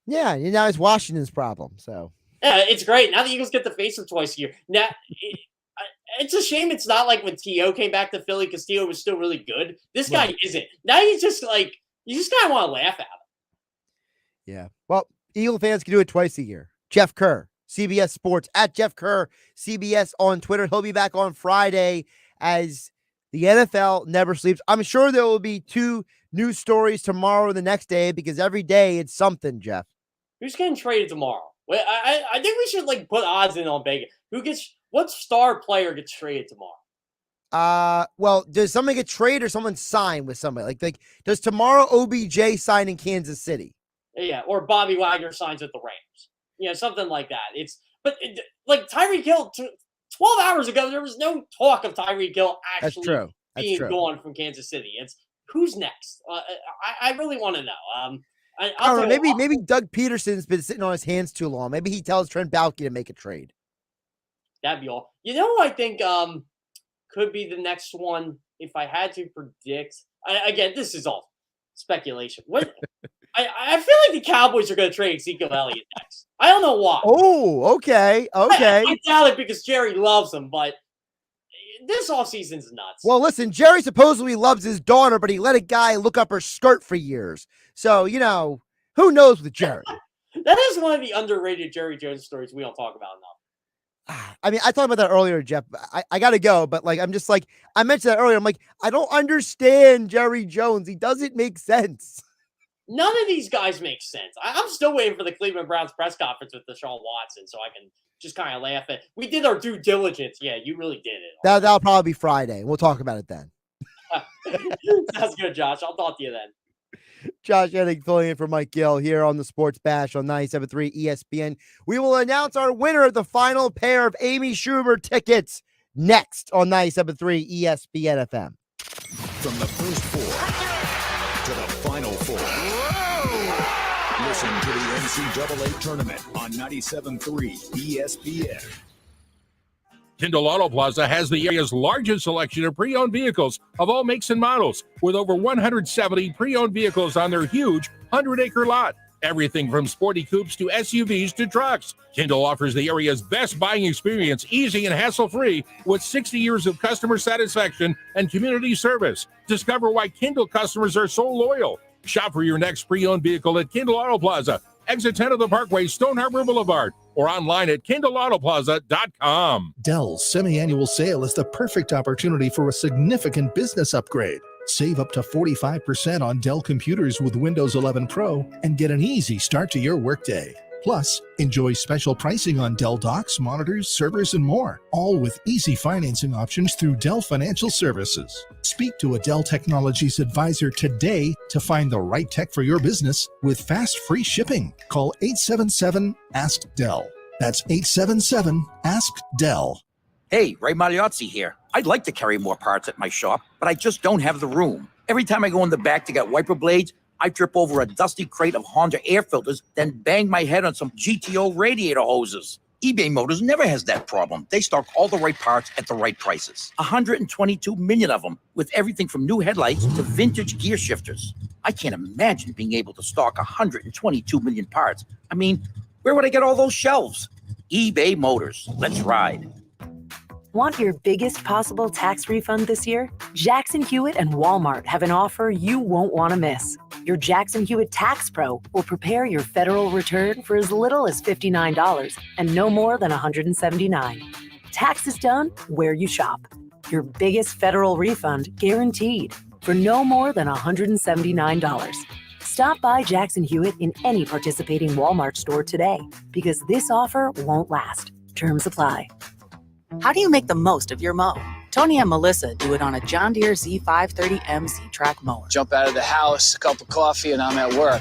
[SPEAKER 5] Yeah, now it's Washington's problem. So
[SPEAKER 1] yeah, it's great. Now the Eagles get to face him twice a year. Now it's a shame it's not like when T.O. came back to Philly because T.O. was still really good. This guy isn't. Now you just kind of want to laugh at him.
[SPEAKER 5] Yeah. Well, Eagle fans can do it twice a year. Jeff Kerr, CBS Sports, at Jeff Kerr, CBS on Twitter. He'll be back on Friday as the NFL never sleeps. I'm sure there will be 2 news stories tomorrow and the next day because every day it's something, Jeff.
[SPEAKER 1] Who's getting traded tomorrow? Well, I think we should put odds in on Vegas. What star player gets traded tomorrow?
[SPEAKER 5] Well, does somebody get traded or someone sign with somebody? Like does tomorrow OBJ sign in Kansas City?
[SPEAKER 1] Yeah, or Bobby Wagner signs with the Rams. Something like that. Like Tyreek Hill, 12 hours ago, there was no talk of Tyreek Hill actually being gone from Kansas City. It's who's next? I really want to know. I don't
[SPEAKER 5] know. Maybe Doug Peterson's been sitting on his hands too long. Maybe he tells Trent Baalke to make a trade.
[SPEAKER 1] That'd be all. You know who I think could be the next one if I had to predict? Again, this is all speculation. What? I feel like the Cowboys are going to trade Ezekiel Elliott next. I don't know why.
[SPEAKER 5] Oh, okay.
[SPEAKER 1] I doubt it because Jerry loves him, but this offseason's nuts.
[SPEAKER 5] Well, listen, Jerry supposedly loves his daughter, but he let a guy look up her skirt for years. So, who knows with Jerry?
[SPEAKER 1] That is one of the underrated Jerry Jones stories we don't talk about enough.
[SPEAKER 5] I mean, I talked about that earlier, Jeff. I got to go, but I'm just I mentioned that earlier. I'm like, I don't understand Jerry Jones. He doesn't make sense.
[SPEAKER 1] None of these guys make sense. I'm still waiting for the Cleveland Browns press conference with Deshaun Watson so I can just kind of laugh at. We did our due diligence. Yeah, you really did it.
[SPEAKER 5] That'll probably be Friday. We'll talk about it then.
[SPEAKER 1] Sounds good, Josh. I'll talk to you then.
[SPEAKER 5] Josh Hennig filling in for Mike Gill here on the Sports Bash on 97.3 ESPN. We will announce our winner of the final pair of Amy Schumer tickets next on 97.3 ESPN FM.
[SPEAKER 2] From the first four to the final four. Listen to the NCAA tournament on 97.3 ESPN.
[SPEAKER 6] Kendall Auto Plaza has the area's largest selection of pre-owned vehicles of all makes and models, with over 170 pre-owned vehicles on their huge 100-acre lot. Everything from sporty coupes to SUVs to trucks. Kendall offers the area's best buying experience, easy and hassle-free, with 60 years of customer satisfaction and community service. Discover why Kendall customers are so loyal. Shop for your next pre-owned vehicle at Kendall Auto Plaza, exit 10 of the Parkway, Stone Harbor Boulevard, or online at KendallAutoplaza.com.
[SPEAKER 14] Dell's semi-annual sale is the perfect opportunity for a significant business upgrade. Save up to 45% on Dell computers with Windows 11 Pro and get an easy start to your workday. Plus, enjoy special pricing on Dell docks, monitors, servers, and more, all with easy financing options through Dell Financial Services. Speak to a Dell Technologies advisor today to find the right tech for your business with fast, free shipping. Call 877-ASK-DELL. That's 877-ASK-DELL.
[SPEAKER 7] Hey, Ray Magliozzi here. I'd like to carry more parts at my shop, but I just don't have the room. Every time I go in the back to get wiper blades, I trip over a dusty crate of Honda air filters, then bang my head on some GTO radiator hoses. eBay Motors never has that problem. They stock all the right parts at the right prices. 122 million of them, with everything from new headlights to vintage gear shifters. I can't imagine being able to stock 122 million parts. I mean, where would I get all those shelves? eBay Motors. Let's ride.
[SPEAKER 15] Want your biggest possible tax refund this year? Jackson Hewitt and Walmart have an offer you won't want to miss. Your Jackson Hewitt Tax Pro will prepare your federal return for as little as $59 and no more than $179. Taxes done where you shop. Your biggest federal refund guaranteed for no more than $179. Stop by Jackson Hewitt in any participating Walmart store today, because this offer won't last. Terms apply. How do you make the most of your mow? Tony and Melissa do it on a John Deere Z530M Z-Track mower.
[SPEAKER 16] Jump out of the house, a cup of coffee, and I'm at work.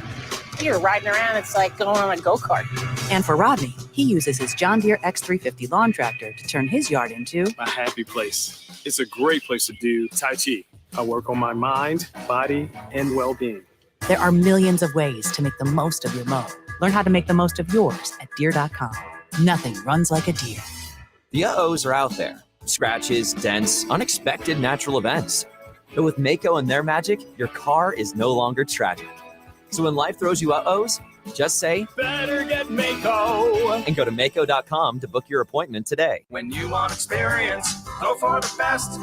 [SPEAKER 15] You're riding around, it's like going on a go-kart. And for Rodney, he uses his John Deere X350 lawn tractor to turn his yard into
[SPEAKER 19] My happy place. It's a great place to do Tai Chi. I work on my mind, body, and well-being.
[SPEAKER 15] There are millions of ways to make the most of your mow. Learn how to make the most of yours at Deere.com. Nothing runs like a Deere.
[SPEAKER 8] The uh-ohs are out there. Scratches, dents, unexpected natural events. But with Mako and their magic, your car is no longer tragic. So when life throws you uh-ohs, just say,
[SPEAKER 3] better get Mako.
[SPEAKER 8] And go to Mako.com to book your appointment today.
[SPEAKER 3] When you want experience, go for the best.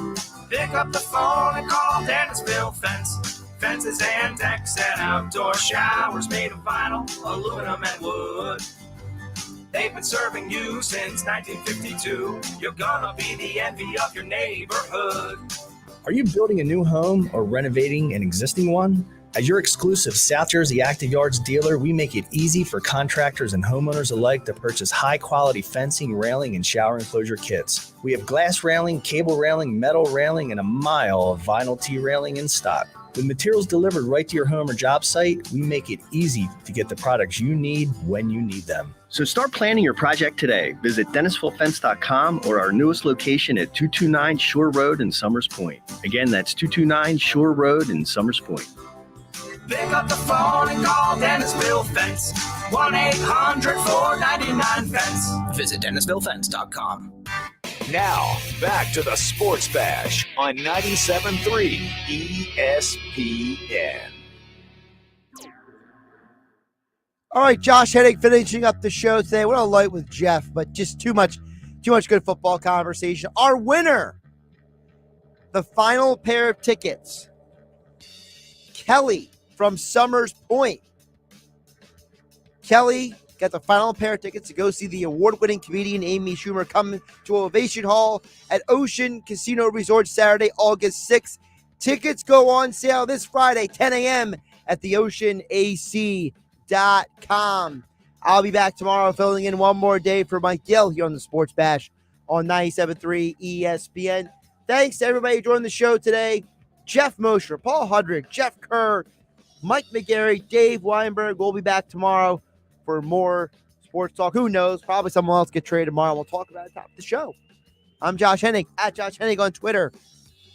[SPEAKER 3] Pick up the phone and call Dennisville Fence. Fences and decks and outdoor showers made of vinyl, aluminum, and wood. They've been serving you since 1952. You're gonna be the envy of your neighborhood.
[SPEAKER 9] Are you building a new home or renovating an existing one? As your exclusive South Jersey Active Yards dealer, we make it easy for contractors and homeowners alike to purchase high-quality fencing, railing, and shower enclosure kits. We have glass railing, cable railing, metal railing, and a mile of vinyl T-railing in stock. With materials delivered right to your home or job site, we make it easy to get the products you need when you need them.
[SPEAKER 10] So start planning your project today. Visit DennisvilleFence.com or our newest location at 229 Shore Road in Summers Point. Again, that's 229 Shore Road in Summers Point.
[SPEAKER 3] Pick up the phone and call Dennisville Fence. 1-800-499-FENCE.
[SPEAKER 10] Visit DennisvilleFence.com.
[SPEAKER 2] Now, back to the Sports Bash on 97.3 ESPN.
[SPEAKER 5] All right, Josh Hennig finishing up the show today. What a light with Jeff, but just too much good football conversation. Our winner, the final pair of tickets, Kelly from Summers Point. Kelly got the final pair of tickets to go see the award-winning comedian Amy Schumer come to Ovation Hall at Ocean Casino Resort Saturday, August 6th. Tickets go on sale this Friday, 10 a.m. at theoceanac.com. I'll be back tomorrow filling in one more day for Mike Gill here on the Sports Bash on 97.3 ESPN. Thanks to everybody who joined the show today. Geoff Mosher, Paul Hudrick, Jeff Kerr, Mike McGarry, Dave Weinberg. We'll be back tomorrow for more sports talk. Who knows? Probably someone else get traded tomorrow. We'll talk about it at the top of the show. I'm Josh Hennig, at Josh Hennig on Twitter,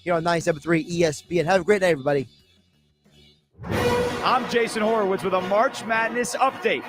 [SPEAKER 5] here on 97.3 ESPN. Have a great night, everybody.
[SPEAKER 11] I'm Jason Horowitz with a March Madness update.